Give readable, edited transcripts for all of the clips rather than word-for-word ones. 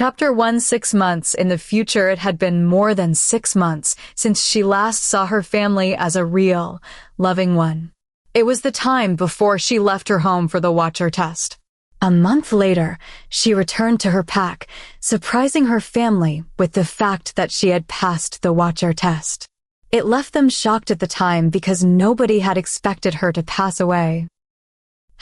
Chapter 1. 6 months. In the future, it had been more than 6 months since she last saw her family as a real, loving one. It was the time before she left her home for the Watcher test. A month later, she returned to her pack, surprising her family with the fact that she had passed the Watcher test. It left them shocked at the time because nobody had expected her to pass away.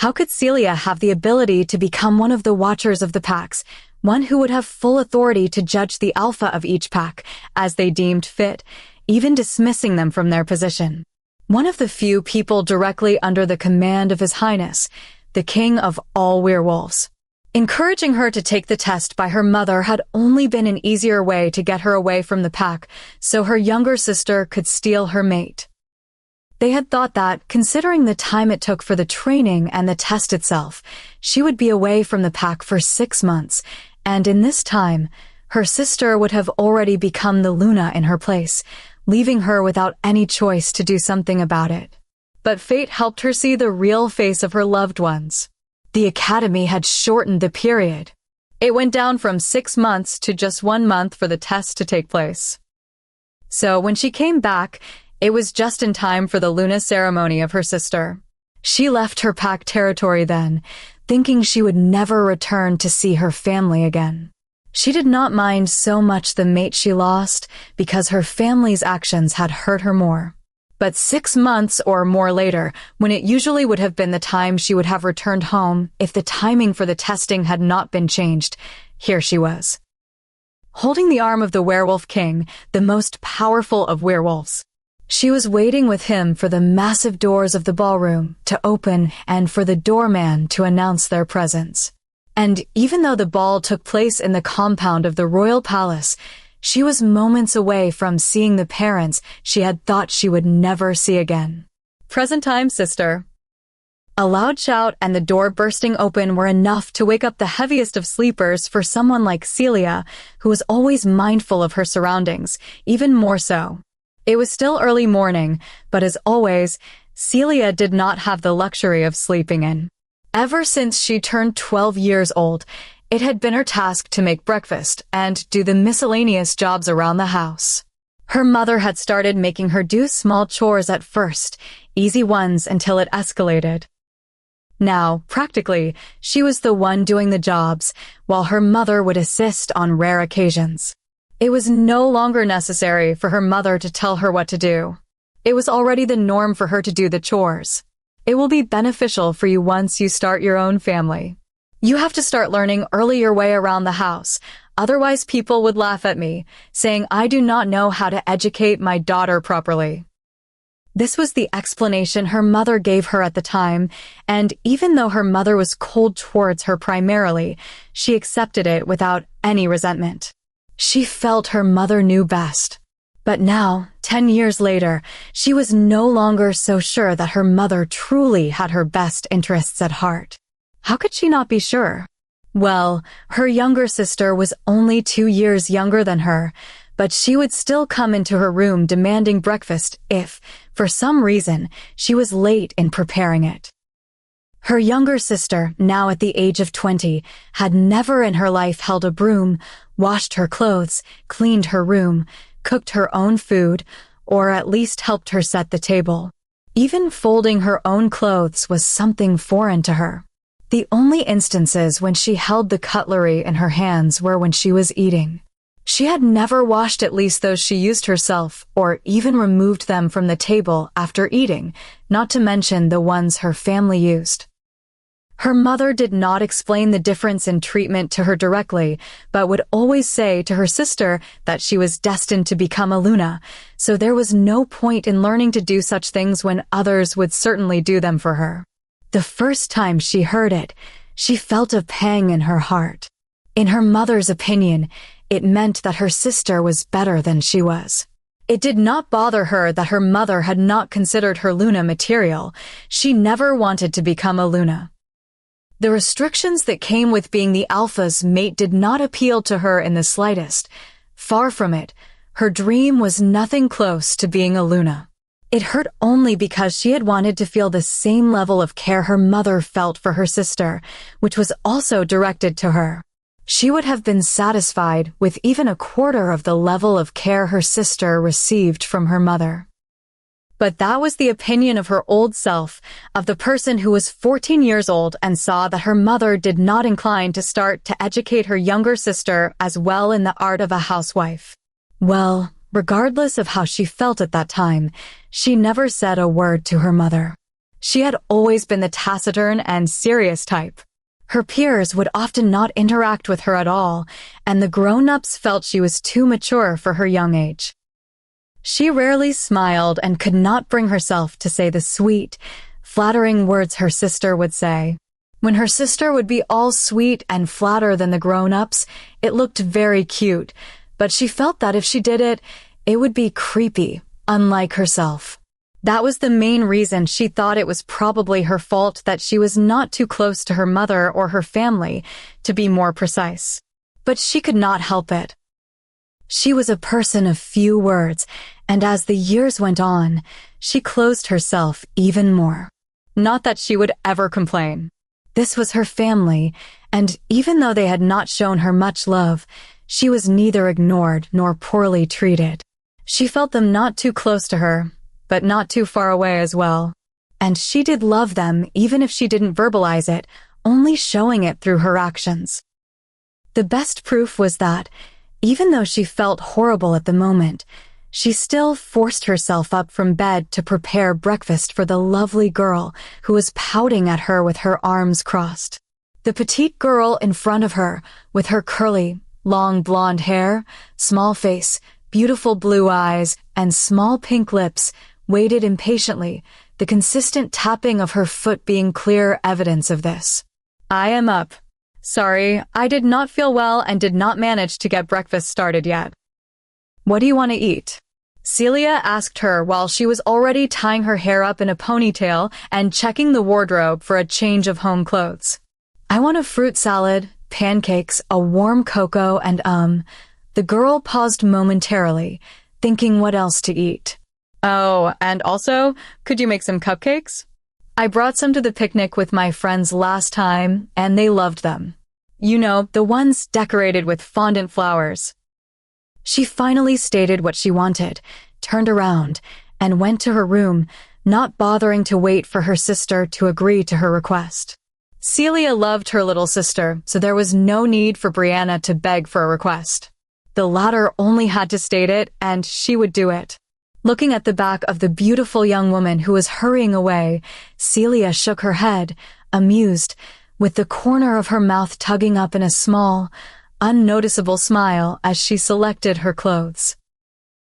How could Celia have the ability to become one of the Watchers of the packs, one who would have full authority to judge the alpha of each pack as they deemed fit, even dismissing them from their position? One of the few people directly under the command of His Highness, the King of all werewolves. Encouraging her to take the test by her mother had only been an easier way to get her away from the pack, so her younger sister could steal her mate. They had thought that, considering the time it took for the training and the test itself, she would be away from the pack for 6 months, and in this time, her sister would have already become the Luna in her place, leaving her without any choice to do something about it. But fate helped her see the real face of her loved ones. The academy had shortened the period. It went down from 6 months to just 1 month for the test to take place. So when she came back, it was just in time for the Luna ceremony of her sister. She left her pack territory then, thinking she would never return to see her family again. She did not mind so much the mate she lost because her family's actions had hurt her more. But 6 months or more later, when it usually would have been the time she would have returned home if the timing for the testing had not been changed, here she was, holding the arm of the Werewolf King, the most powerful of werewolves. She was waiting with him for the massive doors of the ballroom to open and for the doorman to announce their presence. And even though the ball took place in the compound of the royal palace, she was moments away from seeing the parents she had thought she would never see again. Present time, sister. A loud shout and the door bursting open were enough to wake up the heaviest of sleepers for someone like Celia, who was always mindful of her surroundings, even more so. It was still early morning, but as always, Celia did not have the luxury of sleeping in. Ever since she turned 12 years old, it had been her task to make breakfast and do the miscellaneous jobs around the house. Her mother had started making her do small chores at first, easy ones until it escalated. Now, practically, she was the one doing the jobs, while her mother would assist on rare occasions. It was no longer necessary for her mother to tell her what to do. It was already the norm for her to do the chores. It will be beneficial for you once you start your own family. You have to start learning early your way around the house, otherwise people would laugh at me, saying I do not know how to educate my daughter properly. This was the explanation her mother gave her at the time, and even though her mother was cold towards her primarily, she accepted it without any resentment. She felt her mother knew best. But now, 10 years later, she was no longer so sure that her mother truly had her best interests at heart. How could she not be sure? Well, her younger sister was only 2 years younger than her, but she would still come into her room demanding breakfast if, for some reason, she was late in preparing it. Her younger sister, now at the age of 20, had never in her life held a broom, washed her clothes, cleaned her room, cooked her own food, or at least helped her set the table. Even folding her own clothes was something foreign to her. The only instances when she held the cutlery in her hands were when she was eating. She had never washed at least those she used herself, or even removed them from the table after eating, not to mention the ones her family used. Her mother did not explain the difference in treatment to her directly, but would always say to her sister that she was destined to become a Luna, so there was no point in learning to do such things when others would certainly do them for her. The first time she heard it, she felt a pang in her heart. In her mother's opinion, it meant that her sister was better than she was. It did not bother her that her mother had not considered her Luna material. She never wanted to become a Luna. The restrictions that came with being the Alpha's mate did not appeal to her in the slightest. Far from it, her dream was nothing close to being a Luna. It hurt only because she had wanted to feel the same level of care her mother felt for her sister, which was also directed to her. She would have been satisfied with even a quarter of the level of care her sister received from her mother. But that was the opinion of her old self, of the person who was 14 years old and saw that her mother did not incline to start to educate her younger sister as well in the art of a housewife. Well, regardless of how she felt at that time, she never said a word to her mother. She had always been the taciturn and serious type. Her peers would often not interact with her at all, and the grown-ups felt she was too mature for her young age. She rarely smiled and could not bring herself to say the sweet, flattering words her sister would say. When her sister would be all sweet and flatter than the grown-ups, it looked very cute, but she felt that if she did it, it would be creepy, unlike herself. That was the main reason she thought it was probably her fault that she was not too close to her mother or her family, to be more precise. But she could not help it. She was a person of few words, and as the years went on, she closed herself even more. Not that she would ever complain. This was her family, and even though they had not shown her much love, she was neither ignored nor poorly treated. She felt them not too close to her, but not too far away as well. And she did love them even if she didn't verbalize it, only showing it through her actions. The best proof was that, even though she felt horrible at the moment, she still forced herself up from bed to prepare breakfast for the lovely girl who was pouting at her with her arms crossed. The petite girl in front of her, with her curly, long blonde hair, small face, beautiful blue eyes, and small pink lips, waited impatiently, the consistent tapping of her foot being clear evidence of this. "I am up. Sorry, I did not feel well and did not manage to get breakfast started yet. What do you want to eat?" Celia asked her while she was already tying her hair up in a ponytail and checking the wardrobe for a change of home clothes. "I want a fruit salad, pancakes, a warm cocoa, and The girl paused momentarily, thinking what else to eat. "Oh, and also, could you make some cupcakes? I brought some to the picnic with my friends last time, and they loved them. You know, the ones decorated with fondant flowers." She finally stated what she wanted, turned around, and went to her room, not bothering to wait for her sister to agree to her request. Celia loved her little sister, so there was no need for Brianna to beg for a request. The latter only had to state it, and she would do it. Looking at the back of the beautiful young woman who was hurrying away, Celia shook her head, amused, with the corner of her mouth tugging up in a small, unnoticeable smile as she selected her clothes.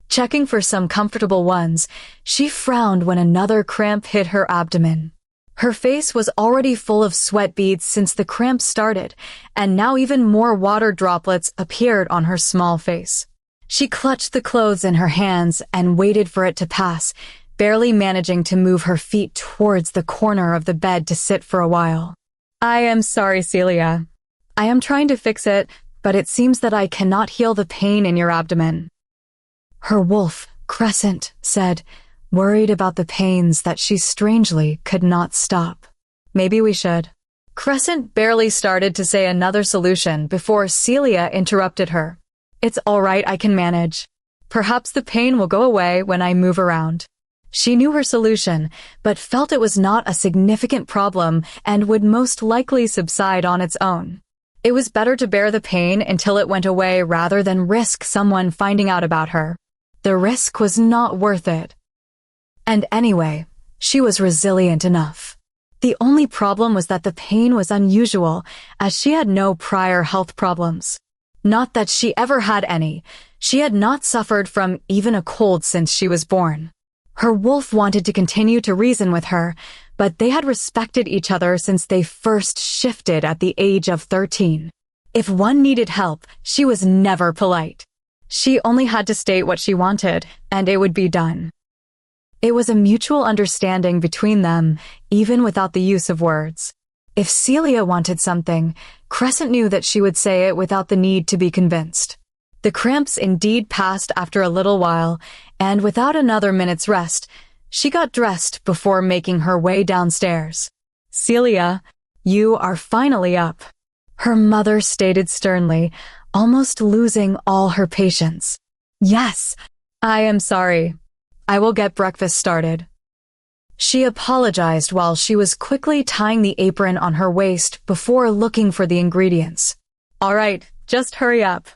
Checking for some comfortable ones, she frowned when another cramp hit her abdomen. Her face was already full of sweat beads since the cramp started, and now even more water droplets appeared on her small face. She clutched the clothes in her hands and waited for it to pass, barely managing to move her feet towards the corner of the bed to sit for a while. "I am sorry, Celia. I am trying to fix it, but it seems that I cannot heal the pain in your abdomen." Her wolf, Crescent, said, worried about the pains that she strangely could not stop. "Maybe we should." Crescent barely started to say another solution before Celia interrupted her. "It's all right, I can manage. Perhaps the pain will go away when I move around." She knew her solution, but felt it was not a significant problem and would most likely subside on its own. It was better to bear the pain until it went away rather than risk someone finding out about her. The risk was not worth it. And anyway, she was resilient enough. The only problem was that the pain was unusual, as she had no prior health problems. Not that she ever had any. She had not suffered from even a cold since she was born. Her wolf wanted to continue to reason with her, but they had respected each other since they first shifted at the age of 13. If one needed help, she was never polite. She only had to state what she wanted, and it would be done. It was a mutual understanding between them, even without the use of words. If Celia wanted something, Crescent knew that she would say it without the need to be convinced. The cramps indeed passed after a little while, and without another minute's rest, she got dressed before making her way downstairs. "Celia, you are finally up." Her mother stated sternly, almost losing all her patience. Yes, I am sorry. I will get breakfast started. She apologized while she was quickly tying the apron on her waist before looking for the ingredients. All right, just hurry up.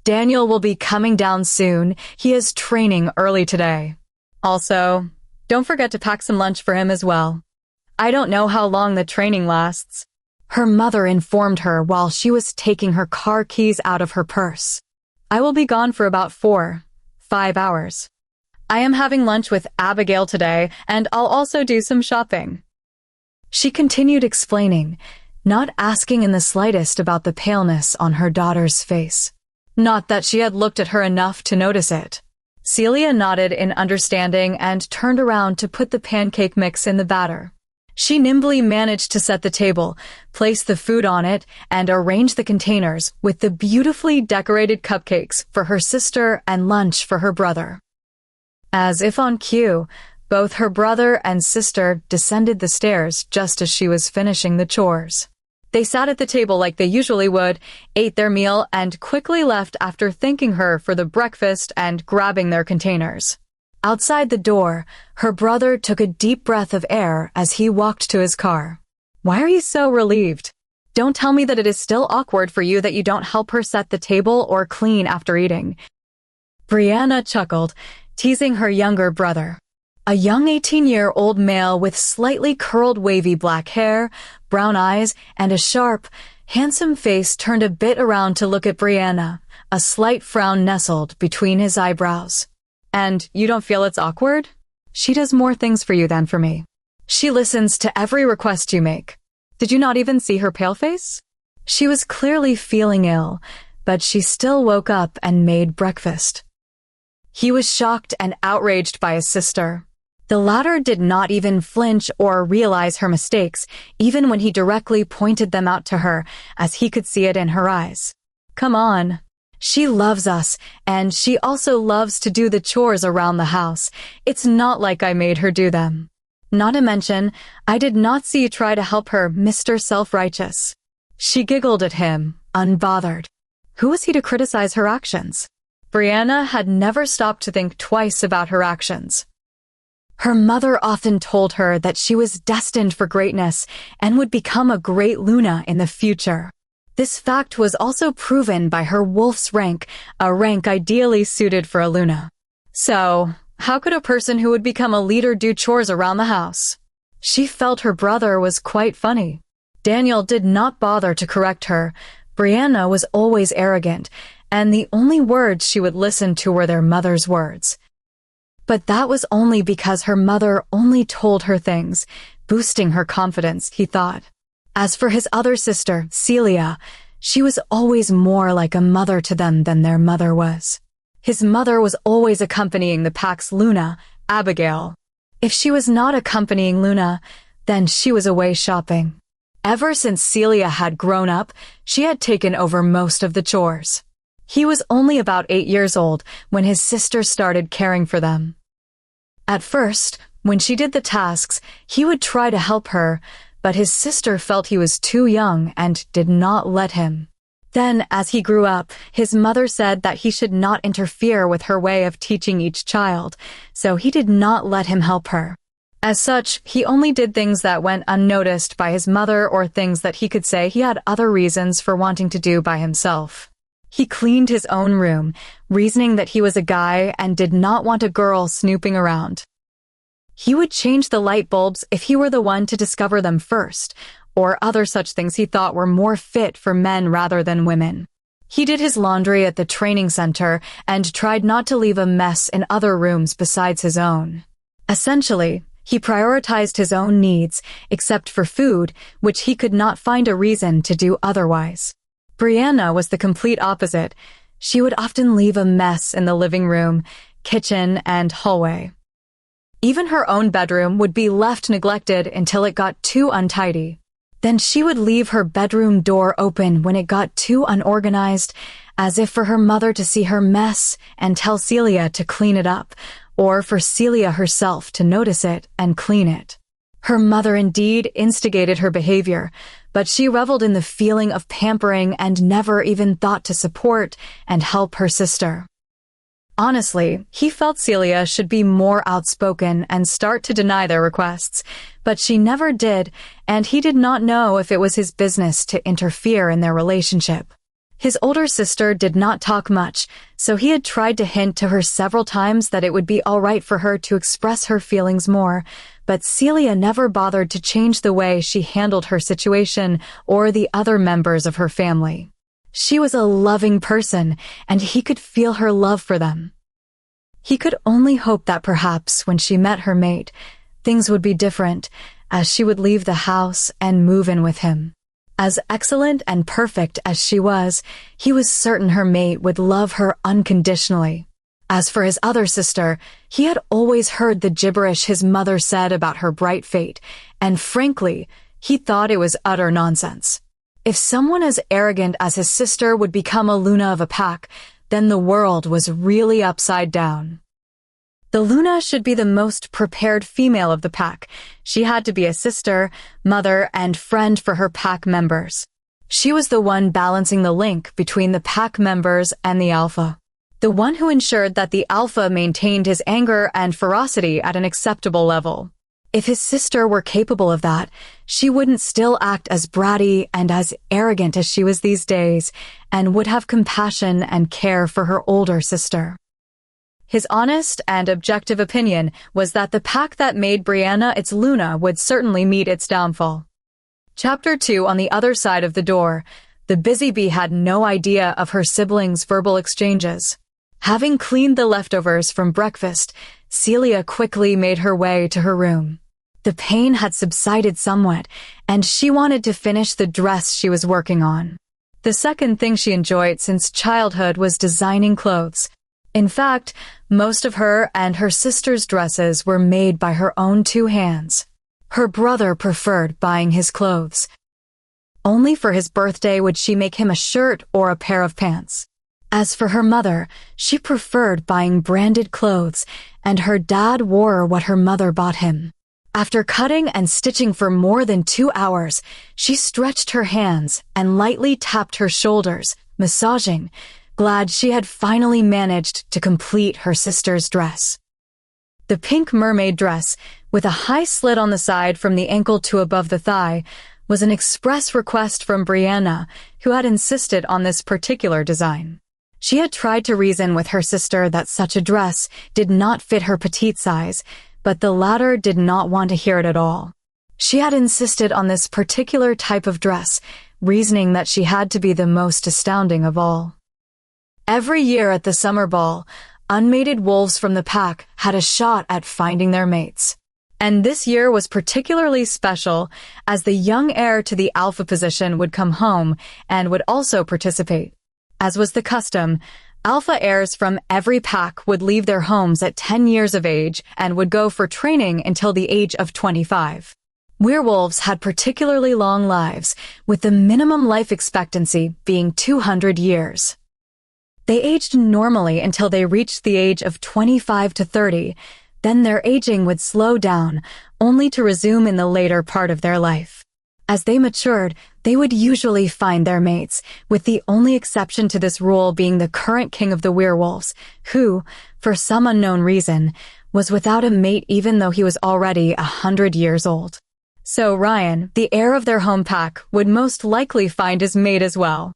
Daniel will be coming down soon. He is training early today. Also, don't forget to pack some lunch for him as well. I don't know how long the training lasts. Her mother informed her while she was taking her car keys out of her purse. I will be gone for about 4-5 hours. I am having lunch with Abigail today, and I'll also do some shopping. She continued explaining, not asking in the slightest about the paleness on her daughter's face. Not that she had looked at her enough to notice it. Celia nodded in understanding and turned around to put the pancake mix in the batter. She nimbly managed to set the table, place the food on it, and arrange the containers with the beautifully decorated cupcakes for her sister and lunch for her brother. As if on cue, both her brother and sister descended the stairs just as she was finishing the chores. They sat at the table like they usually would, ate their meal, and quickly left after thanking her for the breakfast and grabbing their containers. Outside the door, her brother took a deep breath of air as he walked to his car. Why are you so relieved? Don't tell me that it is still awkward for you that you don't help her set the table or clean after eating. Brianna chuckled, teasing her younger brother. A young 18-year-old male with slightly curled wavy black hair, brown eyes, and a sharp, handsome face turned a bit around to look at Brianna, a slight frown nestled between his eyebrows. And you don't feel it's awkward? She does more things for you than for me. She listens to every request you make. Did you not even see her pale face? She was clearly feeling ill, but she still woke up and made breakfast. He was shocked and outraged by his sister. The latter did not even flinch or realize her mistakes, even when he directly pointed them out to her, as he could see it in her eyes. Come on. She loves us, and she also loves to do the chores around the house. It's not like I made her do them. Not to mention, I did not see you try to help her, Mr. Self-Righteous. She giggled at him, unbothered. Who was he to criticize her actions? Brianna had never stopped to think twice about her actions. Her mother often told her that she was destined for greatness and would become a great Luna in the future. This fact was also proven by her wolf's rank, a rank ideally suited for a Luna. So, how could a person who would become a leader do chores around the house? She felt her brother was quite funny. Daniel did not bother to correct her. Brianna was always arrogant, and the only words she would listen to were their mother's words. But that was only because her mother only told her things, boosting her confidence, he thought. As for his other sister, Celia, she was always more like a mother to them than their mother was. His mother was always accompanying the pack's Luna, Abigail. If she was not accompanying Luna, then she was away shopping. Ever since Celia had grown up, she had taken over most of the chores. He was only about 8 years old when his sister started caring for them. At first, when she did the tasks, he would try to help her, but his sister felt he was too young and did not let him. Then, as he grew up, his mother said that he should not interfere with her way of teaching each child, so he did not let him help her. As such, he only did things that went unnoticed by his mother or things that he could say he had other reasons for wanting to do by himself. He cleaned his own room, reasoning that he was a guy and did not want a girl snooping around. He would change the light bulbs if he were the one to discover them first, or other such things he thought were more fit for men rather than women. He did his laundry at the training center and tried not to leave a mess in other rooms besides his own. Essentially, he prioritized his own needs, except for food, which he could not find a reason to do otherwise. Brianna was the complete opposite. She would often leave a mess in the living room, kitchen, and hallway. Even her own bedroom would be left neglected until it got too untidy. Then she would leave her bedroom door open when it got too unorganized, as if for her mother to see her mess and tell Celia to clean it up, or for Celia herself to notice it and clean it. Her mother indeed instigated her behavior, but she reveled in the feeling of pampering and never even thought to support and help her sister. Honestly, he felt Celia should be more outspoken and start to deny their requests, but she never did, and he did not know if it was his business to interfere in their relationship. His older sister did not talk much, so he had tried to hint to her several times that it would be all right for her to express her feelings more, but Celia never bothered to change the way she handled her situation or the other members of her family. She was a loving person, and he could feel her love for them. He could only hope that perhaps when she met her mate, things would be different, as she would leave the house and move in with him. As excellent and perfect as she was, he was certain her mate would love her unconditionally. As for his other sister, he had always heard the gibberish his mother said about her bright fate, and frankly, he thought it was utter nonsense. If someone as arrogant as his sister would become a Luna of a pack, then the world was really upside down. The Luna should be the most prepared female of the pack. She had to be a sister, mother, and friend for her pack members. She was the one balancing the link between the pack members and the alpha. The one who ensured that the alpha maintained his anger and ferocity at an acceptable level. If his sister were capable of that, she wouldn't still act as bratty and as arrogant as she was these days, and would have compassion and care for her older sister. His honest and objective opinion was that the pack that made Brianna its Luna would certainly meet its downfall. Chapter 2. On the other side of the door, the busy bee had no idea of her siblings' verbal exchanges. Having cleaned the leftovers from breakfast, Celia quickly made her way to her room. The pain had subsided somewhat, and she wanted to finish the dress she was working on. The second thing she enjoyed since childhood was designing clothes. In fact, most of her and her sister's dresses were made by her own two hands. Her brother preferred buying his clothes. Only for his birthday would she make him a shirt or a pair of pants. As for her mother, she preferred buying branded clothes, and her dad wore what her mother bought him. After cutting and stitching for more than 2 hours, she stretched her hands and lightly tapped her shoulders, massaging, glad she had finally managed to complete her sister's dress. The pink mermaid dress, with a high slit on the side from the ankle to above the thigh, was an express request from Brianna, who had insisted on this particular design. She had tried to reason with her sister that such a dress did not fit her petite size, but the latter did not want to hear it at all. She had insisted on this particular type of dress, reasoning that she had to be the most astounding of all. Every year at the summer ball, unmated wolves from the pack had a shot at finding their mates. And this year was particularly special, as the young heir to the alpha position would come home and would also participate. As was the custom, alpha heirs from every pack would leave their homes at 10 years of age and would go for training until the age of 25. Werewolves had particularly long lives, with the minimum life expectancy being 200 years. They aged normally until they reached the age of 25 to 30, then their aging would slow down, only to resume in the later part of their life. As they matured, they would usually find their mates, with the only exception to this rule being the current king of the werewolves, who, for some unknown reason, was without a mate even though he was already 100 years old. So Ryan, the heir of their home pack, would most likely find his mate as well.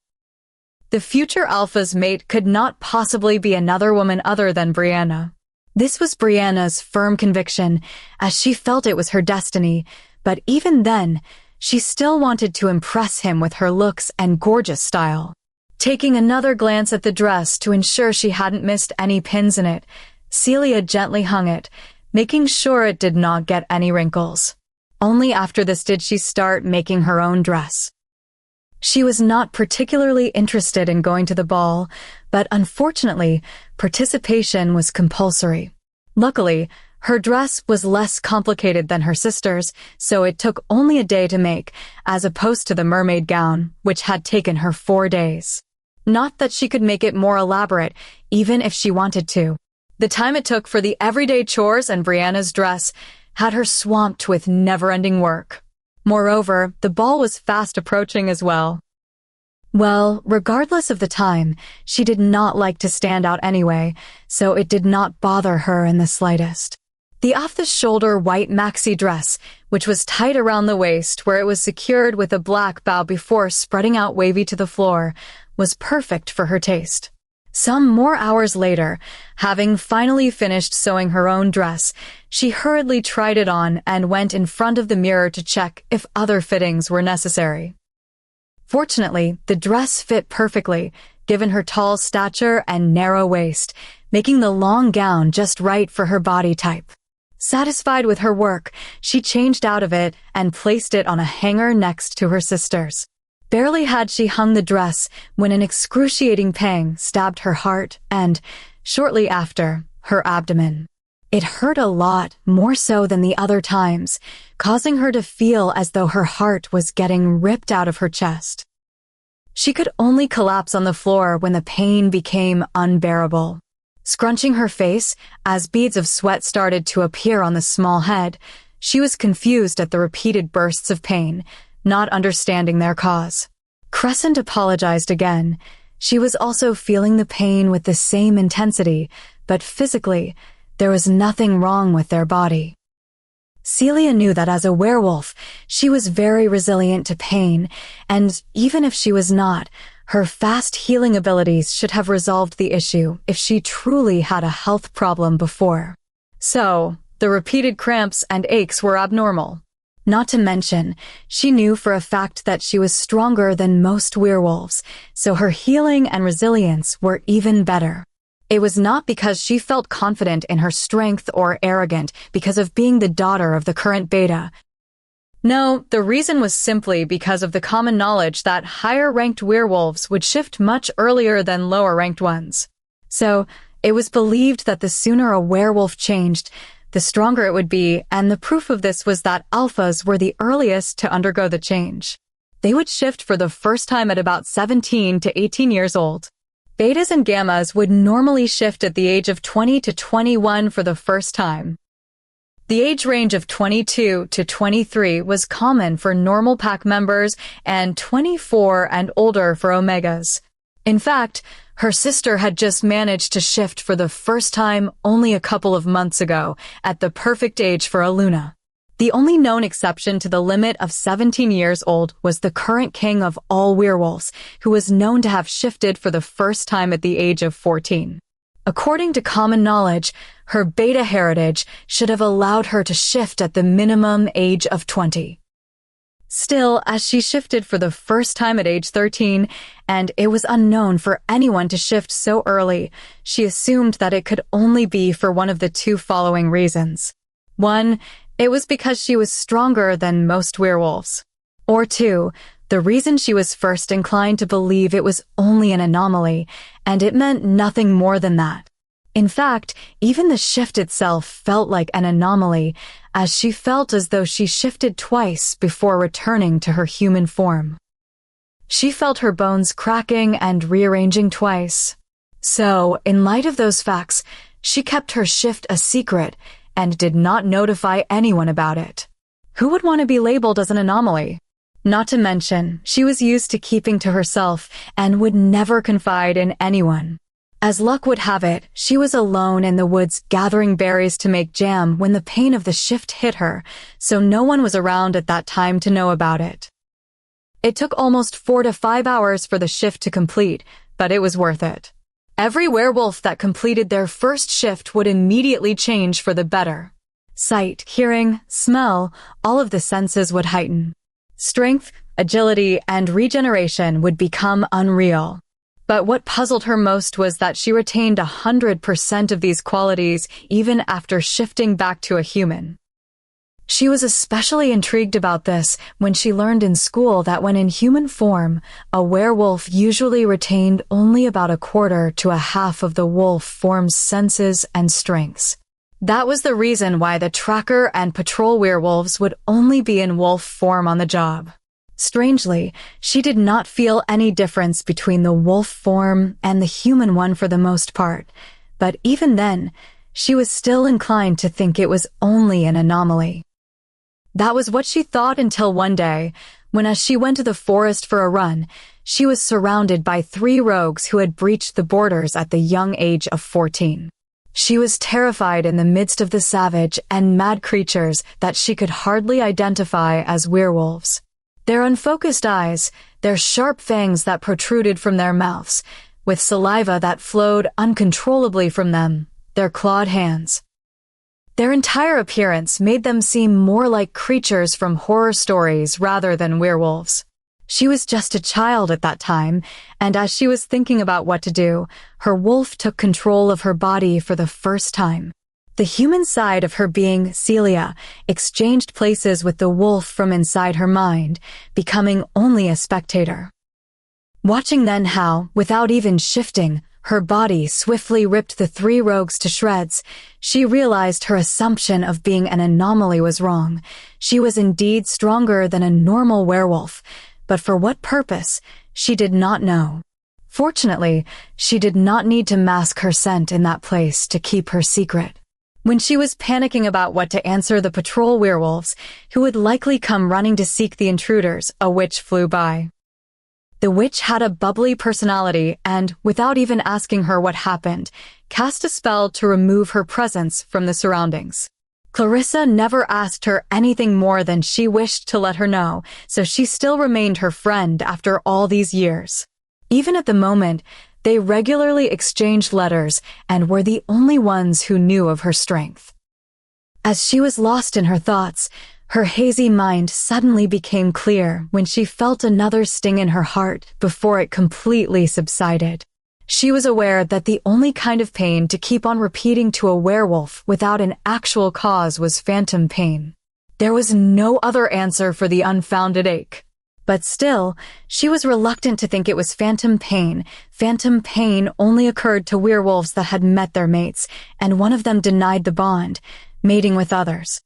The future alpha's mate could not possibly be another woman other than Brianna. This was Brianna's firm conviction, as she felt it was her destiny, but even then, she still wanted to impress him with her looks and gorgeous style. Taking another glance at the dress to ensure she hadn't missed any pins in it, Celia gently hung it, making sure it did not get any wrinkles. Only after this did she start making her own dress. She was not particularly interested in going to the ball, but unfortunately, participation was compulsory. Luckily, her dress was less complicated than her sister's, so it took only a day to make, as opposed to the mermaid gown, which had taken her 4 days. Not that she could make it more elaborate, even if she wanted to. The time it took for the everyday chores and Brianna's dress had her swamped with never-ending work. Moreover, the ball was fast approaching as well. Well, regardless of the time, she did not like to stand out anyway, so it did not bother her in the slightest. The off-the-shoulder white maxi dress, which was tight around the waist where it was secured with a black bow before spreading out wavy to the floor, was perfect for her taste. Some more hours later, having finally finished sewing her own dress, she hurriedly tried it on and went in front of the mirror to check if other fittings were necessary. Fortunately, the dress fit perfectly, given her tall stature and narrow waist, making the long gown just right for her body type. Satisfied with her work, she changed out of it and placed it on a hanger next to her sister's. Barely had she hung the dress when an excruciating pang stabbed her heart and, shortly after, her abdomen. It hurt a lot, more so than the other times, causing her to feel as though her heart was getting ripped out of her chest. She could only collapse on the floor when the pain became unbearable. Scrunching her face, as beads of sweat started to appear on the small head, she was confused at the repeated bursts of pain, not understanding their cause. Crescent apologized again. She was also feeling the pain with the same intensity, but physically, there was nothing wrong with their body. Celia knew that as a werewolf, she was very resilient to pain, and even if she was not, her fast healing abilities should have resolved the issue if she truly had a health problem before. So, the repeated cramps and aches were abnormal. Not to mention, she knew for a fact that she was stronger than most werewolves, so her healing and resilience were even better. It was not because she felt confident in her strength or arrogant because of being the daughter of the current beta. No, the reason was simply because of the common knowledge that higher-ranked werewolves would shift much earlier than lower-ranked ones. So, it was believed that the sooner a werewolf changed, the stronger it would be, and the proof of this was that alphas were the earliest to undergo the change. They would shift for the first time at about 17 to 18 years old. Betas and gammas would normally shift at the age of 20 to 21 for the first time. The age range of 22 to 23 was common for normal pack members and 24 and older for omegas. In fact, her sister had just managed to shift for the first time only a couple of months ago, at the perfect age for a Luna. The only known exception to the limit of 17 years old was the current king of all werewolves, who was known to have shifted for the first time at the age of 14. According to common knowledge, her beta heritage should have allowed her to shift at the minimum age of 20. Still, as she shifted for the first time at age 13, and it was unknown for anyone to shift so early, she assumed that it could only be for one of the two following reasons. 1, it was because she was stronger than most werewolves. Or 2, the reason she was first inclined to believe it was only an anomaly, and it meant nothing more than that. In fact, even the shift itself felt like an anomaly, as she felt as though she shifted twice before returning to her human form. She felt her bones cracking and rearranging twice. So, in light of those facts, she kept her shift a secret and did not notify anyone about it. Who would want to be labeled as an anomaly? Not to mention, she was used to keeping to herself and would never confide in anyone. As luck would have it, she was alone in the woods gathering berries to make jam when the pain of the shift hit her, so no one was around at that time to know about it. It took almost 4 to 5 hours for the shift to complete, but it was worth it. Every werewolf that completed their first shift would immediately change for the better. Sight, hearing, smell, all of the senses would heighten. Strength, agility, and regeneration would become unreal. But what puzzled her most was that she retained 100% of these qualities even after shifting back to a human. She was especially intrigued about this when she learned in school that when in human form, a werewolf usually retained only about a quarter to a half of the wolf form's senses and strengths. That was the reason why the tracker and patrol werewolves would only be in wolf form on the job. Strangely, she did not feel any difference between the wolf form and the human one for the most part, but even then, she was still inclined to think it was only an anomaly. That was what she thought until one day, when as she went to the forest for a run, she was surrounded by 3 rogues who had breached the borders at the young age of 14. She was terrified in the midst of the savage and mad creatures that she could hardly identify as werewolves. Their unfocused eyes, their sharp fangs that protruded from their mouths, with saliva that flowed uncontrollably from them, their clawed hands. Their entire appearance made them seem more like creatures from horror stories rather than werewolves. She was just a child at that time, and as she was thinking about what to do, her wolf took control of her body for the first time. The human side of her being, Celia, exchanged places with the wolf from inside her mind, becoming only a spectator. Watching then how, without even shifting, her body swiftly ripped the 3 rogues to shreds, she realized her assumption of being an anomaly was wrong. She was indeed stronger than a normal werewolf, but for what purpose, she did not know. Fortunately, she did not need to mask her scent in that place to keep her secret. When she was panicking about what to answer the patrol werewolves, who would likely come running to seek the intruders, a witch flew by. The witch had a bubbly personality and, without even asking her what happened, cast a spell to remove her presence from the surroundings. Clarissa never asked her anything more than she wished to let her know, so she still remained her friend after all these years. Even at the moment, they regularly exchanged letters and were the only ones who knew of her strength. As she was lost in her thoughts, her hazy mind suddenly became clear when she felt another sting in her heart before it completely subsided. She was aware that the only kind of pain to keep on repeating to a werewolf without an actual cause was phantom pain. There was no other answer for the unfounded ache. But still, she was reluctant to think it was phantom pain. Phantom pain only occurred to werewolves that had met their mates, and one of them denied the bond, mating with others.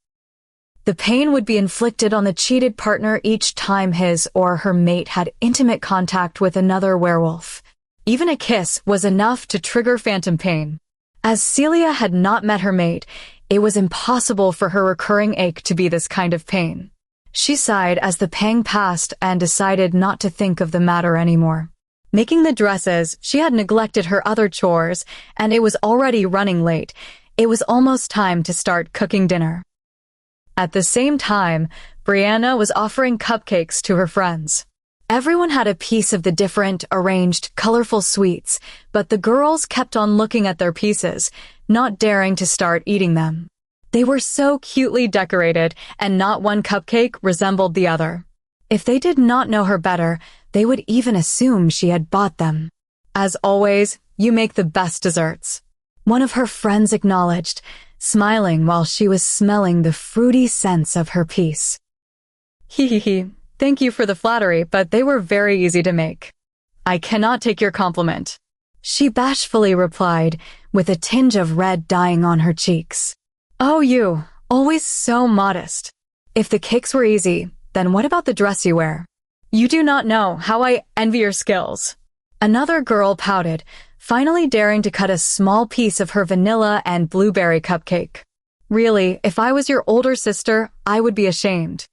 The pain would be inflicted on the cheated partner each time his or her mate had intimate contact with another werewolf. Even a kiss was enough to trigger phantom pain. As Celia had not met her mate, it was impossible for her recurring ache to be this kind of pain. She sighed as the pang passed and decided not to think of the matter anymore. Making the dresses, she had neglected her other chores, and it was already running late. It was almost time to start cooking dinner. At the same time, Brianna was offering cupcakes to her friends. Everyone had a piece of the different, arranged, colorful sweets, but the girls kept on looking at their pieces, not daring to start eating them. They were so cutely decorated, and not one cupcake resembled the other. If they did not know her better, they would even assume she had bought them. As always, you make the best desserts. One of her friends acknowledged, smiling while she was smelling the fruity scents of her piece. Hee. Thank you for the flattery, but they were very easy to make. I cannot take your compliment, she bashfully replied, with a tinge of red dyeing on her cheeks. Oh, you, always so modest. If the cakes were easy, then what about the dress you wear? You do not know how I envy your skills. Another girl pouted, finally daring to cut a small piece of her vanilla and blueberry cupcake. Really, if I was your older sister, I would be ashamed.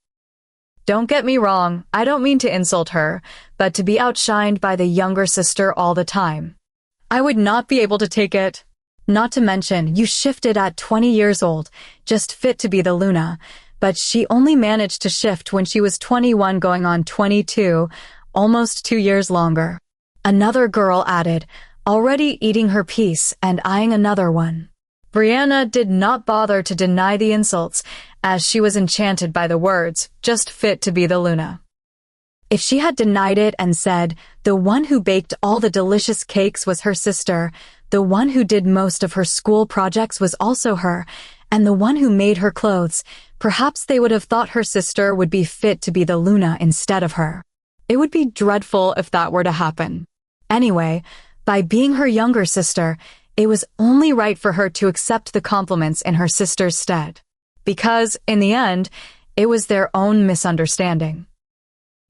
Don't get me wrong, I don't mean to insult her, but to be outshined by the younger sister all the time. I would not be able to take it. Not to mention, you shifted at 20 years old, just fit to be the Luna, but she only managed to shift when she was 21 going on 22, almost 2 years longer. Another girl added, already eating her piece and eyeing another one. Brianna did not bother to deny the insults, as she was enchanted by the words, just fit to be the Luna. If she had denied it and said, the one who baked all the delicious cakes was her sister, the one who did most of her school projects was also her, and the one who made her clothes, perhaps they would have thought her sister would be fit to be the Luna instead of her. It would be dreadful if that were to happen. Anyway, by being her younger sister, it was only right for her to accept the compliments in her sister's stead. Because, in the end, it was their own misunderstanding.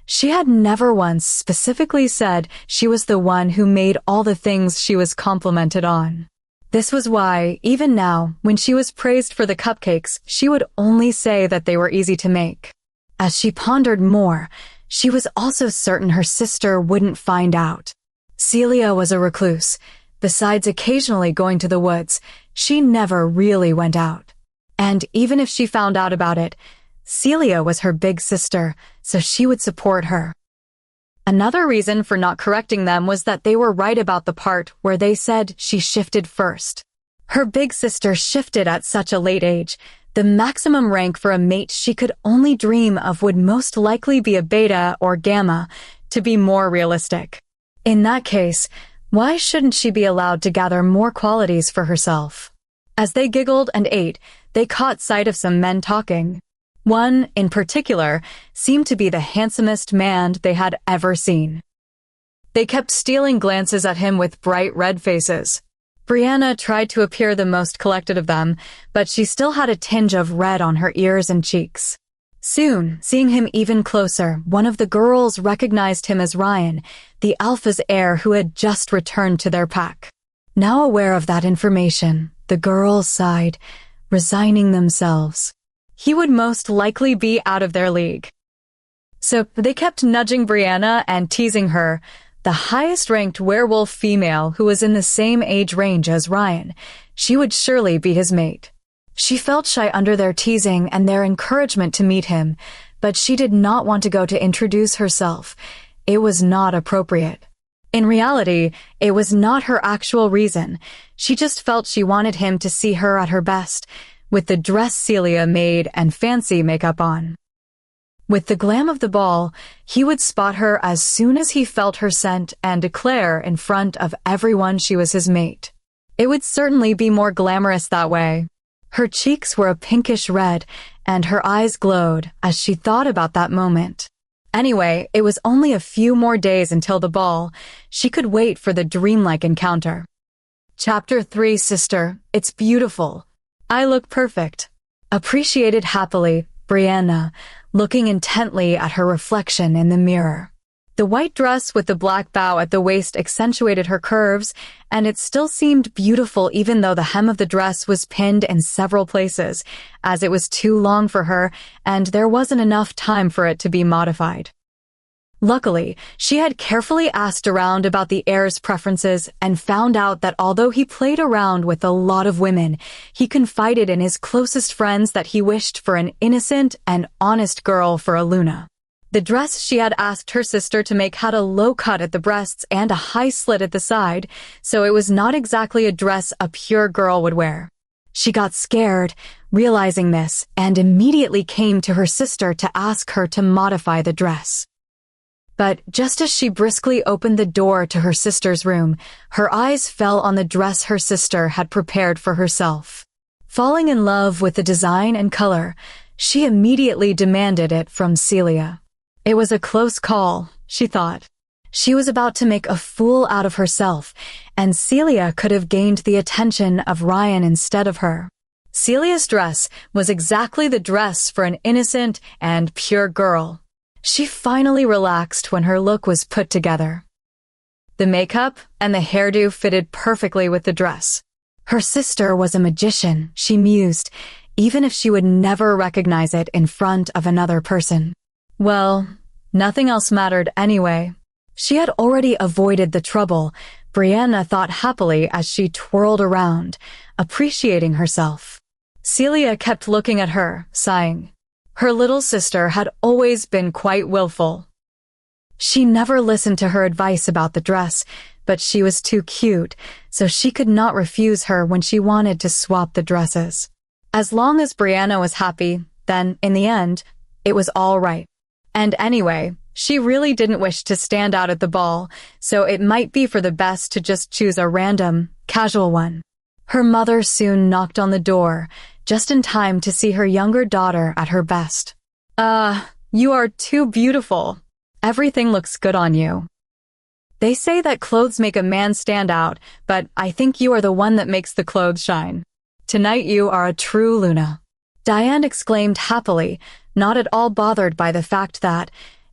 She had never once specifically said she was the one who made all the things she was complimented on. This was why, even now, when she was praised for the cupcakes, she would only say that they were easy to make. As she pondered more, she was also certain her sister wouldn't find out. Celia was a recluse. Besides occasionally going to the woods, she never really went out. And even if she found out about it, Celia was her big sister, so she would support her. Another reason for not correcting them was that they were right about the part where they said she shifted first. Her big sister shifted at such a late age. The maximum rank for a mate she could only dream of would most likely be a beta or gamma, to be more realistic. In that case, why shouldn't she be allowed to gather more qualities for herself? As they giggled and ate, they caught sight of some men talking. One, in particular, seemed to be the handsomest man they had ever seen. They kept stealing glances at him with bright red faces. Brianna tried to appear the most collected of them, but she still had a tinge of red on her ears and cheeks. Soon, seeing him even closer, one of the girls recognized him as Ryan, the alpha's heir who had just returned to their pack. Now aware of that information, the girls sighed, resigning themselves. He would most likely be out of their league. So they kept nudging Brianna and teasing her, the highest-ranked werewolf female who was in the same age range as Ryan. She would surely be his mate. She felt shy under their teasing and their encouragement to meet him, but she did not want to go to introduce herself. It was not appropriate. In reality, it was not her actual reason. She just felt she wanted him to see her at her best, with the dress Celia made and fancy makeup on. With the glam of the ball, he would spot her as soon as he felt her scent and declare in front of everyone she was his mate. It would certainly be more glamorous that way. Her cheeks were a pinkish red, and her eyes glowed as she thought about that moment. Anyway, it was only a few more days until the ball. She could wait for the dreamlike encounter. Chapter 3, Sister, it's beautiful. I look perfect. Appreciated happily, Brianna, looking intently at her reflection in the mirror. The white dress with the black bow at the waist accentuated her curves, and it still seemed beautiful even though the hem of the dress was pinned in several places, as it was too long for her and there wasn't enough time for it to be modified. Luckily, she had carefully asked around about the heir's preferences and found out that although he played around with a lot of women, he confided in his closest friends that he wished for an innocent and honest girl for Aluna. The dress she had asked her sister to make had a low cut at the breasts and a high slit at the side, so it was not exactly a dress a pure girl would wear. She got scared, realizing this, and immediately came to her sister to ask her to modify the dress. But just as she briskly opened the door to her sister's room, her eyes fell on the dress her sister had prepared for herself. Falling in love with the design and color, she immediately demanded it from Celia. It was a close call, she thought. She was about to make a fool out of herself, and Celia could have gained the attention of Ryan instead of her. Celia's dress was exactly the dress for an innocent and pure girl. She finally relaxed when her look was put together. The makeup and the hairdo fitted perfectly with the dress. Her sister was a magician, she mused, even if she would never recognize it in front of another person. Well, nothing else mattered anyway. She had already avoided the trouble, Brianna thought happily as she twirled around, appreciating herself. Celia kept looking at her, sighing. Her little sister had always been quite willful. She never listened to her advice about the dress, but she was too cute, so she could not refuse her when she wanted to swap the dresses. As long as Brianna was happy, then, in the end, it was all right. And anyway, she really didn't wish to stand out at the ball, so it might be for the best to just choose a random, casual one. Her mother soon knocked on the door, just in time to see her younger daughter at her best. You are too beautiful. Everything looks good on you. They say that clothes make a man stand out, but I think you are the one that makes the clothes shine. Tonight you are a true Luna. Diane exclaimed happily, not at all bothered by the fact that,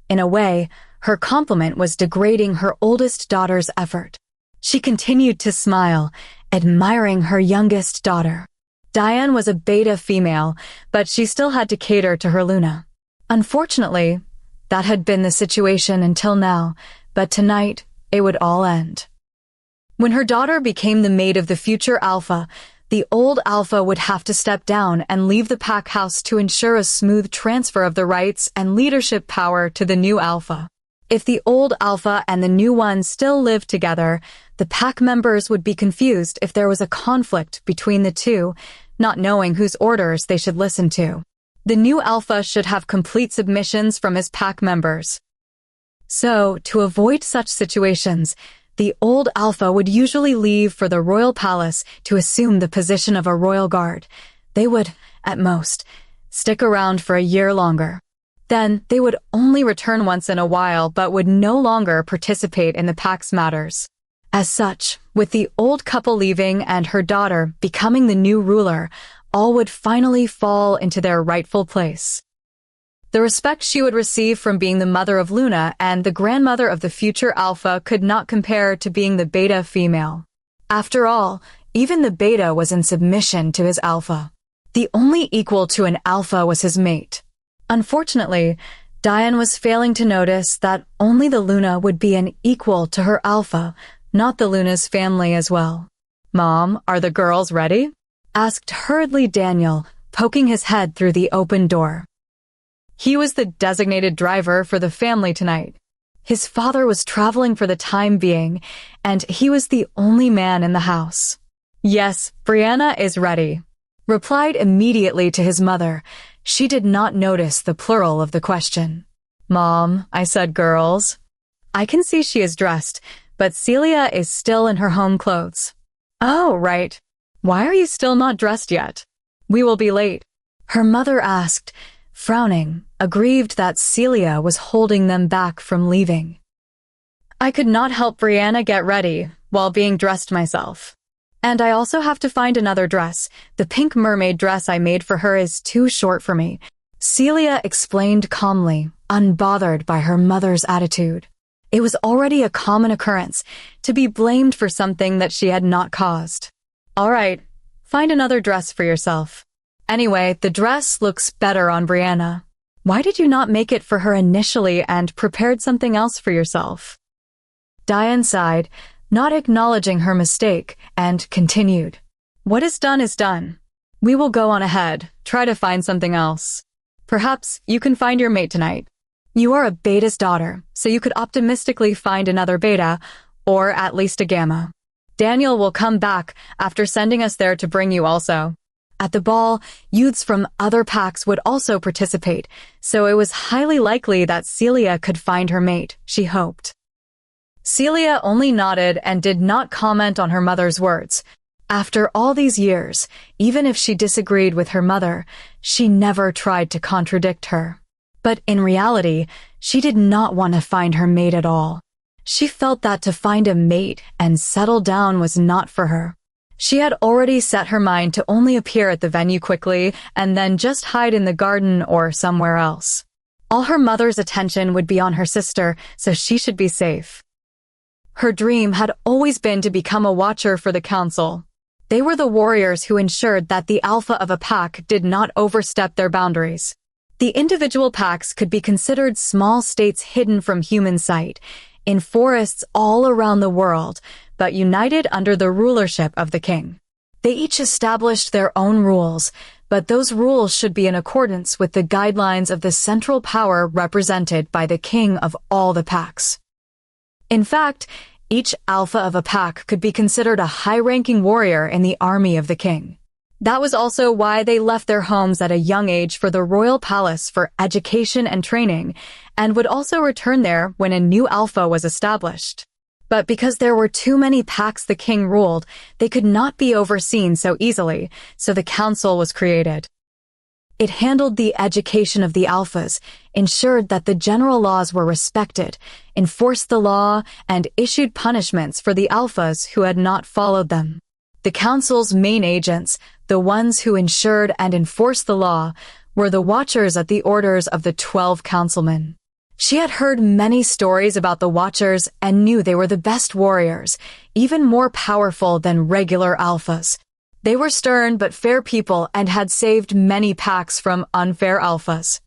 in a way, her compliment was degrading her oldest daughter's effort. She continued to smile, admiring her youngest daughter. Diane was a beta female, but she still had to cater to her Luna. Unfortunately, that had been the situation until now, but tonight it would all end. When her daughter became the mate of the future Alpha, the old Alpha would have to step down and leave the pack house to ensure a smooth transfer of the rights and leadership power to the new Alpha. If the old Alpha and the new one still lived together, the pack members would be confused if there was a conflict between the two, not knowing whose orders they should listen to. The new Alpha should have complete submissions from his pack members. So, to avoid such situations, the old Alpha would usually leave for the royal palace to assume the position of a royal guard. They would, at most, stick around for a year longer. Then, they would only return once in a while but would no longer participate in the pack's matters. As such, with the old couple leaving and her daughter becoming the new ruler, all would finally fall into their rightful place. The respect she would receive from being the mother of Luna and the grandmother of the future Alpha could not compare to being the beta female. After all, even the beta was in submission to his Alpha. The only equal to an Alpha was his mate. Unfortunately, Diane was failing to notice that only the Luna would be an equal to her Alpha, not the Luna's family as well. "Mom, are the girls ready?" asked hurriedly Daniel, poking his head through the open door. He was the designated driver for the family tonight. His father was traveling for the time being, and he was the only man in the house. "Yes, Brianna is ready," replied immediately to his mother. She did not notice the plural of the question. "Mom, I said girls." "I can see she is dressed, but Celia is still in her home clothes." "Oh, right. Why are you still not dressed yet? We will be late," her mother asked, frowning, aggrieved that Celia was holding them back from leaving. "I could not help Brianna get ready while being dressed myself. And I also have to find another dress. The pink mermaid dress I made for her is too short for me," Celia explained calmly, unbothered by her mother's attitude. It was already a common occurrence to be blamed for something that she had not caused. "All right, find another dress for yourself. Anyway, the dress looks better on Brianna. Why did you not make it for her initially and prepared something else for yourself?" Diane sighed, not acknowledging her mistake, and continued. "What is done. We will go on ahead, try to find something else. Perhaps you can find your mate tonight. You are a beta's daughter, so you could optimistically find another beta, or at least a gamma. Daniel will come back after sending us there to bring you also." At the ball, youths from other packs would also participate, so it was highly likely that Celia could find her mate, she hoped. Celia only nodded and did not comment on her mother's words. After all these years, even if she disagreed with her mother, she never tried to contradict her. But in reality, she did not want to find her mate at all. She felt that to find a mate and settle down was not for her. She had already set her mind to only appear at the venue quickly and then just hide in the garden or somewhere else. All her mother's attention would be on her sister, so she should be safe. Her dream had always been to become a watcher for the council. They were the warriors who ensured that the alpha of a pack did not overstep their boundaries. The individual packs could be considered small states hidden from human sight, in forests all around the world, but united under the rulership of the king. They each established their own rules, but those rules should be in accordance with the guidelines of the central power represented by the king of all the packs. In fact, each alpha of a pack could be considered a high-ranking warrior in the army of the king. That was also why they left their homes at a young age for the royal palace for education and training, and would also return there when a new alpha was established. But because there were too many packs the king ruled, they could not be overseen so easily, so the council was created. It handled the education of the alphas, ensured that the general laws were respected, enforced the law, and issued punishments for the alphas who had not followed them. The council's main agents, the ones who ensured and enforced the law, were the watchers at the orders of the 12 councilmen. She had heard many stories about the Watchers and knew they were the best warriors, even more powerful than regular alphas. They were stern but fair people and had saved many packs from unfair alphas.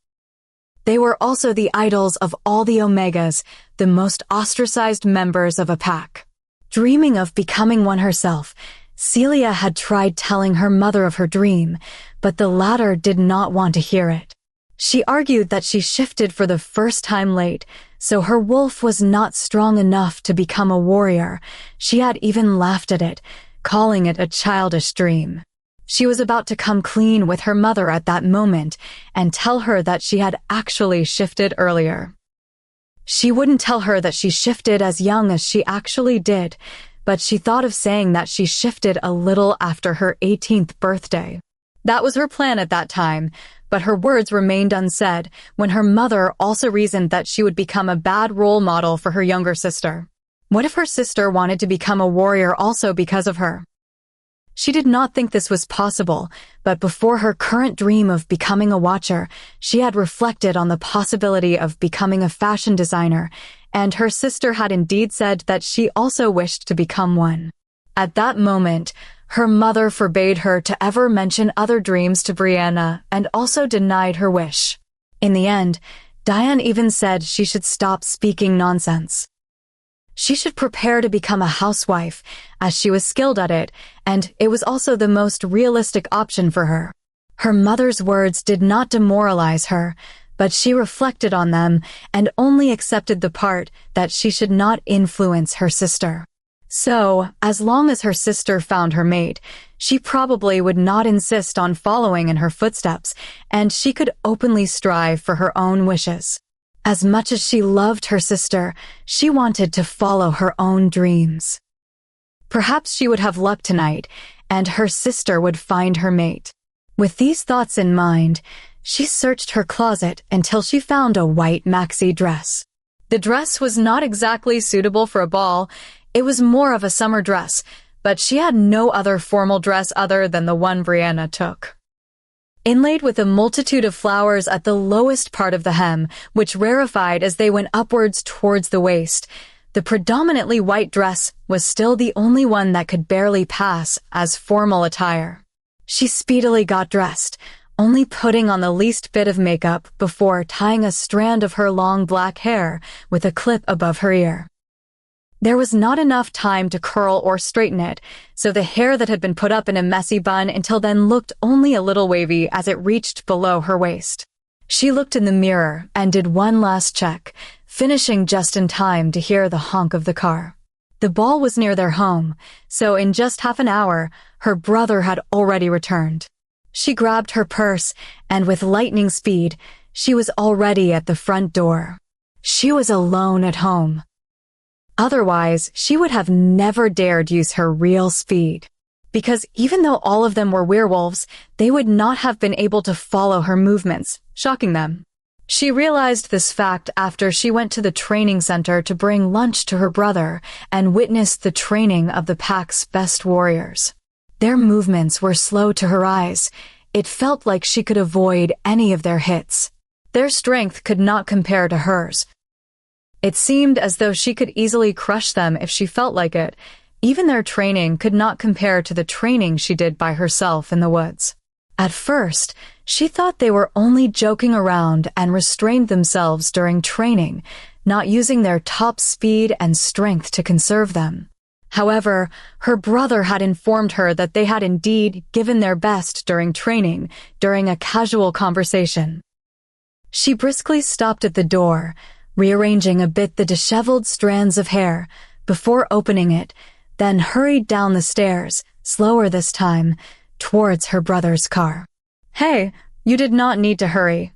They were also the idols of all the Omegas, the most ostracized members of a pack. Dreaming of becoming one herself, Celia had tried telling her mother of her dream, but the latter did not want to hear it. She argued that she shifted for the first time late, so her wolf was not strong enough to become a warrior. She had even laughed at it, calling it a childish dream. She was about to come clean with her mother at that moment and tell her that she had actually shifted earlier. She wouldn't tell her that she shifted as young as she actually did, but she thought of saying that she shifted a little after her 18th birthday. That was her plan at that time, but her words remained unsaid when her mother also reasoned that she would become a bad role model for her younger sister. What if her sister wanted to become a warrior also because of her? She did not think this was possible, but before her current dream of becoming a watcher, she had reflected on the possibility of becoming a fashion designer, and her sister had indeed said that she also wished to become one. At that moment, her mother forbade her to ever mention other dreams to Brianna and also denied her wish. In the end, Diane even said she should stop speaking nonsense. She should prepare to become a housewife, as she was skilled at it, and it was also the most realistic option for her. Her mother's words did not demoralize her, but she reflected on them and only accepted the part that she should not influence her sister. So, as long as her sister found her mate, she probably would not insist on following in her footsteps, and she could openly strive for her own wishes. As much as she loved her sister, she wanted to follow her own dreams. Perhaps she would have luck tonight, and her sister would find her mate. With these thoughts in mind, she searched her closet until she found a white maxi dress. The dress was not exactly suitable for a ball. It was more of a summer dress, but she had no other formal dress other than the one Brianna took. Inlaid with a multitude of flowers at the lowest part of the hem, which rarefied as they went upwards towards the waist, the predominantly white dress was still the only one that could barely pass as formal attire. She speedily got dressed, only putting on the least bit of makeup before tying a strand of her long black hair with a clip above her ear. There was not enough time to curl or straighten it, so the hair that had been put up in a messy bun until then looked only a little wavy as it reached below her waist. She looked in the mirror and did one last check, finishing just in time to hear the honk of the car. The ball was near their home, so in just half an hour, her brother had already returned. She grabbed her purse, and with lightning speed, she was already at the front door. She was alone at home. Otherwise, she would have never dared use her real speed. Because even though all of them were werewolves, they would not have been able to follow her movements, shocking them. She realized this fact after she went to the training center to bring lunch to her brother and witnessed the training of the pack's best warriors. Their movements were slow to her eyes. It felt like she could avoid any of their hits. Their strength could not compare to hers. It seemed as though she could easily crush them if she felt like it. Even their training could not compare to the training she did by herself in the woods. At first, she thought they were only joking around and restrained themselves during training, not using their top speed and strength to conserve them. However, her brother had informed her that they had indeed given their best during training, during a casual conversation. She briskly stopped at the door, rearranging a bit the disheveled strands of hair, before opening it, then hurried down the stairs, slower this time, towards her brother's car. "Hey, you did not need to hurry.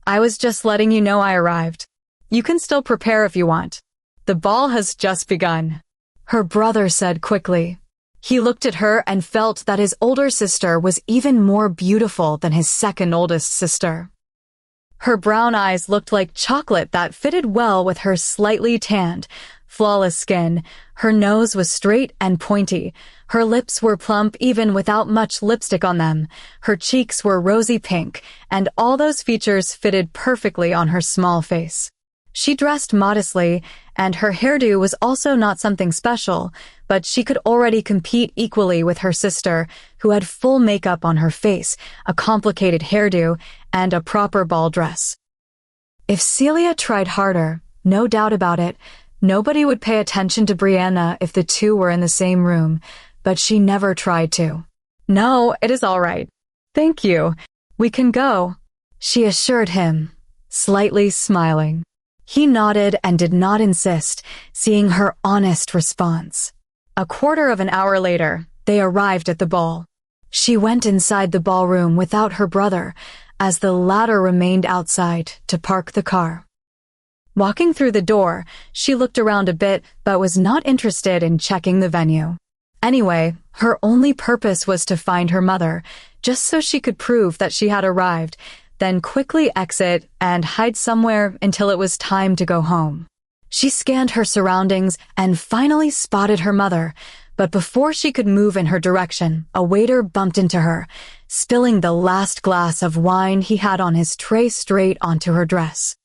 I was just letting you know I arrived. You can still prepare if you want. The ball has just begun," her brother said quickly. He looked at her and felt that his older sister was even more beautiful than his second oldest sister. Her brown eyes looked like chocolate that fitted well with her slightly tanned, flawless skin. Her nose was straight and pointy. Her lips were plump even without much lipstick on them. Her cheeks were rosy pink, and all those features fitted perfectly on her small face. She dressed modestly, and her hairdo was also not something special, but she could already compete equally with her sister, who had full makeup on her face, a complicated hairdo, and a proper ball dress. If Celia tried harder, no doubt about it, nobody would pay attention to Brianna if the two were in the same room, but she never tried to. "No, it is all right. Thank you. We can go," she assured him, slightly smiling. He nodded and did not insist, seeing her honest response. A quarter of an hour later, they arrived at the ball. She went inside the ballroom without her brother, as the latter remained outside to park the car. Walking through the door, she looked around a bit but was not interested in checking the venue. Anyway, her only purpose was to find her mother, just so she could prove that she had arrived, then quickly exit and hide somewhere until it was time to go home. She scanned her surroundings and finally spotted her mother, but before she could move in her direction, a waiter bumped into her, spilling the last glass of wine he had on his tray straight onto her dress.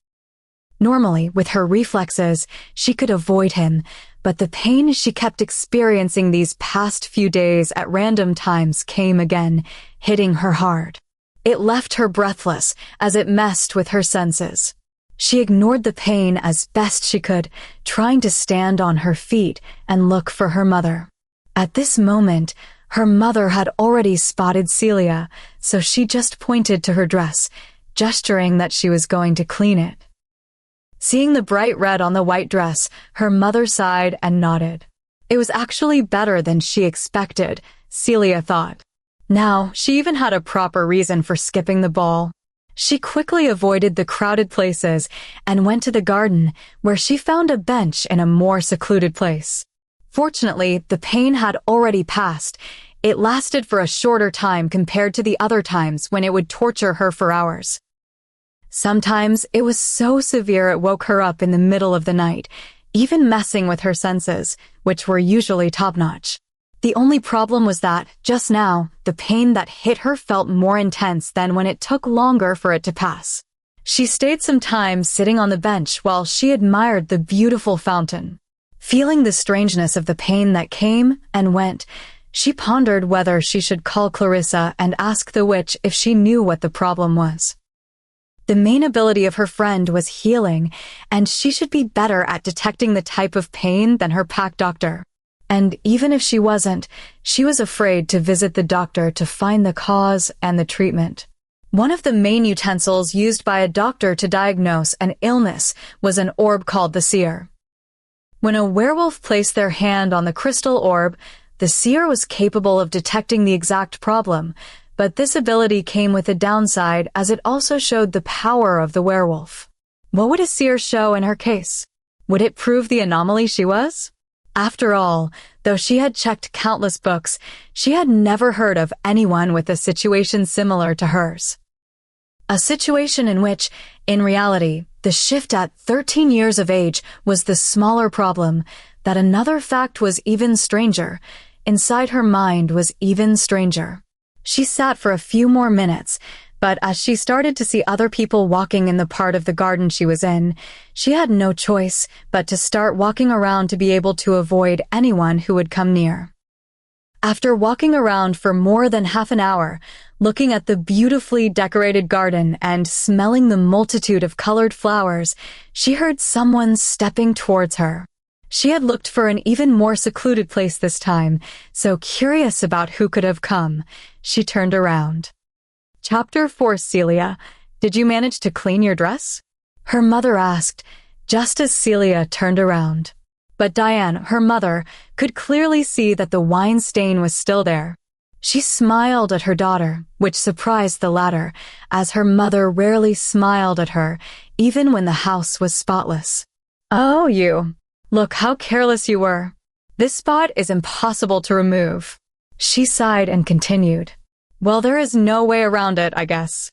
Normally, with her reflexes, she could avoid him, but the pain she kept experiencing these past few days at random times came again, hitting her hard. It left her breathless as it messed with her senses. She ignored the pain as best she could, trying to stand on her feet and look for her mother. At this moment, her mother had already spotted Celia, so she just pointed to her dress, gesturing that she was going to clean it. Seeing the bright red on the white dress, her mother sighed and nodded. It was actually better than she expected, Celia thought. Now, she even had a proper reason for skipping the ball. She quickly avoided the crowded places and went to the garden, where she found a bench in a more secluded place. Fortunately, the pain had already passed. It lasted for a shorter time compared to the other times when it would torture her for hours. Sometimes it was so severe it woke her up in the middle of the night, even messing with her senses, which were usually top-notch. The only problem was that, just now, the pain that hit her felt more intense than when it took longer for it to pass. She stayed some time sitting on the bench while she admired the beautiful fountain. Feeling the strangeness of the pain that came and went, she pondered whether she should call Clarissa and ask the witch if she knew what the problem was. The main ability of her friend was healing, and she should be better at detecting the type of pain than her pack doctor. And even if she wasn't, she was afraid to visit the doctor to find the cause and the treatment. One of the main utensils used by a doctor to diagnose an illness was an orb called the seer. When a werewolf placed their hand on the crystal orb, the seer was capable of detecting the exact problem, but this ability came with a downside as it also showed the power of the werewolf. What would a seer show in her case? Would it prove the anomaly she was? After all, though she had checked countless books, she had never heard of anyone with a situation similar to hers. A situation in which, in reality, the shift at 13 years of age was the smaller problem, that another fact was even stranger. Inside her mind was even stranger. She sat for a few more minutes, but as she started to see other people walking in the part of the garden she was in, she had no choice but to start walking around to be able to avoid anyone who would come near. After walking around for more than half an hour, looking at the beautifully decorated garden and smelling the multitude of colored flowers, she heard someone stepping towards her. She had looked for an even more secluded place this time, so curious about who could have come, she turned around. Chapter 4. Celia, did you manage to clean your dress? Her mother asked, just as Celia turned around. But Diane, her mother, could clearly see that the wine stain was still there. She smiled at her daughter, which surprised the latter, as her mother rarely smiled at her, even when the house was spotless. Oh, you. Look how careless you were. This spot is impossible to remove. She sighed and continued. Well, there is no way around it, I guess.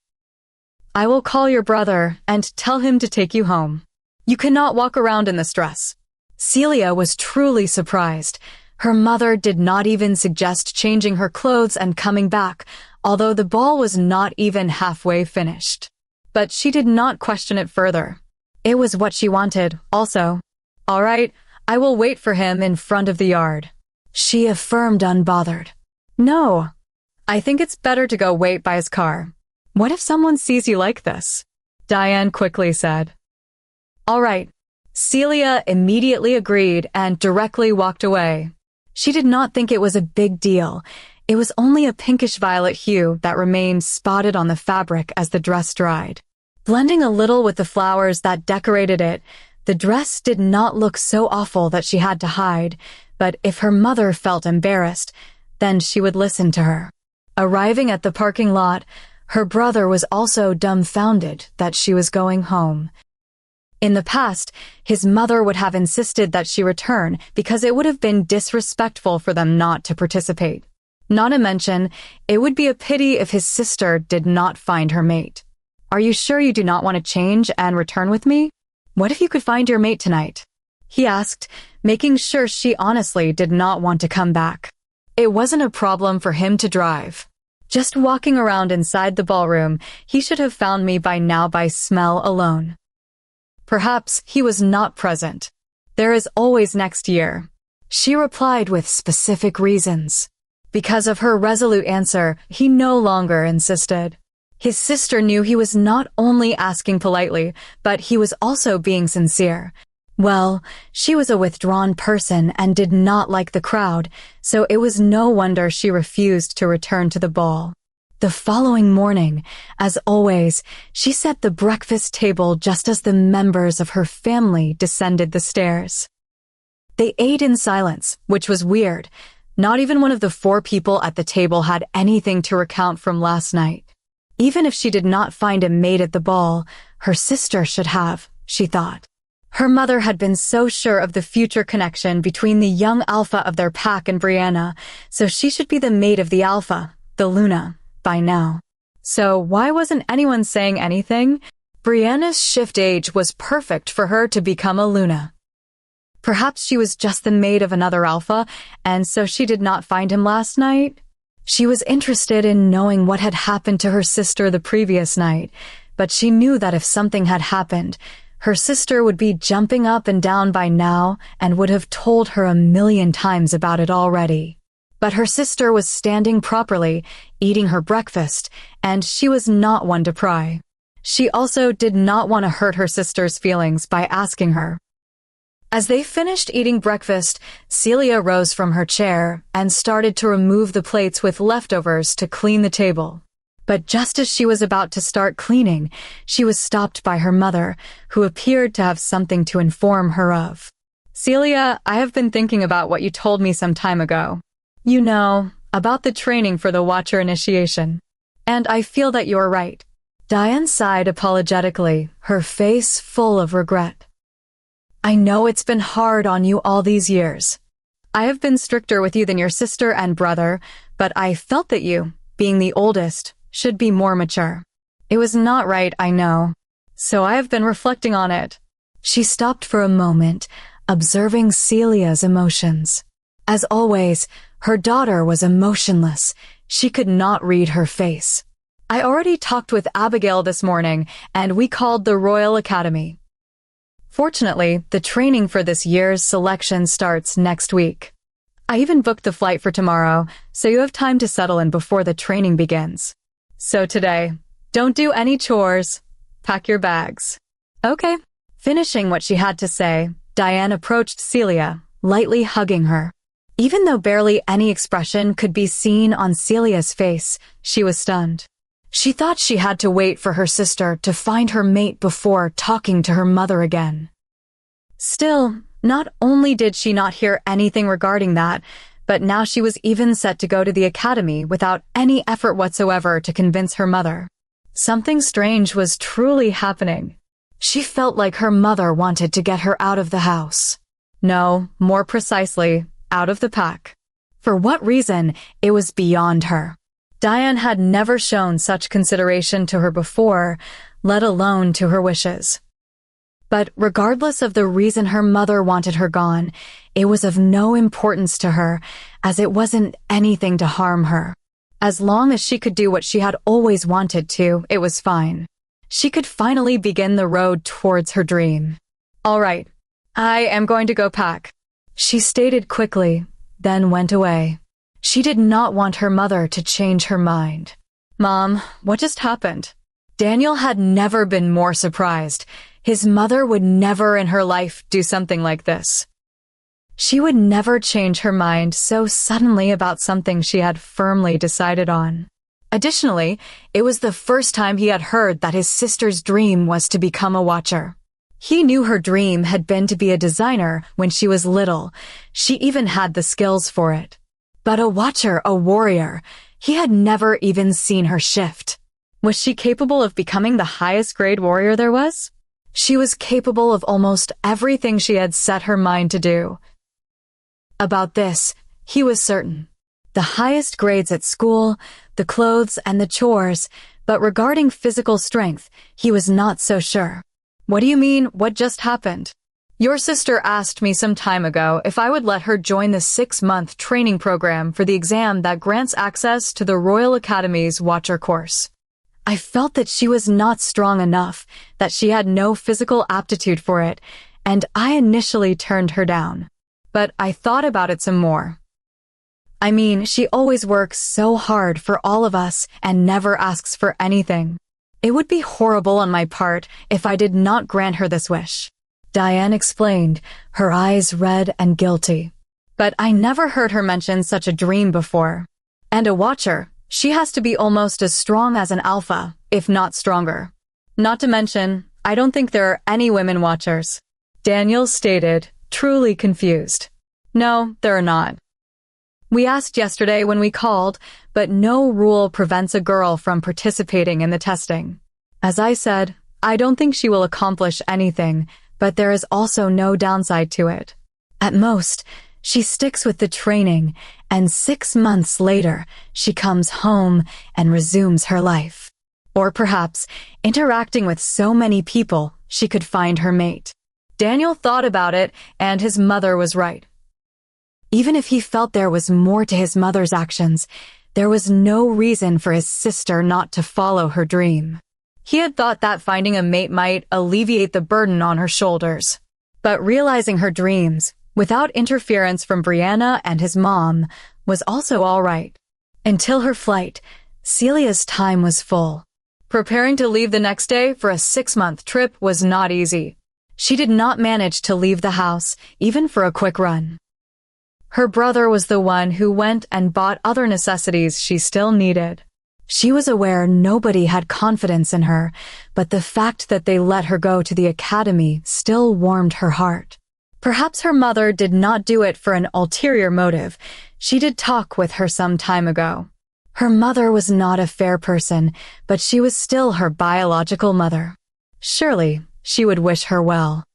I will call your brother and tell him to take you home. You cannot walk around in this dress. Celia was truly surprised. Her mother did not even suggest changing her clothes and coming back, although the ball was not even halfway finished. But she did not question it further. It was what she wanted, also. All right, I will wait for him in front of the yard, she affirmed unbothered. No, I think it's better to go wait by his car. What if someone sees you like this? Diane quickly said. All right. Celia immediately agreed and directly walked away. She did not think it was a big deal. It was only a pinkish-violet hue that remained spotted on the fabric as the dress dried. Blending a little with the flowers that decorated it, the dress did not look so awful that she had to hide, but if her mother felt embarrassed, then she would listen to her. Arriving at the parking lot, her brother was also dumbfounded that she was going home. In the past, his mother would have insisted that she return because it would have been disrespectful for them not to participate. Not to mention, it would be a pity if his sister did not find her mate. Are you sure you do not want to change and return with me? What if you could find your mate tonight? He asked, making sure she honestly did not want to come back. It wasn't a problem for him to drive. Just walking around inside the ballroom, he should have found me by now by smell alone. Perhaps he was not present. There is always next year. She replied with specific reasons. Because of her resolute answer, he no longer insisted. His sister knew he was not only asking politely, but he was also being sincere. Well, she was a withdrawn person and did not like the crowd, so it was no wonder she refused to return to the ball. The following morning, as always, she set the breakfast table just as the members of her family descended the stairs. They ate in silence, which was weird. Not even one of the 4 people at the table had anything to recount from last night. Even if she did not find a mate at the ball, her sister should have, she thought. Her mother had been so sure of the future connection between the young alpha of their pack and Brianna, so she should be the mate of the alpha, the Luna, by now. So why wasn't anyone saying anything? Brianna's shift age was perfect for her to become a Luna. Perhaps she was just the mate of another alpha, and so she did not find him last night? She was interested in knowing what had happened to her sister the previous night, but she knew that if something had happened, her sister would be jumping up and down by now and would have told her a million times about it already. But her sister was standing properly, eating her breakfast, and she was not one to pry. She also did not want to hurt her sister's feelings by asking her. As they finished eating breakfast, Celia rose from her chair and started to remove the plates with leftovers to clean the table. But just as she was about to start cleaning, she was stopped by her mother, who appeared to have something to inform her of. Celia, I have been thinking about what you told me some time ago. You know, about the training for the Watcher initiation. And I feel that you're right. Diane sighed apologetically, her face full of regret. I know it's been hard on you all these years. I have been stricter with you than your sister and brother, but I felt that you, being the oldest, should be more mature. It was not right, I know. So I have been reflecting on it. She stopped for a moment, observing Celia's emotions. As always, her daughter was emotionless. She could not read her face. I already talked with Abigail this morning, and we called the Royal Academy. Fortunately, the training for this year's selection starts next week. I even booked the flight for tomorrow, so you have time to settle in before the training begins. So today, don't do any chores. Pack your bags. Okay. Finishing what she had to say, Diane approached Celia, lightly hugging her. Even though barely any expression could be seen on Celia's face, she was stunned. She thought she had to wait for her sister to find her mate before talking to her mother again. Still, not only did she not hear anything regarding that, but now she was even set to go to the academy without any effort whatsoever to convince her mother. Something strange was truly happening. She felt like her mother wanted to get her out of the house. No, more precisely, out of the pack. For what reason, it was beyond her. Diane had never shown such consideration to her before, let alone to her wishes. But regardless of the reason her mother wanted her gone, it was of no importance to her, as it wasn't anything to harm her. As long as she could do what she had always wanted to, it was fine. She could finally begin the road towards her dream. "All right, I am going to go pack," she stated quickly, then went away. She did not want her mother to change her mind. "Mom, what just happened?" Daniel had never been more surprised. His mother would never in her life do something like this. She would never change her mind so suddenly about something she had firmly decided on. Additionally, it was the first time he had heard that his sister's dream was to become a watcher. He knew her dream had been to be a designer when she was little. She even had the skills for it. But a watcher, a warrior, he had never even seen her shift. Was she capable of becoming the highest grade warrior there was? She was capable of almost everything she had set her mind to do. About this, he was certain. The highest grades at school, the clothes and the chores, but regarding physical strength, he was not so sure. "What do you mean, what just happened?" "Your sister asked me some time ago if I would let her join the 6-month training program for the exam that grants access to the Royal Academy's Watcher course. I felt that she was not strong enough, that she had no physical aptitude for it, and I initially turned her down. But I thought about it some more. I mean, she always works so hard for all of us and never asks for anything. It would be horrible on my part if I did not grant her this wish," Diane explained, her eyes red and guilty. "But I never heard her mention such a dream before. And a watcher, she has to be almost as strong as an alpha, if not stronger. Not to mention, I don't think there are any women watchers," Daniel stated, truly confused. "No, there are not. We asked yesterday when we called, but no rule prevents a girl from participating in the testing. As I said, I don't think she will accomplish anything, but there is also no downside to it. At most, she sticks with the training, and 6 months later, she comes home and resumes her life. Or perhaps, interacting with so many people, she could find her mate." Daniel thought about it, and his mother was right. Even if he felt there was more to his mother's actions, there was no reason for his sister not to follow her dream. He had thought that finding a mate might alleviate the burden on her shoulders. But realizing her dreams, without interference from Brianna and his mom, was also all right. Until her flight, Celia's time was full. Preparing to leave the next day for a 6-month trip was not easy. She did not manage to leave the house, even for a quick run. Her brother was the one who went and bought other necessities she still needed. She was aware nobody had confidence in her, but the fact that they let her go to the academy still warmed her heart. Perhaps her mother did not do it for an ulterior motive. She did talk with her some time ago. Her mother was not a fair person, but she was still her biological mother. Surely, she would wish her well.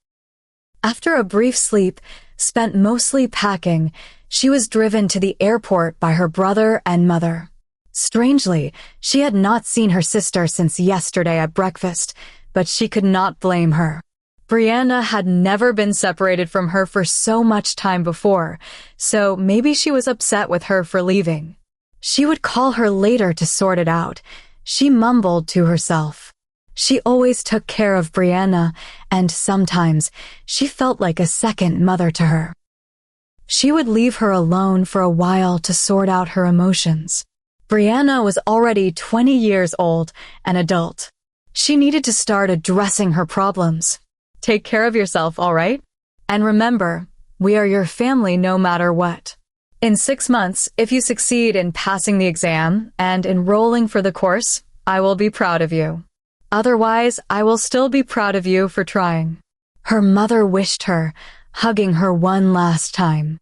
After a brief sleep, spent mostly packing, she was driven to the airport by her brother and mother. Strangely, she had not seen her sister since yesterday at breakfast, but she could not blame her. Brianna had never been separated from her for so much time before, so maybe she was upset with her for leaving. She would call her later to sort it out. She mumbled to herself. She always took care of Brianna, and sometimes she felt like a second mother to her. She would leave her alone for a while to sort out her emotions. Brianna was already 20 years old, an adult. She needed to start addressing her problems. Take care of yourself, all right? And remember, we are your family no matter what. In 6 months, if you succeed in passing the exam and enrolling for the course, I will be proud of you. Otherwise, I will still be proud of you for trying. Her mother wished her, hugging her one last time.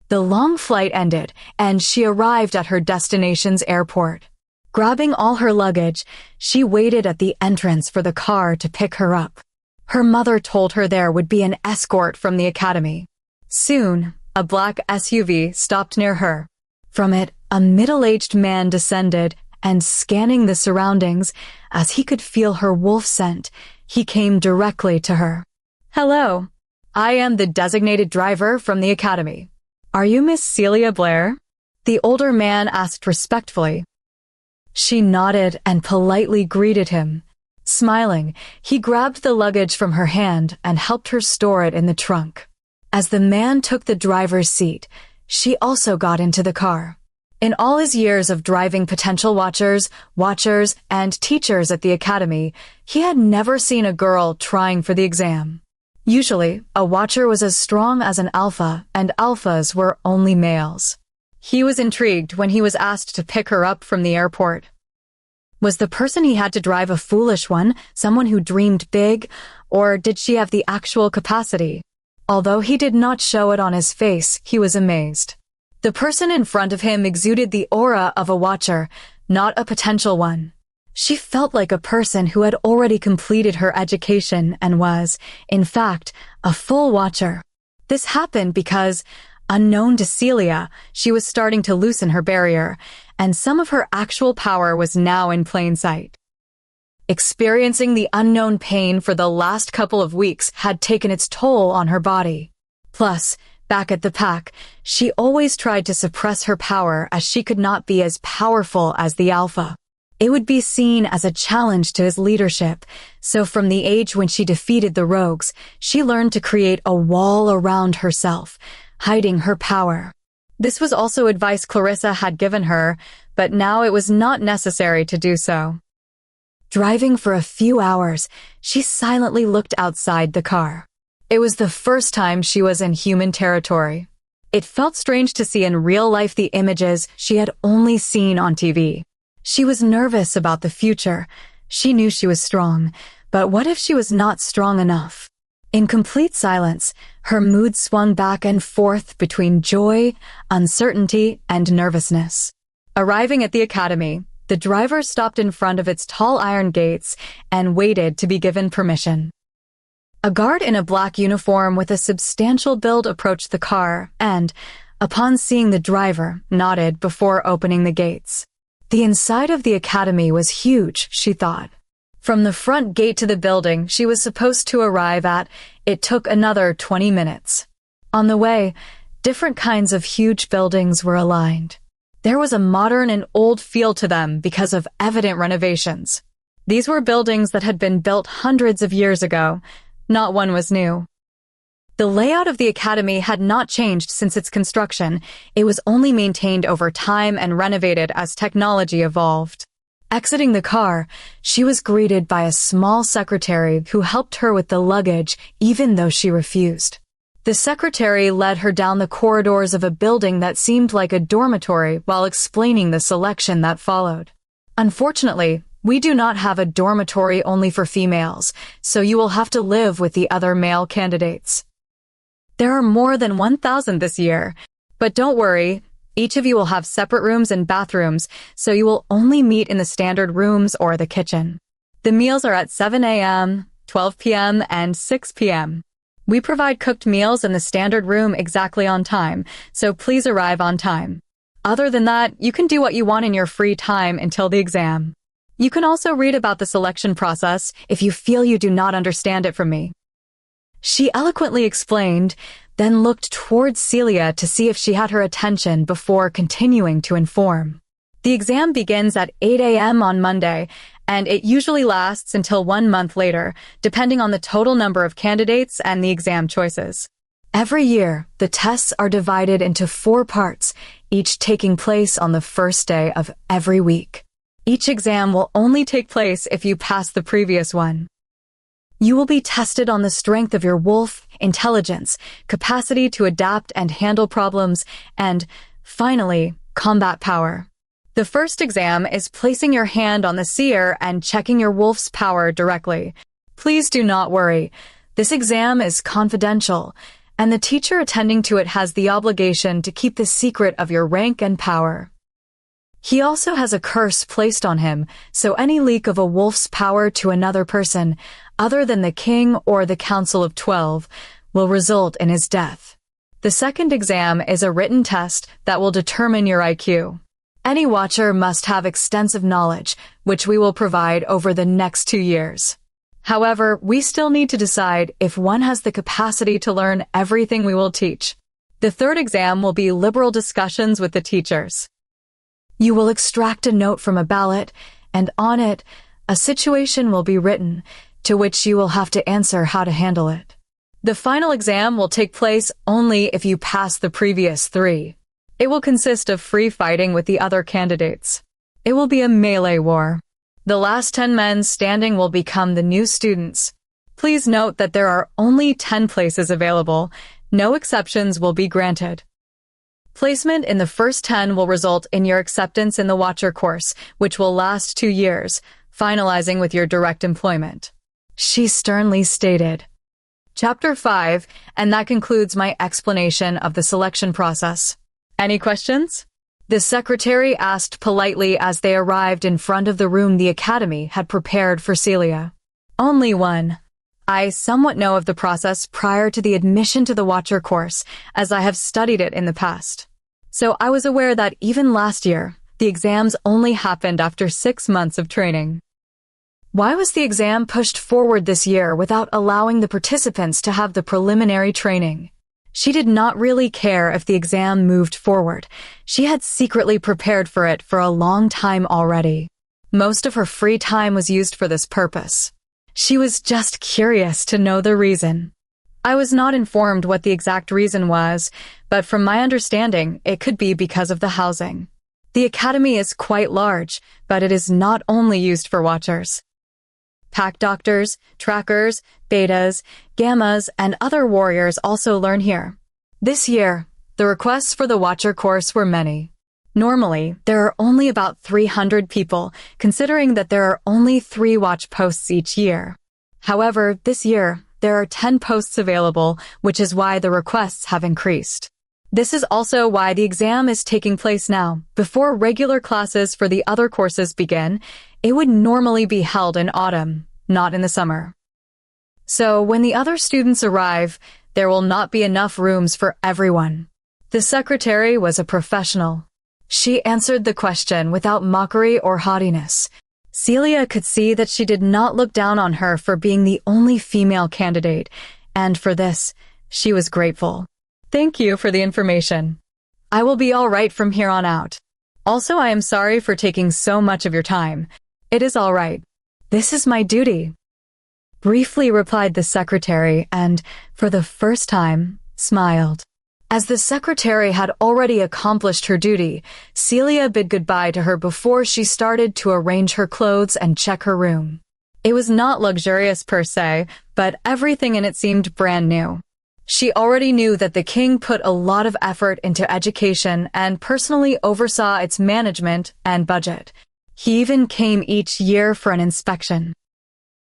The long flight ended, and she arrived at her destination's airport. Grabbing all her luggage, she waited at the entrance for the car to pick her up. Her mother told her there would be an escort from the academy. Soon, a black SUV stopped near her. From it, a middle-aged man descended, and scanning the surroundings, as he could feel her wolf scent, he came directly to her. "Hello, I am the designated driver from the academy. Are you Miss Celia Blair?" the older man asked respectfully. She nodded and politely greeted him. Smiling, he grabbed the luggage from her hand and helped her store it in the trunk. As the man took the driver's seat, she also got into the car. In all his years of driving potential watchers, and teachers at the academy, he had never seen a girl trying for the exam. Usually, a watcher was as strong as an alpha, and alphas were only males. He was intrigued when he was asked to pick her up from the airport. Was the person he had to drive a foolish one, someone who dreamed big, or did she have the actual capacity? Although he did not show it on his face, he was amazed. The person in front of him exuded the aura of a watcher, not a potential one. She felt like a person who had already completed her education and was, in fact, a full watcher. This happened because, unknown to Celia, she was starting to loosen her barrier, and some of her actual power was now in plain sight. Experiencing the unknown pain for the last couple of weeks had taken its toll on her body. Plus, back at the pack, she always tried to suppress her power as she could not be as powerful as the alpha. It would be seen as a challenge to his leadership, so from the age when she defeated the rogues, she learned to create a wall around herself, hiding her power. This was also advice Clarissa had given her, but now it was not necessary to do so. Driving for a few hours, she silently looked outside the car. It was the first time she was in human territory. It felt strange to see in real life the images she had only seen on TV. She was nervous about the future. She knew she was strong, but what if she was not strong enough? In complete silence, her mood swung back and forth between joy, uncertainty, and nervousness. Arriving at the academy, the driver stopped in front of its tall iron gates and waited to be given permission. A guard in a black uniform with a substantial build approached the car and, upon seeing the driver, nodded before opening the gates. The inside of the academy was huge, she thought. From the front gate to the building she was supposed to arrive at, it took another 20 minutes. On the way, different kinds of huge buildings were aligned. There was a modern and old feel to them because of evident renovations. These were buildings that had been built hundreds of years ago. Not one was new. The layout of the academy had not changed since its construction. It was only maintained over time and renovated as technology evolved. Exiting the car, she was greeted by a small secretary who helped her with the luggage even though she refused. The secretary led her down the corridors of a building that seemed like a dormitory while explaining the selection that followed. Unfortunately, we do not have a dormitory only for females, so you will have to live with the other male candidates. There are more than 1,000 this year, but don't worry, each of you will have separate rooms and bathrooms, so you will only meet in the standard rooms or the kitchen. The meals are at 7 a.m., 12 p.m., and 6 p.m. We provide cooked meals in the standard room exactly on time, so please arrive on time. Other than that, you can do what you want in your free time until the exam. You can also read about the selection process if you feel you do not understand it from me. She eloquently explained, then looked towards Celia to see if she had her attention before continuing to inform. The exam begins at 8 a.m. on Monday, and it usually lasts until 1 month later, depending on the total number of candidates and the exam choices. Every year, the tests are divided into 4 parts, each taking place on the first day of every week. Each exam will only take place if you pass the previous one. You will be tested on the strength of your wolf, intelligence, capacity to adapt and handle problems, and, finally, combat power. The first exam is placing your hand on the seer and checking your wolf's power directly. Please do not worry. This exam is confidential, and the teacher attending to it has the obligation to keep the secret of your rank and power. He also has a curse placed on him, so any leak of a wolf's power to another person, other than the king or the Council of 12, will result in his death. The second exam is a written test that will determine your IQ. Any watcher must have extensive knowledge, which we will provide over the next 2 years. However, we still need to decide if one has the capacity to learn everything we will teach. The third exam will be liberal discussions with the teachers. You will extract a note from a ballot, and on it, a situation will be written, to which you will have to answer how to handle it. The final exam will take place only if you pass the previous 3. It will consist of free fighting with the other candidates. It will be a melee war. The last 10 men standing will become the new students. Please note that there are only 10 places available. No exceptions will be granted. Placement in the first 10 will result in your acceptance in the Watcher course, which will last 2 years, finalizing with your direct employment. She sternly stated. Chapter 5, and that concludes my explanation of the selection process. Any questions? The secretary asked politely as they arrived in front of the room the Academy had prepared for Celia. Only one. I somewhat know of the process prior to the admission to the Watcher course, as I have studied it in the past. So I was aware that even last year, the exams only happened after 6 months of training. Why was the exam pushed forward this year without allowing the participants to have the preliminary training? She did not really care if the exam moved forward. She had secretly prepared for it for a long time already. Most of her free time was used for this purpose. She was just curious to know the reason. I was not informed what the exact reason was, but from my understanding, it could be because of the housing. The Academy is quite large, but it is not only used for Watchers. Pack doctors, trackers, betas, gammas, and other warriors also learn here. This year, the requests for the Watcher course were many. Normally, there are only about 300 people, considering that there are only 3 watch posts each year. However, this year, there are 10 posts available, which is why the requests have increased. This is also why the exam is taking place now. Before regular classes for the other courses begin, it would normally be held in autumn, not in the summer. So when the other students arrive, there will not be enough rooms for everyone. The secretary was a professional. She answered the question without mockery or haughtiness. Celia could see that she did not look down on her for being the only female candidate, and for this, she was grateful. Thank you for the information. I will be all right from here on out. Also, I am sorry for taking so much of your time. It is all right. This is my duty. Briefly replied the secretary and, for the first time, smiled. As the secretary had already accomplished her duty, Celia bid goodbye to her before she started to arrange her clothes and check her room. It was not luxurious per se, but everything in it seemed brand new. She already knew that the king put a lot of effort into education and personally oversaw its management and budget. He even came each year for an inspection.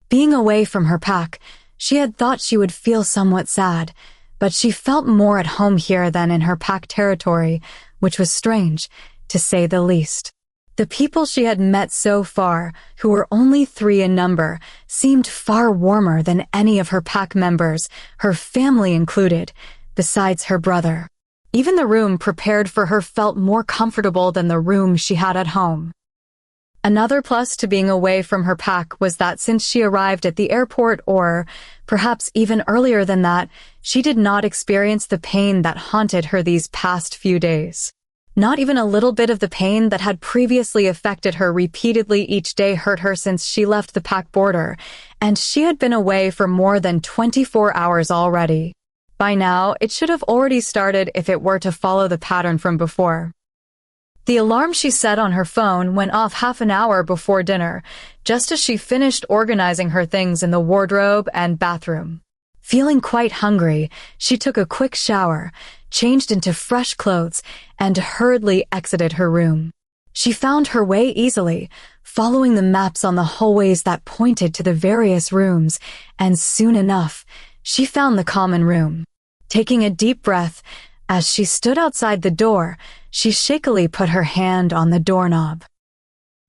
Being away from her pack, she had thought she would feel somewhat sad, but she felt more at home here than in her pack territory, which was strange, to say the least. The people she had met so far, who were only 3 in number, seemed far warmer than any of her pack members, her family included, besides her brother. Even the room prepared for her felt more comfortable than the room she had at home. Another plus to being away from her pack was that since she arrived at the airport or, perhaps even earlier than that, she did not experience the pain that haunted her these past few days. Not even a little bit of the pain that had previously affected her repeatedly each day hurt her since she left the pack border, and she had been away for more than 24 hours already. By now, it should have already started if it were to follow the pattern from before. The alarm she set on her phone went off half an hour before dinner, just as she finished organizing her things in the wardrobe and bathroom. Feeling quite hungry, she took a quick shower, changed into fresh clothes, and hurriedly exited her room. She found her way easily, following the maps on the hallways that pointed to the various rooms, and soon enough, she found the common room. Taking a deep breath, as she stood outside the door, she shakily put her hand on the doorknob.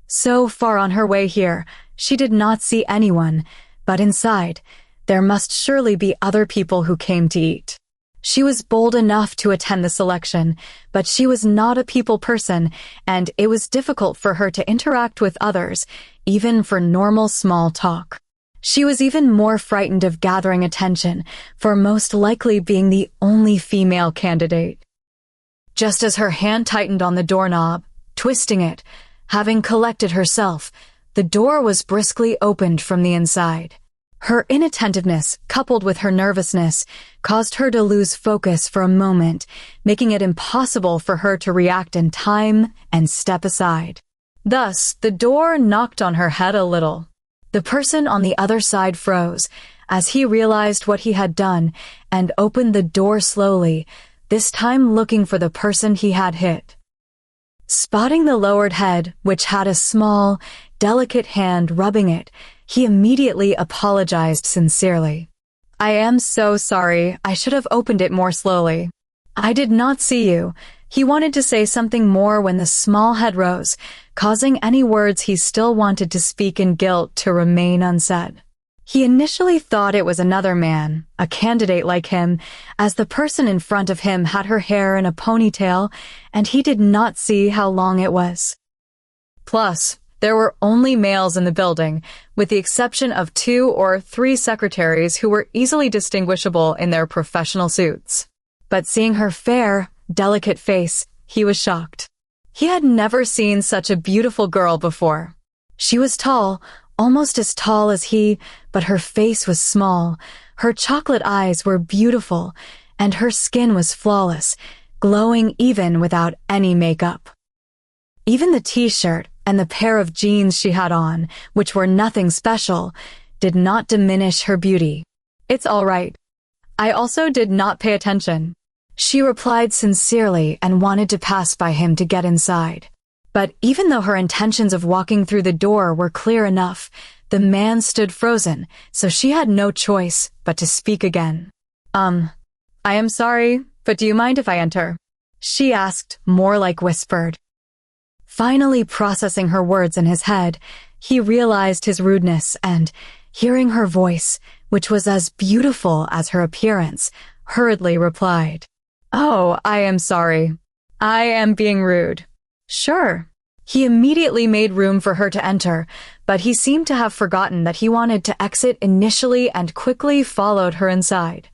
So far on her way here, she did not see anyone, but inside, there must surely be other people who came to eat. She was bold enough to attend the selection, but she was not a people person, and it was difficult for her to interact with others, even for normal small talk. She was even more frightened of gathering attention, for most likely being the only female candidate. Just as her hand tightened on the doorknob, twisting it, having collected herself, the door was briskly opened from the inside. Her inattentiveness, coupled with her nervousness, caused her to lose focus for a moment, making it impossible for her to react in time and step aside. Thus, the door knocked on her head a little. The person on the other side froze as he realized what he had done and opened the door slowly, this time looking for the person he had hit. Spotting the lowered head, which had a small, delicate hand rubbing it, he immediately apologized sincerely. "I am so sorry. I should have opened it more slowly. I did not see you." He wanted to say something more when the small head rose, causing any words he still wanted to speak in guilt to remain unsaid. He initially thought it was another man, a candidate like him, as the person in front of him had her hair in a ponytail, and he did not see how long it was. Plus, there were only males in the building, with the exception of 2 or 3 secretaries who were easily distinguishable in their professional suits. But seeing her fair, delicate face, he was shocked. He had never seen such a beautiful girl before. She was tall, almost as tall as he, but her face was small, her chocolate eyes were beautiful, and her skin was flawless, glowing even without any makeup. Even the t-shirt and the pair of jeans she had on, which were nothing special, did not diminish her beauty. "It's all right. I also did not pay attention," she replied sincerely and wanted to pass by him to get inside. But even though her intentions of walking through the door were clear enough, the man stood frozen, so she had no choice but to speak again. I am sorry, but do you mind if I enter?" she asked, more like whispered. Finally processing her words in his head, he realized his rudeness and, hearing her voice, which was as beautiful as her appearance, hurriedly replied, "Oh, I am sorry. I am being rude." "Sure." He immediately made room for her to enter, but he seemed to have forgotten that he wanted to exit initially and quickly followed her inside.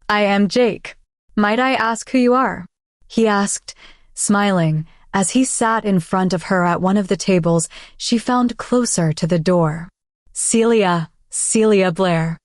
"I am Jake. Might I ask who you are?" he asked, smiling, as he sat in front of her at one of the tables she found closer to the door. Celia Blair,"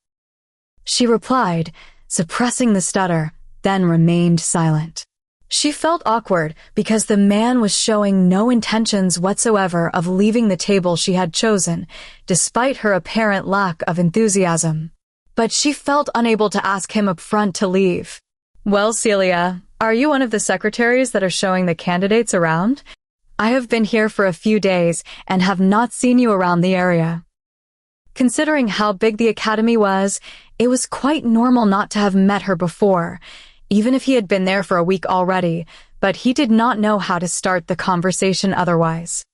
she replied, suppressing the stutter, then remained silent. She felt awkward because the man was showing no intentions whatsoever of leaving the table she had chosen, despite her apparent lack of enthusiasm. But she felt unable to ask him up front to leave. "Well, Celia, are you one of the secretaries that are showing the candidates around? I have been here for a few days and have not seen you around the area." Considering how big the academy was, it was quite normal not to have met her before, even if he had been there for a week already, but he did not know how to start the conversation otherwise.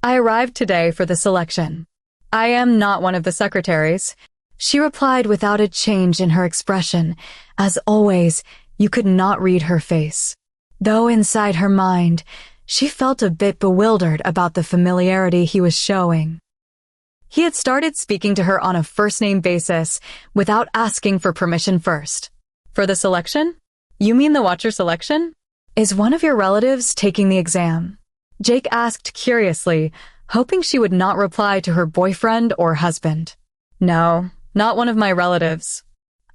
"I arrived today for the selection. I am not one of the secretaries," she replied without a change in her expression. As always, you could not read her face. Though inside her mind, she felt a bit bewildered about the familiarity he was showing. He had started speaking to her on a first-name basis, without asking for permission first. "For the selection? You mean the Watcher selection? Is one of your relatives taking the exam?" Jake asked curiously, hoping she would not reply to her boyfriend or husband. "No, not one of my relatives.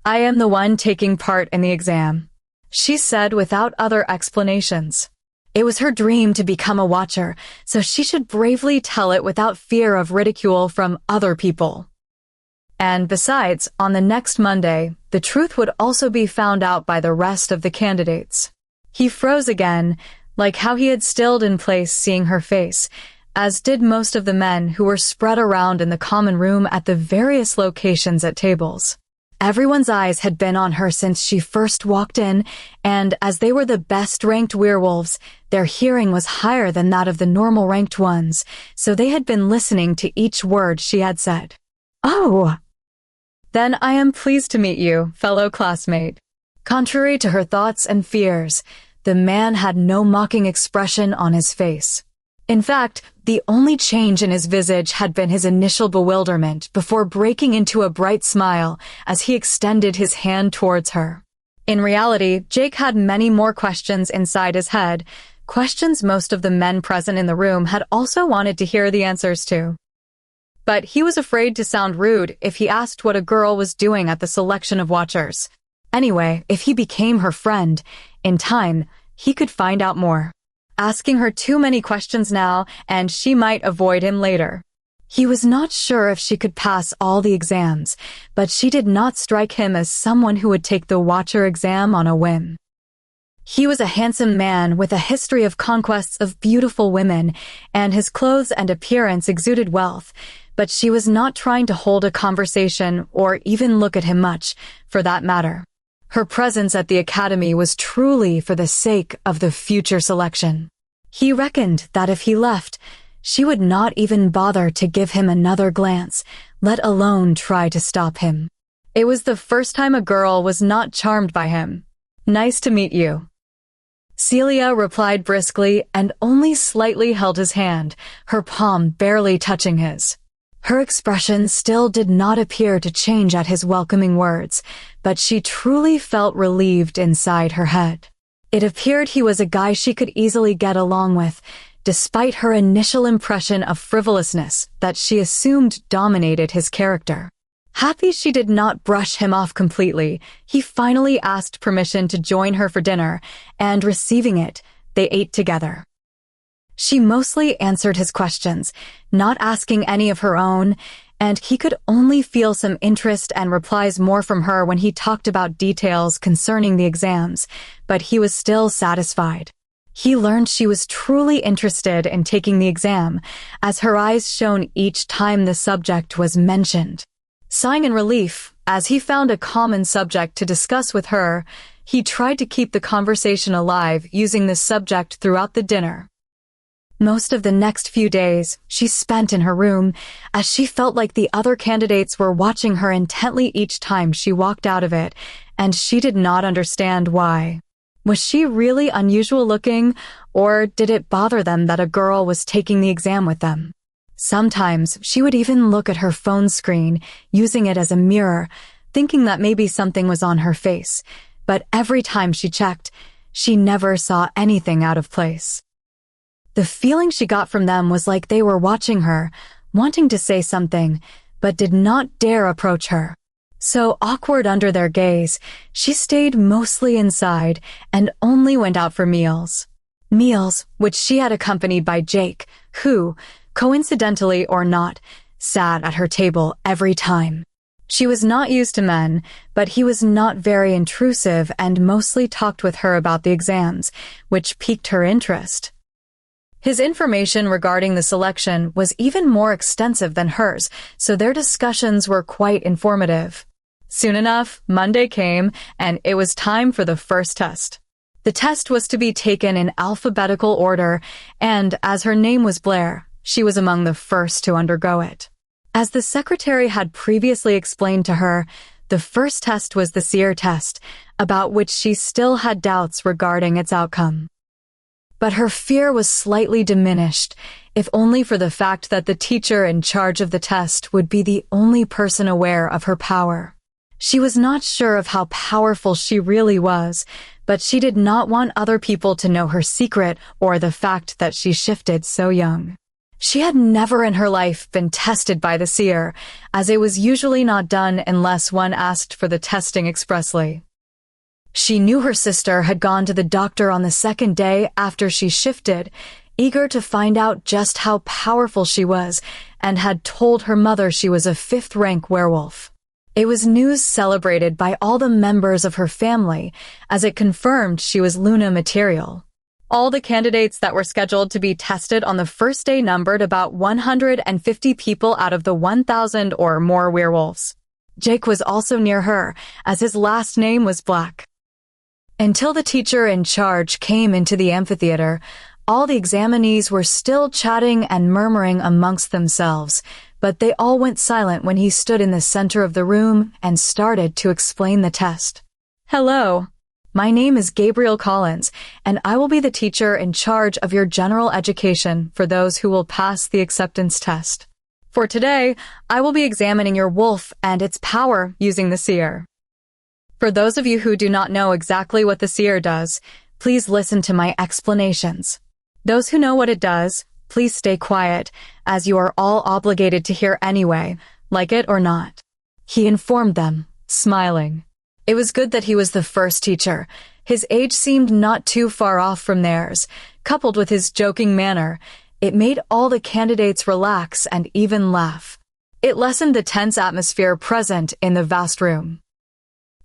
I am the one taking part in the exam," she said without other explanations. It was her dream to become a Watcher, so she should bravely tell it without fear of ridicule from other people. And besides, on the next Monday, the truth would also be found out by the rest of the candidates. He froze again, like how he had stilled in place seeing her face, as did most of the men who were spread around in the common room at the various locations at tables. Everyone's eyes had been on her since she first walked in, and as they were the best-ranked werewolves, their hearing was higher than that of the normal-ranked ones, so they had been listening to each word she had said. "Oh! Then I am pleased to meet you, fellow classmate." Contrary to her thoughts and fears, the man had no mocking expression on his face. In fact, the only change in his visage had been his initial bewilderment before breaking into a bright smile as he extended his hand towards her. In reality, Jake had many more questions inside his head, questions most of the men present in the room had also wanted to hear the answers to. but he was afraid to sound rude if he asked what a girl was doing at the selection of watchers. Anyway, if he became her friend, in time, he could find out more. Asking her too many questions now, and she might avoid him later. He was not sure if she could pass all the exams, but she did not strike him as someone who would take the watcher exam on a whim. He was a handsome man with a history of conquests of beautiful women, and his clothes and appearance exuded wealth, but she was not trying to hold a conversation or even look at him much, for that matter. Her presence at the academy was truly for the sake of the future selection. He reckoned that if he left, she would not even bother to give him another glance, let alone try to stop him. It was the first time a girl was not charmed by him. "Nice to meet you." Celia replied briskly and only slightly held his hand, her palm barely touching his. Her expression still did not appear to change at his welcoming words, but she truly felt relieved inside her head. It appeared he was a guy she could easily get along with, despite her initial impression of frivolousness that she assumed dominated his character. Happy she did not brush him off completely, he finally asked permission to join her for dinner, and receiving it, they ate together. She mostly answered his questions, not asking any of her own, and he could only feel some interest and replies more from her when he talked about details concerning the exams, but he was still satisfied. He learned she was truly interested in taking the exam, as her eyes shone each time the subject was mentioned. Sighing in relief, as he found a common subject to discuss with her, he tried to keep the conversation alive using this subject throughout the dinner. Most of the next few days she spent in her room, as she felt like the other candidates were watching her intently each time she walked out of it, and she did not understand why. Was she really unusual looking, or did it bother them that a girl was taking the exam with them? Sometimes she would even look at her phone screen, using it as a mirror, thinking that maybe something was on her face, but every time she checked, she never saw anything out of place. The feeling she got from them was like they were watching her, wanting to say something, but did not dare approach her. So awkward under their gaze, she stayed mostly inside and only went out for meals. Meals which she had accompanied by Jake, who, coincidentally or not, sat at her table every time. She was not used to men, but he was not very intrusive and mostly talked with her about the exams, which piqued her interest. His information regarding the selection was even more extensive than hers, so their discussions were quite informative. Soon enough, Monday came, and it was time for the first test. The test was to be taken in alphabetical order, and as her name was Blair, she was among the first to undergo it. As the secretary had previously explained to her, the first test was the seer test, about which she still had doubts regarding its outcome. But her fear was slightly diminished, if only for the fact that the teacher in charge of the test would be the only person aware of her power. She was not sure of how powerful she really was, but she did not want other people to know her secret or the fact that she shifted so young. She had never in her life been tested by the seer, as it was usually not done unless one asked for the testing expressly. She knew her sister had gone to the doctor on the second day after she shifted, eager to find out just how powerful she was, and had told her mother she was a fifth-rank werewolf. It was news celebrated by all the members of her family, as it confirmed she was Luna material. All the candidates that were scheduled to be tested on the first day numbered about 150 people out of the 1,000 or more werewolves. Jake was also near her, as his last name was Black. Until the teacher in charge came into the amphitheater, all the examinees were still chatting and murmuring amongst themselves, but they all went silent when he stood in the center of the room and started to explain the test. "Hello. My name is Gabriel Collins, and I will be the teacher in charge of your general education for those who will pass the acceptance test. For today, I will be examining your wolf and its power using the seer. For those of you who do not know exactly what the seer does, please listen to my explanations. Those who know what it does, Please stay quiet, as you are all obligated to hear anyway, like it or not. He informed them, smiling. It was good that he was the first teacher. His age seemed not too far off from theirs. Coupled with his joking manner, it made all the candidates relax and even laugh. It lessened the tense atmosphere present in the vast room.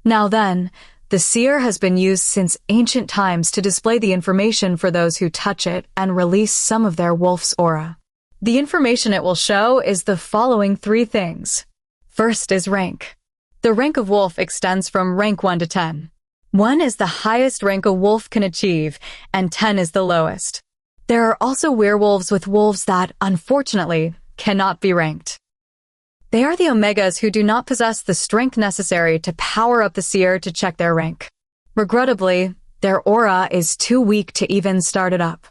Now then, the seer has been used since ancient times to display the information for those who touch it and release some of their wolf's aura. The information it will show is the following 3 things. First is rank. The rank of wolf extends from rank 1 to 10. 1 is the highest rank a wolf can achieve, and 10 is the lowest. There are also werewolves with wolves that, unfortunately, cannot be ranked. They are the omegas who do not possess the strength necessary to power up the seer to check their rank. Regrettably, their aura is too weak to even start it up.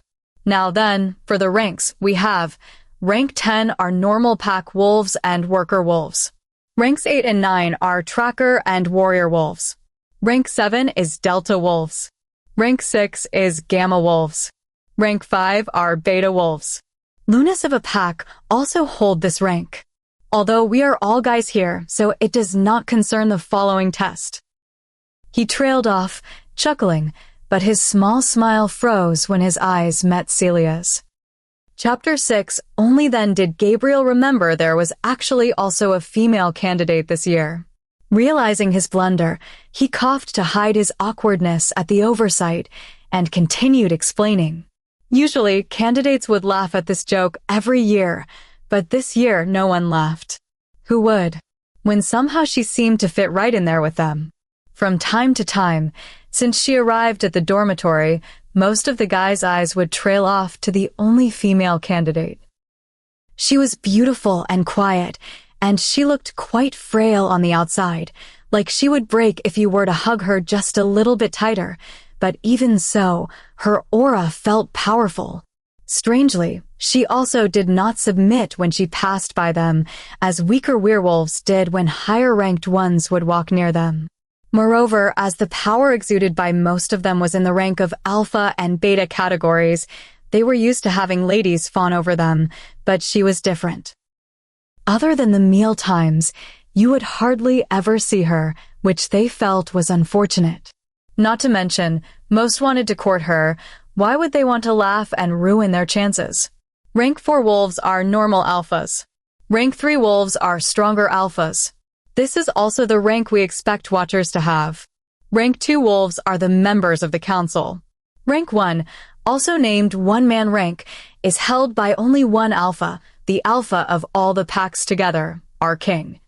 Now then, for the ranks, we have rank 10 are normal pack wolves and worker wolves. Ranks 8 and 9 are tracker and warrior wolves. Rank 7 is delta wolves. Rank 6 is gamma wolves. Rank 5 are beta wolves. Lunas of a pack also hold this rank. Although we are all guys here, so it does not concern the following test. He trailed off, chuckling, but his small smile froze when his eyes met Celia's. Chapter 6, only then did Gabriel remember there was actually also a female candidate this year. Realizing his blunder, he coughed to hide his awkwardness at the oversight and continued explaining. Usually, candidates would laugh at this joke every year, but this year no one laughed. Who would? When somehow she seemed to fit right in there with them. From time to time, since she arrived at the dormitory, most of the guys' eyes would trail off to the only female candidate. She was beautiful and quiet, and she looked quite frail on the outside, like she would break if you were to hug her just a little bit tighter, but even so, her aura felt powerful. Strangely, she also did not submit when she passed by them, as weaker werewolves did when higher-ranked ones would walk near them. Moreover, as the power exuded by most of them was in the rank of alpha and beta categories, they were used to having ladies fawn over them, but she was different. Other than the meal times, you would hardly ever see her, which they felt was unfortunate. Not to mention, most wanted to court her. Why would they want to laugh and ruin their chances? Rank 4 wolves are normal alphas. Rank 3 wolves are stronger alphas. This is also the rank we expect watchers to have. Rank 2 wolves are the members of the council. Rank 1, also named one-man rank, is held by only one alpha, the alpha of all the packs together, our king.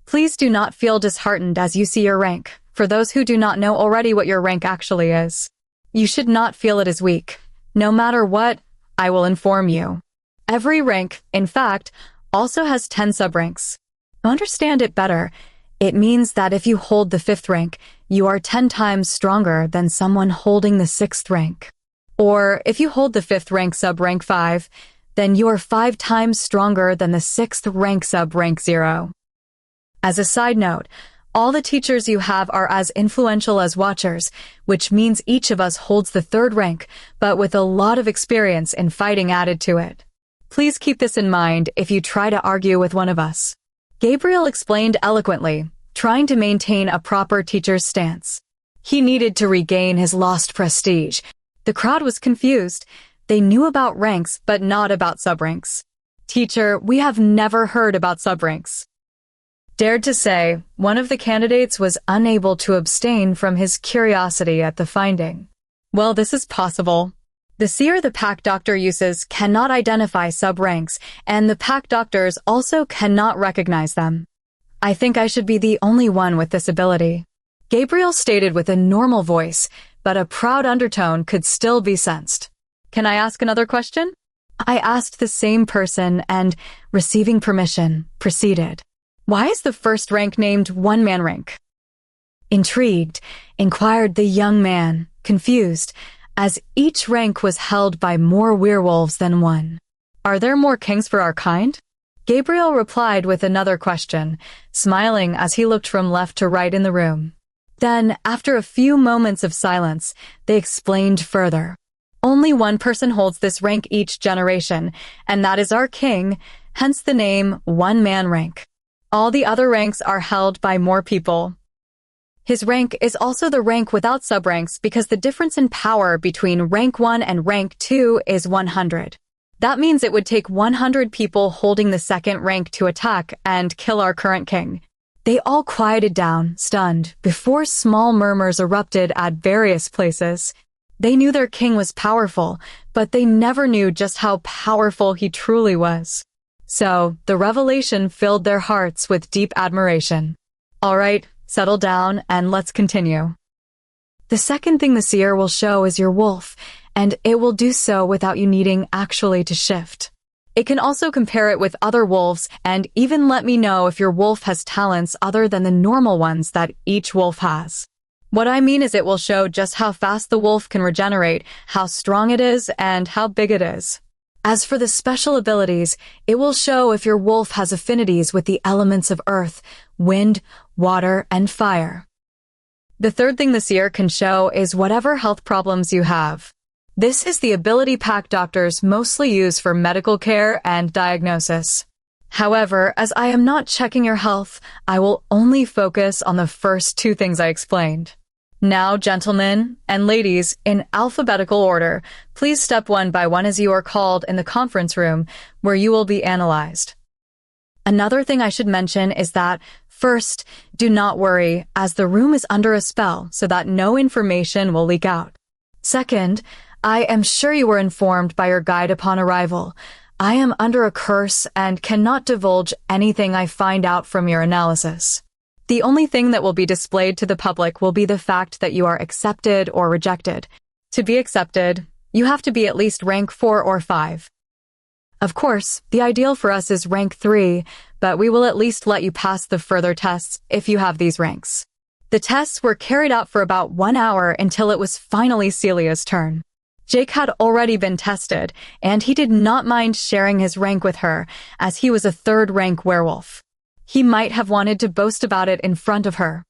Please do not feel disheartened as you see your rank, for those who do not know already what your rank actually is. You should not feel it as weak. No matter what, I will inform you. Every rank, in fact, also has 10 sub-ranks. To understand it better, it means that if you hold the 5th rank, you are 10 times stronger than someone holding the 6th rank. Or if you hold the 5th rank sub-rank 5, then you are 5 times stronger than the 6th rank sub-rank 0. As a side note, all the teachers you have are as influential as watchers, which means each of us holds the 3rd rank, but with a lot of experience in fighting added to it. Please keep this in mind if you try to argue with one of us. Gabriel explained eloquently, trying to maintain a proper teacher's stance. He needed to regain his lost prestige. The crowd was confused. They knew about ranks, but not about subranks. Teacher, we have never heard about subranks. Dared to say, one of the candidates was unable to abstain from his curiosity at the finding. Well, this is possible. The seer the pack doctor uses cannot identify sub-ranks, and the pack doctors also cannot recognize them. I think I should be the only one with this ability. Gabriel stated with a normal voice, but a proud undertone could still be sensed. Can I ask another question? I asked the same person and, receiving permission, proceeded. Why is the 1st rank named one-man rank? Intrigued, inquired the young man, confused, as each rank was held by more werewolves than one. Are there more kings for our kind? Gabriel replied with another question, smiling as he looked from left to right in the room. Then, after a few moments of silence, they explained further. Only one person holds this rank each generation, and that is our king, hence the name one-man rank. All the other ranks are held by more people. His rank is also the rank without subranks because the difference in power between rank 1 and rank 2 is 100. That means it would take 100 people holding the second rank to attack and kill our current king. They all quieted down, stunned, before small murmurs erupted at various places. They knew their king was powerful, but they never knew just how powerful he truly was. So, the revelation filled their hearts with deep admiration. All right, settle down and let's continue. The second thing the seer will show is your wolf, and it will do so without you needing actually to shift. It can also compare it with other wolves and even let me know if your wolf has talents other than the normal ones that each wolf has. What I mean is it will show just how fast the wolf can regenerate, how strong it is, and how big it is. As for the special abilities, it will show if your wolf has affinities with the elements of earth, wind, water, and fire. The third thing the seer can show is whatever health problems you have. This is the ability pack doctors mostly use for medical care and diagnosis. However, as I am not checking your health, I will only focus on the first two things I explained. Now, gentlemen and ladies, in alphabetical order, please step one by one as you are called in the conference room, where you will be analyzed. Another thing I should mention is that, first, do not worry, as the room is under a spell so that no information will leak out. Second, I am sure you were informed by your guide upon arrival. I am under a curse and cannot divulge anything I find out from your analysis. The only thing that will be displayed to the public will be the fact that you are accepted or rejected. To be accepted, you have to be at least rank 4 or 5. Of course, the ideal for us is rank 3, but we will at least let you pass the further tests if you have these ranks. The tests were carried out for about 1 hour until it was finally Celia's turn. Jake had already been tested, and he did not mind sharing his rank with her, as he was a 3rd rank werewolf. He might have wanted to boast about it in front of her.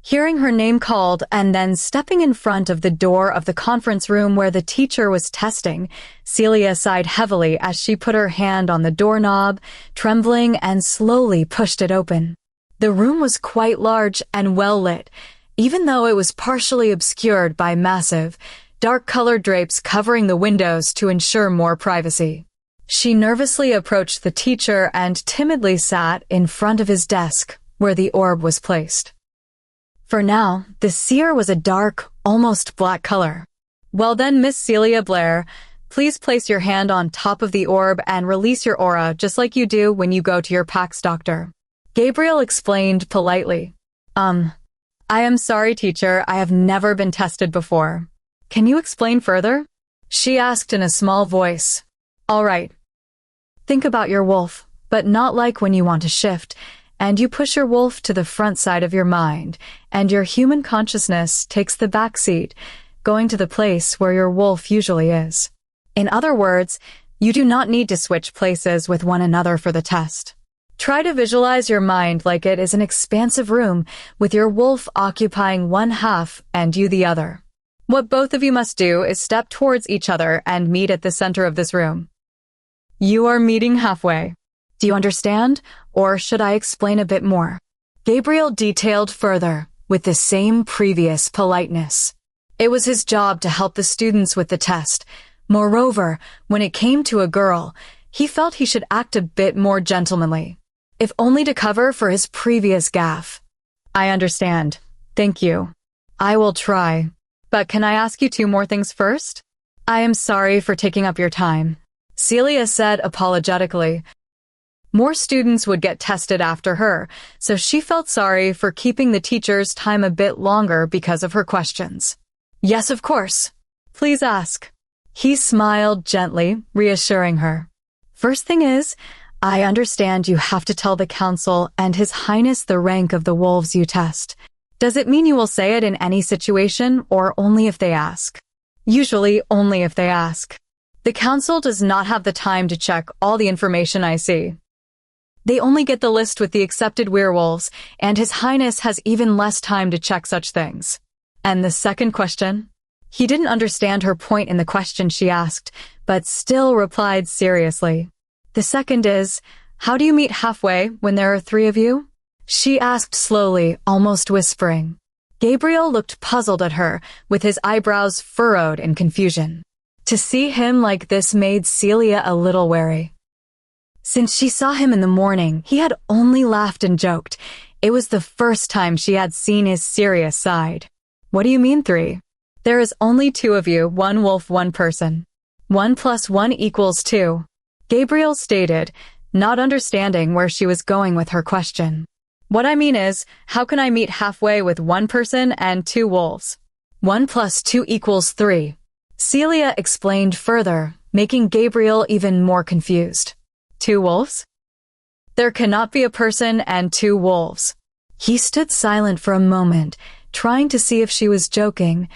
Hearing her name called and then stepping in front of the door of the conference room where the teacher was testing, Celia sighed heavily as she put her hand on the doorknob, trembling, and slowly pushed it open. The room was quite large and well lit, even though it was partially obscured by massive, dark-colored drapes covering the windows to ensure more privacy. She nervously approached the teacher and timidly sat in front of his desk, where the orb was placed. For now, the seer was a dark, almost black color. Well then, Miss Celia Blair, please place your hand on top of the orb and release your aura just like you do when you go to your PAX doctor. Gabriel explained politely. I am sorry, teacher, I have never been tested before. Can you explain further? She asked in a small voice. All right. Think about your wolf, but not like when you want to shift, and you push your wolf to the front side of your mind, and your human consciousness takes the back seat, going to the place where your wolf usually is. In other words, you do not need to switch places with one another for the test. Try to visualize your mind like it is an expansive room, with your wolf occupying one half and you the other. What both of you must do is step towards each other and meet at the center of this room. You are meeting halfway. Do you understand, or should I explain a bit more? Gabriel detailed further, with the same previous politeness. It was his job to help the students with the test. Moreover, when it came to a girl, he felt he should act a bit more gentlemanly, if only to cover for his previous gaffe. I understand. Thank you. I will try. But can I ask you 2 more things first? I am sorry for taking up your time, Celia said apologetically. More students would get tested after her, so she felt sorry for keeping the teacher's time a bit longer because of her questions. Yes, of course. Please ask. He smiled gently, reassuring her. First thing is, I understand you have to tell the council and His Highness the rank of the wolves you test. Does it mean you will say it in any situation or only if they ask? Usually only if they ask. The council does not have the time to check all the information I see. They only get the list with the accepted werewolves, and His Highness has even less time to check such things. And the second question? He didn't understand her point in the question she asked, but still replied seriously. The second is, how do you meet halfway when there are 3 of you? She asked slowly, almost whispering. Gabriel looked puzzled at her, with his eyebrows furrowed in confusion. To see him like this made Celia a little wary. Since she saw him in the morning, he had only laughed and joked. It was the first time she had seen his serious side. What do you mean 3? There is only 2 of you, 1 wolf, 1 person. 1 + 1 = 2. Gabriel stated, not understanding where she was going with her question. What I mean is, how can I meet halfway with 1 person and 2 wolves? 1 + 2 = 3. Celia explained further, making Gabriel even more confused. 2 wolves? There cannot be a person and 2 wolves. He stood silent for a moment, trying to see if she was joking,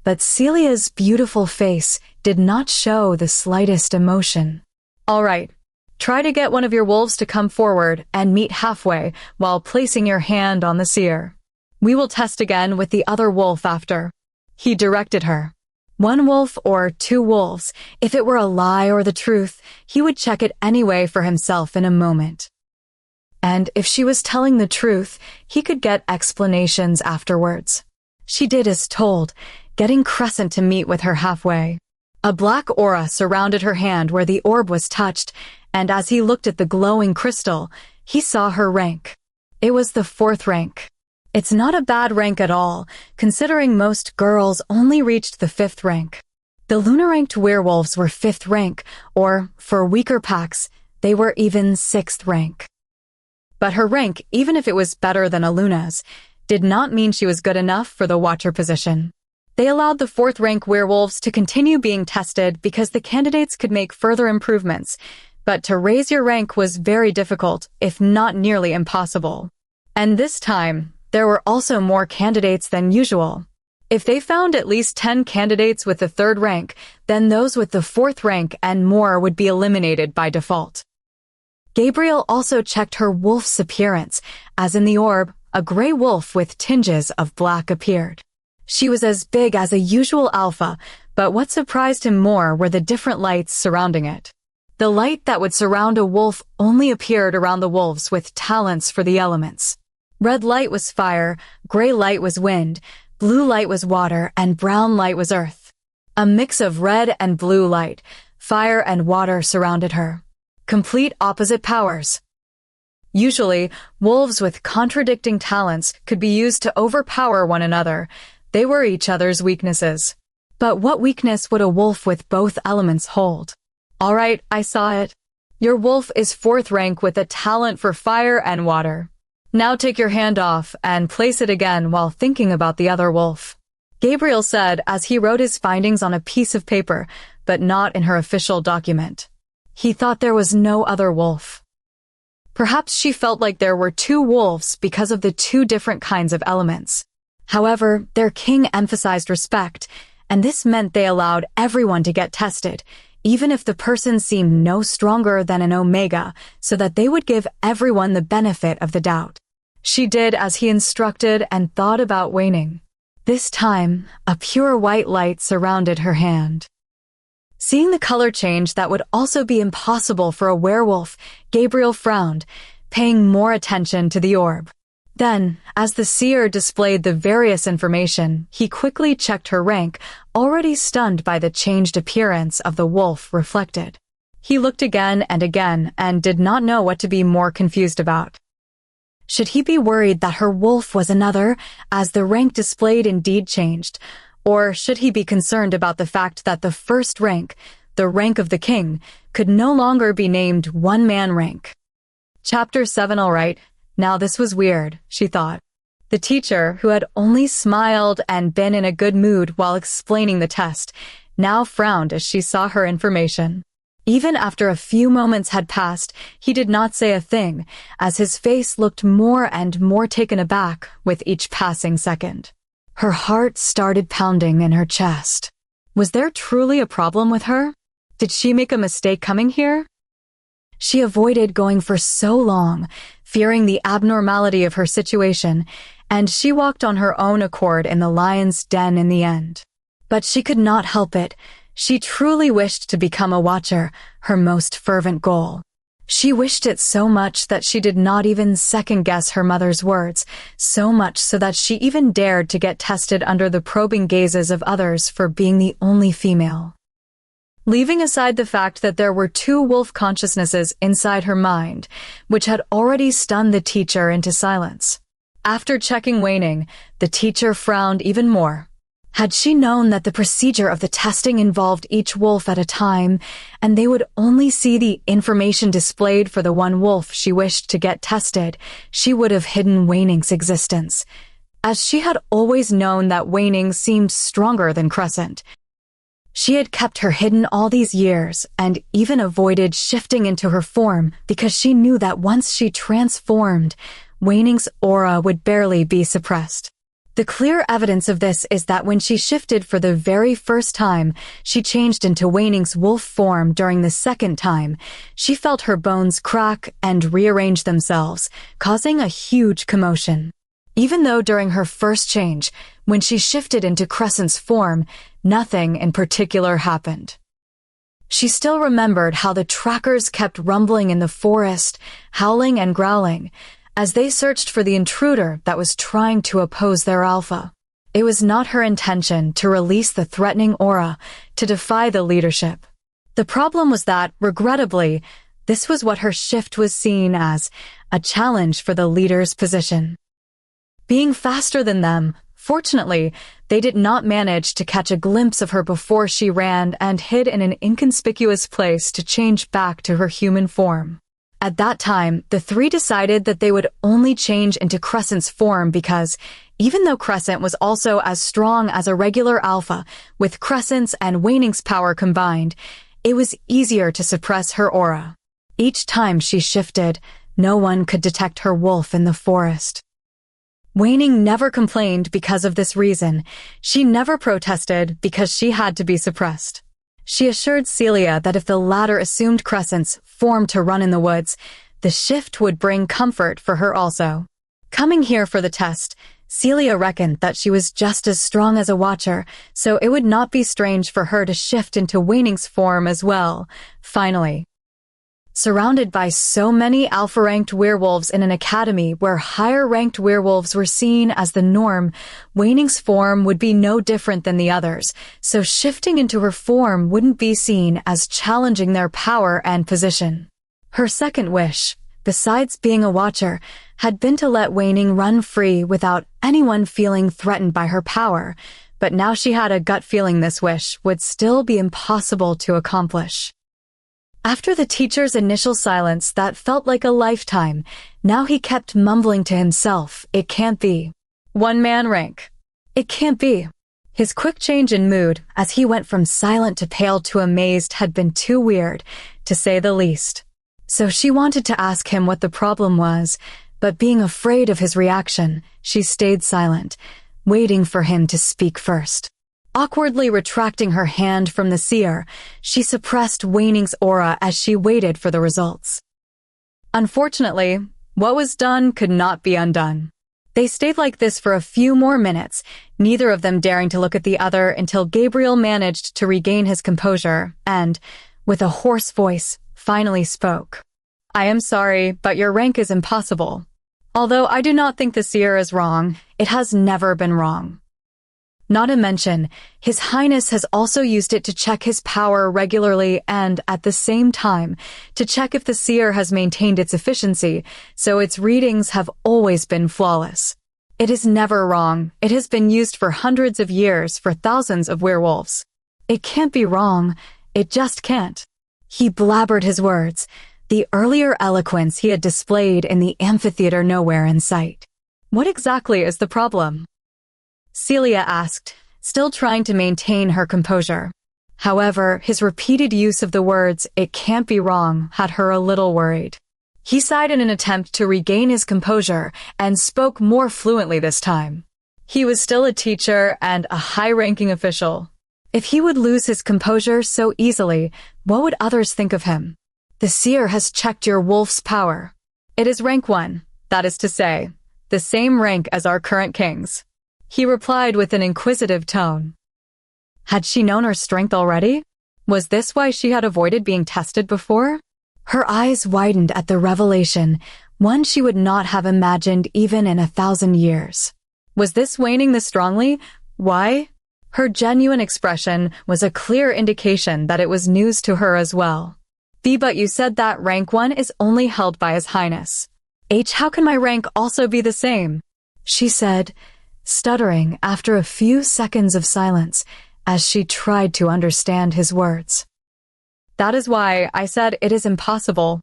but Celia's beautiful face did not show the slightest emotion. All right, try to get one of your wolves to come forward and meet halfway while placing your hand on the seer. We will test again with the other wolf after. He directed her. 1 wolf or 2 wolves, if it were a lie or the truth, he would check it anyway for himself in a moment. And if she was telling the truth, he could get explanations afterwards. She did as told, getting Crescent to meet with her halfway. A black aura surrounded her hand where the orb was touched, and as he looked at the glowing crystal, he saw her rank. It was the 4th rank. It's not a bad rank at all, considering most girls only reached the 5th rank. The lunar-ranked werewolves were 5th rank, or, for weaker packs, they were even 6th rank. But her rank, even if it was better than Aluna's, did not mean she was good enough for the Watcher position. They allowed the 4th rank werewolves to continue being tested because the candidates could make further improvements, but to raise your rank was very difficult, if not nearly impossible. And this time, there were also more candidates than usual. If they found at least 10 candidates with the 3rd rank, then those with the 4th rank and more would be eliminated by default. Gabriel also checked her wolf's appearance, as in the orb, a gray wolf with tinges of black appeared. She was as big as a usual alpha, but what surprised him more were the different lights surrounding it. The light that would surround a wolf only appeared around the wolves with talents for the elements. Red light was fire, gray light was wind, blue light was water, and brown light was earth. A mix of red and blue light, fire and water surrounded her. Complete opposite powers. Usually, wolves with contradicting talents could be used to overpower one another. They were each other's weaknesses. But what weakness would a wolf with both elements hold? All right, I saw it. Your wolf is 4th rank with a talent for fire and water. Now take your hand off and place it again while thinking about the other wolf. Gabriel said as he wrote his findings on a piece of paper, but not in her official document. He thought there was no other wolf. Perhaps she felt like there were 2 wolves because of the 2 different kinds of elements. However, their king emphasized respect, and this meant they allowed everyone to get tested, even if the person seemed no stronger than an Omega, so that they would give everyone the benefit of the doubt. She did as he instructed and thought about waning. This time, a pure white light surrounded her hand. Seeing the color change that would also be impossible for a werewolf, Gabriel frowned, paying more attention to the orb. Then, as the seer displayed the various information, he quickly checked her rank, already stunned by the changed appearance of the wolf reflected. He looked again and did not know what to be more confused about. Should he be worried that her wolf was another, as the rank displayed indeed changed, or should he be concerned about the fact that the 1st rank, the rank of the king, could no longer be named one-man rank? Chapter 7. All right, now this was weird, she thought. The teacher, who had only smiled and been in a good mood while explaining the test, now frowned as she saw her information. Even after a few moments had passed, he did not say a thing, as his face looked more and more taken aback with each passing second. Her heart started pounding in her chest. Was there truly a problem with her? Did she make a mistake coming here? She avoided going for so long, fearing the abnormality of her situation, and she walked on her own accord in the lion's den in the end. But she could not help it. She truly wished to become a watcher, her most fervent goal. She wished it so much that she did not even second-guess her mother's words, so much so that she even dared to get tested under the probing gazes of others for being the only female. Leaving aside the fact that there were two wolf consciousnesses inside her mind, which had already stunned the teacher into silence. After checking waning, the teacher frowned even more. Had she known that the procedure of the testing involved each wolf at a time, and they would only see the information displayed for the one wolf she wished to get tested, she would have hidden Waning's existence. As she had always known that Waning seemed stronger than Crescent, she had kept her hidden all these years and even avoided shifting into her form because she knew that once she transformed, Waning's aura would barely be suppressed. The clear evidence of this is that when she shifted for the very first time, she changed into Waning's wolf form. During the second time, she felt her bones crack and rearrange themselves, causing a huge commotion. Even though during her first change, when she shifted into Crescent's form, nothing in particular happened. She still remembered how the trackers kept rumbling in the forest, howling and growling, as they searched for the intruder that was trying to oppose their alpha. It was not her intention to release the threatening aura to defy the leadership. The problem was that, regrettably, this was what her shift was seen as, a challenge for the leader's position. Being faster than them, fortunately, they did not manage to catch a glimpse of her before she ran and hid in an inconspicuous place to change back to her human form. At that time, the three decided that they would only change into Crescent's form because, even though Crescent was also as strong as a regular alpha, with Crescent's and Waning's power combined, it was easier to suppress her aura. Each time she shifted, no one could detect her wolf in the forest. Waning never complained because of this reason. She never protested because she had to be suppressed. She assured Celia that if the latter assumed Crescent's form to run in the woods, the shift would bring comfort for her also. Coming here for the test, Celia reckoned that she was just as strong as a watcher, so it would not be strange for her to shift into Waning's form as well. Finally, surrounded by so many alpha-ranked werewolves in an academy where higher-ranked werewolves were seen as the norm, Waning's form would be no different than the others, so shifting into her form wouldn't be seen as challenging their power and position. Her second wish, besides being a watcher, had been to let Waning run free without anyone feeling threatened by her power, but now she had a gut feeling this wish would still be impossible to accomplish. After the teacher's initial silence that felt like a lifetime, now he kept mumbling to himself, "It can't be. One-man rank. It can't be." His quick change in mood, as he went from silent to pale to amazed, had been too weird, to say the least. So she wanted to ask him what the problem was, but being afraid of his reaction, she stayed silent, waiting for him to speak first. Awkwardly retracting her hand from the seer, she suppressed Waning's aura as she waited for the results. Unfortunately, what was done could not be undone. They stayed like this for a few more minutes, neither of them daring to look at the other until Gabriel managed to regain his composure and, with a hoarse voice, finally spoke. "I am sorry, but your rank is impossible. Although I do not think the seer is wrong, it has never been wrong. Not to mention, His Highness has also used it to check his power regularly and, at the same time, to check if the seer has maintained its efficiency, so its readings have always been flawless. It is never wrong. It has been used for hundreds of years for thousands of werewolves. It can't be wrong. It just can't." He blabbered his words, the earlier eloquence he had displayed in the amphitheater nowhere in sight. "What exactly is the problem?" Celia asked, still trying to maintain her composure. However, his repeated use of the words, "it can't be wrong," had her a little worried. He sighed in an attempt to regain his composure and spoke more fluently this time. He was still a teacher and a high-ranking official. If he would lose his composure so easily, what would others think of him? "The seer has checked your wolf's power. It is rank 1, that is to say, the same rank as our current kings," he replied with an inquisitive tone. Had she known her strength already? Was this why she had avoided being tested before? Her eyes widened at the revelation, one she would not have imagined even in 1,000 years. Was this waning this strongly? Why? Her genuine expression was a clear indication that it was news to her as well. But you said that rank 1 is only held by His Highness. How can my rank also be the same? She said, stuttering after a few seconds of silence as she tried to understand his words. That is why I said it is impossible.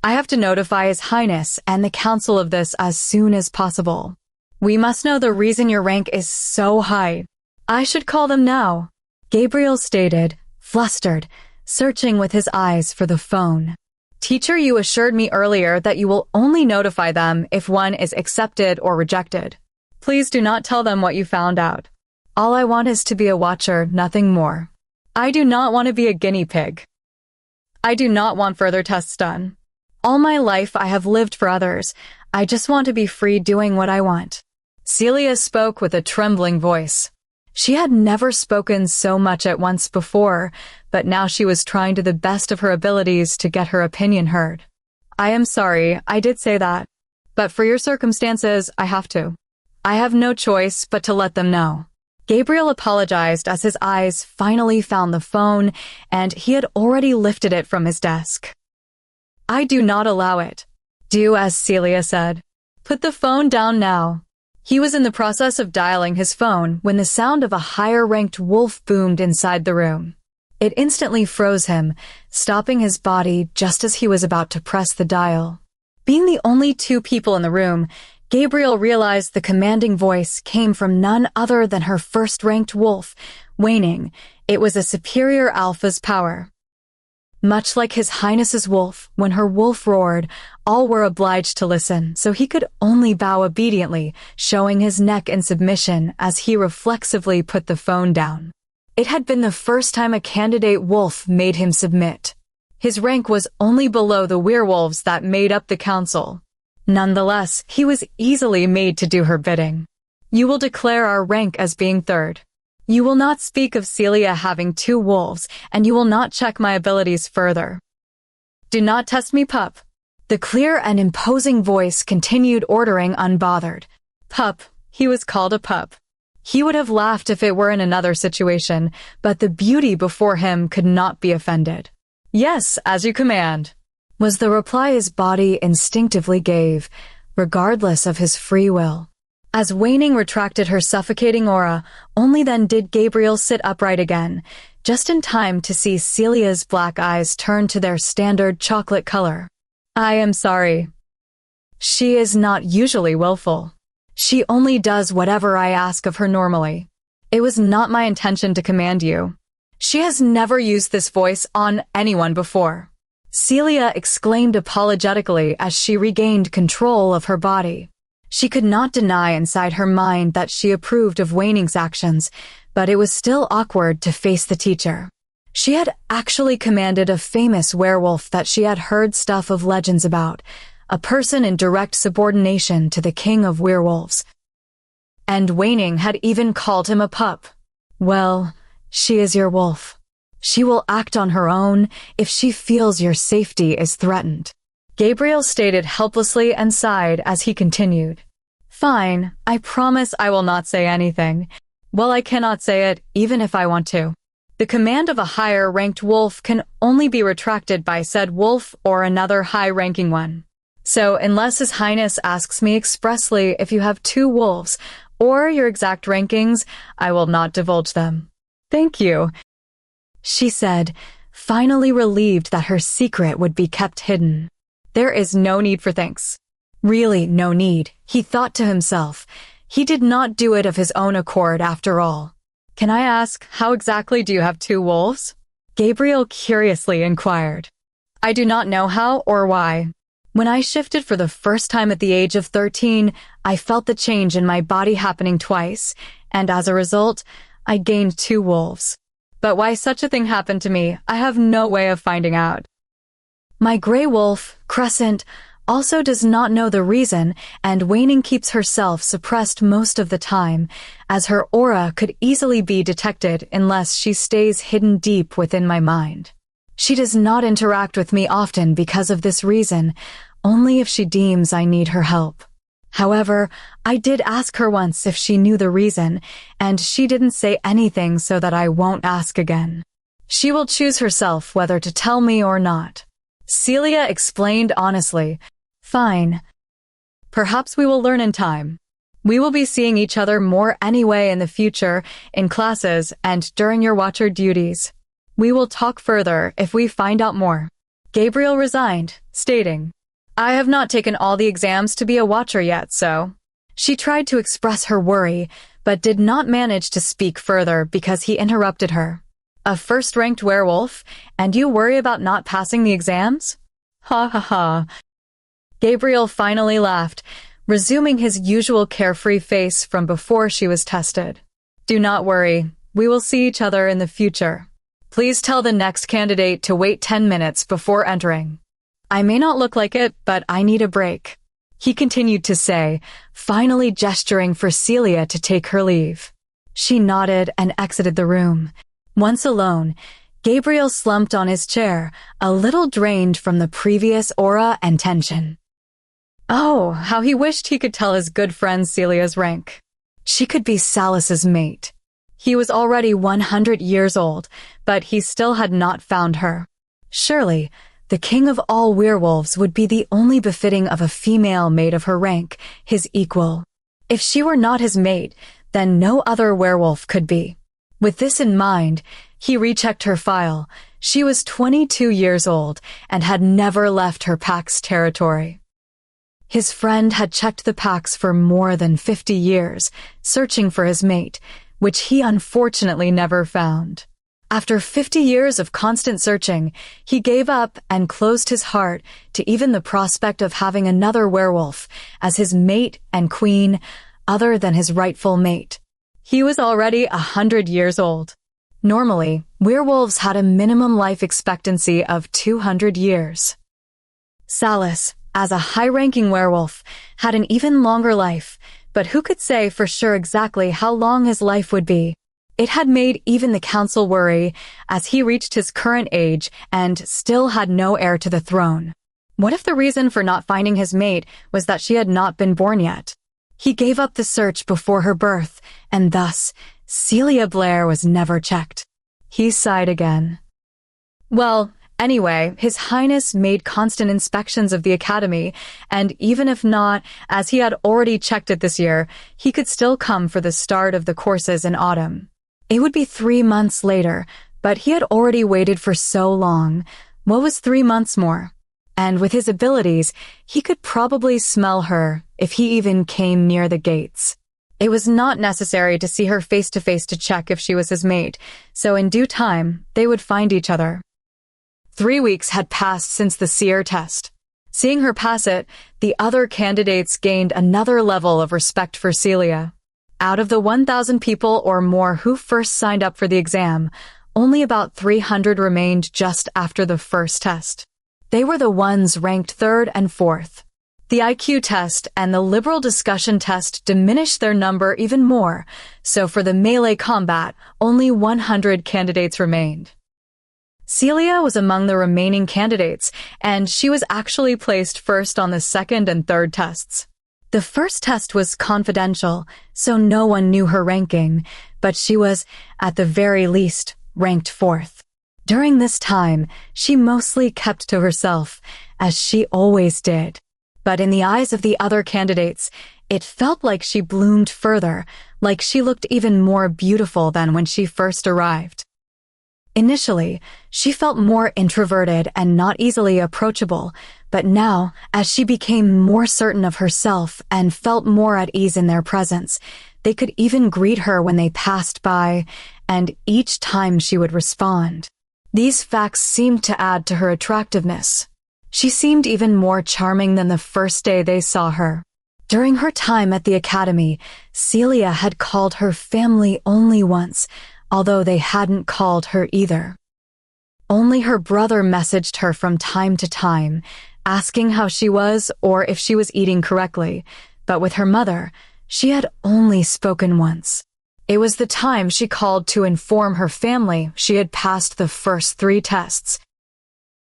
I have to notify His Highness and the Council of this as soon as possible. We must know the reason your rank is so high. I should call them now, Gabriel stated, flustered, searching with his eyes for the phone. Teacher, you assured me earlier that you will only notify them if one is accepted or rejected. Please do not tell them what you found out. All I want is to be a watcher, nothing more. I do not want to be a guinea pig. I do not want further tests done. All my life I have lived for others. I just want to be free doing what I want. Celia spoke with a trembling voice. She had never spoken so much at once before, but now she was trying to the best of her abilities to get her opinion heard. I am sorry, I did say that. But for your circumstances, I have to. I have no choice but to let them know. Gabriel apologized as his eyes finally found the phone, and he had already lifted it from his desk. I do not allow it. Do as Celia said. Put the phone down now. He was in the process of dialing his phone when the sound of a higher-ranked wolf boomed inside the room. It instantly froze him, stopping his body just as he was about to press the dial. Being the only two people in the room, Gabriel realized the commanding voice came from none other than her first-ranked wolf, waning. It was a superior alpha's power. Much like His Highness's wolf, when her wolf roared, all were obliged to listen, so he could only bow obediently, showing his neck in submission as he reflexively put the phone down. It had been the first time a candidate wolf made him submit. His rank was only below the werewolves that made up the council. Nonetheless, he was easily made to do her bidding. You will declare our rank as being third. You will not speak of Celia having 2 wolves, and you will not check my abilities further. Do not test me, pup. The clear and imposing voice continued ordering unbothered. Pup, he was called a pup. He would have laughed if it were in another situation, but the beauty before him could not be offended. Yes, as you command, was the reply his body instinctively gave, regardless of his free will. As waning retracted her suffocating aura, only then did Gabriel sit upright again, just in time to see Celia's black eyes turn to their standard chocolate color. I am sorry. She is not usually willful. She only does whatever I ask of her normally. It was not my intention to command you. She has never used this voice on anyone before. Celia exclaimed apologetically as she regained control of her body. She could not deny inside her mind that she approved of Waning's actions, but it was still awkward to face the teacher. She had actually commanded a famous werewolf that she had heard stuff of legends about, a person in direct subordination to the king of werewolves. And Waning had even called him a pup. Well, she is your wolf. She will act on her own if she feels your safety is threatened. Gabriel stated helplessly and sighed as he continued. Fine, I promise I will not say anything. Well, I cannot say it, even if I want to. The command of a higher-ranked wolf can only be retracted by said wolf or another high-ranking one. So, unless His Highness asks me expressly if you have 2 wolves, or your exact rankings, I will not divulge them. Thank you, she said, finally relieved that her secret would be kept hidden. There is no need for thanks. Really, no need, he thought to himself. He did not do it of his own accord after all. Can I ask, how exactly do you have 2 wolves? Gabriel curiously inquired. I do not know how or why. When I shifted for the first time at the age of 13, I felt the change in my body happening twice, and as a result, I gained 2 wolves. But why such a thing happened to me, I have no way of finding out. My gray wolf, Crescent, also does not know the reason, and Waning keeps herself suppressed most of the time, as her aura could easily be detected unless she stays hidden deep within my mind. She does not interact with me often because of this reason, only if she deems I need her help. However, I did ask her once if she knew the reason, and she didn't say anything, so that I won't ask again. She will choose herself whether to tell me or not. Celia explained honestly. Fine. Perhaps we will learn in time. We will be seeing each other more anyway in the future, in classes and during your watcher duties. We will talk further if we find out more. Gabriel resigned, stating, I have not taken all the exams to be a watcher yet, so. She tried to express her worry, but did not manage to speak further because he interrupted her. A first-ranked werewolf, and you worry about not passing the exams? Ha ha ha. Gabriel finally laughed, resuming his usual carefree face from before she was tested. Do not worry, we will see each other in the future. Please tell the next candidate to wait 10 minutes before entering. I may not look like it, but I need a break, he continued to say, finally gesturing for Celia to take her leave. She nodded and exited the room. Once alone, Gabriel slumped on his chair, a little drained from the previous aura and tension. Oh, how he wished he could tell his good friend Celia's rank. She could be Salus's mate. He was already 100 years old, but he still had not found her. Surely, the king of all werewolves would be the only befitting of a female mate of her rank, his equal. If she were not his mate, then no other werewolf could be. With this in mind, he rechecked her file. She was 22 years old and had never left her pack's territory. His friend had checked the packs for more than 50 years, searching for his mate, which he unfortunately never found. After 50 years of constant searching, he gave up and closed his heart to even the prospect of having another werewolf as his mate and queen, other than his rightful mate. He was already 100 years old. Normally, werewolves had a minimum life expectancy of 200 years. Salus, as a high-ranking werewolf, had an even longer life, but who could say for sure exactly how long his life would be? It had made even the council worry, as he reached his current age and still had no heir to the throne. What if the reason for not finding his mate was that she had not been born yet? He gave up the search before her birth, and thus, Celia Blair was never checked. He sighed again. Well, anyway, His Highness made constant inspections of the academy, and even if not, as he had already checked it this year, he could still come for the start of the courses in autumn. It would be 3 months later, but he had already waited for so long. What was 3 months more? And with his abilities, he could probably smell her if he even came near the gates. It was not necessary to see her face to face to check if she was his mate, so in due time, they would find each other. 3 weeks had passed since the seer test. Seeing her pass it, the other candidates gained another level of respect for Celia. Out of the 1,000 people or more who first signed up for the exam, only about 300 remained just after the first test. They were the ones ranked 3rd and 4th. The IQ test and the liberal discussion test diminished their number even more, so for the melee combat, only 100 candidates remained. Celia was among the remaining candidates, and she was actually placed first on the 2nd and 3rd tests. The first test was confidential, so no one knew her ranking, but she was, at the very least, ranked 4th. During this time, she mostly kept to herself, as she always did. But in the eyes of the other candidates, it felt like she bloomed further, like she looked even more beautiful than when she first arrived. Initially, she felt more introverted and not easily approachable, but now, as she became more certain of herself and felt more at ease in their presence, they could even greet her when they passed by, and each time she would respond. These facts seemed to add to her attractiveness. She seemed even more charming than the first day they saw her. During her time at the academy, Celia had called her family only once, although they hadn't called her either. Only her brother messaged her from time to time, asking how she was or if she was eating correctly. But with her mother, she had only spoken once. It was the time she called to inform her family she had passed the first 3 tests.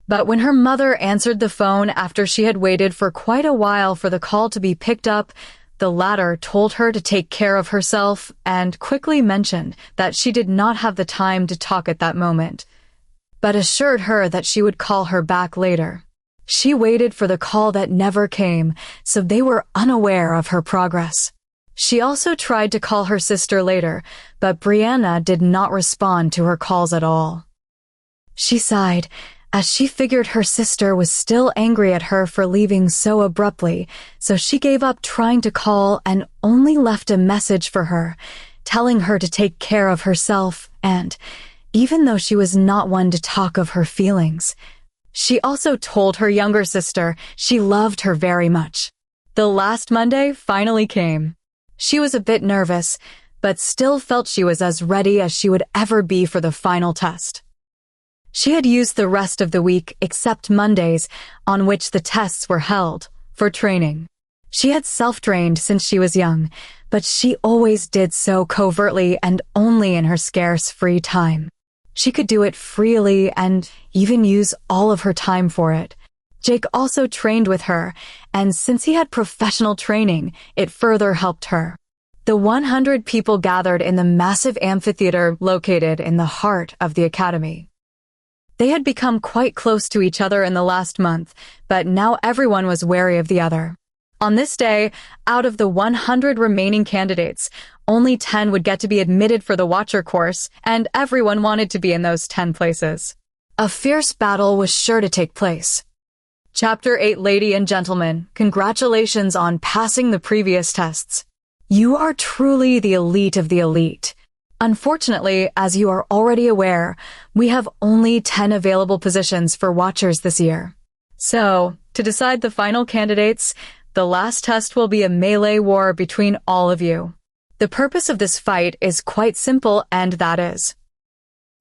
But when her mother answered the phone after she had waited for quite a while for the call to be picked up, the latter told her to take care of herself and quickly mentioned that she did not have the time to talk at that moment, but assured her that she would call her back later. She waited for the call that never came, so they were unaware of her progress. She also tried to call her sister later, but Brianna did not respond to her calls at all. She sighed, as she figured her sister was still angry at her for leaving so abruptly, so she gave up trying to call and only left a message for her, telling her to take care of herself and, even though she was not one to talk of her feelings, she also told her younger sister she loved her very much. The last Monday finally came. She was a bit nervous, but still felt she was as ready as she would ever be for the final test. She had used the rest of the week except Mondays, on which the tests were held, for training. She had self-trained since she was young, but she always did so covertly and only in her scarce free time. She could do it freely and even use all of her time for it. Jake also trained with her, and since he had professional training, it further helped her. The 100 people gathered in the massive amphitheater located in the heart of the academy. They had become quite close to each other in the last month, but now everyone was wary of the other. On this day, out of the 100 remaining candidates, only 10 would get to be admitted for the Watcher course, and everyone wanted to be in those 10 places. A fierce battle was sure to take place. Chapter 8, Lady and Gentlemen, congratulations on passing the previous tests. You are truly the elite of the elite. Unfortunately, as you are already aware, we have only 10 available positions for Watchers this year. So, to decide the final candidates, the last test will be a melee war between all of you. The purpose of this fight is quite simple, and that is: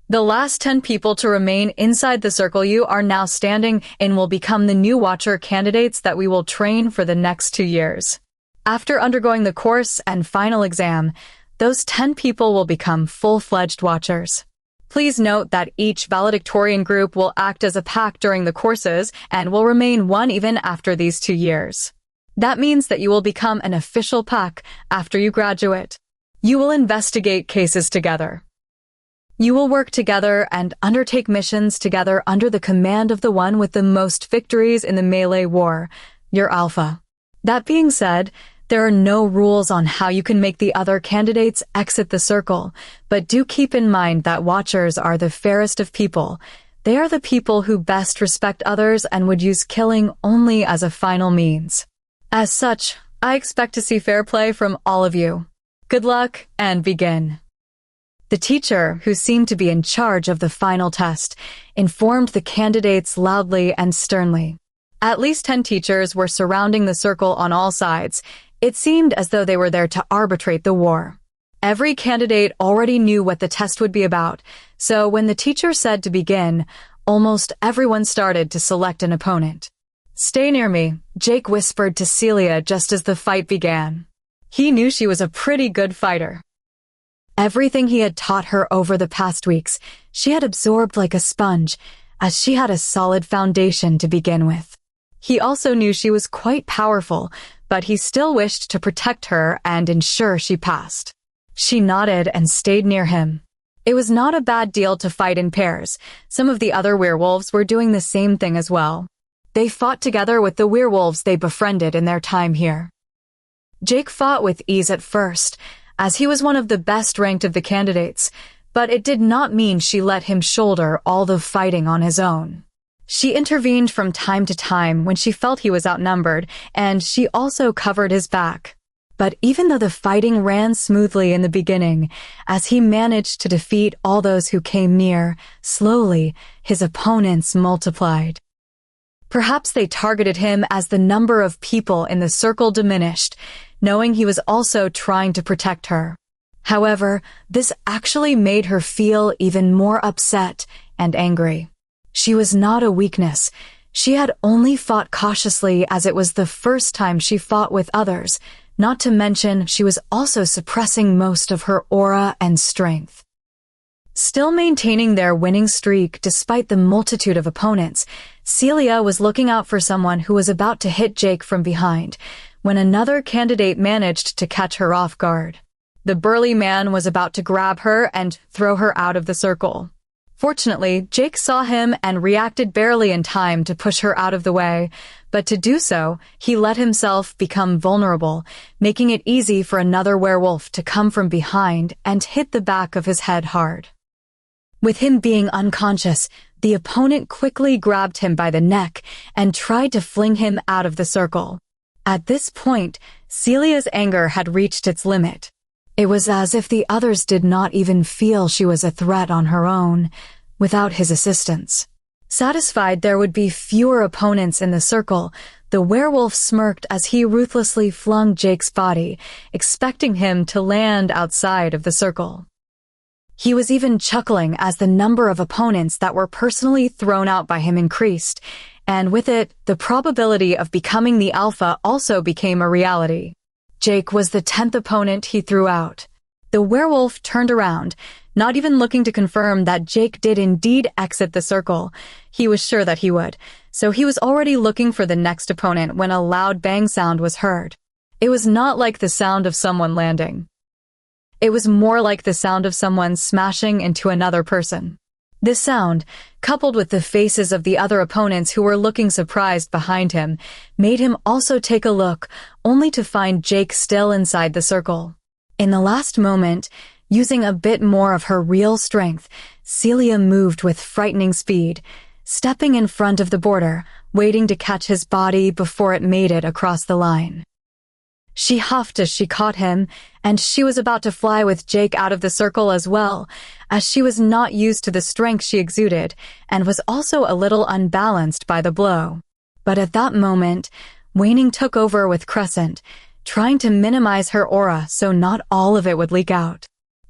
the last 10 people to remain inside the circle you are now standing in will become the new Watcher candidates that we will train for the next 2 years. After undergoing the course and final exam, those 10 people will become full-fledged Watchers. Please note that each valedictorian group will act as a pack during the courses and will remain one even after these 2 years. That means that you will become an official pack after you graduate. You will investigate cases together. You will work together and undertake missions together under the command of the one with the most victories in the melee war, your alpha. That being said, there are no rules on how you can make the other candidates exit the circle, but do keep in mind that Watchers are the fairest of people. They are the people who best respect others and would use killing only as a final means. As such, I expect to see fair play from all of you. Good luck, and begin. The teacher, who seemed to be in charge of the final test, informed the candidates loudly and sternly. At least 10 teachers were surrounding the circle on all sides. It seemed as though they were there to arbitrate the war. Every candidate already knew what the test would be about, so when the teacher said to begin, almost everyone started to select an opponent. "Stay near me," Jake whispered to Celia just as the fight began. He knew she was a pretty good fighter. Everything he had taught her over the past weeks, she had absorbed like a sponge, as she had a solid foundation to begin with. He also knew she was quite powerful, but he still wished to protect her and ensure she passed. She nodded and stayed near him. It was not a bad deal to fight in pairs. Some of the other werewolves were doing the same thing as well. They fought together with the werewolves they befriended in their time here. Jake fought with ease at first, as he was one of the best ranked of the candidates, but it did not mean she let him shoulder all the fighting on his own. She intervened from time to time when she felt he was outnumbered, and she also covered his back. But even though the fighting ran smoothly in the beginning, as he managed to defeat all those who came near, slowly, his opponents multiplied. Perhaps they targeted him as the number of people in the circle diminished, knowing he was also trying to protect her. However, this actually made her feel even more upset and angry. She was not a weakness. She had only fought cautiously as it was the first time she fought with others, not to mention she was also suppressing most of her aura and strength. Still maintaining their winning streak despite the multitude of opponents, Celia was looking out for someone who was about to hit Jake from behind, when another candidate managed to catch her off guard. The burly man was about to grab her and throw her out of the circle. Fortunately, Jake saw him and reacted barely in time to push her out of the way, but to do so, he let himself become vulnerable, making it easy for another werewolf to come from behind and hit the back of his head hard. With him being unconscious, the opponent quickly grabbed him by the neck and tried to fling him out of the circle. At this point, Celia's anger had reached its limit. It was as if the others did not even feel she was a threat on her own, without his assistance. Satisfied there would be fewer opponents in the circle, the werewolf smirked as he ruthlessly flung Jake's body, expecting him to land outside of the circle. He was even chuckling as the number of opponents that were personally thrown out by him increased, and with it, the probability of becoming the alpha also became a reality. Jake was the 10th opponent he threw out. The werewolf turned around, not even looking to confirm that Jake did indeed exit the circle. He was sure that he would, so he was already looking for the next opponent when a loud bang sound was heard. It was not like the sound of someone landing. It was more like the sound of someone smashing into another person. This sound, coupled with the faces of the other opponents who were looking surprised behind him, made him also take a look, only to find Jake still inside the circle. In the last moment, using a bit more of her real strength, Celia moved with frightening speed, stepping in front of the border, waiting to catch his body before it made it across the line. She huffed as she caught him, and she was about to fly with Jake out of the circle as well, as she was not used to the strength she exuded, and was also a little unbalanced by the blow. But at that moment, Waning took over with Crescent, trying to minimize her aura so not all of it would leak out.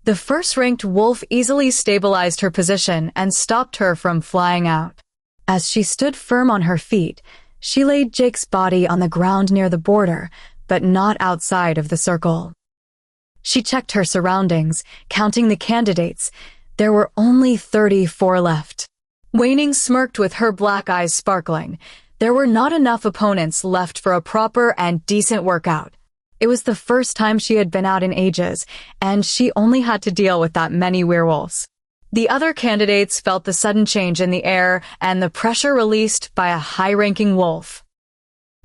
The first-ranked wolf easily stabilized her position and stopped her from flying out. As she stood firm on her feet, she laid Jake's body on the ground near the border, but not outside of the circle. She checked her surroundings, counting the candidates. There were only 34 left. Waning smirked with her black eyes sparkling. There were not enough opponents left for a proper and decent workout. It was the first time she had been out in ages, and she only had to deal with that many werewolves. The other candidates felt the sudden change in the air and the pressure released by a high-ranking wolf.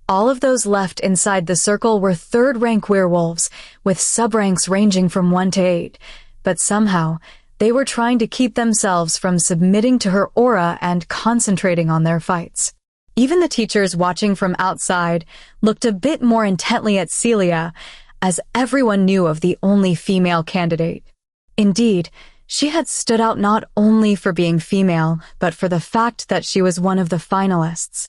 All of those left inside the circle were third-rank werewolves, with sub-ranks ranging from 1 to 8, but somehow, they were trying to keep themselves from submitting to her aura and concentrating on their fights. Even the teachers watching from outside looked a bit more intently at Celia, as everyone knew of the only female candidate. Indeed, she had stood out not only for being female, but for the fact that she was one of the finalists.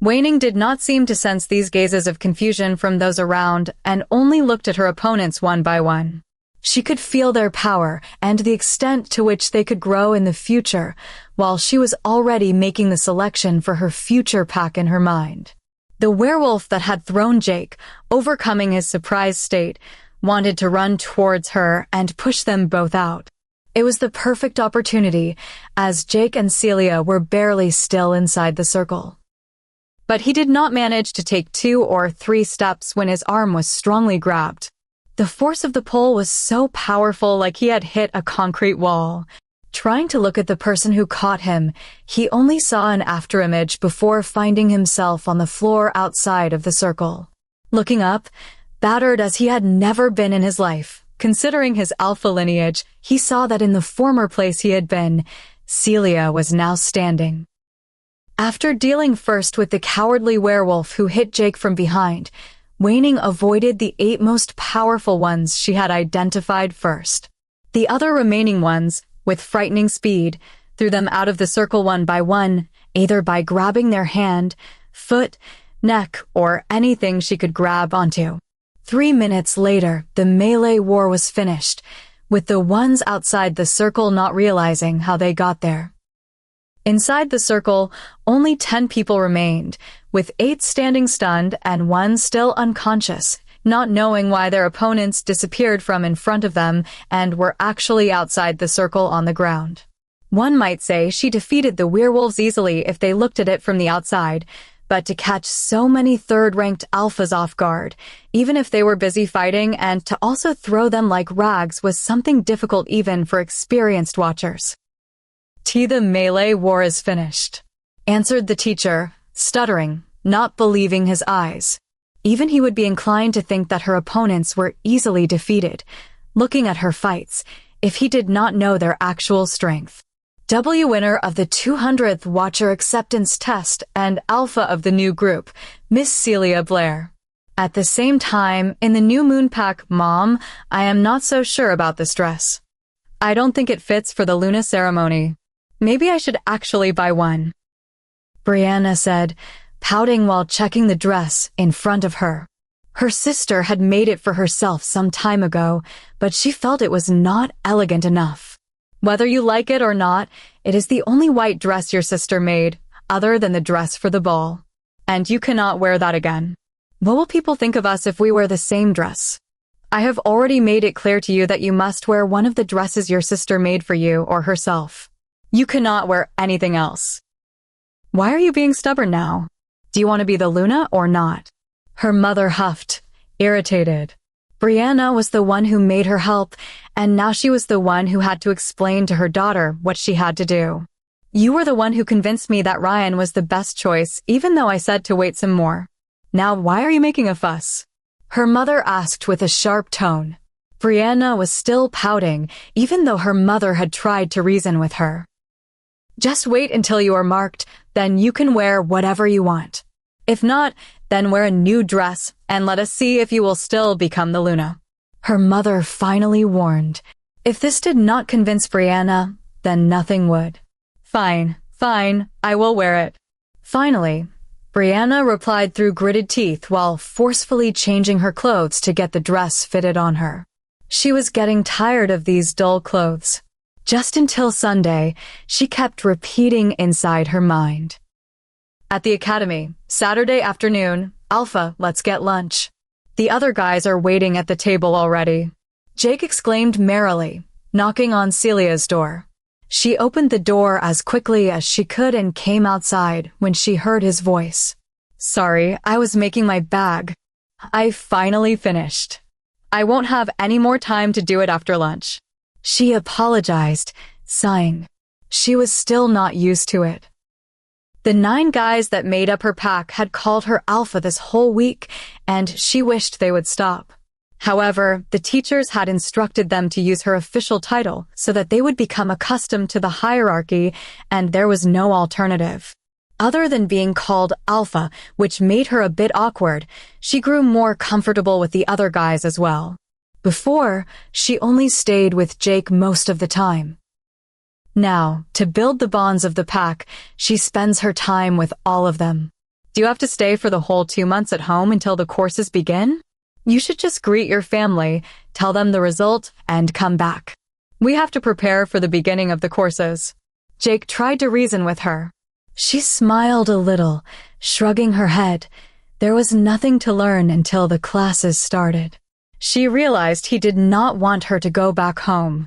Waning did not seem to sense these gazes of confusion from those around and only looked at her opponents one by one. She could feel their power and the extent to which they could grow in the future, while she was already making the selection for her future pack in her mind. The werewolf that had thrown Jake, overcoming his surprised state, wanted to run towards her and push them both out. It was the perfect opportunity, as Jake and Celia were barely still inside the circle. But he did not manage to take 2 or 3 steps when his arm was strongly grabbed. The force of the pull was so powerful, like he had hit a concrete wall. Trying to look at the person who caught him, he only saw an afterimage before finding himself on the floor outside of the circle. Looking up, battered as he had never been in his life, considering his alpha lineage, he saw that in the former place he had been, Celia was now standing. After dealing first with the cowardly werewolf who hit Jake from behind, Waning avoided the 8 most powerful ones she had identified first. The other remaining ones, with frightening speed, threw them out of the circle one by one, either by grabbing their hand, foot, neck, or anything she could grab onto. 3 minutes later, the melee war was finished, with the ones outside the circle not realizing how they got there. Inside the circle, only 10 people remained, with 8 standing stunned and 1 still unconscious, not knowing why their opponents disappeared from in front of them and were actually outside the circle on the ground. One might say she defeated the werewolves easily if they looked at it from the outside, but to catch so many third-ranked alphas off guard, even if they were busy fighting, and to also throw them like rags was something difficult even for experienced watchers. "The melee war is finished," answered the teacher, stuttering, not believing his eyes. Even he would be inclined to think that her opponents were easily defeated, looking at her fights, if he did not know their actual strength. Winner of the 200th Watcher Acceptance Test and Alpha of the new group, Miss Celia Blair. At the same time, in the new moon pack, Mom, I am not so sure about this dress. I don't think it fits for the Luna ceremony. Maybe I should actually buy one. Brianna said, pouting while checking the dress in front of her. Her sister had made it for herself some time ago, but she felt it was not elegant enough. Whether you like it or not, it is the only white dress your sister made, other than the dress for the ball. And you cannot wear that again. What will people think of us if we wear the same dress? I have already made it clear to you that you must wear one of the dresses your sister made for you or herself. You cannot wear anything else. Why are you being stubborn now? Do you want to be the Luna or not? Her mother huffed, irritated. Brianna was the one who made her help, and now she was the one who had to explain to her daughter what she had to do. You were the one who convinced me that Ryan was the best choice, even though I said to wait some more. Now why are you making a fuss? Her mother asked with a sharp tone. Brianna was still pouting, even though her mother had tried to reason with her. Just wait until you are marked, then you can wear whatever you want. If not, then wear a new dress, and let us see if you will still become the Luna. Her mother finally warned. If this did not convince Brianna, then nothing would. Fine, I will wear it. Finally, Brianna replied through gritted teeth while forcefully changing her clothes to get the dress fitted on her. She was getting tired of these dull clothes. Just until Sunday, she kept repeating inside her mind. At the academy, Saturday afternoon, Alpha, let's get lunch. The other guys are waiting at the table already. Jake exclaimed merrily, knocking on Celia's door. She opened the door as quickly as she could and came outside when she heard his voice. Sorry, I was making my bag. I finally finished. I won't have any more time to do it after lunch. She apologized, sighing. She was still not used to it. The 9 guys that made up her pack had called her Alpha this whole week, and she wished they would stop. However, the teachers had instructed them to use her official title so that they would become accustomed to the hierarchy, and there was no alternative. Other than being called Alpha, which made her a bit awkward, she grew more comfortable with the other guys as well. Before, she only stayed with Jake most of the time. Now, to build the bonds of the pack, she spends her time with all of them. Do you have to stay for the whole 2 months at home until the courses begin? You should just greet your family, tell them the result, and come back. We have to prepare for the beginning of the courses. Jake tried to reason with her. She smiled a little, shrugging her head. There was nothing to learn until the classes started. She realized he did not want her to go back home.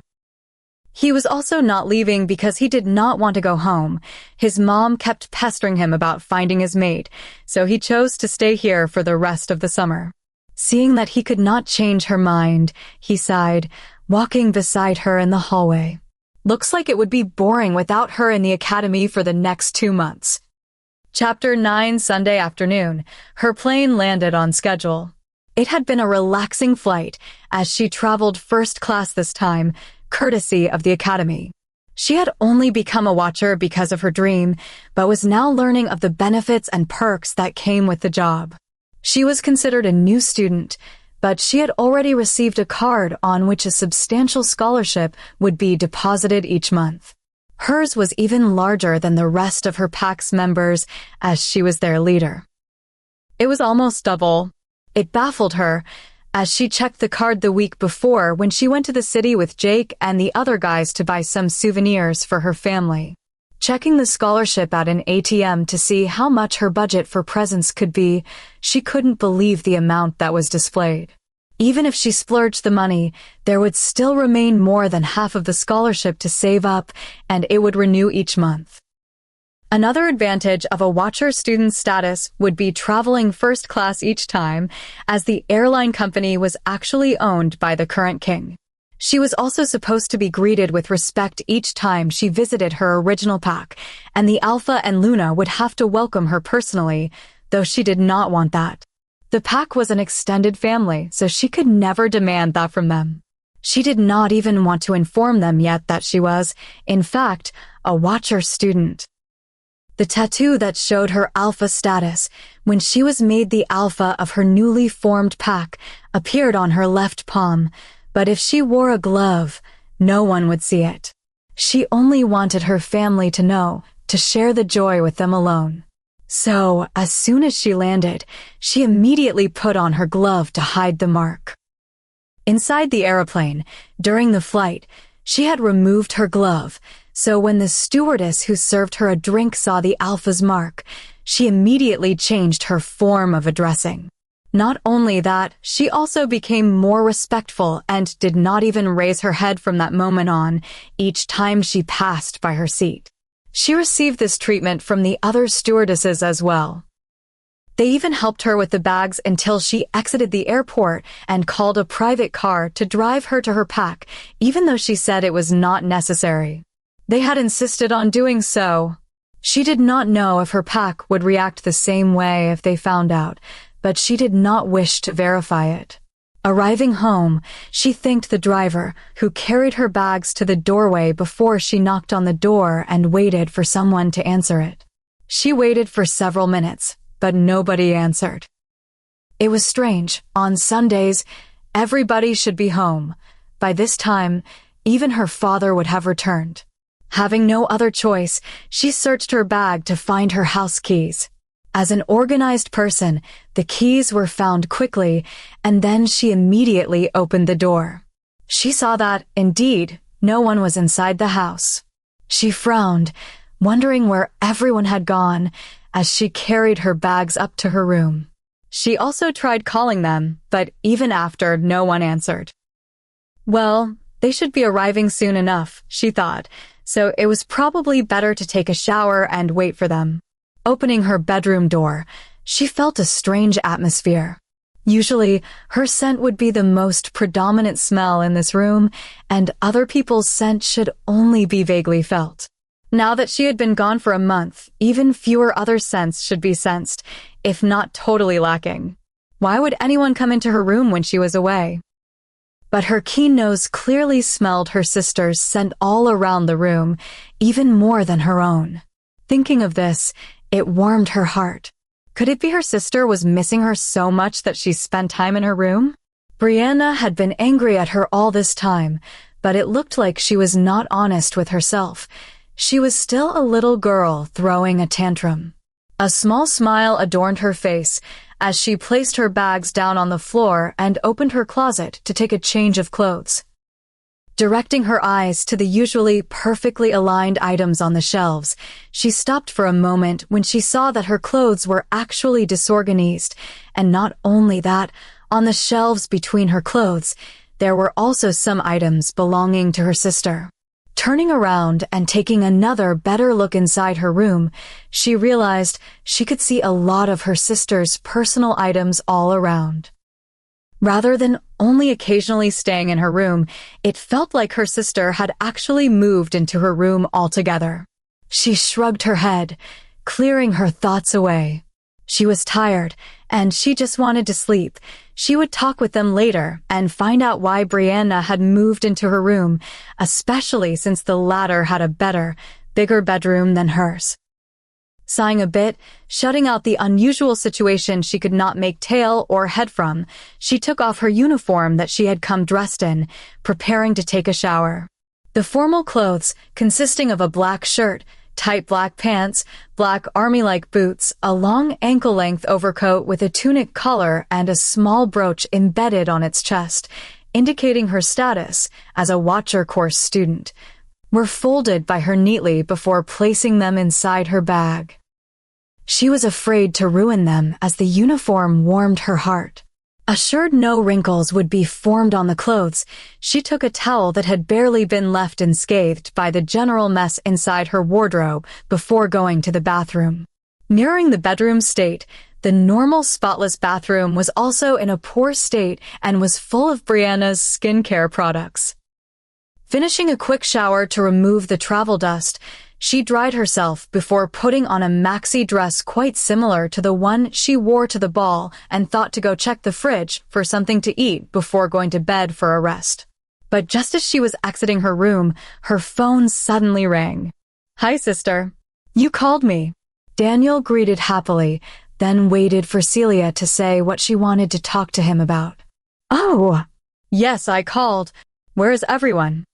He was also not leaving because he did not want to go home. His mom kept pestering him about finding his mate, so he chose to stay here for the rest of the summer. Seeing that he could not change her mind, he sighed, walking beside her in the hallway. Looks like it would be boring without her in the academy for the next 2 months. Chapter 9, Sunday afternoon. Her plane landed on schedule. It had been a relaxing flight, as she traveled first class this time, courtesy of the academy. She had only become a watcher because of her dream, but was now learning of the benefits and perks that came with the job. She was considered a new student, but she had already received a card on which a substantial scholarship would be deposited each month. Hers was even larger than the rest of her pack's members, as she was their leader. It was almost double. It baffled her, as she checked the card the week before when she went to the city with Jake and the other guys to buy some souvenirs for her family. Checking the scholarship at an ATM to see how much her budget for presents could be, she couldn't believe the amount that was displayed. Even if she splurged the money, there would still remain more than half of the scholarship to save up, and it would renew each month. Another advantage of a Watcher student status would be traveling first class each time, as the airline company was actually owned by the current king. She was also supposed to be greeted with respect each time she visited her original pack, and the Alpha and Luna would have to welcome her personally, though she did not want that. The pack was an extended family, so she could never demand that from them. She did not even want to inform them yet that she was, in fact, a Watcher student. The tattoo that showed her Alpha status, when she was made the Alpha of her newly formed pack, appeared on her left palm, but if she wore a glove, no one would see it. She only wanted her family to know, to share the joy with them alone. So, as soon as she landed, she immediately put on her glove to hide the mark. Inside the aeroplane, during the flight, she had removed her glove, so when the stewardess who served her a drink saw the Alpha's mark, she immediately changed her form of addressing. Not only that, she also became more respectful and did not even raise her head from that moment on, each time she passed by her seat. She received this treatment from the other stewardesses as well. They even helped her with the bags until she exited the airport and called a private car to drive her to her pack, even though she said it was not necessary. They had insisted on doing so. She did not know if her pack would react the same way if they found out, but she did not wish to verify it. Arriving home, she thanked the driver, who carried her bags to the doorway before she knocked on the door and waited for someone to answer it. She waited for several minutes, but nobody answered. It was strange. On Sundays, everybody should be home. By this time, even her father would have returned. Having no other choice, she searched her bag to find her house keys. As an organized person, the keys were found quickly, and then she immediately opened the door. She saw that, indeed, no one was inside the house. She frowned, wondering where everyone had gone, as she carried her bags up to her room. She also tried calling them, but even after, no one answered. Well, they should be arriving soon enough, she thought, so it was probably better to take a shower and wait for them. Opening her bedroom door, she felt a strange atmosphere. Usually, her scent would be the most predominant smell in this room, and other people's scent should only be vaguely felt. Now that she had been gone for a month, even fewer other scents should be sensed, if not totally lacking. Why would anyone come into her room when she was away? But her keen nose clearly smelled her sister's scent all around the room, even more than her own. Thinking of this, it warmed her heart. Could it be her sister was missing her so much that she spent time in her room? Brianna had been angry at her all this time, but it looked like she was not honest with herself. She was still a little girl throwing a tantrum. A small smile adorned her face as she placed her bags down on the floor and opened her closet to take a change of clothes. Directing her eyes to the usually perfectly aligned items on the shelves, she stopped for a moment when she saw that her clothes were actually disorganized, and not only that, on the shelves between her clothes, there were also some items belonging to her sister. Turning around and taking another better look inside her room, she realized she could see a lot of her sister's personal items all around. Rather than only occasionally staying in her room, it felt like her sister had actually moved into her room altogether. She shrugged her head, clearing her thoughts away. She was tired, and she just wanted to sleep. She would talk with them later and find out why Brianna had moved into her room, especially since the latter had a better, bigger bedroom than hers. Sighing a bit, shutting out the unusual situation she could not make tail or head from, she took off her uniform that she had come dressed in, preparing to take a shower. The formal clothes, consisting of a black shirt, tight black pants, black army-like boots, a long ankle-length overcoat with a tunic collar and a small brooch embedded on its chest, indicating her status as a Watcher course student. were folded by her neatly before placing them inside her bag. She was afraid to ruin them as the uniform warmed her heart. Assured no wrinkles would be formed on the clothes, she took a towel that had barely been left unscathed by the general mess inside her wardrobe before going to the bathroom. Mirroring the bedroom state, the normal spotless bathroom was also in a poor state and was full of Brianna's skincare products. Finishing a quick shower to remove the travel dust, she dried herself before putting on a maxi dress quite similar to the one she wore to the ball and thought to go check the fridge for something to eat before going to bed for a rest. But just as she was exiting her room, her phone suddenly rang. "Hi, sister. You called me." Daniel greeted happily, then waited for Celia to say what she wanted to talk to him about. "Oh, yes, I called. Where is everyone?"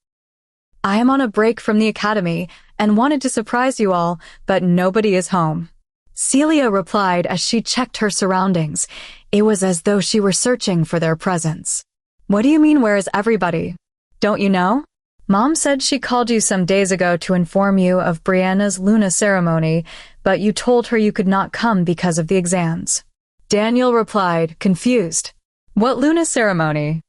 "I am on a break from the academy and wanted to surprise you all, but nobody is home," Celia replied as she checked her surroundings. It was as though she were searching for their presence. "What do you mean, where is everybody? Don't you know? Mom said she called you some days ago to inform you of Brianna's Luna ceremony, but you told her you could not come because of the exams." Daniel replied, confused. "What Luna ceremony?"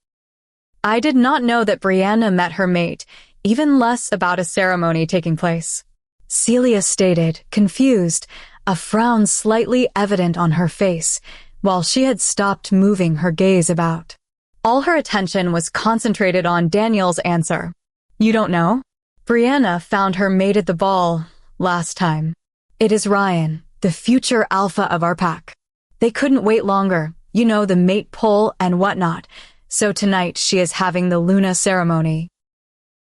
"I did not know that Brianna met her mate, even less about a ceremony taking place," Celia stated, confused, a frown slightly evident on her face, while she had stopped moving her gaze about. All her attention was concentrated on Daniel's answer. "You don't know? Brianna found her mate at the ball last time. It is Ryan, the future alpha of our pack. They couldn't wait longer, you know, the mate poll and whatnot, so tonight she is having the Luna ceremony.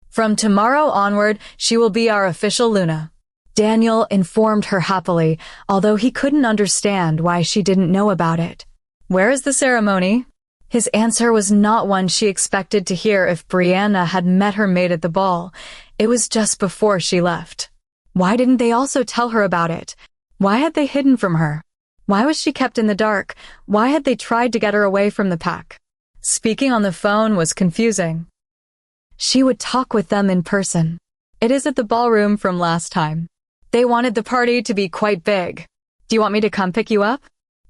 From tomorrow onward, she will be our official Luna," Daniel informed her happily, although he couldn't understand why she didn't know about it. "Where is the ceremony?" His answer was not one she expected to hear if Brianna had met her mate at the ball. It was just before she left. Why didn't they also tell her about it? Why had they hidden from her? Why was she kept in the dark? Why had they tried to get her away from the pack? Speaking on the phone was confusing. She would talk with them in person. "It is at the ballroom from last time. They wanted the party to be quite big. Do you want me to come pick you up?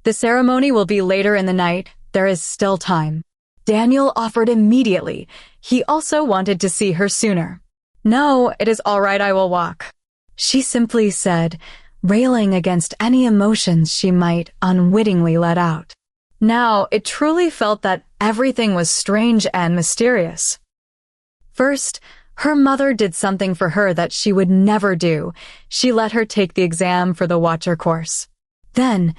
The ceremony will be later in the night. There is still time." Daniel offered immediately. He also wanted to see her sooner. "No, it is all right, I will walk," she simply said, railing against any emotions she might unwittingly let out. Now, it truly felt that everything was strange and mysterious. First, her mother did something for her that she would never do. She let her take the exam for the Watcher course. Then,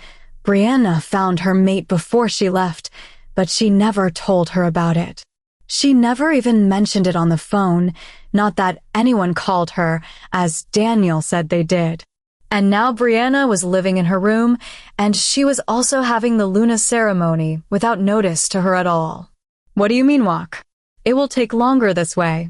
Brianna found her mate before she left, but she never told her about it. She never even mentioned it on the phone, not that anyone called her, as Daniel said they did. And now Brianna was living in her room, and she was also having the Luna ceremony without notice to her at all. "What do you mean walk? It will take longer this way."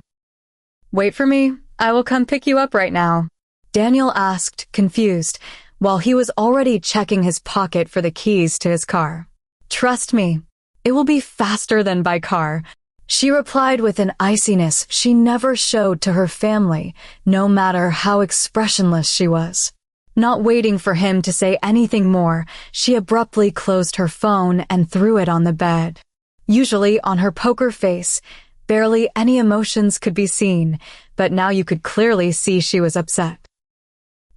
"Wait for me, I will come pick you up right now," Daniel asked, confused, while he was already checking his pocket for the keys to his car. "Trust me, it will be faster than by car," she replied with an iciness she never showed to her family, no matter how expressionless she was. Not waiting for him to say anything more, she abruptly closed her phone and threw it on the bed. Usually on her poker face, barely any emotions could be seen, but now you could clearly see she was upset.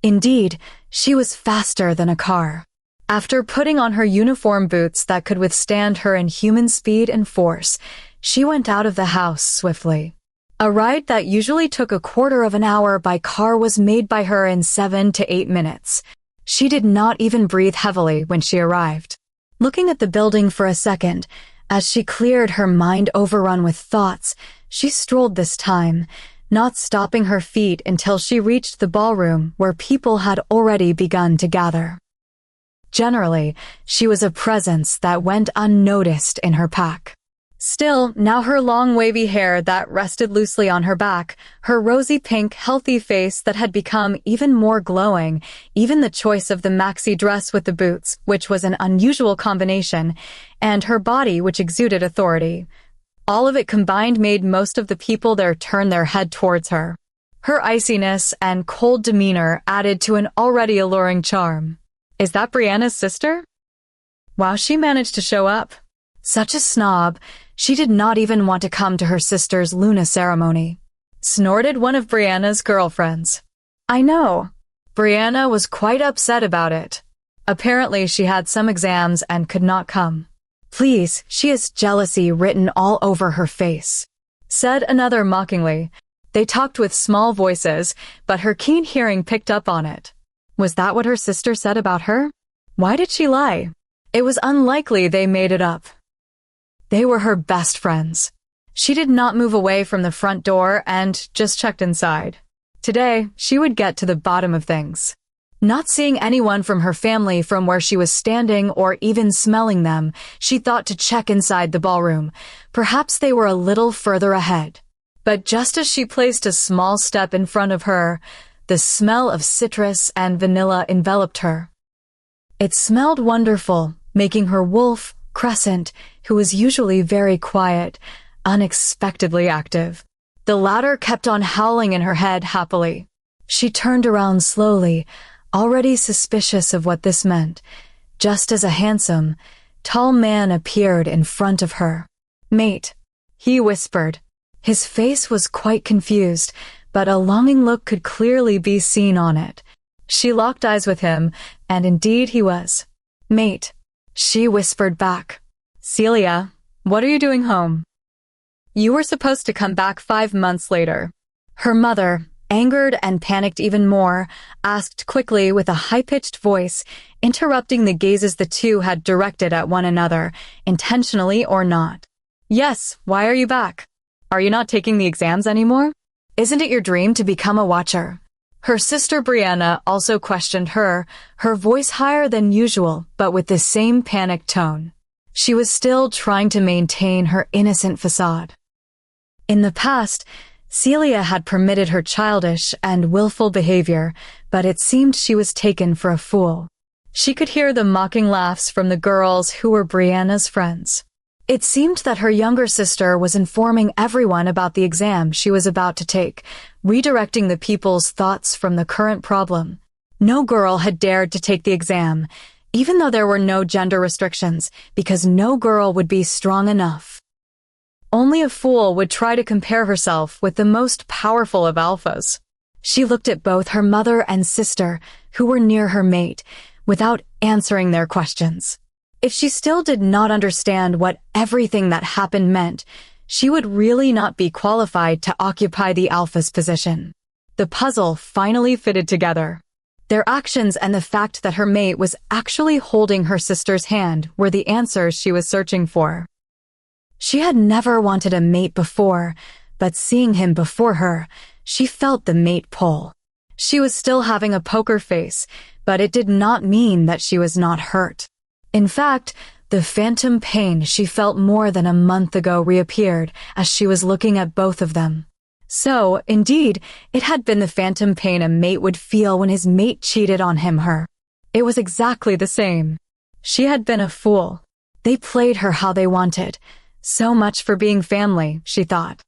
Indeed, she was faster than a car. After putting on her uniform boots that could withstand her inhuman speed and force, she went out of the house swiftly. A ride that usually took a quarter of an hour by car was made by her in 7 to 8 minutes. She did not even breathe heavily when she arrived. Looking at the building for a second, as she cleared her mind overrun with thoughts, she strolled this time, not stopping her feet until she reached the ballroom where people had already begun to gather. Generally, she was a presence that went unnoticed in her pack. Still, now her long wavy hair that rested loosely on her back, her rosy pink, healthy face that had become even more glowing, even the choice of the maxi dress with the boots, which was an unusual combination, and her body which exuded authority. All of it combined made most of the people there turn their head towards her. Her iciness and cold demeanor added to an already alluring charm. Is that Brianna's sister? Wow, she managed to show up. Such a snob, she did not even want to come to her sister's Luna ceremony. Snorted one of Brianna's girlfriends. I know. Brianna was quite upset about it. Apparently she had some exams and could not come. Please, she has jealousy written all over her face, said another mockingly. They talked with small voices, but her keen hearing picked up on it. Was that what her sister said about her? Why did she lie? It was unlikely they made it up. They were her best friends. She did not move away from the front door and just checked inside. Today, she would get to the bottom of things. Not seeing anyone from her family from where she was standing or even smelling them, she thought to check inside the ballroom. Perhaps they were a little further ahead. But just as she placed a small step in front of her, the smell of citrus and vanilla enveloped her. It smelled wonderful, making her wolf, Crescent, who was usually very quiet, unexpectedly active. The latter kept on howling in her head happily. She turned around slowly, already suspicious of what this meant, just as a handsome, tall man appeared in front of her. Mate, he whispered. His face was quite confused, but a longing look could clearly be seen on it. She locked eyes with him, and indeed he was. Mate, she whispered back. Celia, what are you doing home? You were supposed to come back 5 months later. Her mother, angered and panicked even more, asked quickly with a high-pitched voice, interrupting the gazes the two had directed at one another, intentionally or not. Yes, why are you back? Are you not taking the exams anymore? Isn't it your dream to become a watcher? Her sister Brianna also questioned her voice higher than usual, but with the same panicked tone. She was still trying to maintain her innocent facade. In the past, Celia had permitted her childish and willful behavior, but it seemed she was taken for a fool. She could hear the mocking laughs from the girls who were Brianna's friends. It seemed that her younger sister was informing everyone about the exam she was about to take, redirecting the people's thoughts from the current problem. No girl had dared to take the exam, even though there were no gender restrictions, because no girl would be strong enough. Only a fool would try to compare herself with the most powerful of alphas. She looked at both her mother and sister, who were near her mate, without answering their questions. If she still did not understand what everything that happened meant, she would really not be qualified to occupy the alpha's position. The puzzle finally fitted together. Their actions and the fact that her mate was actually holding her sister's hand were the answers she was searching for. She had never wanted a mate before, but seeing him before her, she felt the mate pull. She was still having a poker face, but it did not mean that she was not hurt. In fact, the phantom pain she felt more than a month ago reappeared as she was looking at both of them. So, indeed, it had been the phantom pain a mate would feel when his mate cheated on her. It was exactly the same. She had been a fool. They played her how they wanted. So much for being family, she thought.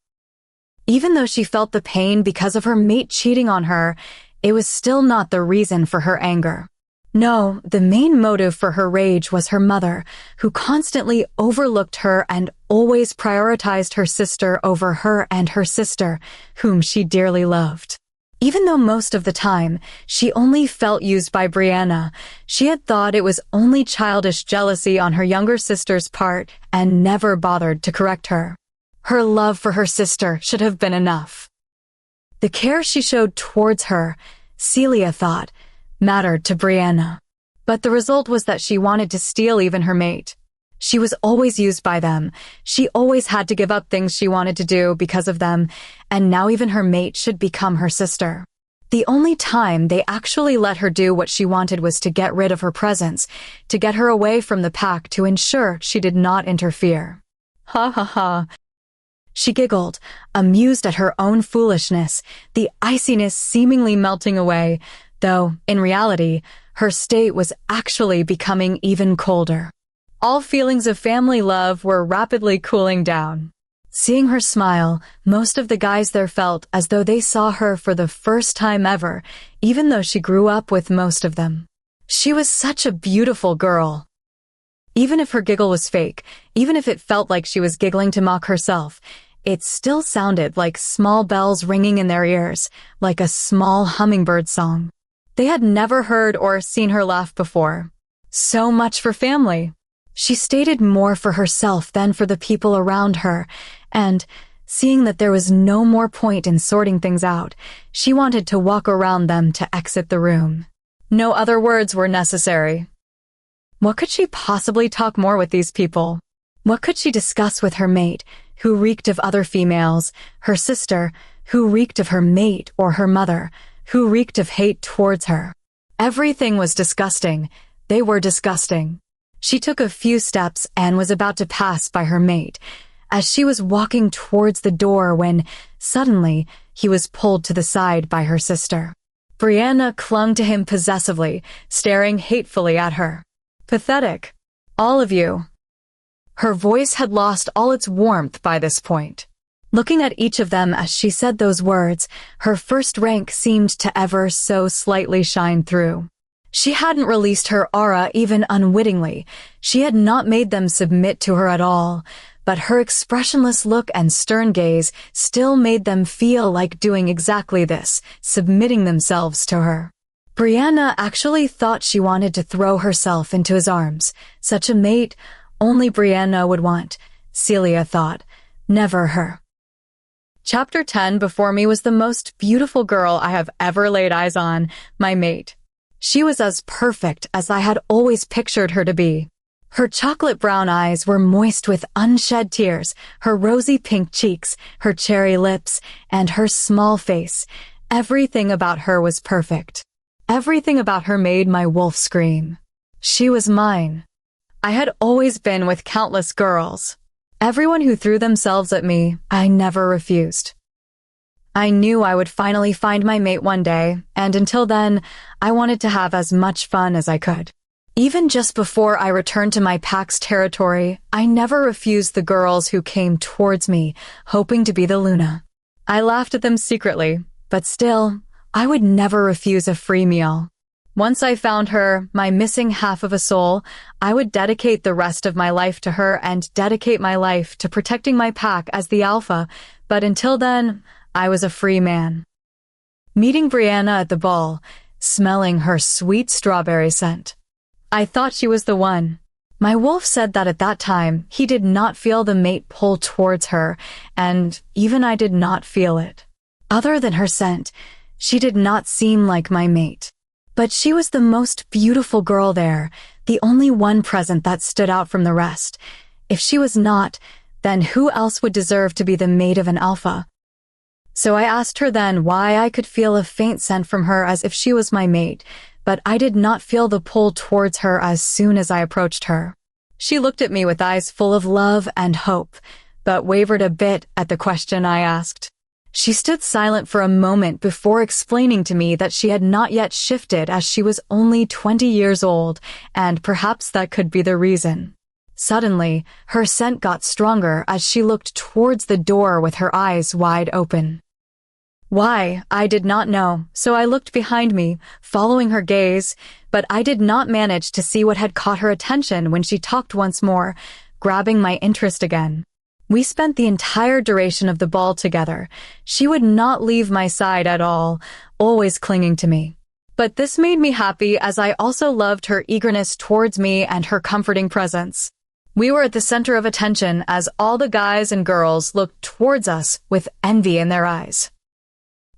Even though she felt the pain because of her mate cheating on her, it was still not the reason for her anger. No, the main motive for her rage was her mother, who constantly overlooked her and always prioritized her sister over her and her sister, whom she dearly loved. Even though most of the time she only felt used by Brianna, she had thought it was only childish jealousy on her younger sister's part and never bothered to correct her. Her love for her sister should have been enough. The care she showed towards her, Celia thought, mattered to Brianna. But the result was that she wanted to steal even her mate. She was always used by them. She always had to give up things she wanted to do because of them, and now even her mate should become her sister. The only time they actually let her do what she wanted was to get rid of her presence, to get her away from the pack to ensure she did not interfere. Ha ha ha. She giggled, amused at her own foolishness, the iciness seemingly melting away, though, in reality, her state was actually becoming even colder. All feelings of family love were rapidly cooling down. Seeing her smile, most of the guys there felt as though they saw her for the first time ever, even though she grew up with most of them. She was such a beautiful girl. Even if her giggle was fake, even if it felt like she was giggling to mock herself, it still sounded like small bells ringing in their ears, like a small hummingbird song. They had never heard or seen her laugh before. So much for family. She stated more for herself than for the people around her, and, seeing that there was no more point in sorting things out, she wanted to walk around them to exit the room. No other words were necessary. What could she possibly talk more with these people? What could she discuss with her mate, who reeked of other females, her sister, who reeked of her mate or her mother, who reeked of hate towards her? Everything was disgusting. They were disgusting. She took a few steps and was about to pass by her mate, as she was walking towards the door when, suddenly, he was pulled to the side by her sister. Brianna clung to him possessively, staring hatefully at her. Pathetic. All of you. Her voice had lost all its warmth by this point. Looking at each of them as she said those words, her first rank seemed to ever so slightly shine through. She hadn't released her aura even unwittingly. She had not made them submit to her at all, but her expressionless look and stern gaze still made them feel like doing exactly this, submitting themselves to her. Brianna actually thought she wanted to throw herself into his arms. Such a mate only Brianna would want, Celia thought, never her. Chapter 10 before me was the most beautiful girl I have ever laid eyes on, my mate. She was as perfect as I had always pictured her to be. Her chocolate brown eyes were moist with unshed tears, her rosy pink cheeks, her cherry lips, and her small face. Everything about her was perfect. Everything about her made my wolf scream. She was mine. I had always been with countless girls. Everyone who threw themselves at me, I never refused. I knew I would finally find my mate one day, and until then, I wanted to have as much fun as I could. Even just before I returned to my pack's territory, I never refused the girls who came towards me, hoping to be the Luna. I laughed at them secretly, but still, I would never refuse a free meal. Once I found her, my missing half of a soul, I would dedicate the rest of my life to her and dedicate my life to protecting my pack as the alpha, but until then, I was a free man. Meeting Brianna at the ball, smelling her sweet strawberry scent. I thought she was the one. My wolf said that at that time, he did not feel the mate pull towards her, and even I did not feel it. Other than her scent, she did not seem like my mate. But she was the most beautiful girl there, the only one present that stood out from the rest. If she was not, then who else would deserve to be the mate of an alpha? So I asked her then why I could feel a faint scent from her as if she was my mate, but I did not feel the pull towards her as soon as I approached her. She looked at me with eyes full of love and hope, but wavered a bit at the question I asked. She stood silent for a moment before explaining to me that she had not yet shifted as she was only 20 years old, and perhaps that could be the reason. Suddenly, her scent got stronger as she looked towards the door with her eyes wide open. Why, I did not know, so I looked behind me, following her gaze, but I did not manage to see what had caught her attention when she talked once more, grabbing my interest again. We spent the entire duration of the ball together. She would not leave my side at all, always clinging to me. But this made me happy as I also loved her eagerness towards me and her comforting presence. We were at the center of attention as all the guys and girls looked towards us with envy in their eyes.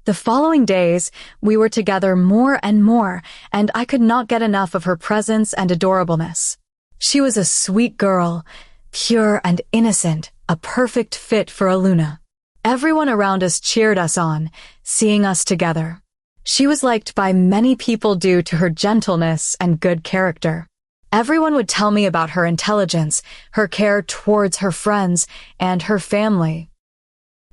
The following days, we were together more and more, and I could not get enough of her presence and adorableness. She was a sweet girl, pure and innocent, a perfect fit for a Luna. Everyone around us cheered us on, seeing us together. She was liked by many people due to her gentleness and good character. Everyone would tell me about her intelligence, her care towards her friends, and her family.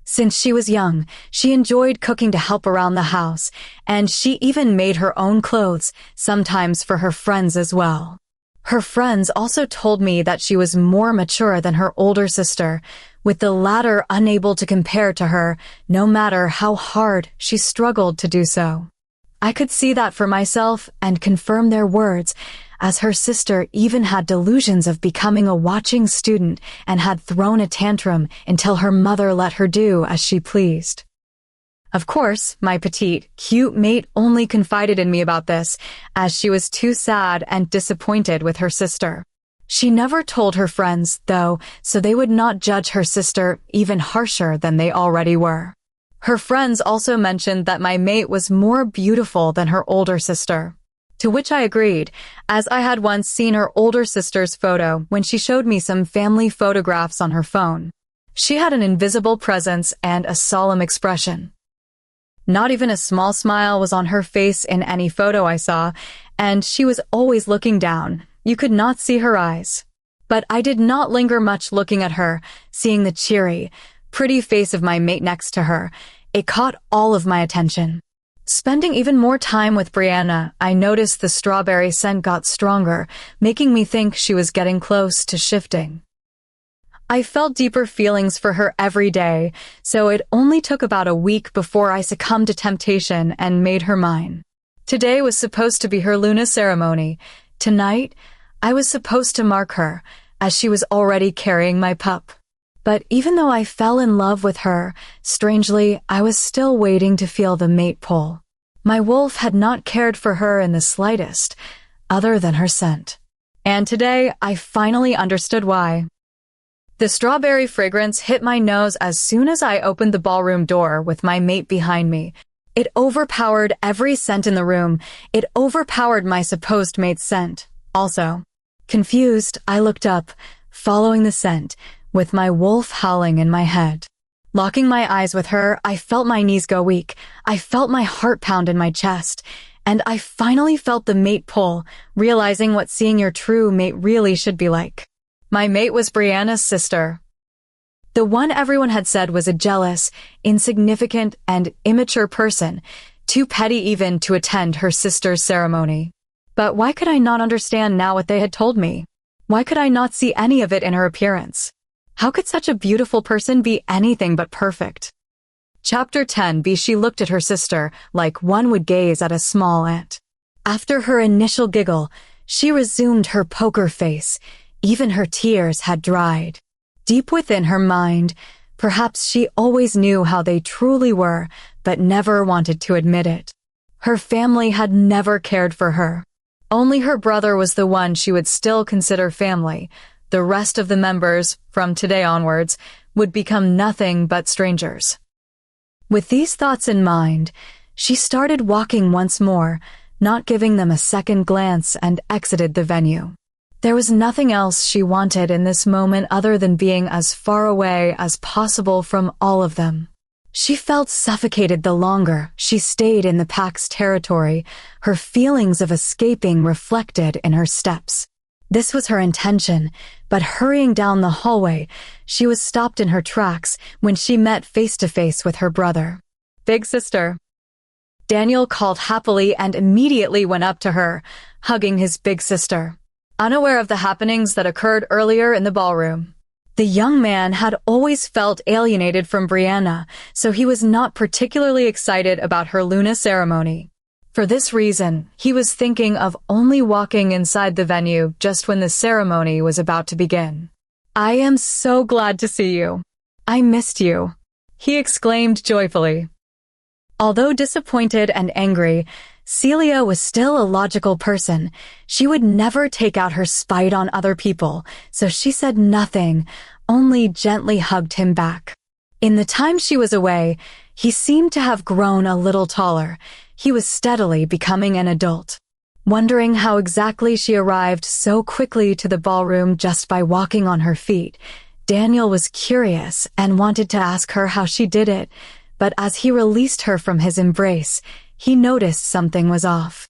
Since she was young, she enjoyed cooking to help around the house, and she even made her own clothes, sometimes for her friends as well. Her friends also told me that she was more mature than her older sister, with the latter unable to compare to her, no matter how hard she struggled to do so. I could see that for myself and confirm their words, as her sister even had delusions of becoming a watching student and had thrown a tantrum until her mother let her do as she pleased. Of course, my petite, cute mate only confided in me about this, as she was too sad and disappointed with her sister. She never told her friends, though, so they would not judge her sister even harsher than they already were. Her friends also mentioned that my mate was more beautiful than her older sister, to which I agreed, as I had once seen her older sister's photo when she showed me some family photographs on her phone. She had an invisible presence and a solemn expression. Not even a small smile was on her face in any photo I saw, and she was always looking down. You could not see her eyes. But I did not linger much looking at her, seeing the cheery, pretty face of my mate next to her. It caught all of my attention. Spending even more time with Brianna, I noticed the strawberry scent got stronger, making me think she was getting close to shifting. I felt deeper feelings for her every day, so it only took about a week before I succumbed to temptation and made her mine. Today was supposed to be her Luna ceremony. Tonight, I was supposed to mark her, as she was already carrying my pup. But even though I fell in love with her, strangely, I was still waiting to feel the mate pull. My wolf had not cared for her in the slightest, other than her scent. And today, I finally understood why. The strawberry fragrance hit my nose as soon as I opened the ballroom door with my mate behind me. It overpowered every scent in the room. It overpowered my supposed mate's scent. Also, confused, I looked up, following the scent, with my wolf howling in my head. Locking my eyes with her, I felt my knees go weak. I felt my heart pound in my chest. And I finally felt the mate pull, realizing what seeing your true mate really should be like. My mate was Brianna's sister. The one everyone had said was a jealous, insignificant, and immature person, too petty even to attend her sister's ceremony. But why could I not understand now what they had told me? Why could I not see any of it in her appearance? How could such a beautiful person be anything but perfect? Chapter 10b. She looked at her sister like one would gaze at a small ant. After her initial giggle, she resumed her poker face. Even her tears had dried. Deep within her mind, perhaps she always knew how they truly were, but never wanted to admit it. Her family had never cared for her. Only her brother was the one she would still consider family. The rest of the members, from today onwards, would become nothing but strangers. With these thoughts in mind, she started walking once more, not giving them a second glance, and exited the venue. There was nothing else she wanted in this moment other than being as far away as possible from all of them. She felt suffocated the longer she stayed in the pack's territory, her feelings of escaping reflected in her steps. This was her intention, but hurrying down the hallway, she was stopped in her tracks when she met face to face with her brother. "Big sister." Daniel called happily and immediately went up to her, hugging his big sister. Unaware of the happenings that occurred earlier in the ballroom. The young man had always felt alienated from Brianna, so he was not particularly excited about her Luna ceremony. For this reason, he was thinking of only walking inside the venue just when the ceremony was about to begin. "I am so glad to see you. I missed you," he exclaimed joyfully. Although disappointed and angry, Celia was still a logical person. She would never take out her spite on other people, so she said nothing, only gently hugged him back. In the time she was away, he seemed to have grown a little taller. He was steadily becoming an adult. Wondering how exactly she arrived so quickly to the ballroom just by walking on her feet, Daniel was curious and wanted to ask her how she did it, but as he released her from his embrace, he noticed something was off.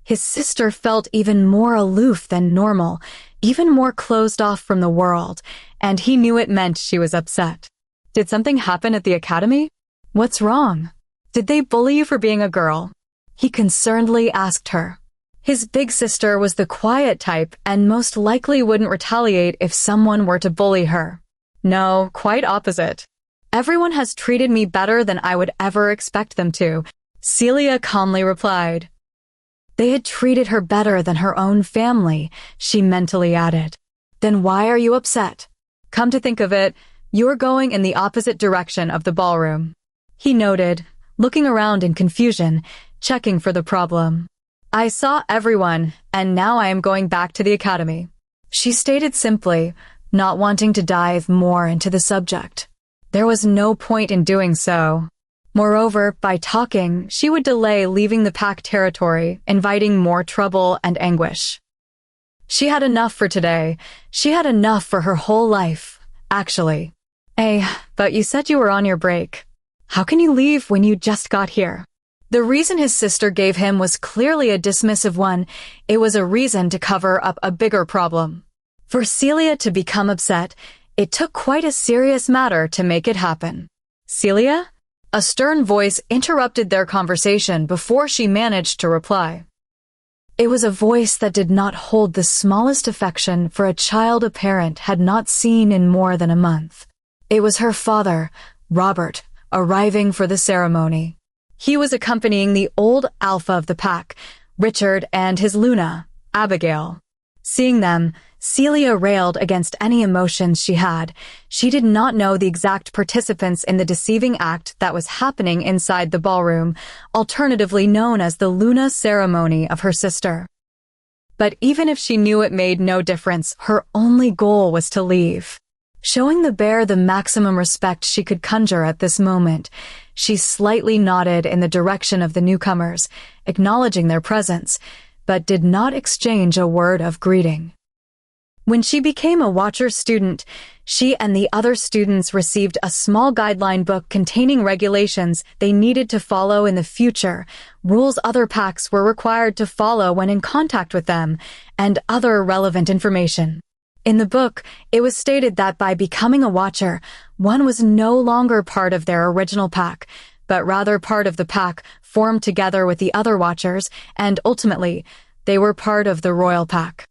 His sister felt even more aloof than normal, even more closed off from the world, and he knew it meant she was upset. "Did something happen at the academy? What's wrong? Did they bully you for being a girl?" he concernedly asked her. His big sister was the quiet type and most likely wouldn't retaliate if someone were to bully her. No, quite opposite. Everyone has treated me better than I would ever expect them to, Celia calmly replied. They had treated her better than her own family, she mentally added. Then why are you upset? Come to think of it, you're going in the opposite direction of the ballroom. He noted, looking around in confusion, checking for the problem. I saw everyone, and now I am going back to the academy. She stated simply, not wanting to dive more into the subject. There was no point in doing so. Moreover, by talking, she would delay leaving the pack territory, inviting more trouble and anguish. She had enough for today. She had enough for her whole life, actually. Hey, but you said you were on your break. How can you leave when you just got here? The reason his sister gave him was clearly a dismissive one. It was a reason to cover up a bigger problem. For Celia to become upset, it took quite a serious matter to make it happen. Celia? A stern voice interrupted their conversation before she managed to reply. It was a voice that did not hold the smallest affection for a child a parent had not seen in more than a month. It was her father, Robert, arriving for the ceremony. He was accompanying the old alpha of the pack, Richard, and his Luna, Abigail. Seeing them, Celia railed against any emotions she had. She did not know the exact participants in the deceiving act that was happening inside the ballroom, alternatively known as the Luna ceremony of her sister. But even if she knew it made no difference, her only goal was to leave. Showing the bear the maximum respect she could conjure at this moment, she slightly nodded in the direction of the newcomers, acknowledging their presence, but did not exchange a word of greeting. When she became a Watcher student, she and the other students received a small guideline book containing regulations they needed to follow in the future, rules other packs were required to follow when in contact with them, and other relevant information. In the book, it was stated that by becoming a Watcher, one was no longer part of their original pack, but rather part of the pack formed together with the other Watchers, and ultimately, they were part of the Royal Pack.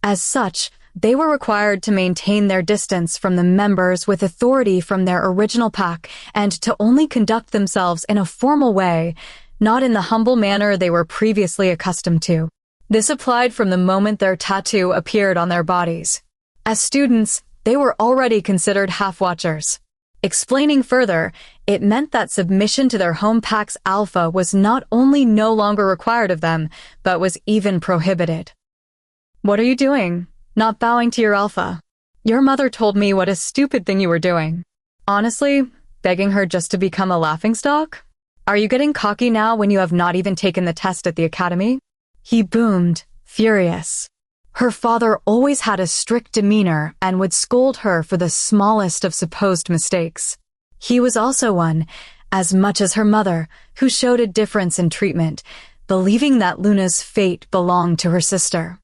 As such, they were required to maintain their distance from the members with authority from their original pack and to only conduct themselves in a formal way, not in the humble manner they were previously accustomed to. This applied from the moment their tattoo appeared on their bodies. As students, they were already considered half-Watchers. Explaining further, it meant that submission to their home pack's alpha was not only no longer required of them, but was even prohibited. What are you doing? Not bowing to your alpha. Your mother told me what a stupid thing you were doing. Honestly, begging her just to become a laughingstock? Are you getting cocky now when you have not even taken the test at the academy? He boomed, furious. Her father always had a strict demeanor and would scold her for the smallest of supposed mistakes. He was also one, as much as her mother, who showed a difference in treatment, believing that Luna's fate belonged to her sister.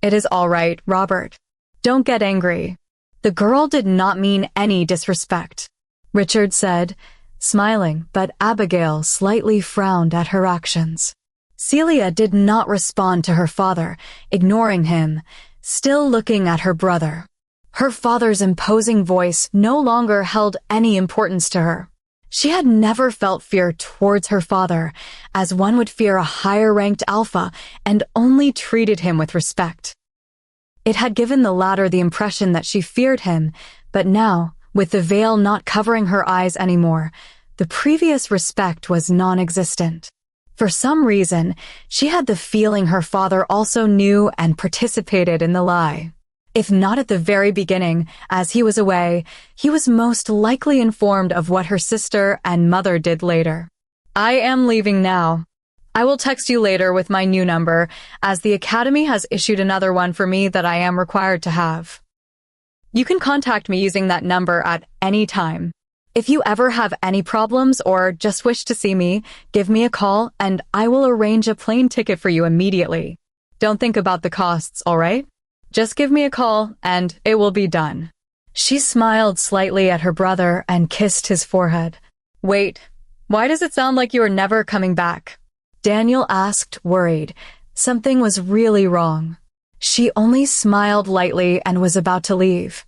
It is all right, Robert. Don't get angry. The girl did not mean any disrespect, Richard said, smiling, but Abigail slightly frowned at her actions. Celia did not respond to her father, ignoring him, still looking at her brother. Her father's imposing voice no longer held any importance to her. She had never felt fear towards her father, as one would fear a higher-ranked alpha, and only treated him with respect. It had given the latter the impression that she feared him, but now, with the veil not covering her eyes anymore, the previous respect was non-existent. For some reason, she had the feeling her father also knew and participated in the lie. If not at the very beginning, as he was away, he was most likely informed of what her sister and mother did later. I am leaving now. I will text you later with my new number, as the Academy has issued another one for me that I am required to have. You can contact me using that number at any time. If you ever have any problems or just wish to see me, give me a call and I will arrange a plane ticket for you immediately. Don't think about the costs, all right? Just give me a call and it will be done. She smiled slightly at her brother and kissed his forehead. Wait, why does it sound like you are never coming back? Daniel asked, worried. Something was really wrong. She only smiled lightly and was about to leave.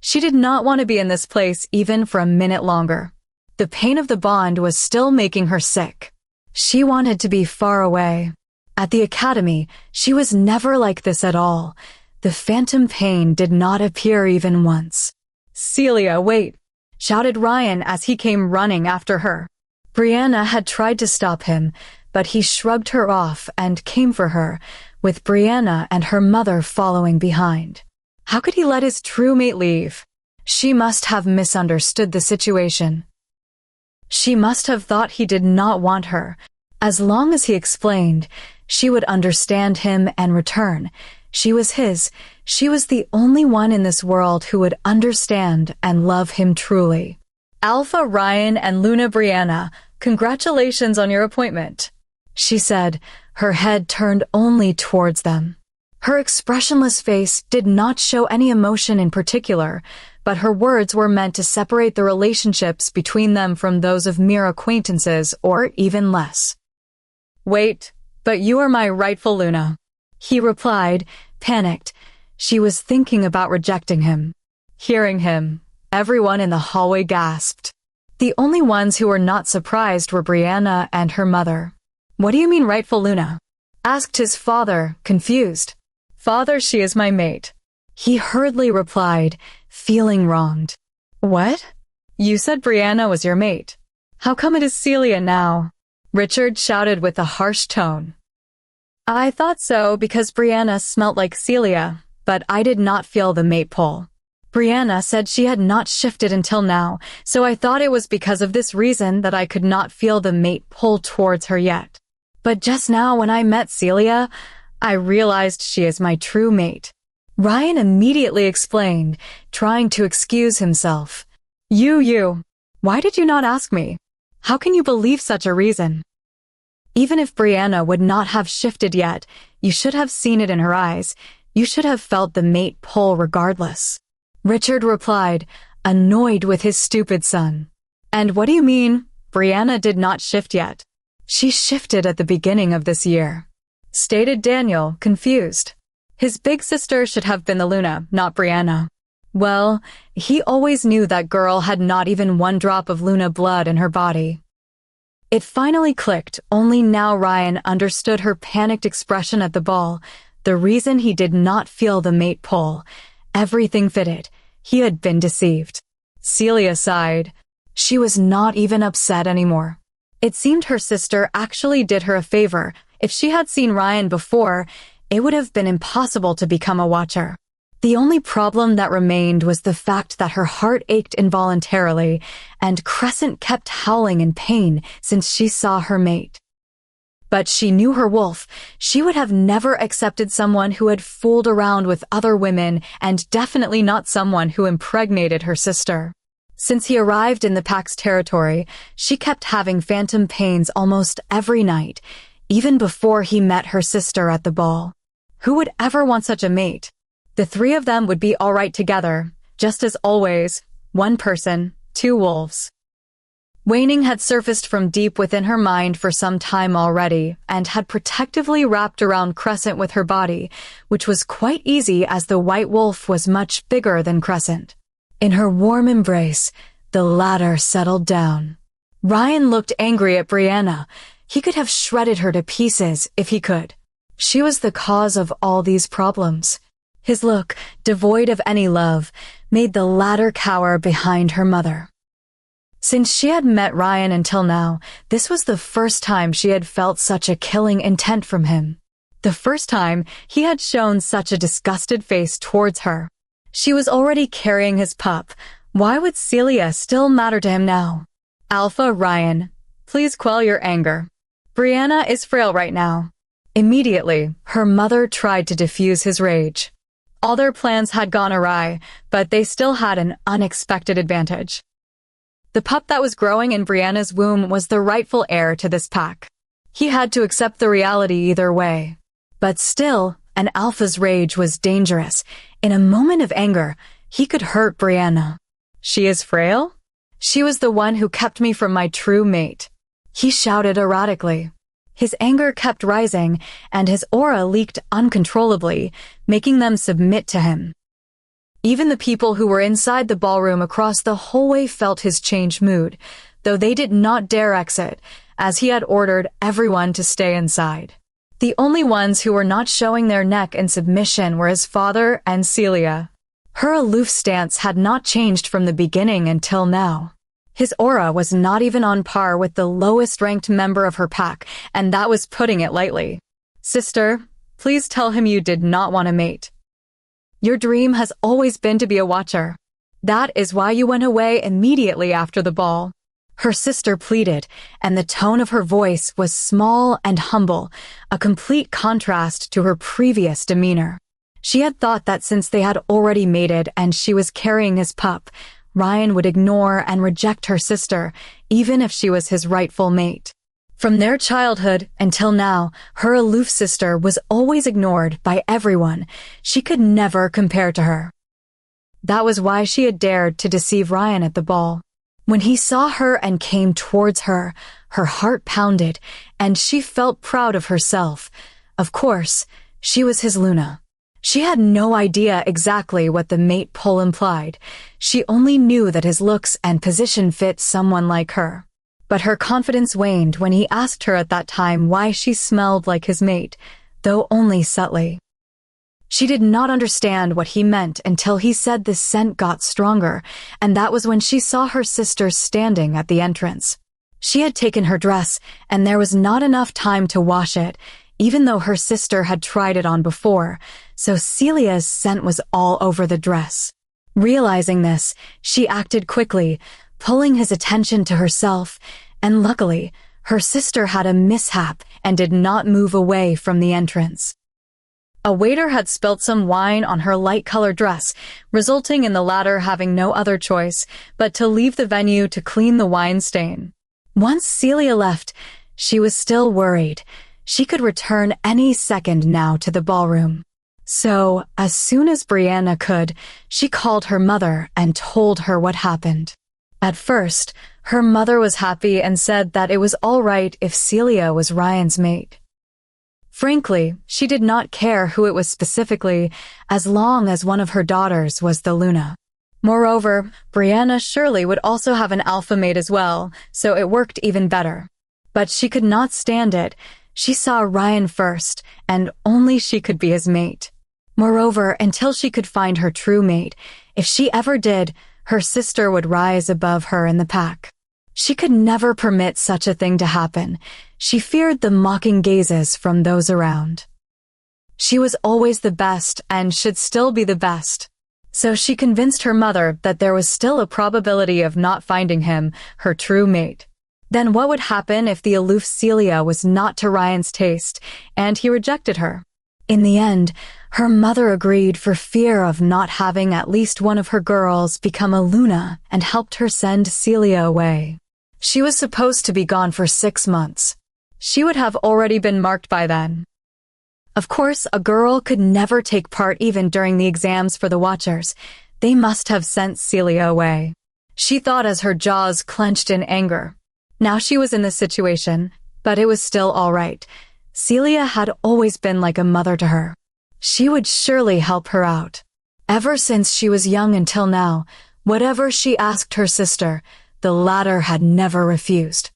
She did not want to be in this place even for a minute longer. The pain of the bond was still making her sick. She wanted to be far away. At the academy, she was never like this at all. The phantom pain did not appear even once. "Celia, wait!" shouted Ryan as he came running after her. Brianna had tried to stop him, but he shrugged her off and came for her, with Brianna and her mother following behind. How could he let his true mate leave? She must have misunderstood the situation. She must have thought he did not want her. As long as he explained, she would understand him and return. She was his. She was the only one in this world who would understand and love him truly. "Alpha Ryan and Luna Brianna, congratulations on your appointment," she said, her head turned only towards them. Her expressionless face did not show any emotion in particular, but her words were meant to separate the relationships between them from those of mere acquaintances or even less. "Wait, but you are my rightful Luna," he replied, panicked. She was thinking about rejecting him. Hearing him, everyone in the hallway gasped. The only ones who were not surprised were Brianna and her mother. "What do you mean rightful Luna?" asked his father, confused. "Father, she is my mate," he hurriedly replied, feeling wronged. "What? You said Brianna was your mate. How come it is Celia now?" Richard shouted with a harsh tone. "I thought so because Brianna smelt like Celia, but I did not feel the mate pull. Brianna said she had not shifted until now, so I thought it was because of this reason that I could not feel the mate pull towards her yet. But just now when I met Celia, I realized she is my true mate." Ryan immediately explained, trying to excuse himself. You, why did you not ask me? How can you believe such a reason? Even if Brianna would not have shifted yet, you should have seen it in her eyes. You should have felt the mate pull regardless. Richard replied, annoyed with his stupid son. "And what do you mean, Brianna did not shift yet?" "She shifted at the beginning of this year," stated Daniel, confused. His big sister should have been the Luna, not Brianna. Well, he always knew that girl had not even one drop of Luna blood in her body. It finally clicked, only now Ryan understood her panicked expression at the ball, the reason he did not feel the mate pull. Everything fitted. He had been deceived. Celia sighed. She was not even upset anymore. It seemed her sister actually did her a favor. If she had seen Ryan before, it would have been impossible to become a watcher. The only problem that remained was the fact that her heart ached involuntarily, and Crescent kept howling in pain since she saw her mate. But she knew her wolf. She would have never accepted someone who had fooled around with other women, and definitely not someone who impregnated her sister. Since he arrived in the pack's territory, she kept having phantom pains almost every night, even before he met her sister at the ball. Who would ever want such a mate? The three of them would be all right together, just as always, one person, two wolves. Waning had surfaced from deep within her mind for some time already, and had protectively wrapped around Crescent with her body, which was quite easy as the white wolf was much bigger than Crescent. In her warm embrace, the latter settled down. Ryan looked angry at Brianna. He could have shredded her to pieces if he could. She was the cause of all these problems. His look, devoid of any love, made the latter cower behind her mother. Since she had met Ryan until now, this was the first time she had felt such a killing intent from him. The first time he had shown such a disgusted face towards her. She was already carrying his pup. Why would Celia still matter to him now? "Alpha, Ryan, please quell your anger. Brianna is frail right now." Immediately, her mother tried to diffuse his rage. All their plans had gone awry, but they still had an unexpected advantage. The pup that was growing in Brianna's womb was the rightful heir to this pack. He had to accept the reality either way. But still, an alpha's rage was dangerous. In a moment of anger, he could hurt Brianna. "She is frail? She was the one who kept me from my true mate," he shouted erratically. His anger kept rising, and his aura leaked uncontrollably, making them submit to him. Even the people who were inside the ballroom across the hallway felt his changed mood, though they did not dare exit, as he had ordered everyone to stay inside. The only ones who were not showing their neck in submission were his father and Celia. Her aloof stance had not changed from the beginning until now. His aura was not even on par with the lowest-ranked member of her pack, and that was putting it lightly. "Sister, please tell him you did not want a mate. Your dream has always been to be a watcher. That is why you went away immediately after the ball." Her sister pleaded, and the tone of her voice was small and humble, a complete contrast to her previous demeanor. She had thought that since they had already mated and she was carrying his pup, Ryan would ignore and reject her sister, even if she was his rightful mate. From their childhood until now, her aloof sister was always ignored by everyone. She could never compare to her. That was why she had dared to deceive Ryan at the ball. When he saw her and came towards her, her heart pounded, and she felt proud of herself. Of course, she was his Luna. She had no idea exactly what the mate pull implied. She only knew that his looks and position fit someone like her. But her confidence waned when he asked her at that time why she smelled like his mate, though only subtly. She did not understand what he meant until he said the scent got stronger, and that was when she saw her sister standing at the entrance. She had taken her dress, and there was not enough time to wash it, even though her sister had tried it on before, so Celia's scent was all over the dress. Realizing this, she acted quickly, pulling his attention to herself, and luckily, her sister had a mishap and did not move away from the entrance. A waiter had spilt some wine on her light-colored dress, resulting in the latter having no other choice but to leave the venue to clean the wine stain. Once Celia left, she was still worried. She could return any second now to the ballroom. So, as soon as Brianna could, she called her mother and told her what happened. At first, her mother was happy and said that it was all right if Celia was Ryan's mate. Frankly, she did not care who it was specifically, as long as one of her daughters was the Luna. Moreover, Brianna surely would also have an alpha mate as well, so it worked even better. But she could not stand it. She saw Ryan first, and only she could be his mate. Moreover, until she could find her true mate, if she ever did, her sister would rise above her in the pack. She could never permit such a thing to happen. She feared the mocking gazes from those around. She was always the best and should still be the best. So she convinced her mother that there was still a probability of not finding him, her true mate. Then what would happen if the aloof Celia was not to Ryan's taste, and he rejected her? In the end, her mother agreed for fear of not having at least one of her girls become a Luna and helped her send Celia away. She was supposed to be gone for 6 months. She would have already been marked by then. Of course, a girl could never take part even during the exams for the Watchers. They must have sent Celia away. She thought as her jaws clenched in anger. Now she was in this situation, but it was still all right. Celia had always been like a mother to her. She would surely help her out. Ever since she was young until now, whatever she asked her sister, the latter had never refused.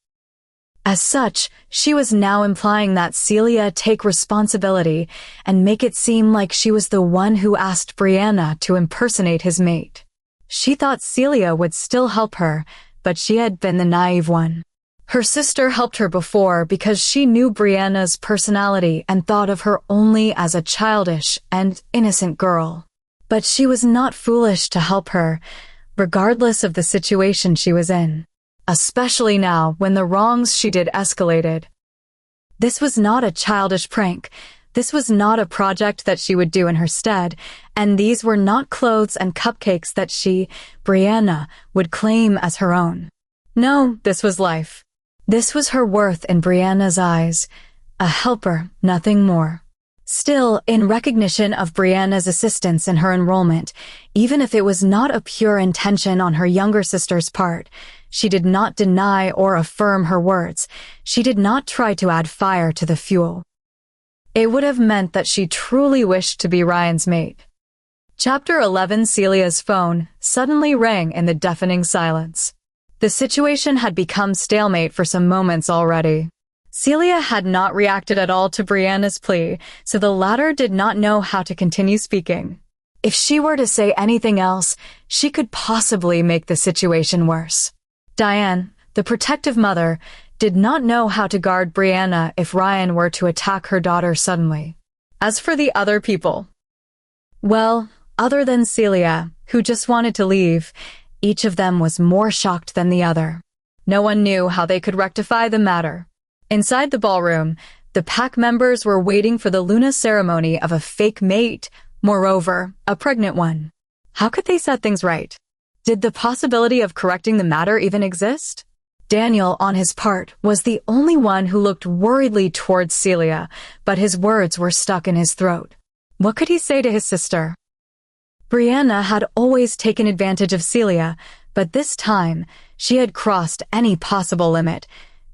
As such, she was now implying that Celia take responsibility and make it seem like she was the one who asked Brianna to impersonate his mate. She thought Celia would still help her, but she had been the naive one. Her sister helped her before because she knew Brianna's personality and thought of her only as a childish and innocent girl. But she was not foolish to help her, regardless of the situation she was in, especially now when the wrongs she did escalated. This was not a childish prank. This was not a project that she would do in her stead, and these were not clothes and cupcakes that she, Brianna, would claim as her own. No, this was life. This was her worth in Brianna's eyes, a helper, nothing more. Still, in recognition of Brianna's assistance in her enrollment, even if it was not a pure intention on her younger sister's part, she did not deny or affirm her words. She did not try to add fire to the fuel. It would have meant that she truly wished to be Ryan's mate. Chapter 11. Celia's phone suddenly rang in the deafening silence. The situation had become stalemate for some moments already. Celia had not reacted at all to Brianna's plea, so the latter did not know how to continue speaking. If she were to say anything else, she could possibly make the situation worse. Diane, the protective mother, did not know how to guard Brianna if Ryan were to attack her daughter suddenly. As for the other people, well, other than Celia, who just wanted to leave, each of them was more shocked than the other. No one knew how they could rectify the matter. Inside the ballroom, the pack members were waiting for the Luna ceremony of a fake mate, moreover, a pregnant one. How could they set things right? Did the possibility of correcting the matter even exist? Daniel, on his part, was the only one who looked worriedly towards Celia, but his words were stuck in his throat. What could he say to his sister? Brianna had always taken advantage of Celia, but this time, she had crossed any possible limit.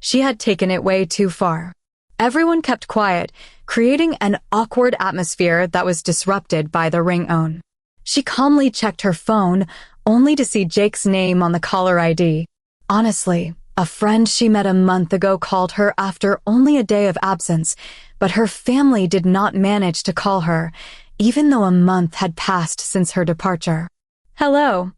She had taken it way too far. Everyone kept quiet, creating an awkward atmosphere that was disrupted by the ringtone. She calmly checked her phone, only to see Jake's name on the caller ID. Honestly, a friend she met a month ago called her after only a day of absence, but her family did not manage to call her, even though a month had passed since her departure. Hello.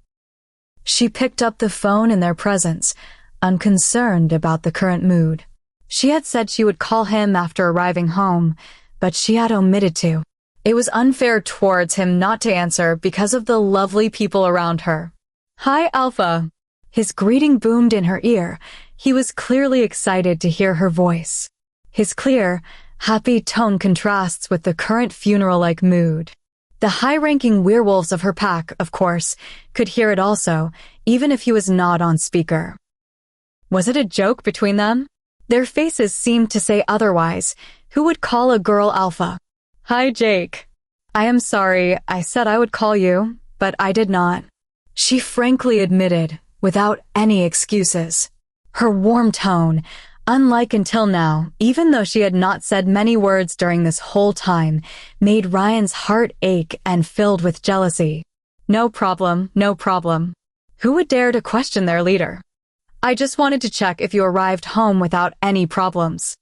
She picked up the phone in their presence, unconcerned about the current mood. She had said she would call him after arriving home, but she had omitted to. It was unfair towards him not to answer because of the lovely people around her. Hi, Alpha. His greeting boomed in her ear. He was clearly excited to hear her voice. His clear, happy tone contrasts with the current funeral-like mood. The high-ranking werewolves of her pack, of course, could hear it also, even if he was not on speaker. Was it a joke between them? Their faces seemed to say otherwise. Who would call a girl Alpha? Hi, Jake. I am sorry, I said I would call you, but I did not. She frankly admitted, without any excuses. Her warm tone, unlike until now, even though she had not said many words during this whole time, made Ryan's heart ache and filled with jealousy. No problem, no problem. Who would dare to question their leader? I just wanted to check if you arrived home without any problems,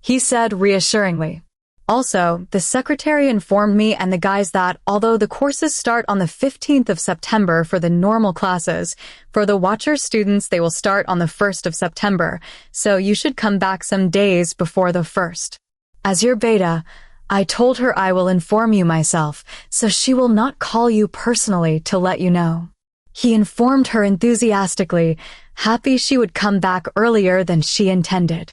he said reassuringly. Also, the secretary informed me and the guys that, although the courses start on the 15th of September for the normal classes, for the Watcher students they will start on the 1st of September, so you should come back some days before the 1st. As your beta, I told her I will inform you myself, so she will not call you personally to let you know. He informed her enthusiastically, happy she would come back earlier than she intended.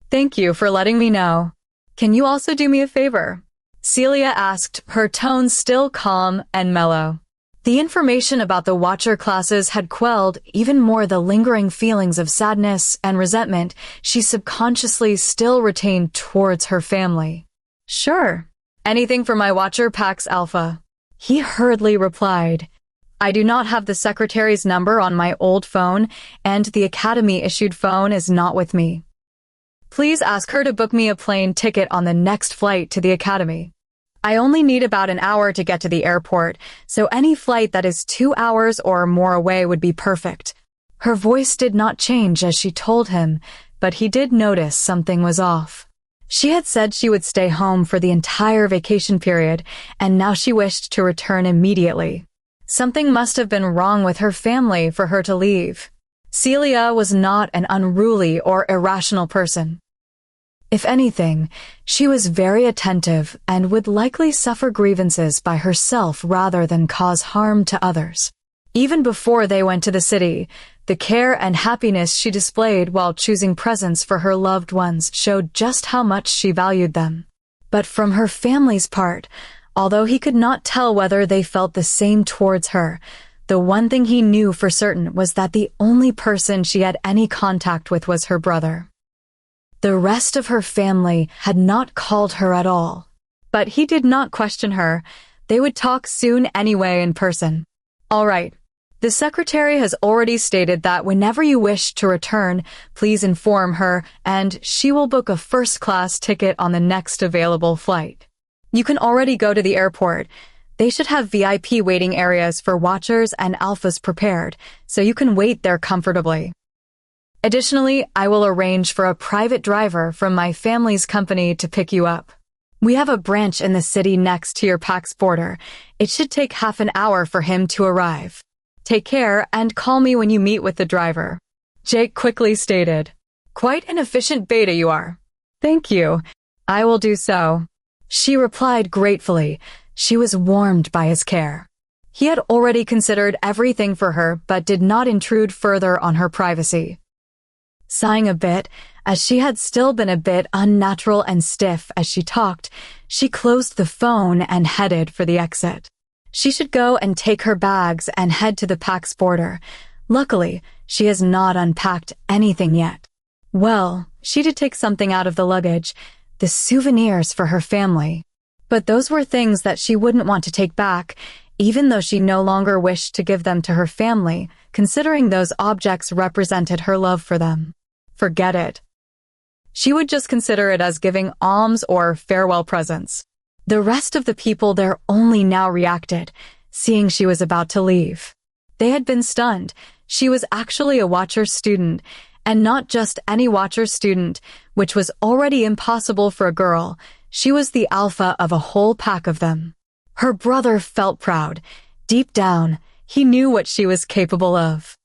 Thank you for letting me know. Can you also do me a favor? Celia asked, her tone still calm and mellow. The information about the Watcher classes had quelled even more the lingering feelings of sadness and resentment she subconsciously still retained towards her family. Sure. Anything for my Watcher packs, Alpha. He hurriedly replied. I do not have the secretary's number on my old phone, and the Academy-issued phone is not with me. Please ask her to book me a plane ticket on the next flight to the Academy. I only need about an hour to get to the airport, so any flight that is 2 hours or more away would be perfect. Her voice did not change as she told him, but he did notice something was off. She had said she would stay home for the entire vacation period, and now she wished to return immediately. Something must have been wrong with her family for her to leave. Celia was not an unruly or irrational person. If anything, she was very attentive and would likely suffer grievances by herself rather than cause harm to others. Even before they went to the city, the care and happiness she displayed while choosing presents for her loved ones showed just how much she valued them. But from her family's part, although he could not tell whether they felt the same towards her, the one thing he knew for certain was that the only person she had any contact with was her brother. The rest of her family had not called her at all. But he did not question her. They would talk soon anyway in person. All right. The secretary has already stated that whenever you wish to return, please inform her, and she will book a first-class ticket on the next available flight. You can already go to the airport. They should have VIP waiting areas for watchers and alphas prepared, so you can wait there comfortably. Additionally, I will arrange for a private driver from my family's company to pick you up. We have a branch in the city next to your PAX border. It should take half an hour for him to arrive. Take care and call me when you meet with the driver. Jake quickly stated. Quite an efficient beta you are. Thank you. I will do so. She replied gratefully. She was warmed by his care. He had already considered everything for her but did not intrude further on her privacy. Sighing a bit, as she had still been a bit unnatural and stiff as she talked, she closed the phone and headed for the exit. She should go and take her bags and head to the PAX border. Luckily, she has not unpacked anything yet. Well, she did take something out of the luggage, the souvenirs for her family. But those were things that she wouldn't want to take back, even though she no longer wished to give them to her family, considering those objects represented her love for them. Forget it. She would just consider it as giving alms or farewell presents. The rest of the people there only now reacted, seeing she was about to leave. They had been stunned. She was actually a Watcher student, and not just any Watcher student, which was already impossible for a girl. She was the alpha of a whole pack of them. Her brother felt proud. Deep down, he knew what she was capable of.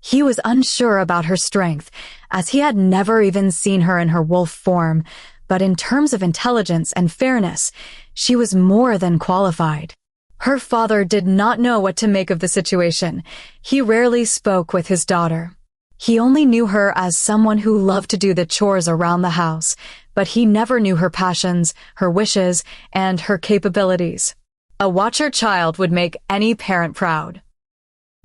He was unsure about her strength, as he had never even seen her in her wolf form, but in terms of intelligence and fairness, she was more than qualified. Her father did not know what to make of the situation. He rarely spoke with his daughter. He only knew her as someone who loved to do the chores around the house, but he never knew her passions, her wishes, and her capabilities. A Watcher child would make any parent proud.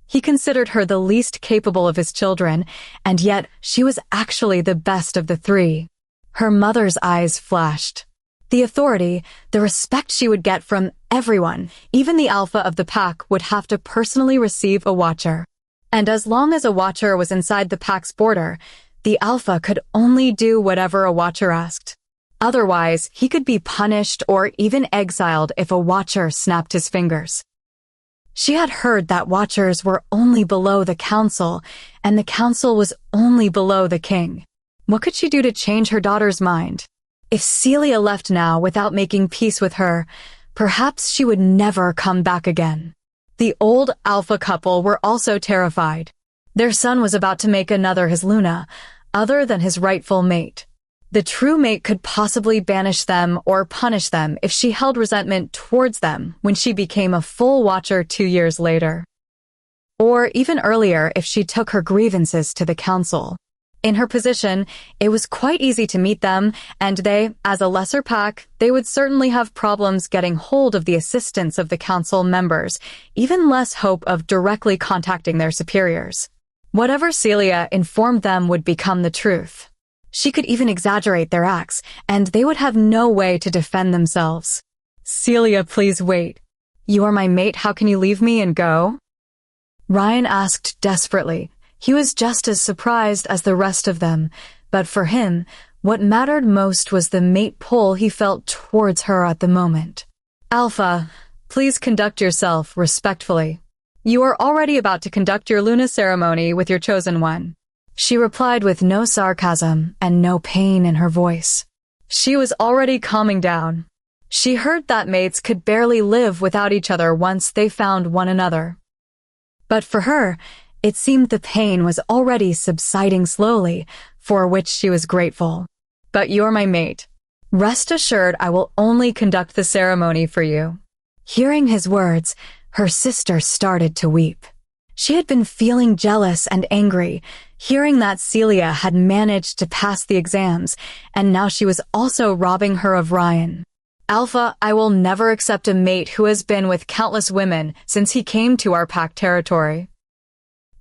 He considered her the least capable of his children, and yet she was actually the best of the three. Her mother's eyes flashed. The authority, the respect she would get from everyone, even the alpha of the pack, would have to personally receive a Watcher. And as long as a Watcher was inside the pack's border, the alpha could only do whatever a Watcher asked. Otherwise, he could be punished or even exiled if a Watcher snapped his fingers. She had heard that Watchers were only below the council, and the council was only below the king. What could she do to change her daughter's mind? If Celia left now without making peace with her, perhaps she would never come back again. The old alpha couple were also terrified. Their son was about to make another his Luna, other than his rightful mate. The true mate could possibly banish them or punish them if she held resentment towards them when she became a full Watcher 2 years later. Or even earlier if she took her grievances to the council. In her position, it was quite easy to meet them, and they, as a lesser pack, they would certainly have problems getting hold of the assistance of the council members, even less hope of directly contacting their superiors. Whatever Celia informed them would become the truth. She could even exaggerate their acts, and they would have no way to defend themselves. Celia, please wait. You are my mate, how can you leave me and go? Ryan asked desperately. He was just as surprised as the rest of them, but for him, what mattered most was the mate pull he felt towards her at the moment. Alpha, please conduct yourself respectfully. You are already about to conduct your Luna ceremony with your chosen one. She replied with no sarcasm and no pain in her voice. She was already calming down. She heard that mates could barely live without each other once they found one another. But for her, it seemed the pain was already subsiding slowly, for which she was grateful. But you're my mate. Rest assured I will only conduct the ceremony for you. Hearing his words, her sister started to weep. She had been feeling jealous and angry, hearing that Celia had managed to pass the exams, and now she was also robbing her of Ryan. Alpha, I will never accept a mate who has been with countless women since he came to our pack territory.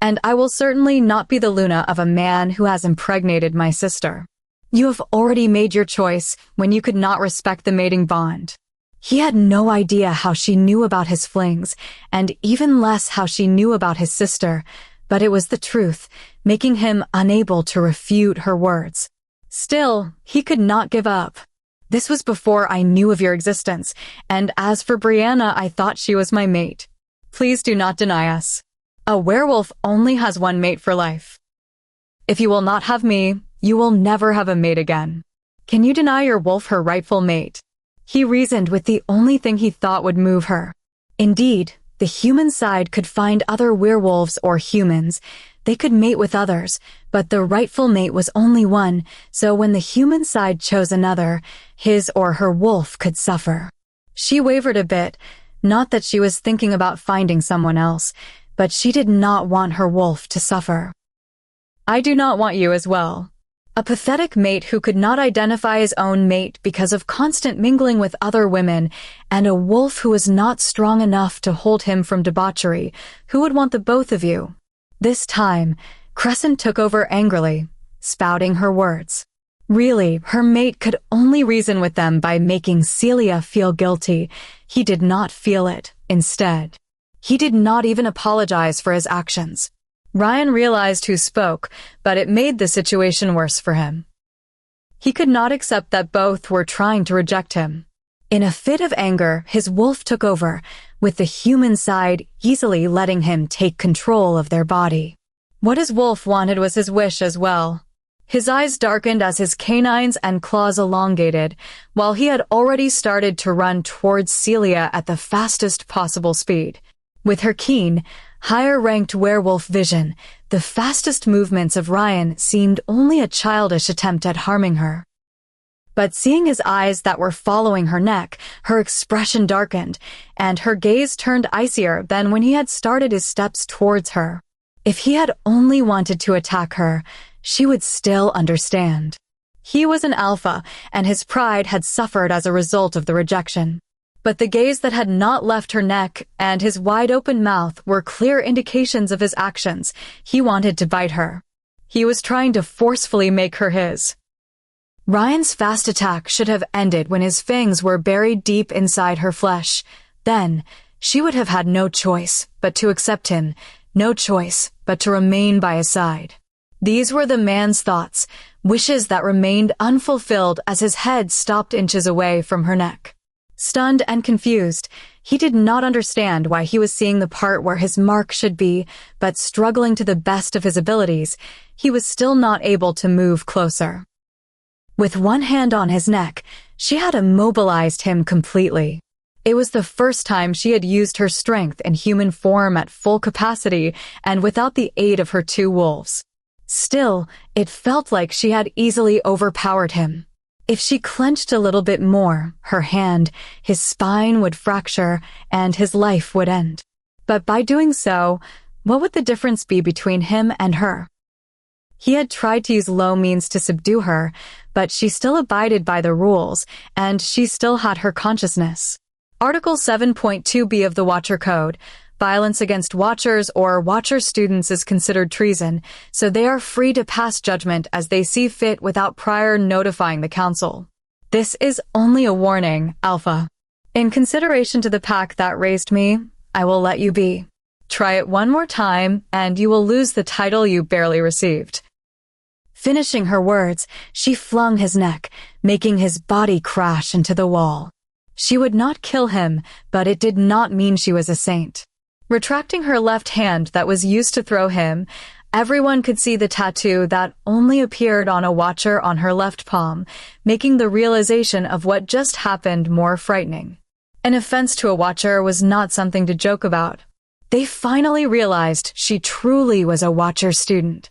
And I will certainly not be the Luna of a man who has impregnated my sister. You have already made your choice when you could not respect the mating bond. He had no idea how she knew about his flings, and even less how she knew about his sister, but it was the truth, making him unable to refute her words. Still, he could not give up. This was before I knew of your existence, and as for Brianna, I thought she was my mate. Please do not deny us. A werewolf only has one mate for life. If you will not have me, you will never have a mate again. Can you deny your wolf her rightful mate? He reasoned with the only thing he thought would move her. Indeed, the human side could find other werewolves or humans. They could mate with others, but the rightful mate was only one, so when the human side chose another, his or her wolf could suffer. She wavered a bit, not that she was thinking about finding someone else, but she did not want her wolf to suffer. I do not want you as well. A pathetic mate who could not identify his own mate because of constant mingling with other women, and a wolf who was not strong enough to hold him from debauchery. Who would want the both of you? This time, Crescent took over angrily, spouting her words. Really, her mate could only reason with them by making Celia feel guilty. He did not feel it. Instead, he did not even apologize for his actions. Ryan realized who spoke, but it made the situation worse for him. He could not accept that both were trying to reject him. In a fit of anger, his wolf took over, with the human side easily letting him take control of their body. What his wolf wanted was his wish as well. His eyes darkened as his canines and claws elongated, while he had already started to run towards Celia at the fastest possible speed. With her keen, higher-ranked werewolf vision, the fastest movements of Ryan seemed only a childish attempt at harming her. But seeing his eyes that were following her neck, her expression darkened, and her gaze turned icier than when he had started his steps towards her. If he had only wanted to attack her, she would still understand. He was an alpha, and his pride had suffered as a result of the rejection. But the gaze that had not left her neck and his wide-open mouth were clear indications of his actions. He wanted to bite her. He was trying to forcefully make her his. Ryan's fast attack should have ended when his fangs were buried deep inside her flesh. Then, she would have had no choice but to accept him, no choice but to remain by his side. These were the man's thoughts, wishes that remained unfulfilled as his head stopped inches away from her neck. Stunned and confused, he did not understand why he was seeing the part where his mark should be, but struggling to the best of his abilities, he was still not able to move closer. With one hand on his neck, she had immobilized him completely. It was the first time she had used her strength in human form at full capacity and without the aid of her two wolves. Still, it felt like she had easily overpowered him. If she clenched a little bit more, her hand, his spine would fracture and his life would end. But by doing so, what would the difference be between him and her? He had tried to use low means to subdue her, but she still abided by the rules, and she still had her consciousness. Article 7.2b of the Watcher Code. Violence against Watchers or Watcher students is considered treason, so they are free to pass judgment as they see fit without prior notifying the Council. This is only a warning, Alpha. In consideration to the pack that raised me, I will let you be. Try it one more time, and you will lose the title you barely received. Finishing her words, she flung his neck, making his body crash into the wall. She would not kill him, but it did not mean she was a saint. Retracting her left hand that was used to throw him, everyone could see the tattoo that only appeared on a Watcher on her left palm, making the realization of what just happened more frightening. An offense to a Watcher was not something to joke about. They finally realized she truly was a Watcher student.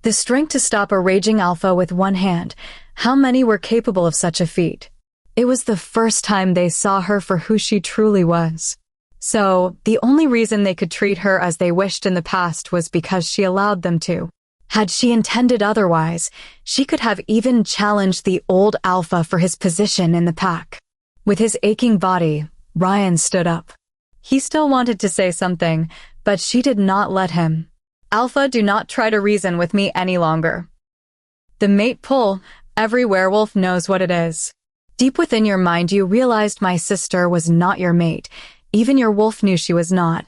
The strength to stop a raging alpha with one hand, how many were capable of such a feat? It was the first time they saw her for who she truly was. So, the only reason they could treat her as they wished in the past was because she allowed them to. Had she intended otherwise, she could have even challenged the old alpha for his position in the pack. With his aching body, Ryan stood up. He still wanted to say something, but she did not let him. Alpha, do not try to reason with me any longer. The mate pull, Every werewolf knows what it is. Deep within your mind, you realized my sister was not your mate. Even your wolf knew she was not,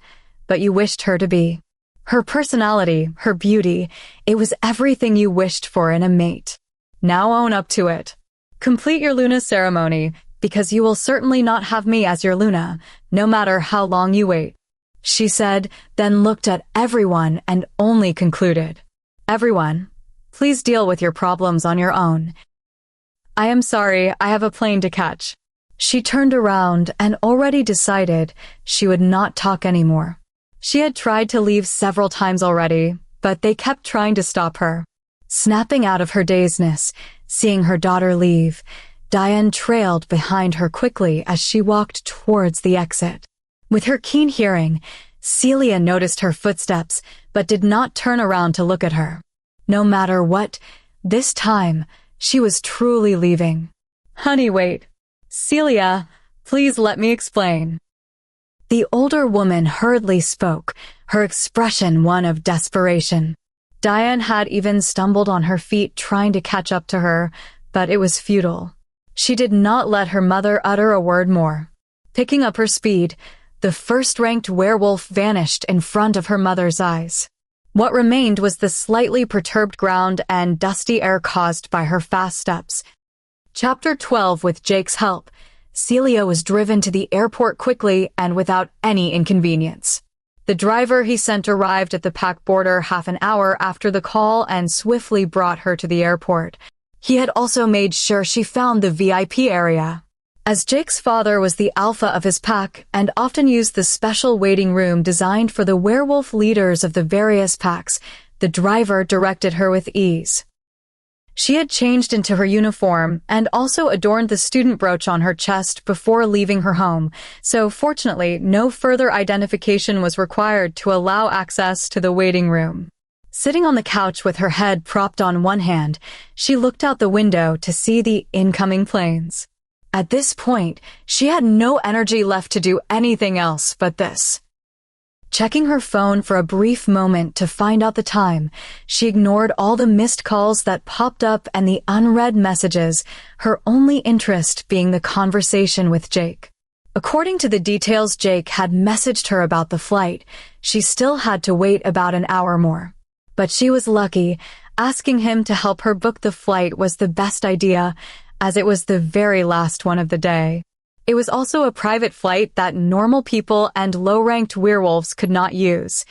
but you wished her to be. Her personality, her beauty, it was everything you wished for in a mate. Now own up to it. Complete your Luna ceremony, because you will certainly not have me as your Luna, no matter how long you wait. She said, then looked at everyone and only concluded. Everyone, please deal with your problems on your own. I am sorry, I have a plane to catch. She turned around and already decided she would not talk anymore. She had tried to leave several times already, but they kept trying to stop her. Snapping out of her dazedness, seeing her daughter leave, Diane trailed behind her quickly as she walked towards the exit. With her keen hearing, Celia noticed her footsteps, but did not turn around to look at her. No matter what, this time, she was truly leaving. Honey, wait. Celia, please let me explain. The older woman hurriedly spoke, her expression one of desperation. Diane had even stumbled on her feet trying to catch up to her, but it was futile. She did not let her mother utter a word more. Picking up her speed, the first-ranked werewolf vanished in front of her mother's eyes. What remained was the slightly perturbed ground and dusty air caused by her fast steps. Chapter 12. With Jake's help, Celia was driven to the airport quickly and without any inconvenience. The driver he sent arrived at the pack border half an hour after the call and swiftly brought her to the airport. He had also made sure she found the VIP area. As Jake's father was the alpha of his pack and often used the special waiting room designed for the werewolf leaders of the various packs, the driver directed her with ease. She had changed into her uniform and also adorned the student brooch on her chest before leaving her home, so fortunately no further identification was required to allow access to the waiting room. Sitting on the couch with her head propped on one hand, she looked out the window to see the incoming planes. At this point, she had no energy left to do anything else but this. Checking her phone for a brief moment to find out the time, she ignored all the missed calls that popped up and the unread messages, her only interest being the conversation with Jake. According to the details Jake had messaged her about the flight, she still had to wait about an hour more. But she was lucky. Asking him to help her book the flight was the best idea, as it was the very last one of the day. It was also a private flight that normal people and low-ranked werewolves could not use.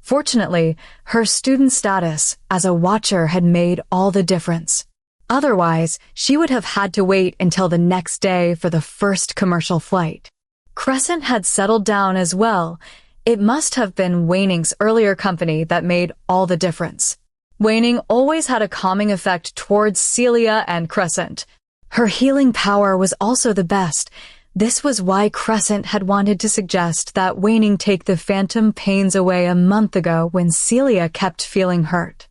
Fortunately, her student status as a watcher had made all the difference. Otherwise, she would have had to wait until the next day for the first commercial flight. Crescent had settled down as well. It must have been Waning's earlier company that made all the difference. Waning always had a calming effect towards Celia and Crescent. Her healing power was also the best. This was why Crescent had wanted to suggest that Waning take the phantom pains away a month ago when Celia kept feeling hurt.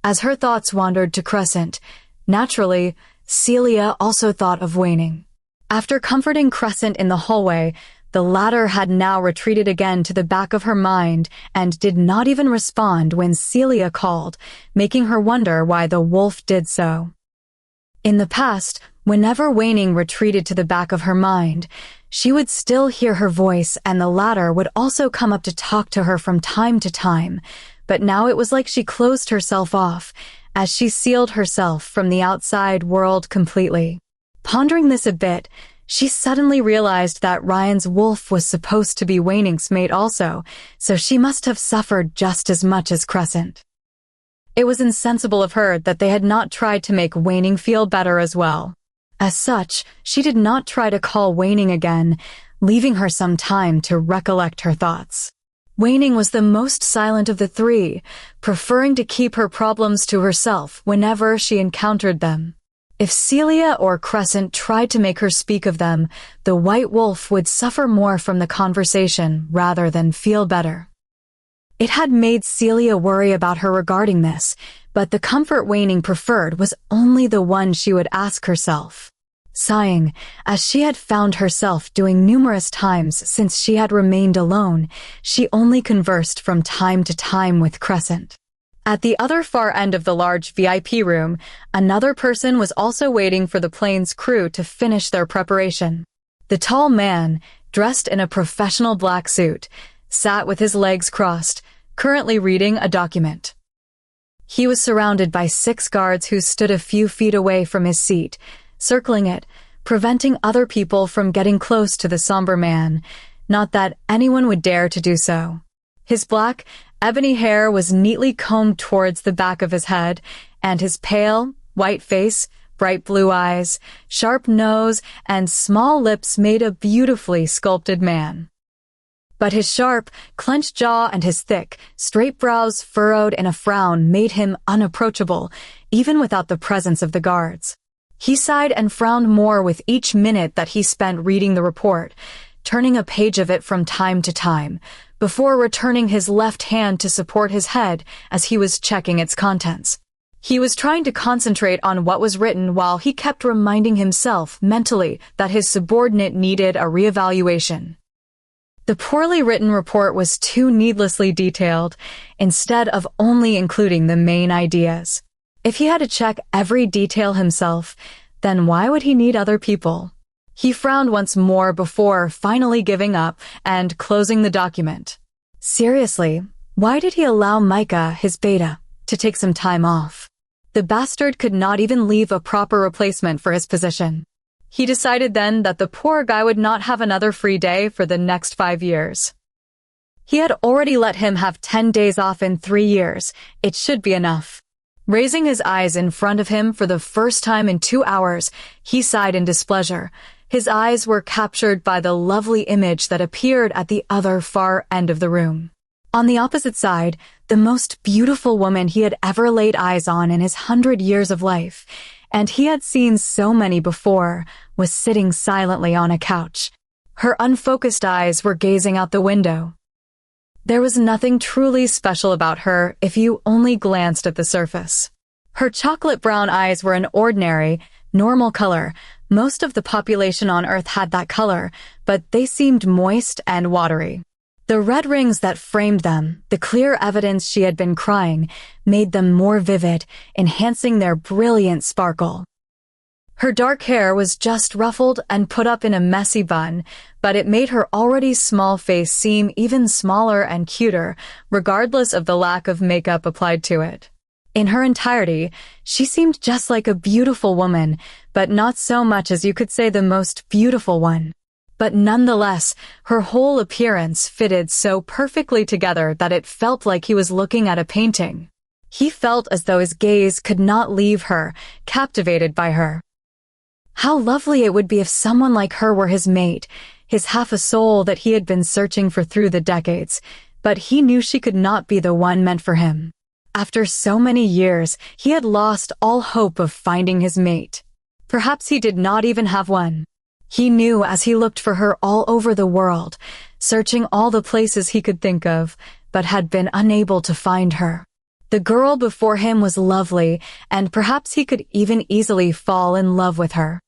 As her thoughts wandered to Crescent, naturally, Celia also thought of Waning. After comforting Crescent in the hallway, the latter had now retreated again to the back of her mind and did not even respond when Celia called, making her wonder why the wolf did so. In the past, whenever Waning retreated to the back of her mind, she would still hear her voice and the latter would also come up to talk to her from time to time, but now it was like she closed herself off, as she sealed herself from the outside world completely. Pondering this a bit, she suddenly realized that Ryan's wolf was supposed to be Waning's mate also, so she must have suffered just as much as Crescent. It was insensible of her that they had not tried to make Waning feel better as well. As such, she did not try to call Waning again, leaving her some time to recollect her thoughts. Waning was the most silent of the three, preferring to keep her problems to herself whenever she encountered them. If Celia or Crescent tried to make her speak of them, the white wolf would suffer more from the conversation rather than feel better. It had made Celia worry about her regarding this, but the comfort Waning preferred was only the one she would ask herself. Sighing, as she had found herself doing numerous times since she had remained alone, she only conversed from time to time with Crescent. At the other far end of the large VIP room, another person was also waiting for the plane's crew to finish their preparation. The tall man, dressed in a professional black suit, sat with his legs crossed, currently reading a document. He was surrounded by 6 guards who stood a few feet away from his seat, circling it, preventing other people from getting close to the somber man, not that anyone would dare to do so. His black, ebony hair was neatly combed towards the back of his head, and his pale, white face, bright blue eyes, sharp nose, and small lips made a beautifully sculpted man. But his sharp, clenched jaw and his thick, straight brows furrowed in a frown made him unapproachable, even without the presence of the guards. He sighed and frowned more with each minute that he spent reading the report, turning a page of it from time to time, before returning his left hand to support his head as he was checking its contents. He was trying to concentrate on what was written while he kept reminding himself mentally that his subordinate needed a reevaluation. The poorly written report was too needlessly detailed, instead of only including the main ideas. If he had to check every detail himself, then why would he need other people? He frowned once more before finally giving up and closing the document. Seriously, why did he allow Micah, his beta, to take some time off? The bastard could not even leave a proper replacement for his position. He decided then that the poor guy would not have another free day for the next 5 years. He had already let him have 10 days off in 3 years. It should be enough. Raising his eyes in front of him for the first time in 2 hours, he sighed in displeasure. His eyes were captured by the lovely image that appeared at the other far end of the room. On the opposite side, the most beautiful woman he had ever laid eyes on in his 100 years of life, and he had seen so many before, was sitting silently on a couch. Her unfocused eyes were gazing out the window. There was nothing truly special about her if you only glanced at the surface. Her chocolate brown eyes were an ordinary, normal color. Most of the population on Earth had that color, but they seemed moist and watery. The red rings that framed them, the clear evidence she had been crying, made them more vivid, enhancing their brilliant sparkle. Her dark hair was just ruffled and put up in a messy bun, but it made her already small face seem even smaller and cuter, regardless of the lack of makeup applied to it. In her entirety, she seemed just like a beautiful woman, but not so much as you could say the most beautiful one. But nonetheless, her whole appearance fitted so perfectly together that it felt like he was looking at a painting. He felt as though his gaze could not leave her, captivated by her. How lovely it would be if someone like her were his mate, his half a soul that he had been searching for through the decades, but he knew she could not be the one meant for him. After so many years, he had lost all hope of finding his mate. Perhaps he did not even have one. He knew as he looked for her all over the world, searching all the places he could think of, but had been unable to find her. The girl before him was lovely, and perhaps he could even easily fall in love with her.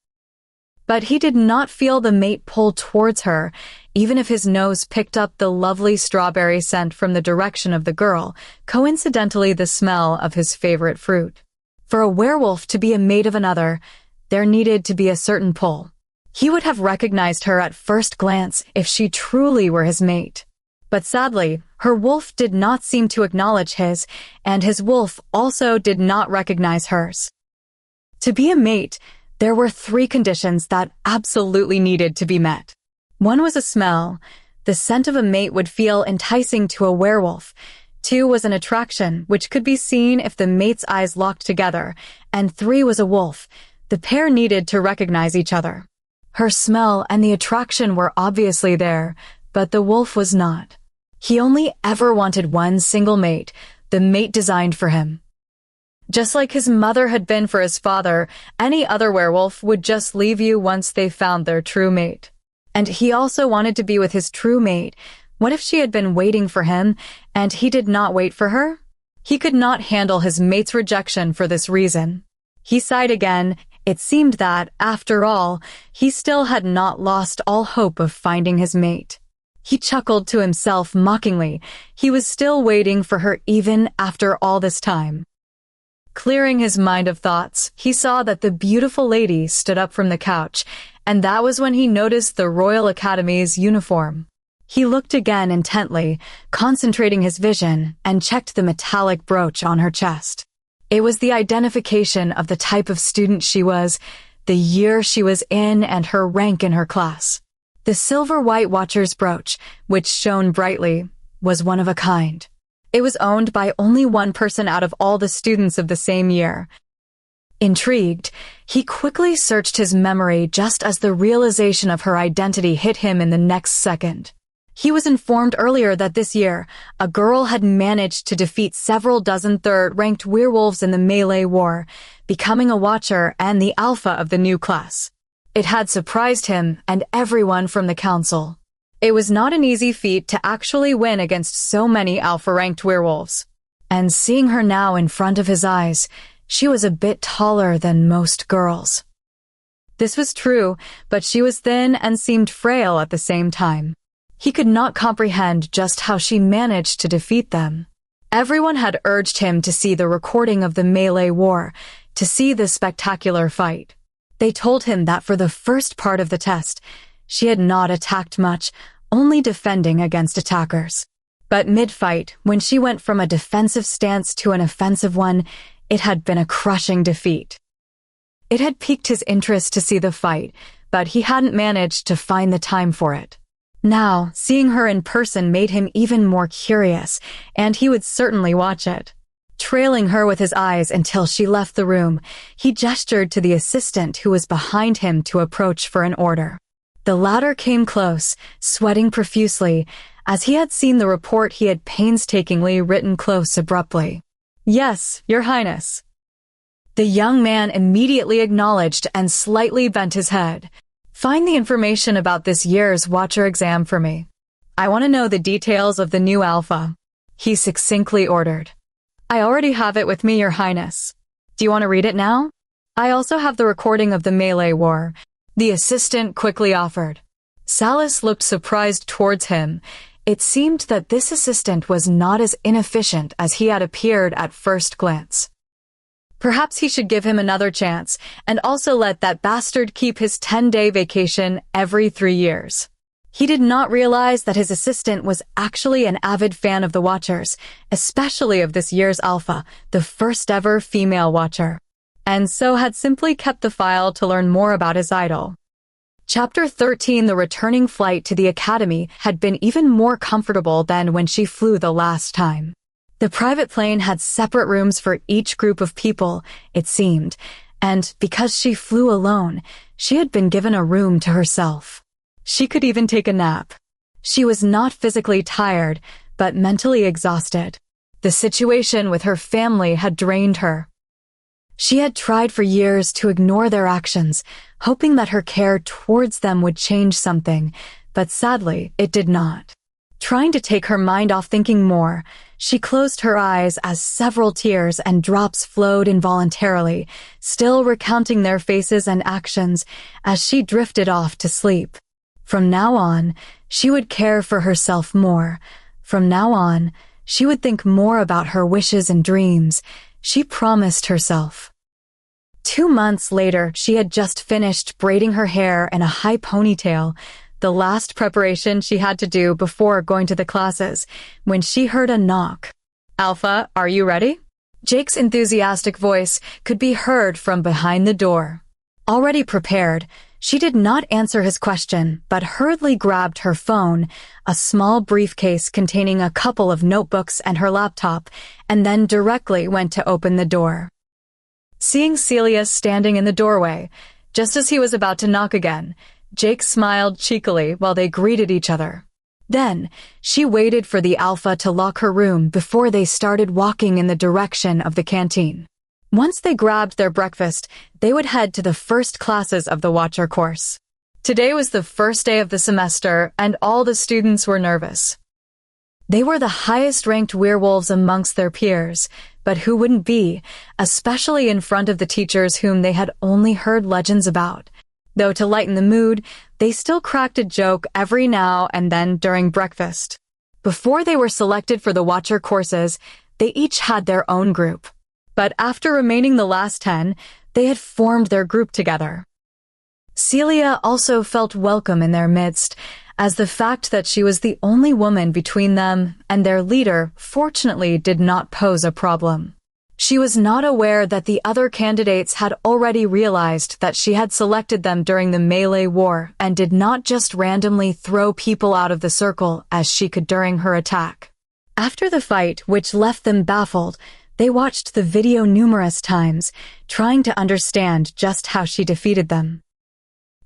But he did not feel the mate pull towards her, even if his nose picked up the lovely strawberry scent from the direction of the girl, coincidentally the smell of his favorite fruit. For a werewolf to be a mate of another, there needed to be a certain pull. He would have recognized her at first glance if she truly were his mate. But sadly, her wolf did not seem to acknowledge his, and his wolf also did not recognize hers. To be a mate, there were 3 conditions that absolutely needed to be met. One was a smell. The scent of a mate would feel enticing to a werewolf. 2 was an attraction, which could be seen if the mate's eyes locked together. And 3 was a wolf. The pair needed to recognize each other. Her smell and the attraction were obviously there, but the wolf was not. He only ever wanted one single mate, the mate designed for him. Just like his mother had been for his father, any other werewolf would just leave you once they found their true mate. And he also wanted to be with his true mate. What if she had been waiting for him, and he did not wait for her? He could not handle his mate's rejection for this reason. He sighed again. It seemed that, after all, he still had not lost all hope of finding his mate. He chuckled to himself mockingly. He was still waiting for her even after all this time. Clearing his mind of thoughts, he saw that the beautiful lady stood up from the couch, and that was when he noticed the Royal Academy's uniform. He looked again intently, concentrating his vision, and checked the metallic brooch on her chest. It was the identification of the type of student she was, the year she was in, and her rank in her class. The silver White Watcher's brooch, which shone brightly, was one of a kind. It was owned by only one person out of all the students of the same year. Intrigued, he quickly searched his memory just as the realization of her identity hit him in the next second. He was informed earlier that this year, a girl had managed to defeat several dozen third-ranked werewolves in the melee war, becoming a watcher and the alpha of the new class. It had surprised him and everyone from the council. It was not an easy feat to actually win against so many alpha-ranked werewolves. And seeing her now in front of his eyes, she was a bit taller than most girls. This was true, but she was thin and seemed frail at the same time. He could not comprehend just how she managed to defeat them. Everyone had urged him to see the recording of the melee war, to see the spectacular fight. They told him that for the first part of the test, she had not attacked much, only defending against attackers. But mid-fight, when she went from a defensive stance to an offensive one, it had been a crushing defeat. It had piqued his interest to see the fight, but he hadn't managed to find the time for it. Now, seeing her in person made him even more curious, and he would certainly watch it. Trailing her with his eyes until she left the room, he gestured to the assistant who was behind him to approach for an order. The latter came close, sweating profusely, as he had seen the report he had painstakingly written close abruptly. "Yes, Your Highness." The young man immediately acknowledged and slightly bent his head. "Find the information about this year's Watcher exam for me. I want to know the details of the new alpha," he succinctly ordered. "I already have it with me, Your Highness. Do you want to read it now? I also have the recording of the melee war," the assistant quickly offered. Salas looked surprised towards him. It seemed that this assistant was not as inefficient as he had appeared at first glance. Perhaps he should give him another chance, and also let that bastard keep his 10-day vacation every 3 years. He did not realize that his assistant was actually an avid fan of the Watchers, especially of this year's alpha, the first ever female Watcher, and so had simply kept the file to learn more about his idol. Chapter 13, the returning flight to the academy, had been even more comfortable than when she flew the last time. The private plane had separate rooms for each group of people, it seemed, and because she flew alone, she had been given a room to herself. She could even take a nap. She was not physically tired, but mentally exhausted. The situation with her family had drained her. She had tried for years to ignore their actions, hoping that her care towards them would change something, but sadly, it did not. Trying to take her mind off thinking more, she closed her eyes as several tears and drops flowed involuntarily, still recounting their faces and actions as she drifted off to sleep. From now on, she would care for herself more. From now on, she would think more about her wishes and dreams. She promised herself. 2 months later, she had just finished braiding her hair in a high ponytail, the last preparation she had to do before going to the classes, when she heard a knock. "Alpha, are you ready?" Jake's enthusiastic voice could be heard from behind the door. Already prepared, she did not answer his question, but hurriedly grabbed her phone, a small briefcase containing a couple of notebooks and her laptop, and then directly went to open the door. Seeing Celia standing in the doorway, just as he was about to knock again, Jake smiled cheekily while they greeted each other. Then, she waited for the alpha to lock her room before they started walking in the direction of the canteen. Once they grabbed their breakfast, they would head to the first classes of the Watcher course. Today was the first day of the semester, and all the students were nervous. They were the highest-ranked werewolves amongst their peers, but who wouldn't be, especially in front of the teachers whom they had only heard legends about. Though to lighten the mood, they still cracked a joke every now and then during breakfast. Before they were selected for the Watcher courses, they each had their own group. But after remaining the last 10, they had formed their group together. Celia also felt welcome in their midst, as the fact that she was the only woman between them and their leader fortunately did not pose a problem. She was not aware that the other candidates had already realized that she had selected them during the melee war and did not just randomly throw people out of the circle as she could during her attack. After the fight, which left them baffled, they watched the video numerous times, trying to understand just how she defeated them.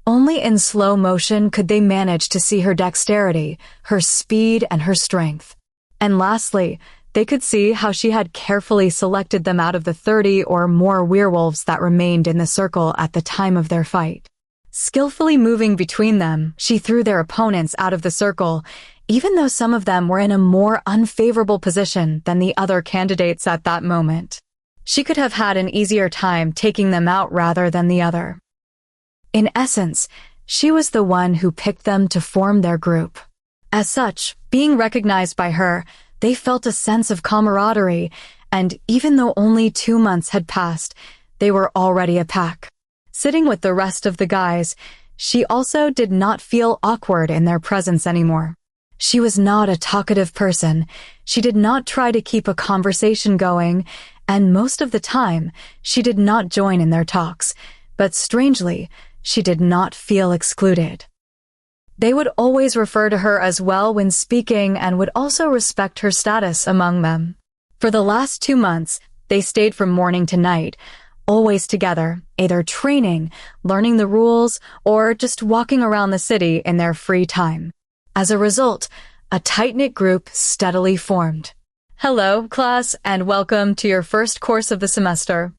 Only in slow motion could they manage to see her dexterity, her speed, and her strength. And lastly, they could see how she had carefully selected them out of the 30 or more werewolves that remained in the circle at the time of their fight. Skillfully moving between them, she threw their opponents out of the circle, even though some of them were in a more unfavorable position than the other candidates at that moment. She could have had an easier time taking them out rather than the other. In essence, she was the one who picked them to form their group. As such, being recognized by her, they felt a sense of camaraderie, and even though only 2 months had passed, they were already a pack. Sitting with the rest of the guys, she also did not feel awkward in their presence anymore. She was not a talkative person, she did not try to keep a conversation going, and most of the time, she did not join in their talks, but strangely, she did not feel excluded. They would always refer to her as well when speaking and would also respect her status among them. For the last 2 months, they stayed from morning to night, always together, either training, learning the rules, or just walking around the city in their free time. As a result, a tight-knit group steadily formed. Hello, class, and welcome to your first course of the semester.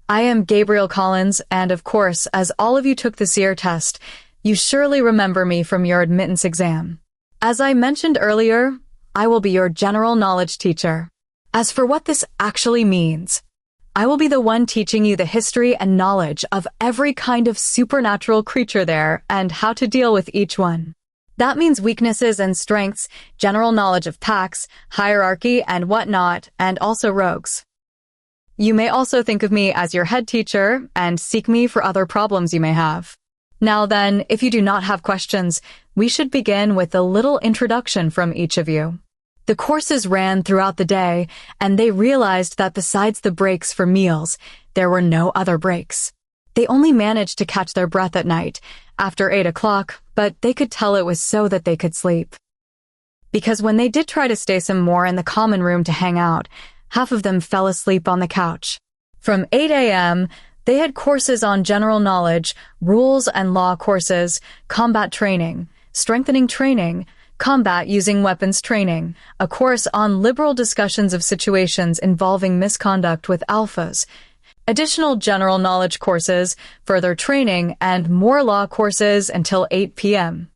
I am Gabriel Collins, and of course, as all of you took the SEER test, you surely remember me from your admittance exam. As I mentioned earlier, I will be your general knowledge teacher. As for what this actually means, I will be the one teaching you the history and knowledge of every kind of supernatural creature there and how to deal with each one. That means weaknesses and strengths, general knowledge of packs, hierarchy and whatnot, and also rogues. You may also think of me as your head teacher and seek me for other problems you may have. Now then, if you do not have questions, we should begin with a little introduction from each of you. The courses ran throughout the day, and they realized that besides the breaks for meals, there were no other breaks. They only managed to catch their breath at night, after 8 o'clock, but they could tell it was so that they could sleep. Because when they did try to stay some more in the common room to hang out, half of them fell asleep on the couch. From 8 a.m., they had courses on general knowledge, rules and law courses, combat training, strengthening training, combat using weapons training, a course on liberal discussions of situations involving misconduct with alphas, additional general knowledge courses, further training, and more law courses until 8 p.m.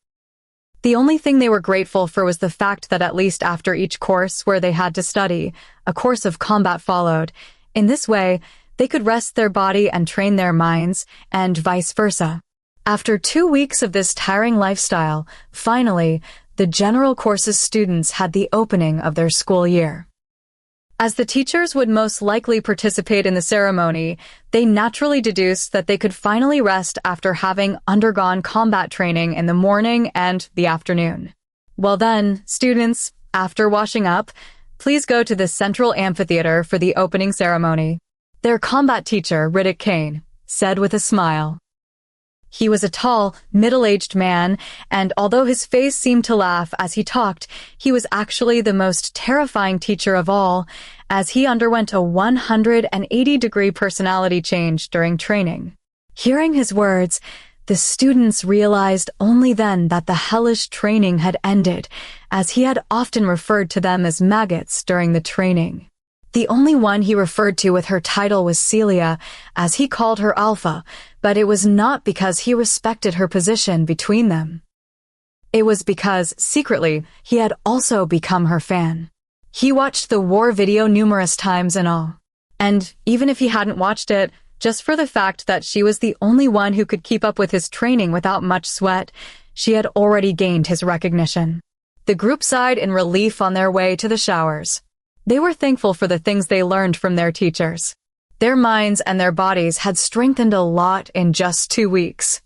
The only thing they were grateful for was the fact that at least after each course where they had to study, a course of combat followed. In this way, they could rest their body and train their minds, and vice versa. After 2 weeks of this tiring lifestyle, finally, the general courses students had the opening of their school year. As the teachers would most likely participate in the ceremony, they naturally deduced that they could finally rest after having undergone combat training in the morning and the afternoon. Well then, students, after washing up, please go to the central amphitheater for the opening ceremony. Their combat teacher, Riddick Kane, said with a smile. He was a tall, middle-aged man, and although his face seemed to laugh as he talked, he was actually the most terrifying teacher of all, as he underwent a 180-degree personality change during training. Hearing his words, the students realized only then that the hellish training had ended, as he had often referred to them as maggots during the training. The only one he referred to with her title was Celia, as he called her Alpha, but it was not because he respected her position between them. It was because, secretly, he had also become her fan. He watched the war video numerous times and all. And even if he hadn't watched it, Just for the fact that she was the only one who could keep up with his training without much sweat, she had already gained his recognition. The group sighed in relief on their way to the showers. They were thankful for the things they learned from their teachers. Their minds and their bodies had strengthened a lot in just 2 weeks.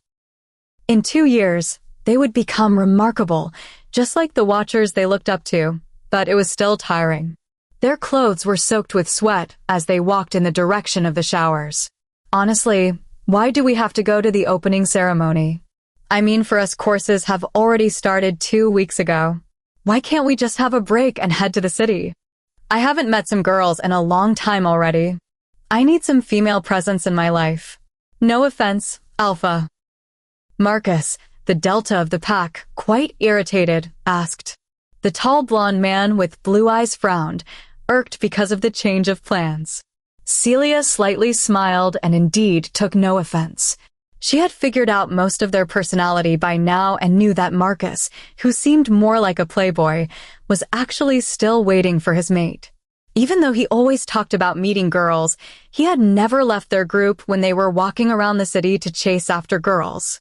In 2 years, they would become remarkable, just like the watchers they looked up to, but it was still tiring. Their clothes were soaked with sweat as they walked in the direction of the showers. Honestly, why do we have to go to the opening ceremony? I mean, for us, courses have already started 2 weeks ago. Why can't we just have a break and head to the city? I haven't met some girls in a long time already. I need some female presence in my life. No offense, Alpha. Marcus, the Delta of the pack, quite irritated, asked. The tall blonde man with blue eyes frowned, irked because of the change of plans. Celia slightly smiled and indeed took no offense. She had figured out most of their personality by now and knew that Marcus, who seemed more like a playboy, was actually still waiting for his mate. Even though he always talked about meeting girls, he had never left their group when they were walking around the city to chase after girls.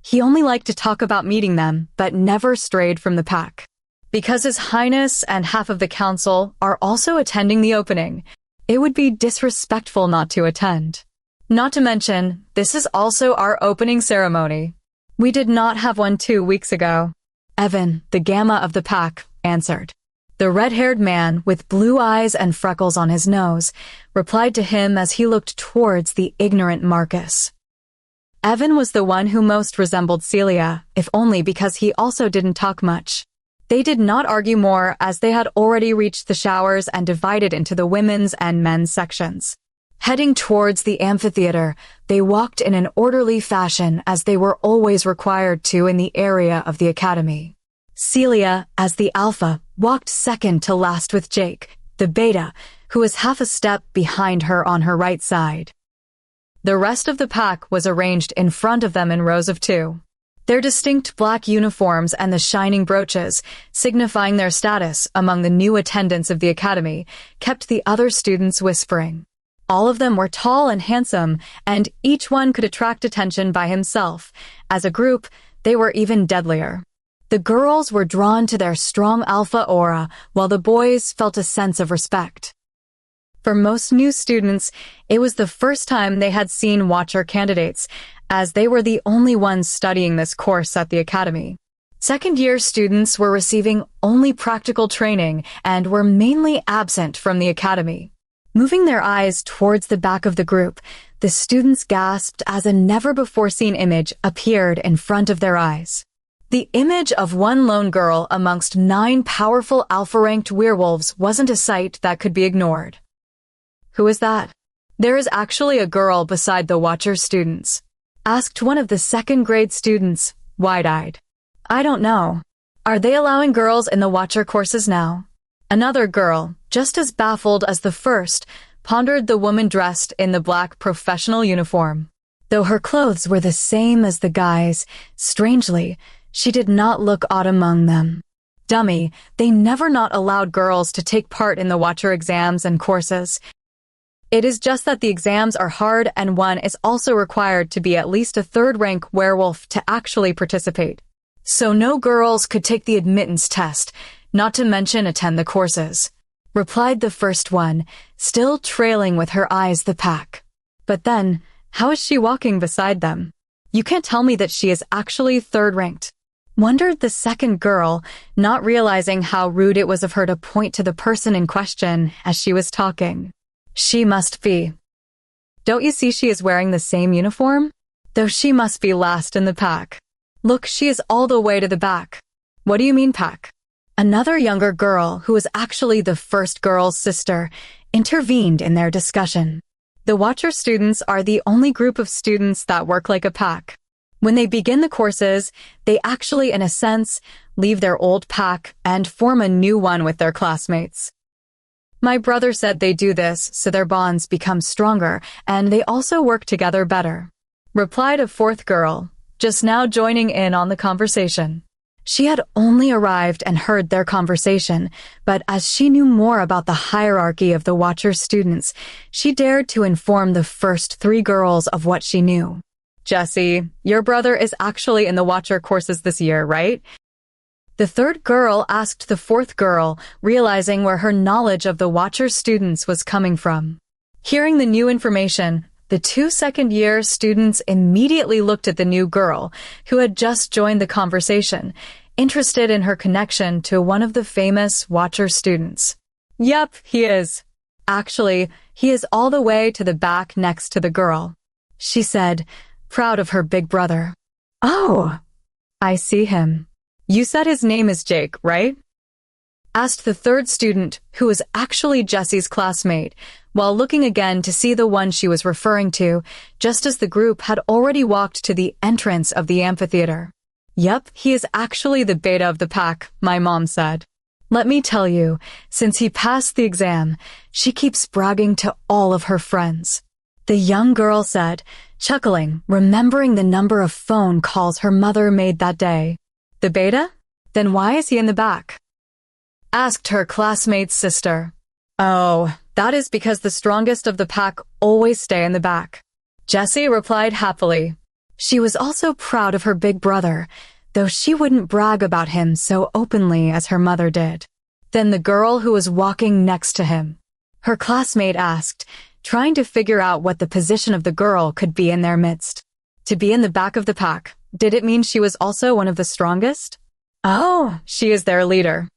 He only liked to talk about meeting them, but never strayed from the pack. Because His Highness and half of the council are also attending the opening, it would be disrespectful not to attend. Not to mention, this is also our opening ceremony. We did not have one 2 weeks ago. Evan, the Gamma of the pack, answered. The red-haired man, with blue eyes and freckles on his nose, replied to him as he looked towards the ignorant Marcus. Evan was the one who most resembled Celia, if only because he also didn't talk much. They did not argue more as they had already reached the showers and divided into the women's and men's sections. Heading towards the amphitheater, they walked in an orderly fashion as they were always required to in the area of the academy. Celia, as the Alpha, walked second to last with Jake, the Beta, who was half a step behind her on her right side. The rest of the pack was arranged in front of them in rows of 2. Their distinct black uniforms and the shining brooches, signifying their status among the new attendants of the academy, kept the other students whispering. All of them were tall and handsome, and each one could attract attention by himself. As a group, they were even deadlier. The girls were drawn to their strong alpha aura, while the boys felt a sense of respect. For most new students, it was the first time they had seen Watcher candidates, as they were the only ones studying this course at the academy. Second-year students were receiving only practical training and were mainly absent from the academy. Moving their eyes towards the back of the group, the students gasped as a never-before-seen image appeared in front of their eyes. The image of one lone girl amongst 9 powerful alpha-ranked werewolves wasn't a sight that could be ignored. Who is that? There is actually a girl beside the Watcher students, asked one of the second-grade students, wide-eyed. I don't know. Are they allowing girls in the Watcher courses now? Another girl, just as baffled as the first, pondered the woman dressed in the black professional uniform. Though her clothes were the same as the guys, strangely, she did not look odd among them. Dummy, they never not allowed girls to take part in the Watcher exams and courses. It is just that the exams are hard and one is also required to be at least a 3rd-rank werewolf to actually participate. So no girls could take the admittance test, not to mention attend the courses, replied the first one, still trailing with her eyes the pack. But then, how is she walking beside them? You can't tell me that she is actually 3rd-ranked. Wondered the second girl, not realizing how rude it was of her to point to the person in question as she was talking. She must be. Don't you see she is wearing the same uniform? Though she must be last in the pack. Look, she is all the way to the back. What do you mean pack? Another younger girl, who was actually the first girl's sister, intervened in their discussion. The Watcher students are the only group of students that work like a pack. When they begin the courses, they actually, in a sense, leave their old pack and form a new one with their classmates. My brother said they do this so their bonds become stronger and they also work together better, replied a 4th girl, just now joining in on the conversation. She had only arrived and heard their conversation, but as she knew more about the hierarchy of the Watcher students, she dared to inform the first 3 girls of what she knew. "Jessie, your brother is actually in the Watcher courses this year, right?" The 3rd girl asked the 4th girl, realizing where her knowledge of the Watcher students was coming from. Hearing the new information, the 2 second-year students immediately looked at the new girl, who had just joined the conversation, interested in her connection to one of the famous Watcher students. "Yep, he is. Actually, he is all the way to the back next to the girl," she said, proud of her big brother. "Oh, I see him. You said his name is Jake, right?" asked the 3rd student, who was actually Jessie's classmate, while looking again to see the one she was referring to, just as the group had already walked to the entrance of the amphitheater. "Yep, he is actually the beta of the pack," my mom said. "Let me tell you, since he passed the exam, she keeps bragging to all of her friends," the young girl said, chuckling, remembering the number of phone calls her mother made that day. "The beta? Then why is he in the back?" asked her classmate's sister. "Oh, that is because the strongest of the pack always stay in the back," Jessie replied happily. She was also proud of her big brother, though she wouldn't brag about him so openly as her mother did. Then the girl who was walking next to him, her classmate asked, trying to figure out what the position of the girl could be in their midst. To be in the back of the pack, did it mean she was also one of the strongest? "Oh, she is their leader.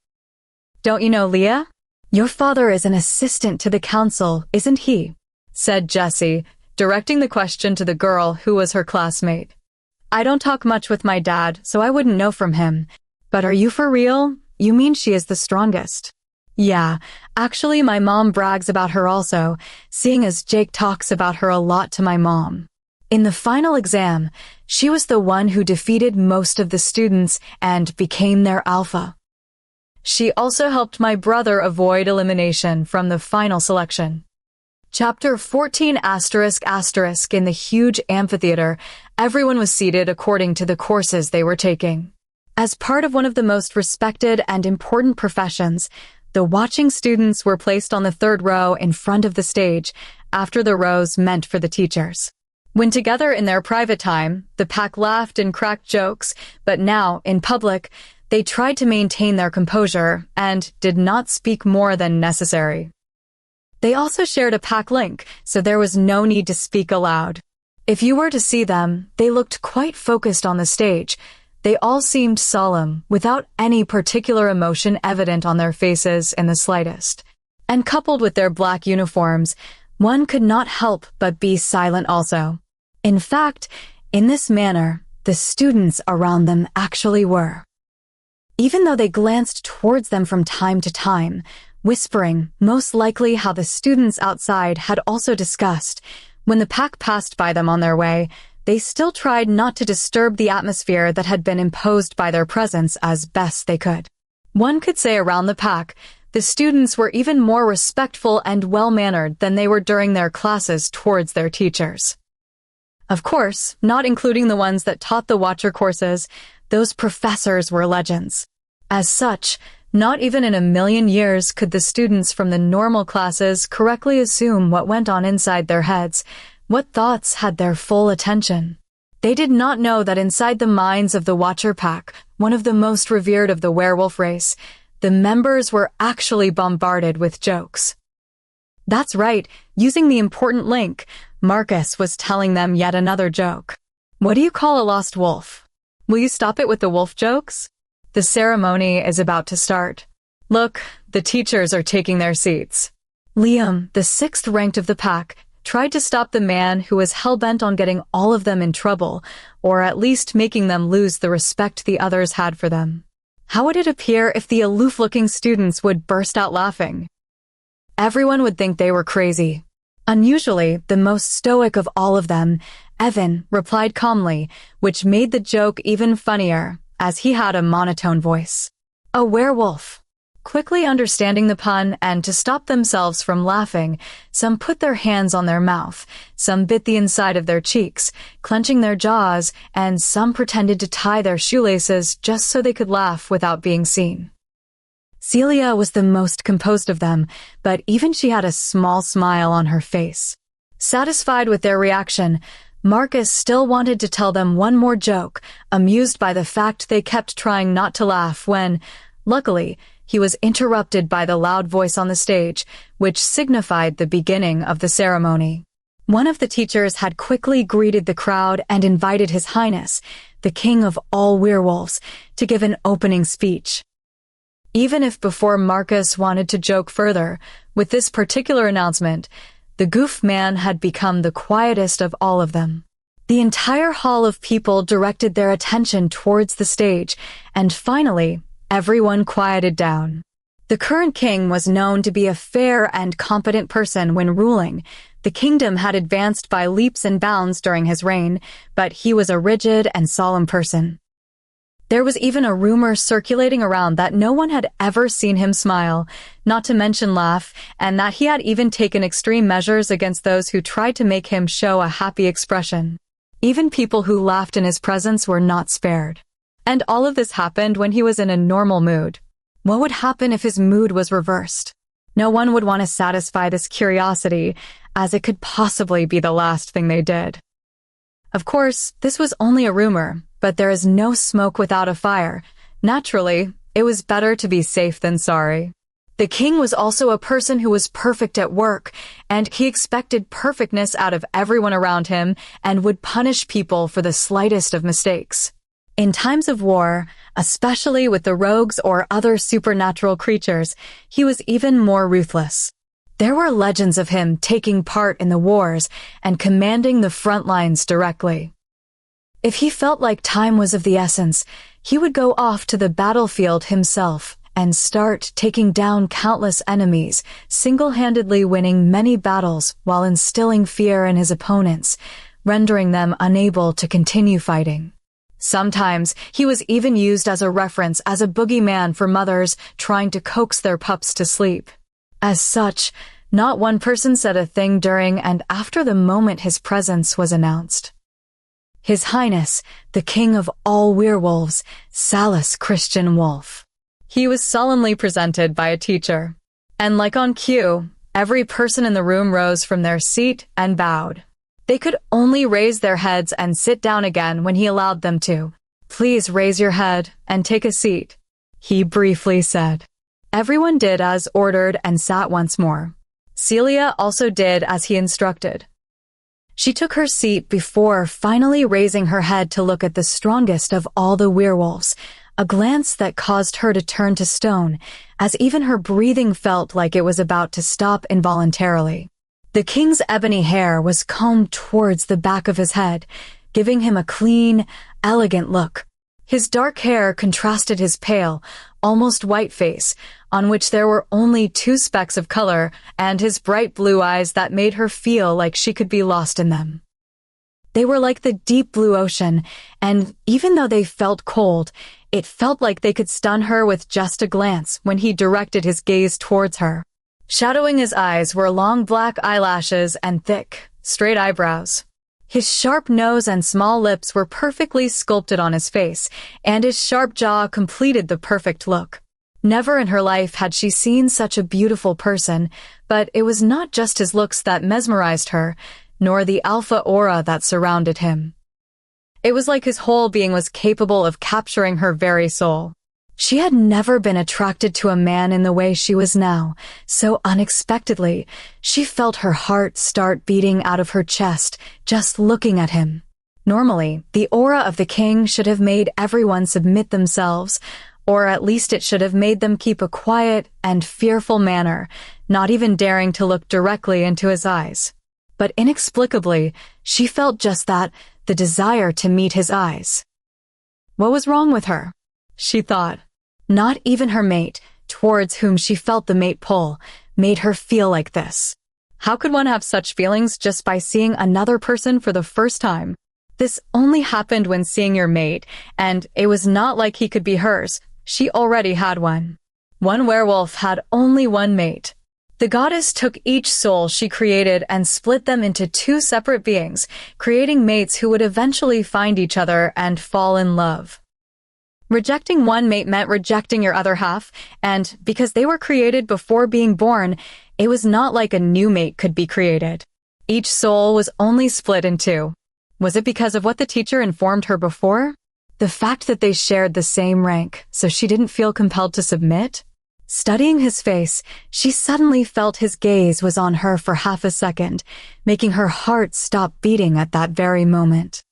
Don't you know Leah? Your father is an assistant to the council, isn't he?" said Jessie, directing the question to the girl who was her classmate. "I don't talk much with my dad, so I wouldn't know from him. But are you for real? You mean she is the strongest?" "Yeah, actually my mom brags about her also, seeing as Jake talks about her a lot to my mom. In the final exam, she was the one who defeated most of the students and became their alpha. She also helped my brother avoid elimination from the final selection." Chapter 14 ***. In the huge amphitheater, everyone was seated according to the courses they were taking. As part of one of the most respected and important professions, the watching students were placed on the 3rd row in front of the stage, after the rows meant for the teachers. When together in their private time, the pack laughed and cracked jokes, but now, in public, they tried to maintain their composure and did not speak more than necessary. They also shared a pack link, so there was no need to speak aloud. If you were to see them, they looked quite focused on the stage. They all seemed solemn, without any particular emotion evident on their faces in the slightest. And coupled with their black uniforms, one could not help but be silent also. In fact, in this manner, the students around them actually were. Even though they glanced towards them from time to time, whispering, most likely how the students outside had also discussed, when the pack passed by them on their way, they still tried not to disturb the atmosphere that had been imposed by their presence as best they could. One could say around the pack, the students were even more respectful and well-mannered than they were during their classes towards their teachers. Of course, not including the ones that taught the Watcher courses, those professors were legends. As such, not even in a million years could the students from the normal classes correctly assume what went on inside their heads, what thoughts had their full attention. They did not know that inside the minds of the Watcher pack, one of the most revered of the werewolf race, the members were actually bombarded with jokes. That's right, using the important link, Marcus was telling them yet another joke. "What do you call a lost wolf? Will you stop it with the wolf jokes? The ceremony is about to start. Look, the teachers are taking their seats." Liam, the 6th ranked of the pack, tried to stop the man who was hell-bent on getting all of them in trouble, or at least making them lose the respect the others had for them. How would it appear if the aloof-looking students would burst out laughing? Everyone would think they were crazy. Unusually, the most stoic of all of them, Evan, replied calmly, which made the joke even funnier, as he had a monotone voice. "A werewolf. Quickly understanding the pun and to stop themselves from laughing, some put their hands on their mouth, some bit the inside of their cheeks, clenching their jaws, and some pretended to tie their shoelaces just so they could laugh without being seen. Celia was the most composed of them, but even she had a small smile on her face. Satisfied with their reaction, Marcus still wanted to tell them one more joke, amused by the fact they kept trying not to laugh when, luckily, he was interrupted by the loud voice on the stage, which signified the beginning of the ceremony. One of the teachers had quickly greeted the crowd and invited His Highness, the King of all werewolves, to give an opening speech. Even if before Marcus wanted to joke further, with this particular announcement, the goof man had become the quietest of all of them. The entire hall of people directed their attention towards the stage, and finally, everyone quieted down. The current king was known to be a fair and competent person when ruling. The kingdom had advanced by leaps and bounds during his reign, but he was a rigid and solemn person. There was even a rumor circulating around that no one had ever seen him smile, not to mention laugh, and that he had even taken extreme measures against those who tried to make him show a happy expression. Even people who laughed in his presence were not spared. And all of this happened when he was in a normal mood. What would happen if his mood was reversed? No one would want to satisfy this curiosity, as it could possibly be the last thing they did. Of course, this was only a rumor, but there is no smoke without a fire. Naturally, it was better to be safe than sorry. The king was also a person who was perfect at work, and he expected perfectness out of everyone around him and would punish people for the slightest of mistakes. In times of war, especially with the rogues or other supernatural creatures, he was even more ruthless. There were legends of him taking part in the wars and commanding the front lines directly. If he felt like time was of the essence, he would go off to the battlefield himself and start taking down countless enemies, single-handedly winning many battles while instilling fear in his opponents, rendering them unable to continue fighting. Sometimes he was even used as a reference as a boogeyman for mothers trying to coax their pups to sleep. As such, not one person said a thing during and after the moment his presence was announced. His Highness, the King of all werewolves, Salus Christian Wolf. He was solemnly presented by a teacher. And like on cue, every person in the room rose from their seat and bowed. They could only raise their heads and sit down again when he allowed them to. "Please raise your head and take a seat," he briefly said. Everyone did as ordered and sat once more. Celia also did as he instructed. She took her seat before finally raising her head to look at the strongest of all the werewolves, a glance that caused her to turn to stone, as even her breathing felt like it was about to stop involuntarily. The king's ebony hair was combed towards the back of his head, giving him a clean, elegant look. His dark hair contrasted his pale, almost white face, on which there were only 2 specks of color, and his bright blue eyes that made her feel like she could be lost in them. They were like the deep blue ocean, and even though they felt cold, it felt like they could stun her with just a glance when he directed his gaze towards her. Shadowing his eyes were long black eyelashes and thick, straight eyebrows. His sharp nose and small lips were perfectly sculpted on his face, and his sharp jaw completed the perfect look. Never in her life had she seen such a beautiful person, but it was not just his looks that mesmerized her, nor the alpha aura that surrounded him. It was like his whole being was capable of capturing her very soul. She had never been attracted to a man in the way she was now, so unexpectedly, she felt her heart start beating out of her chest just looking at him. Normally, the aura of the king should have made everyone submit themselves, or at least it should have made them keep a quiet and fearful manner, not even daring to look directly into his eyes. But inexplicably, she felt just that, the desire to meet his eyes. What was wrong with her? She thought. Not even her mate, towards whom she felt the mate pull, made her feel like this. How could one have such feelings just by seeing another person for the first time? This only happened when seeing your mate, and it was not like he could be hers. She already had one. One werewolf had only one mate. The goddess took each soul she created and split them into two separate beings, creating mates who would eventually find each other and fall in love. Rejecting one mate meant rejecting your other half, and because they were created before being born, it was not like a new mate could be created. Each soul was only split in two. Was it because of what the teacher informed her before? The fact that they shared the same rank, so she didn't feel compelled to submit? Studying his face, she suddenly felt his gaze was on her for half a second, making her heart stop beating at that very moment.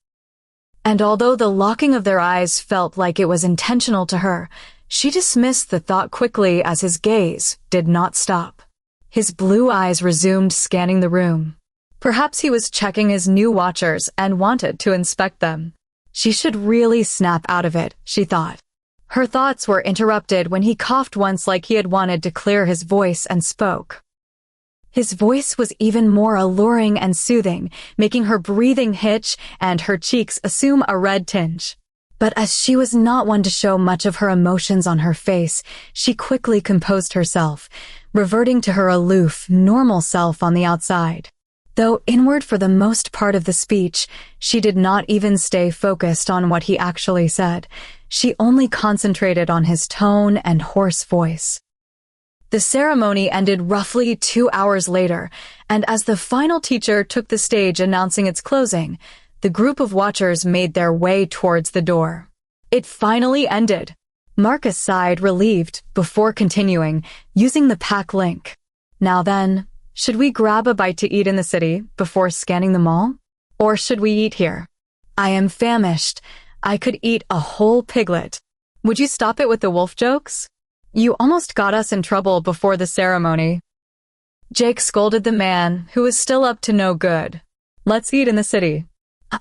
And although the locking of their eyes felt like it was intentional to her, she dismissed the thought quickly as his gaze did not stop. His blue eyes resumed scanning the room. Perhaps he was checking his new watchers and wanted to inspect them. She should really snap out of it, she thought. Her thoughts were interrupted when he coughed once like he had wanted to clear his voice and spoke. His voice was even more alluring and soothing, making her breathing hitch and her cheeks assume a red tinge. But as she was not one to show much of her emotions on her face, she quickly composed herself, reverting to her aloof, normal self on the outside. Though inward for the most part of the speech, she did not even stay focused on what he actually said. She only concentrated on his tone and hoarse voice. The ceremony ended roughly 2 hours later, and as the final teacher took the stage announcing its closing, the group of watchers made their way towards the door. It finally ended. Marcus sighed, relieved, before continuing, using the pack link. Now then, should we grab a bite to eat in the city before scanning the mall? Or should we eat here? I am famished. I could eat a whole piglet. Would you stop it with the wolf jokes? You almost got us in trouble before the ceremony. Jake scolded the man, who was still up to no good. Let's eat in the city.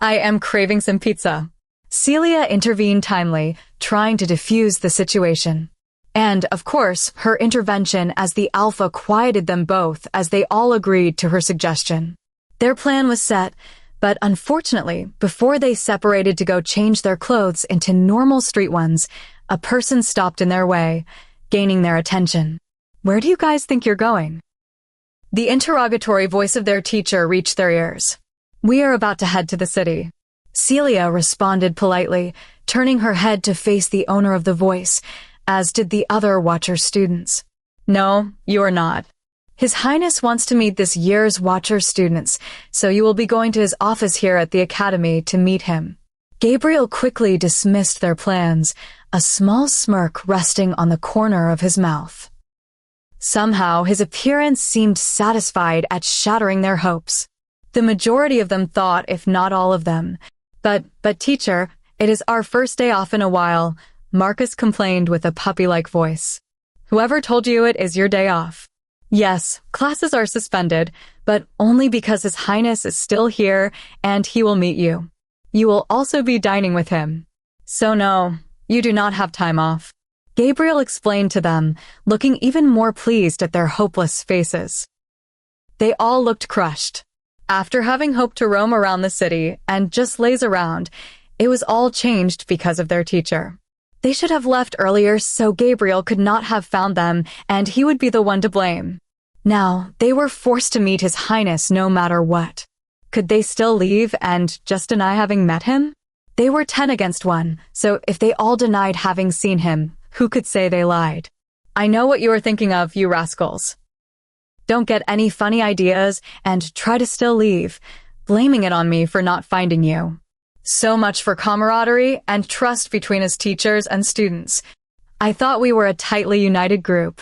I am craving some pizza. Celia intervened timely, trying to defuse the situation. And, of course, her intervention as the alpha quieted them both as they all agreed to her suggestion. Their plan was set, but unfortunately, before they separated to go change their clothes into normal street ones, a person stopped in their way, gaining their attention. Where do you guys think you're going? The interrogatory voice of their teacher reached their ears. We are about to head to the city. Celia responded politely, turning her head to face the owner of the voice, as did the other Watcher students. No, you are not. His Highness wants to meet this year's Watcher students, so you will be going to his office here at the Academy to meet him. Gabriel quickly dismissed their plans, a small smirk resting on the corner of his mouth. Somehow, his appearance seemed satisfied at shattering their hopes. The majority of them thought, if not all of them. But teacher, it is our first day off in a while, Marcus complained with a puppy-like voice. Whoever told you it is your day off. Yes, classes are suspended, but only because His Highness is still here and he will meet you. You will also be dining with him. So no, you do not have time off. Gabriel explained to them, looking even more pleased at their hopeless faces. They all looked crushed. After having hoped to roam around the city and just laze around, it was all changed because of their teacher. They should have left earlier so Gabriel could not have found them and he would be the one to blame. Now, they were forced to meet His Highness no matter what. Could they still leave and just deny having met him? They were 10 against 1, so if they all denied having seen him, who could say they lied? I know what you are thinking of, you rascals. Don't get any funny ideas and try to still leave, blaming it on me for not finding you. So much for camaraderie and trust between his teachers and students. I thought we were a tightly united group.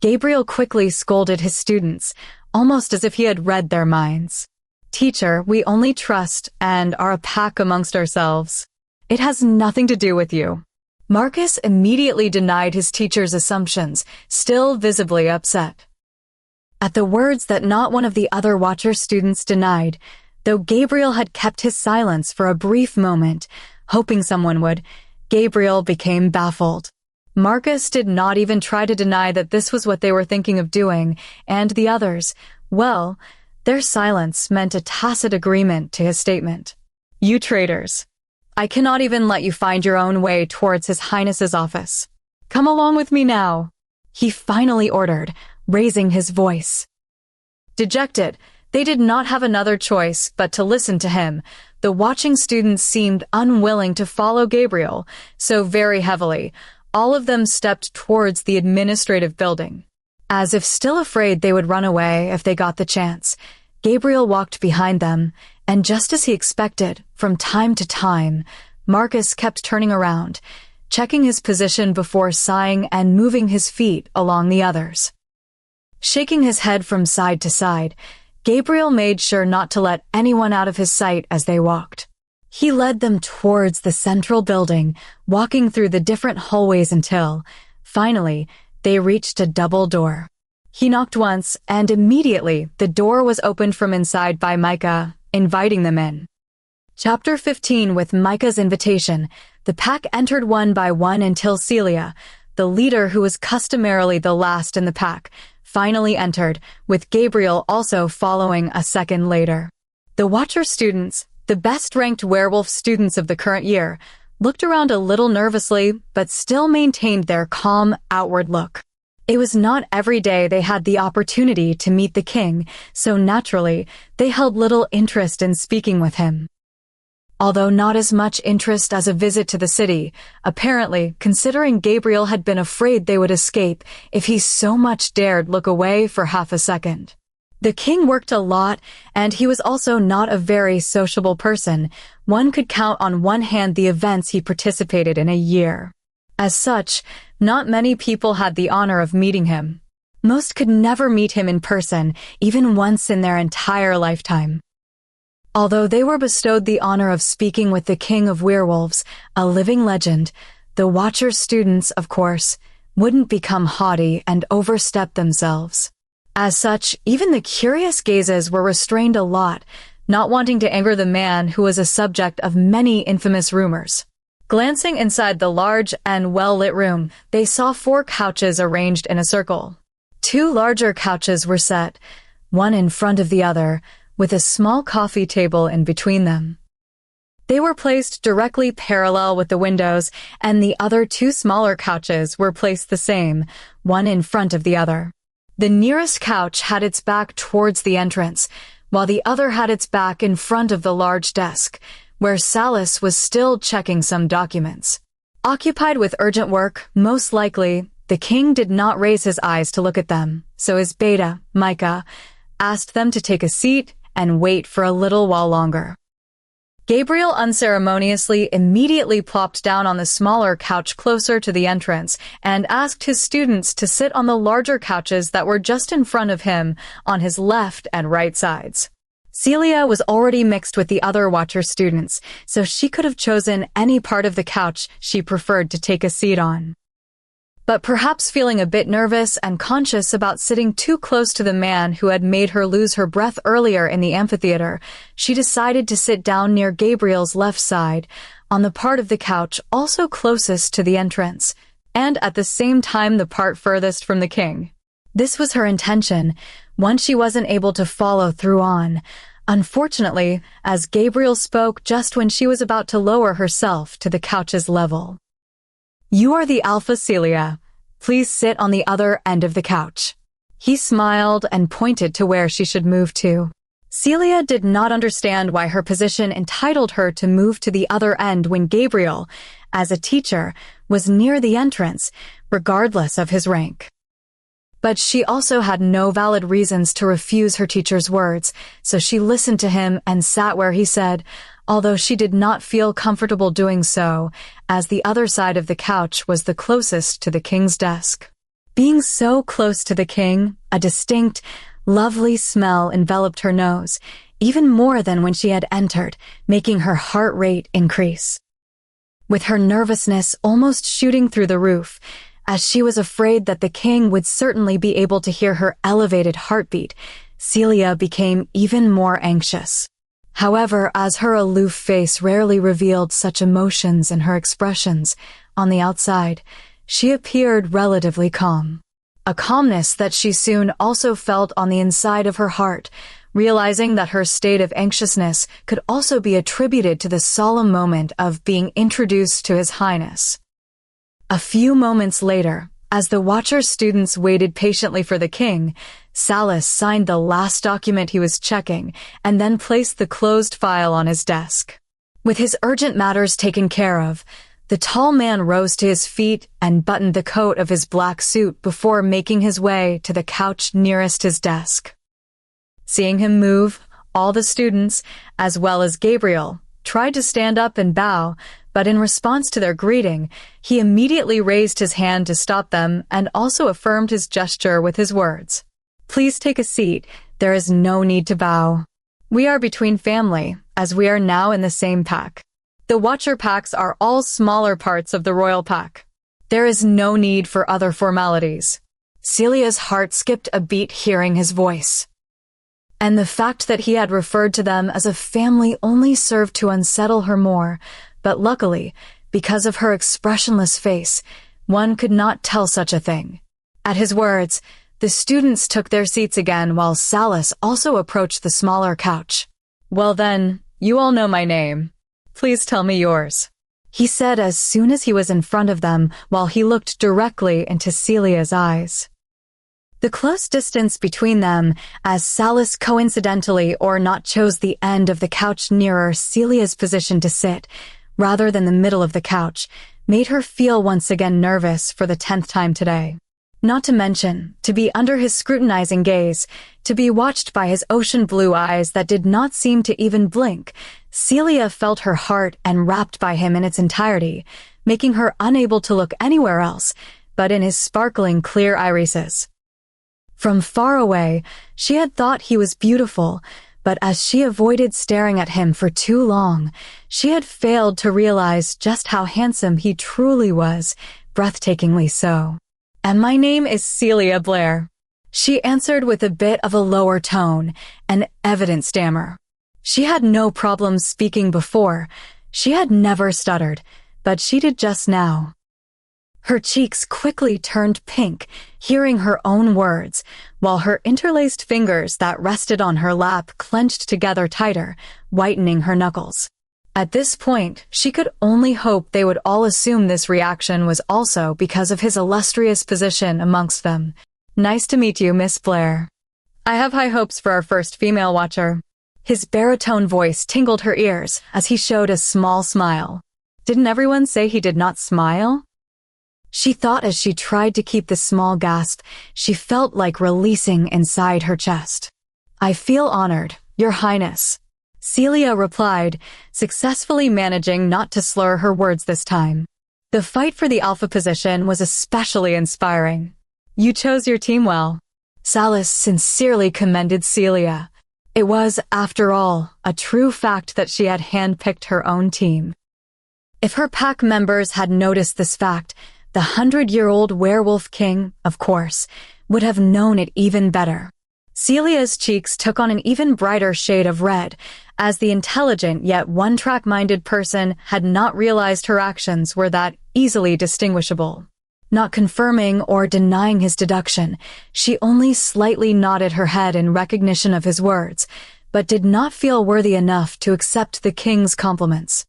Gabriel quickly scolded his students, almost as if he had read their minds. Teacher, we only trust and are a pack amongst ourselves. It has nothing to do with you. Marcus immediately denied his teacher's assumptions, still visibly upset. At the words that not one of the other Watcher students denied, though Gabriel had kept his silence for a brief moment, hoping someone would, Gabriel became baffled. Marcus did not even try to deny that this was what they were thinking of doing, and the others, well, their silence meant a tacit agreement to his statement. You traitors. I cannot even let you find your own way towards His Highness's office. Come along with me now. he finally ordered, raising his voice. Dejected, they did not have another choice but to listen to him. The watching students seemed unwilling to follow Gabriel, so very heavily, all of them stepped towards the administrative building. As if still afraid they would run away if they got the chance, Gabriel walked behind them, and just as he expected, from time to time, Marcus kept turning around, checking his position before sighing and moving his feet along the others. Shaking his head from side to side, Gabriel made sure not to let anyone out of his sight as they walked. He led them towards the central building, walking through the different hallways until, finally, they reached a double door. He knocked once, and immediately the door was opened from inside by Micah, inviting them in. Chapter 15. With Micah's invitation, the pack entered one by one until Celia, the leader who was customarily the last in the pack, finally entered, with Gabriel also following a second later. The Watcher students, the best-ranked werewolf students of the current year, looked around a little nervously but still maintained their calm, outward look. It was not every day they had the opportunity to meet the king, so naturally, they held little interest in speaking with him. Although not as much interest as a visit to the city, apparently, considering Gabriel had been afraid they would escape if he so much dared look away for half a second. The king worked a lot, and he was also not a very sociable person. One could count on one hand the events he participated in a year. As such, not many people had the honor of meeting him. Most could never meet him in person, even once in their entire lifetime. Although they were bestowed the honor of speaking with the king of werewolves, a living legend, the Watcher students, of course, wouldn't become haughty and overstep themselves. As such, even the curious gazes were restrained a lot, not wanting to anger the man who was a subject of many infamous rumors. Glancing inside the large and well-lit room, they saw 4 couches arranged in a circle. 2 larger couches were set, one in front of the other, with a small coffee table in between them. They were placed directly parallel with the windows, and the other 2 smaller couches were placed the same, one in front of the other. The nearest couch had its back towards the entrance, while the other had its back in front of the large desk, where Salas was still checking some documents. Occupied with urgent work, most likely, the king did not raise his eyes to look at them, so his beta, Micah, asked them to take a seat and wait for a little while longer. Gabriel unceremoniously immediately plopped down on the smaller couch closer to the entrance and asked his students to sit on the larger couches that were just in front of him on his left and right sides. Celia was already mixed with the other Watcher students, so she could have chosen any part of the couch she preferred to take a seat on. But perhaps feeling a bit nervous and conscious about sitting too close to the man who had made her lose her breath earlier in the amphitheater, she decided to sit down near Gabriel's left side, on the part of the couch also closest to the entrance, and at the same time the part furthest from the king. This was her intention, one she wasn't able to follow through on, unfortunately, as Gabriel spoke just when she was about to lower herself to the couch's level. "You are the Alpha, Celia. Please sit on the other end of the couch." He smiled and pointed to where she should move to. Celia did not understand why her position entitled her to move to the other end when Gabriel, as a teacher, was near the entrance, regardless of his rank. But she also had no valid reasons to refuse her teacher's words, so she listened to him and sat where he said, although she did not feel comfortable doing so, as the other side of the couch was the closest to the king's desk. Being so close to the king, a distinct, lovely smell enveloped her nose, even more than when she had entered, making her heart rate increase. With her nervousness almost shooting through the roof, as she was afraid that the king would certainly be able to hear her elevated heartbeat, Celia became even more anxious. However, as her aloof face rarely revealed such emotions in her expressions, on the outside, she appeared relatively calm. A calmness that she soon also felt on the inside of her heart, realizing that her state of anxiousness could also be attributed to the solemn moment of being introduced to His Highness. A few moments later, As the Watcher's students waited patiently for the king, Salas signed the last document he was checking and then placed the closed file on his desk. With his urgent matters taken care of, the tall man rose to his feet and buttoned the coat of his black suit before making his way to the couch nearest his desk. Seeing him move, all the students, as well as Gabriel, tried to stand up and bow, but in response to their greeting, he immediately raised his hand to stop them and also affirmed his gesture with his words. "Please take a seat. There is no need to bow. We are between family, as we are now in the same pack. The Watcher packs are all smaller parts of the royal pack. There is no need for other formalities." Celia's heart skipped a beat hearing his voice. And the fact that he had referred to them as a family only served to unsettle her more, but luckily, because of her expressionless face, one could not tell such a thing. At his words, the students took their seats again while Salas also approached the smaller couch. "Well then, you all know my name. Please tell me yours," he said as soon as he was in front of them while he looked directly into Celia's eyes. The close distance between them, as Salas coincidentally or not chose the end of the couch nearer Celia's position to sit, rather than the middle of the couch, made her feel once again nervous for the 10th time today. Not to mention, to be under his scrutinizing gaze, to be watched by his ocean blue eyes that did not seem to even blink, Celia felt her heart enwrapped by him in its entirety, making her unable to look anywhere else but in his sparkling clear irises. From far away, she had thought he was beautiful, but as she avoided staring at him for too long, she had failed to realize just how handsome he truly was, breathtakingly so. "And my name is Celia Blair," she answered with a bit of a lower tone, an evident stammer. She had no problems speaking before. She had never stuttered, but she did just now. Her cheeks quickly turned pink, hearing her own words, while her interlaced fingers that rested on her lap clenched together tighter, whitening her knuckles. At this point, she could only hope they would all assume this reaction was also because of his illustrious position amongst them. "Nice to meet you, Miss Blair. I have high hopes for our first female watcher." His baritone voice tingled her ears as he showed a small smile. Didn't everyone say he did not smile? She thought as she tried to keep the small gasp she felt like releasing inside her chest. "I feel honored, Your Highness," Celia replied, successfully managing not to slur her words this time. The fight for the alpha position was especially inspiring. "You chose your team well." Salas sincerely commended Celia. It was, after all, a true fact that she had handpicked her own team. If her pack members had noticed this fact, the 100-year-old werewolf king, of course, would have known it even better. Celia's cheeks took on an even brighter shade of red, as the intelligent yet one-track-minded person had not realized her actions were that easily distinguishable. Not confirming or denying his deduction, she only slightly nodded her head in recognition of his words, but did not feel worthy enough to accept the king's compliments.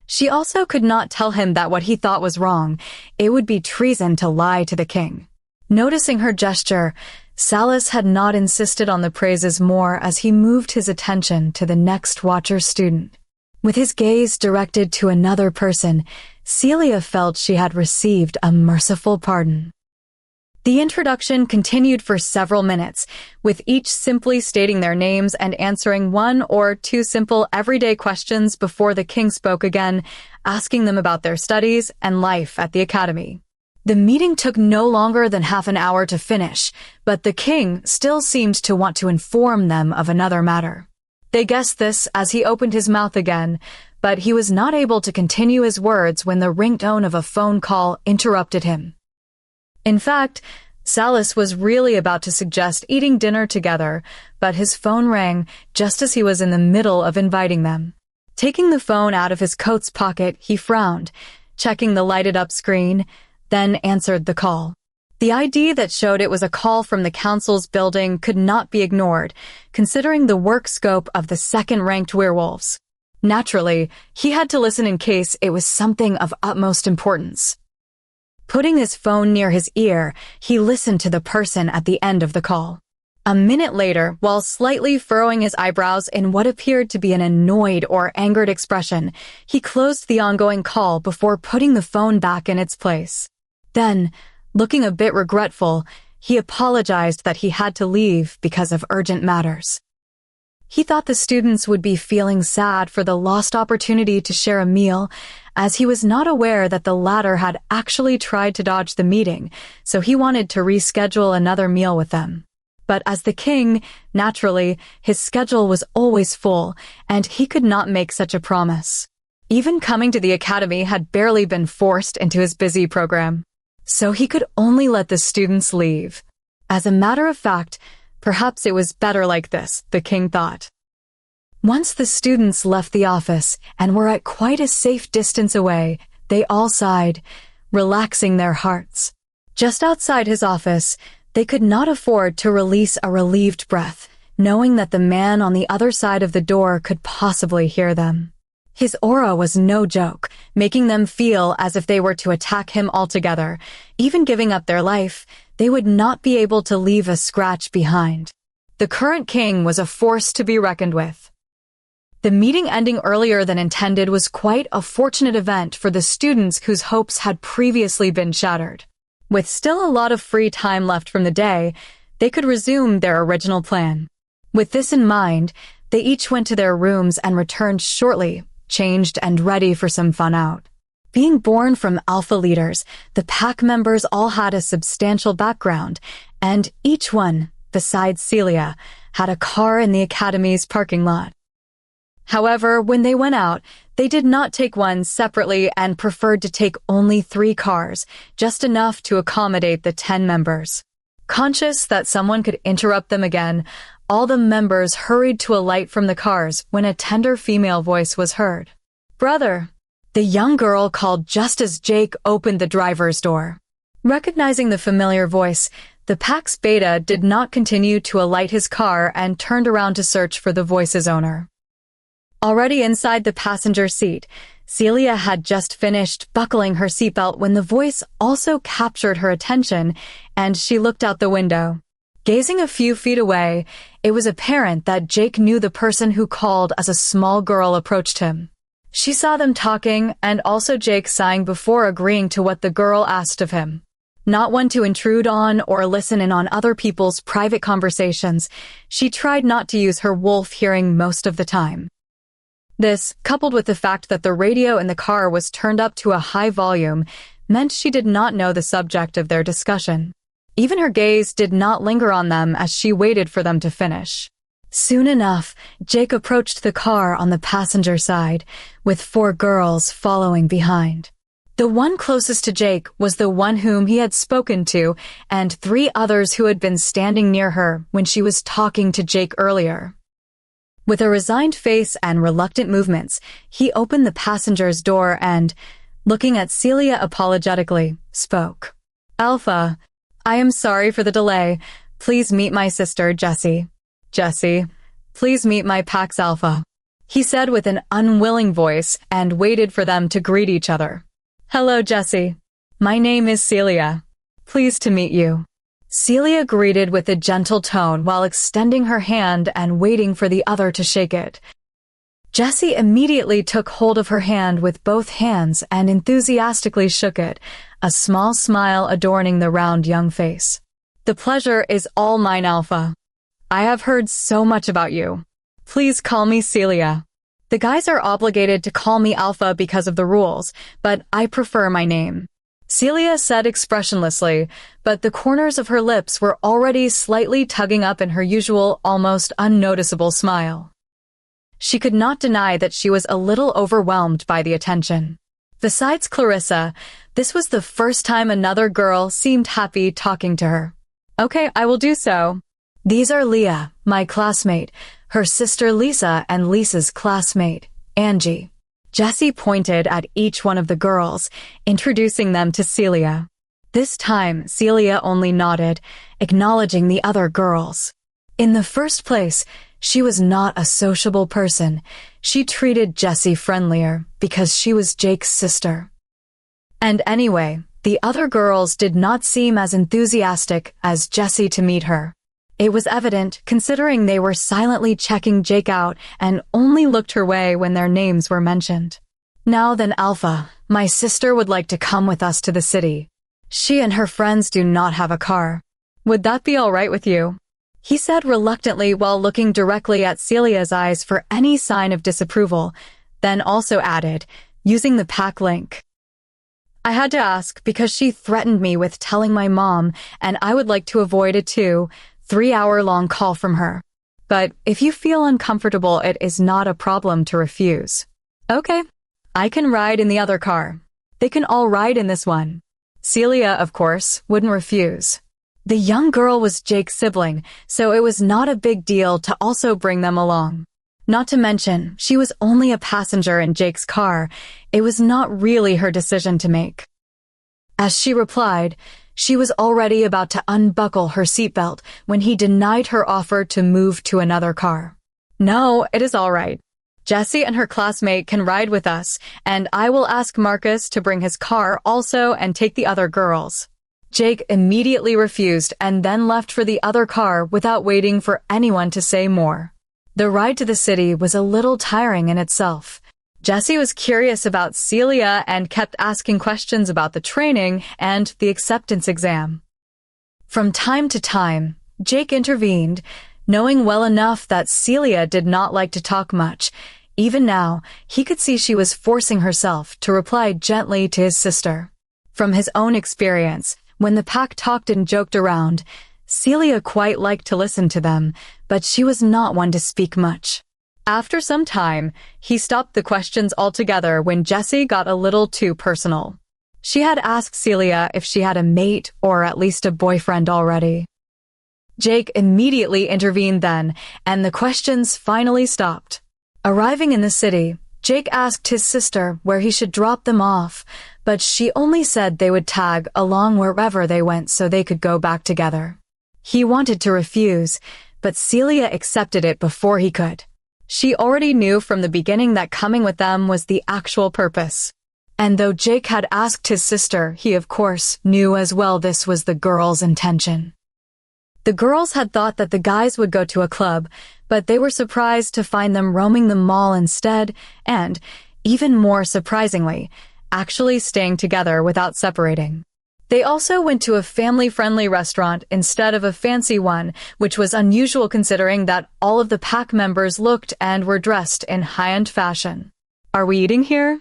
She also could not tell him that what he thought was wrong. It would be treason to lie to the king. Noticing her gesture, Salas had not insisted on the praises more as he moved his attention to the next Watcher student. With his gaze directed to another person, Celia felt she had received a merciful pardon. The introduction continued for several minutes, with each simply stating their names and answering one or two simple everyday questions before the king spoke again, asking them about their studies and life at the academy. The meeting took no longer than half an hour to finish, but the king still seemed to want to inform them of another matter. They guessed this as he opened his mouth again, but he was not able to continue his words when the ringtone of a phone call interrupted him. In fact, Salas was really about to suggest eating dinner together, but his phone rang just as he was in the middle of inviting them. Taking the phone out of his coat's pocket, he frowned, checking the lighted-up screen, then answered the call. The ID that showed it was a call from the council's building could not be ignored, considering the work scope of the second-ranked werewolves. Naturally, he had to listen in case it was something of utmost importance. Putting his phone near his ear, he listened to the person at the end of the call. A minute later, while slightly furrowing his eyebrows in what appeared to be an annoyed or angered expression, he closed the ongoing call before putting the phone back in its place. Then, looking a bit regretful, he apologized that he had to leave because of urgent matters. He thought the students would be feeling sad for the lost opportunity to share a meal, as he was not aware that the latter had actually tried to dodge the meeting, so he wanted to reschedule another meal with them. But as the king, naturally, his schedule was always full, and he could not make such a promise. Even coming to the academy had barely been forced into his busy program, so he could only let the students leave. As a matter of fact, perhaps it was better like this, the king thought. Once the students left the office and were at quite a safe distance away, they all sighed, relaxing their hearts. Just outside his office, they could not afford to release a relieved breath, knowing that the man on the other side of the door could possibly hear them. His aura was no joke, making them feel as if they were to attack him altogether. Even giving up their life, they would not be able to leave a scratch behind. The current king was a force to be reckoned with. The meeting ending earlier than intended was quite a fortunate event for the students whose hopes had previously been shattered. With still a lot of free time left from the day, they could resume their original plan. With this in mind, they each went to their rooms and returned shortly, changed and ready for some fun out. Being born from alpha leaders, the pack members all had a substantial background, and each one, besides Celia, had a car in the academy's parking lot. However, when they went out, they did not take one separately and preferred to take only 3 cars, just enough to accommodate the 10 members. Conscious that someone could interrupt them again, all the members hurried to alight from the cars when a tender female voice was heard. "Brother!" The young girl called just as Jake opened the driver's door. Recognizing the familiar voice, the Pax Beta did not continue to alight his car and turned around to search for the voice's owner. Already inside the passenger seat, Celia had just finished buckling her seatbelt when the voice also captured her attention, and she looked out the window. Gazing a few feet away, it was apparent that Jake knew the person who called as a small girl approached him. She saw them talking, and also Jake sighing before agreeing to what the girl asked of him. Not one to intrude on or listen in on other people's private conversations, she tried not to use her wolf hearing most of the time. This, coupled with the fact that the radio in the car was turned up to a high volume, meant she did not know the subject of their discussion. Even her gaze did not linger on them as she waited for them to finish. Soon enough, Jake approached the car on the passenger side, with 4 girls following behind. The one closest to Jake was the one whom he had spoken to, and 3 others who had been standing near her when she was talking to Jake earlier. With a resigned face and reluctant movements, he opened the passenger's door and, looking at Celia apologetically, spoke. "Alpha, I am sorry for the delay. Please meet my sister, Jessie. Jessie, please meet my Pax Alpha," he said with an unwilling voice and waited for them to greet each other. "Hello, Jessie. My name is Celia. Pleased to meet you." Celia greeted with a gentle tone while extending her hand and waiting for the other to shake it. Jessie immediately took hold of her hand with both hands and enthusiastically shook it, a small smile adorning the round young face. "The pleasure is all mine, Alpha. I have heard so much about you. Please call me Celia. The guys are obligated to call me Alpha because of the rules, but I prefer my name." Celia said expressionlessly, but the corners of her lips were already slightly tugging up in her usual, almost unnoticeable smile. She could not deny that she was a little overwhelmed by the attention. Besides Clarissa, this was the first time another girl seemed happy talking to her. "Okay, I will do so. These are Leah, my classmate, her sister Lisa, and Lisa's classmate, Angie." Jessie pointed at each one of the girls, introducing them to Celia. This time, Celia only nodded, acknowledging the other girls. In the first place, she was not a sociable person. She treated Jessie friendlier because she was Jake's sister. And anyway, The other girls did not seem as enthusiastic as Jessie to meet her. It was evident, considering they were silently checking Jake out and only looked her way when their names were mentioned. Now then, Alpha, my sister would like to come with us to the city. She and her friends do not have a car. Would that be all right with you? He said reluctantly while looking directly at Celia's eyes for any sign of disapproval, then also added, using the pack link. I had to ask because she threatened me with telling my mom, and I would like to avoid a 2-3-hour-long call from her. But if you feel uncomfortable, it is not a problem to refuse. Okay, I can ride in the other car. They can all ride in this one. Celia, of course, wouldn't refuse. The young girl was Jake's sibling, so it was not a big deal to also bring them along. Not to mention, she was only a passenger in Jake's car. It was not really her decision to make. As she replied, she was already about to unbuckle her seatbelt when he denied her offer to move to another car. No, it is all right. Jessie and her classmate can ride with us, and I will ask Marcus to bring his car also and take the other girls. Jake immediately refused and then left for the other car without waiting for anyone to say more. The ride to the city was a little tiring in itself. Jessie was curious about Celia and kept asking questions about the training and the acceptance exam. From time to time, Jake intervened, knowing well enough that Celia did not like to talk much. Even now, he could see she was forcing herself to reply gently to his sister. From his own experience, when the pack talked and joked around, Celia quite liked to listen to them, but she was not one to speak much. After some time, he stopped the questions altogether when Jessie got a little too personal. She had asked Celia if she had a mate or at least a boyfriend already. Jake immediately intervened then, and the questions finally stopped. Arriving in the city, Jake asked his sister where he should drop them off, but she only said they would tag along wherever they went so they could go back together. He wanted to refuse, but Celia accepted it before he could. She already knew from the beginning that coming with them was the actual purpose. And though Jake had asked his sister, he of course knew as well this was the girls' intention. The girls had thought that the guys would go to a club, but they were surprised to find them roaming the mall instead, and, even more surprisingly, actually staying together without separating. They also went to a family-friendly restaurant instead of a fancy one, which was unusual considering that all of the pack members looked and were dressed in high-end fashion. Are we eating here?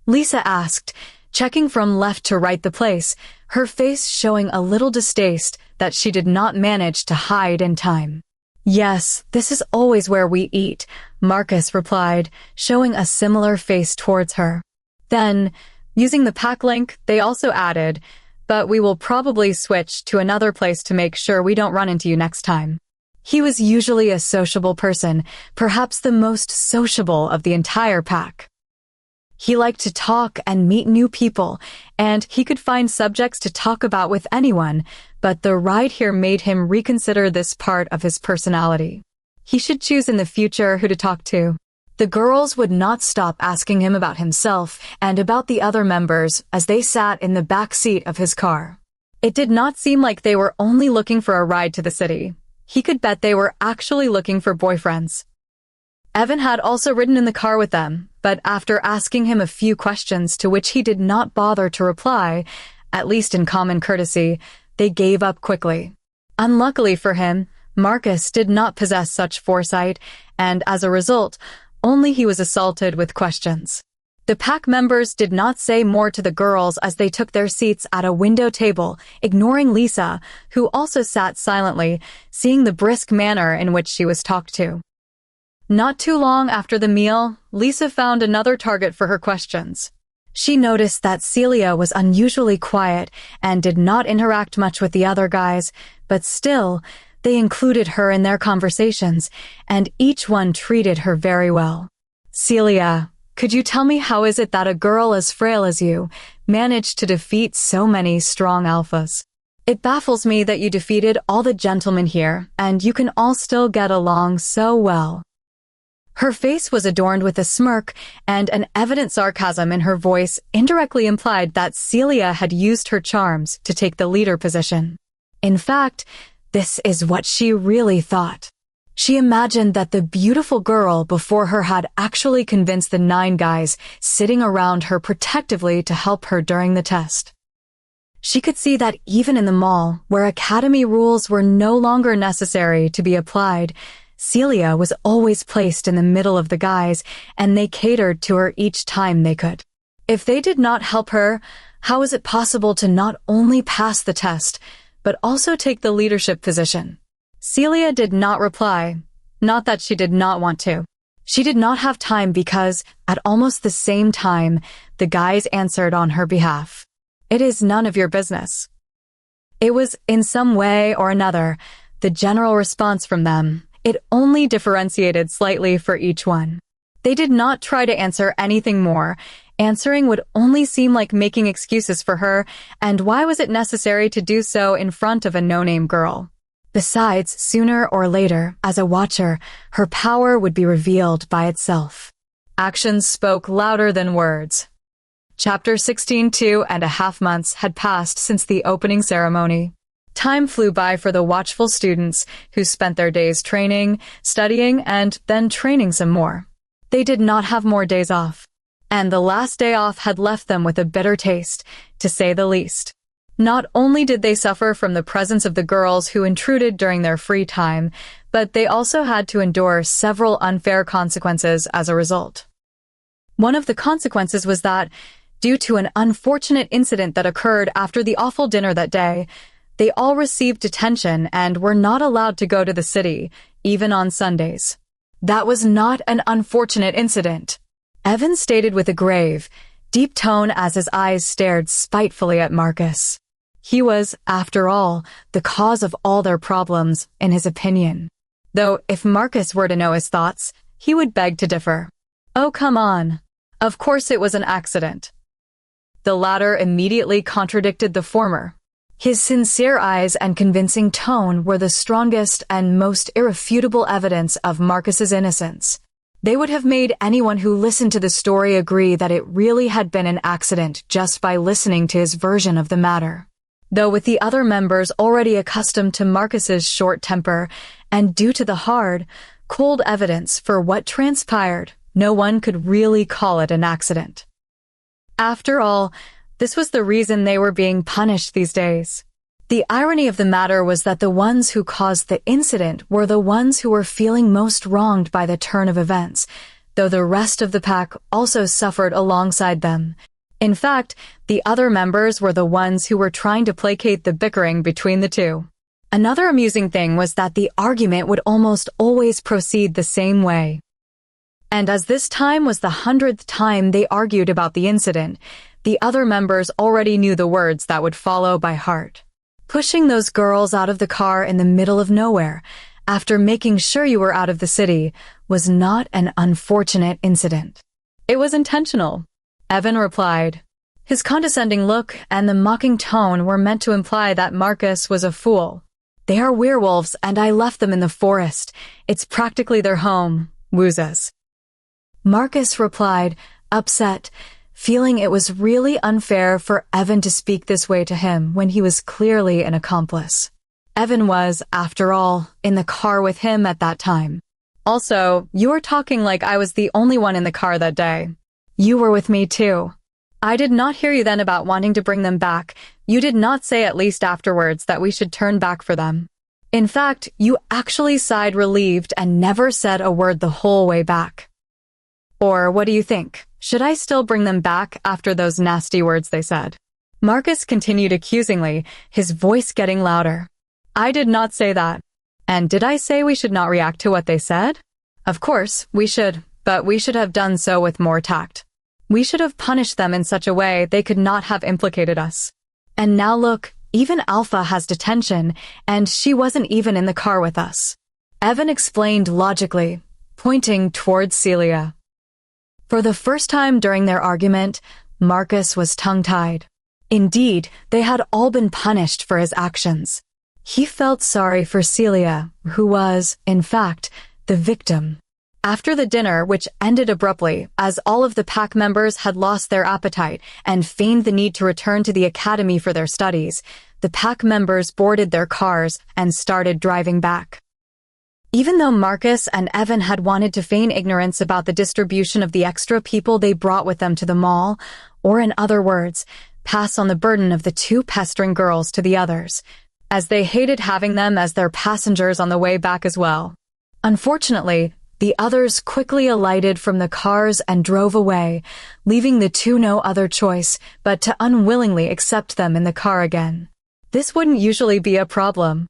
Lisa asked, checking from left to right the place, her face showing a little distaste that she did not manage to hide in time. Yes, this is always where we eat, Marcus replied, showing a similar face towards her. Then, using the pack link, they also added, but we will probably switch to another place to make sure we don't run into you next time. He was usually a sociable person, perhaps the most sociable of the entire pack. He liked to talk and meet new people, and he could find subjects to talk about with anyone, but the ride here made him reconsider this part of his personality. He should choose in the future who to talk to. The girls would not stop asking him about himself and about the other members as they sat in the back seat of his car. It did not seem like they were only looking for a ride to the city. He could bet they were actually looking for boyfriends. Evan had also ridden in the car with them, but after asking him a few questions to which he did not bother to reply, at least in common courtesy, they gave up quickly. Unluckily for him, Marcus did not possess such foresight, and as a result, only he was assaulted with questions. The pack members did not say more to the girls as they took their seats at a window table, ignoring Lisa, who also sat silently, seeing the brisk manner in which she was talked to. Not too long after the meal, Lisa found another target for her questions. She noticed that Celia was unusually quiet and did not interact much with the other guys, but still, they included her in their conversations, and each one treated her very well. Celia, could you tell me how is it that a girl as frail as you managed to defeat so many strong alphas? It baffles me that you defeated all the gentlemen here, and you can all still get along so well. Her face was adorned with a smirk, and an evident sarcasm in her voice indirectly implied that Celia had used her charms to take the leader position. In fact, this is what she really thought. She imagined that the beautiful girl before her had actually convinced the 9 guys sitting around her protectively to help her during the test. She could see that even in the mall, where academy rules were no longer necessary to be applied, Celia was always placed in the middle of the guys, and they catered to her each time they could. If they did not help her, how was it possible to not only pass the test, but also take the leadership position? Celia did not reply, not that she did not want to. She did not have time because, at almost the same time, the guys answered on her behalf. It is none of your business. It was, in some way or another, the general response from them. It only differentiated slightly for each one. They did not try to answer anything more. Answering would only seem like making excuses for her, and why was it necessary to do so in front of a no-name girl? Besides, sooner or later, as a watcher, her power would be revealed by itself. Actions spoke louder than words. Chapter 16. 2.5 months had passed since the opening ceremony. Time flew by for the watchful students who spent their days training, studying, and then training some more. They did not have more days off. And the last day off had left them with a bitter taste, to say the least. Not only did they suffer from the presence of the girls who intruded during their free time, but they also had to endure several unfair consequences as a result. One of the consequences was that, due to an unfortunate incident that occurred after the awful dinner that day, they all received detention and were not allowed to go to the city, even on Sundays. That was not an unfortunate incident, Evan stated with a grave, deep tone as his eyes stared spitefully at Marcus. He was, after all, the cause of all their problems, in his opinion. Though, if Marcus were to know his thoughts, he would beg to differ. Oh, come on. Of course it was an accident. The latter immediately contradicted the former. His sincere eyes and convincing tone were the strongest and most irrefutable evidence of Marcus's innocence. They would have made anyone who listened to the story agree that it really had been an accident just by listening to his version of the matter. Though with the other members already accustomed to Marcus's short temper, and due to the hard, cold evidence for what transpired, no one could really call it an accident. After all, this was the reason they were being punished these days. The irony of the matter was that the ones who caused the incident were the ones who were feeling most wronged by the turn of events, though the rest of the pack also suffered alongside them. In fact, the other members were the ones who were trying to placate the bickering between the two. Another amusing thing was that the argument would almost always proceed the same way. And as this time was the 100th time they argued about the incident, the other members already knew the words that would follow by heart. Pushing those girls out of the car in the middle of nowhere, after making sure you were out of the city, was not an unfortunate incident. It was intentional, Evan replied. His condescending look and the mocking tone were meant to imply that Marcus was a fool. They are werewolves and I left them in the forest. It's practically their home, woozes. Marcus replied, upset, feeling it was really unfair for Evan to speak this way to him when he was clearly an accomplice. Evan was, after all, in the car with him at that time. Also, you were talking like I was the only one in the car that day. You were with me too. I did not hear you then about wanting to bring them back. You did not say at least afterwards that we should turn back for them. In fact, you actually sighed relieved and never said a word the whole way back. Or what do you think? Should I still bring them back after those nasty words they said? Marcus continued accusingly, his voice getting louder. I did not say that. And did I say we should not react to what they said? Of course, we should, but we should have done so with more tact. We should have punished them in such a way they could not have implicated us. And now look, even Alpha has detention, and she wasn't even in the car with us. Evan explained logically, pointing towards Celia. For the first time during their argument, Marcus was tongue-tied. Indeed, they had all been punished for his actions. He felt sorry for Celia, who was, in fact, the victim. After the dinner, which ended abruptly, as all of the pack members had lost their appetite and feigned the need to return to the academy for their studies, the pack members boarded their cars and started driving back. Even though Marcus and Evan had wanted to feign ignorance about the distribution of the extra people they brought with them to the mall, or in other words, pass on the burden of the two pestering girls to the others, as they hated having them as their passengers on the way back as well. Unfortunately, the others quickly alighted from the cars and drove away, leaving the two no other choice but to unwillingly accept them in the car again. This wouldn't usually be a problem.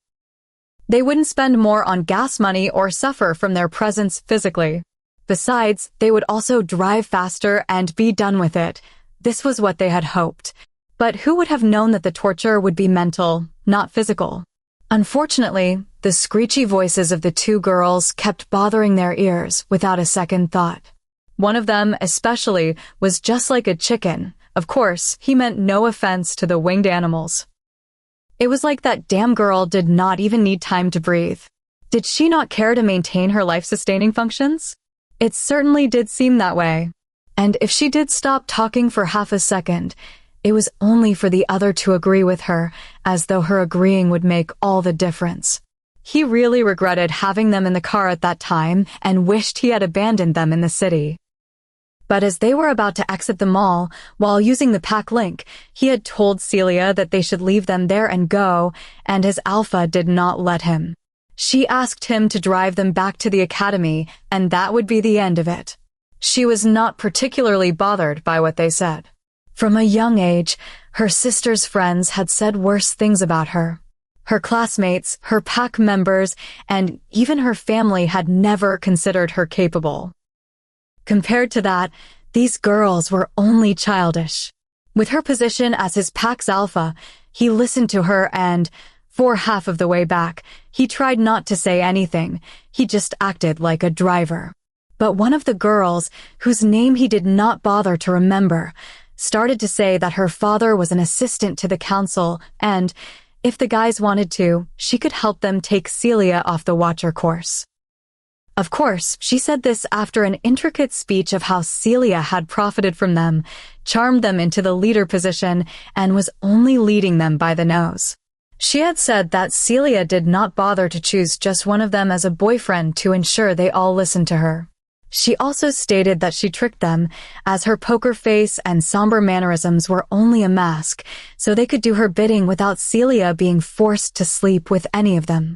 They wouldn't spend more on gas money or suffer from their presence physically. Besides, they would also drive faster and be done with it. This was what they had hoped. But who would have known that the torture would be mental, not physical? Unfortunately, the screechy voices of the two girls kept bothering their ears without a second thought. One of them, especially, was just like a chicken. Of course, he meant no offense to the winged animals. It was like that damn girl did not even need time to breathe. Did she not care to maintain her life-sustaining functions? It certainly did seem that way. And if she did stop talking for half a second, it was only for the other to agree with her, as though her agreeing would make all the difference. He really regretted having them in the car at that time and wished he had abandoned them in the city. But as they were about to exit the mall, while using the pack link, he had told Celia that they should leave them there and go, and his alpha did not let him. She asked him to drive them back to the academy, and that would be the end of it. She was not particularly bothered by what they said. From a young age, her sister's friends had said worse things about her. Her classmates, her pack members, and even her family had never considered her capable. Compared to that, these girls were only childish. With her position as his pack's alpha, he listened to her and, for half of the way back, he tried not to say anything. He just acted like a driver. But one of the girls, whose name he did not bother to remember, started to say that her father was an assistant to the council and, if the guys wanted to, she could help them take Celia off the Watcher course. Of course, she said this after an intricate speech of how Celia had profited from them, charmed them into the leader position, and was only leading them by the nose. She had said that Celia did not bother to choose just one of them as a boyfriend to ensure they all listened to her. She also stated that she tricked them, as her poker face and somber mannerisms were only a mask, so they could do her bidding without Celia being forced to sleep with any of them.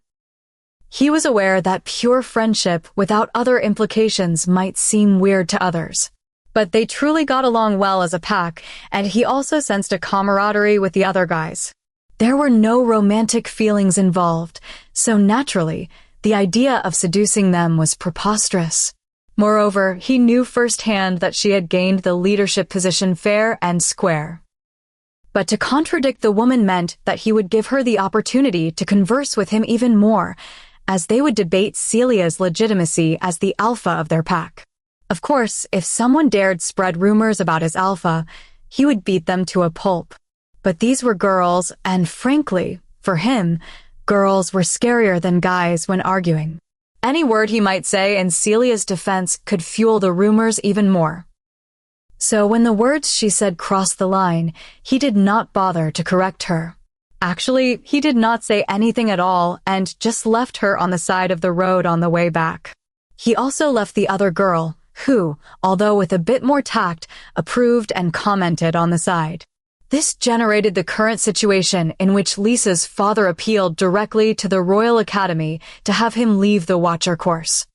He was aware that pure friendship without other implications might seem weird to others. But they truly got along well as a pack, and he also sensed a camaraderie with the other guys. There were no romantic feelings involved, so naturally, the idea of seducing them was preposterous. Moreover, he knew firsthand that she had gained the leadership position fair and square. But to contradict the woman meant that he would give her the opportunity to converse with him even more, as they would debate Celia's legitimacy as the alpha of their pack. Of course, if someone dared spread rumors about his alpha, he would beat them to a pulp. But these were girls, and frankly, for him, girls were scarier than guys when arguing. Any word he might say in Celia's defense could fuel the rumors even more. So when the words she said crossed the line, he did not bother to correct her. Actually, he did not say anything at all and just left her on the side of the road on the way back. He also left the other girl, who, although with a bit more tact, approved and commented on the side. This generated the current situation in which Lisa's father appealed directly to the Royal Academy to have him leave the Watcher course.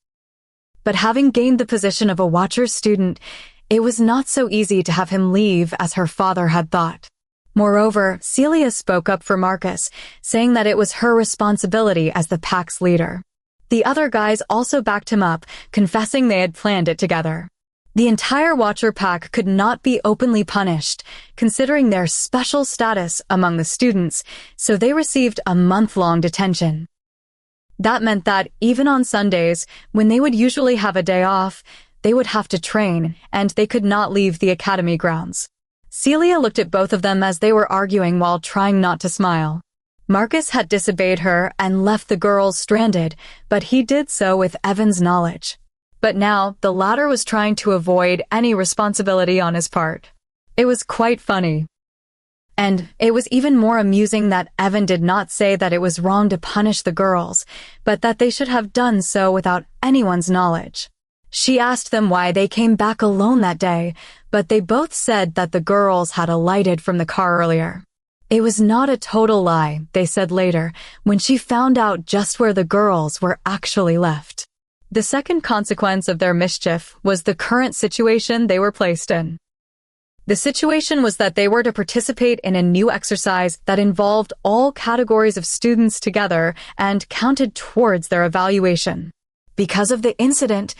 But having gained the position of a Watcher student, it was not so easy to have him leave as her father had thought. Moreover, Celia spoke up for Marcus, saying that it was her responsibility as the pack's leader. The other guys also backed him up, confessing they had planned it together. The entire Watcher pack could not be openly punished, considering their special status among the students, so they received a month-long detention. That meant that even on Sundays, when they would usually have a day off, they would have to train, and they could not leave the academy grounds. Celia looked at both of them as they were arguing while trying not to smile. Marcus had disobeyed her and left the girls stranded, but he did so with Evan's knowledge. but now the latter was trying to avoid any responsibility on his part. It was quite funny. And it was even more amusing that Evan did not say that it was wrong to punish the girls, but that they should have done so without anyone's knowledge. She asked them why they came back alone that day, but they both said that the girls had alighted from the car earlier. It was not a total lie, they said later, when she found out just where the girls were actually left. The second consequence of their mischief was the current situation they were placed in. The situation was that they were to participate in a new exercise that involved all categories of students together and counted towards their evaluation. Because of the incident,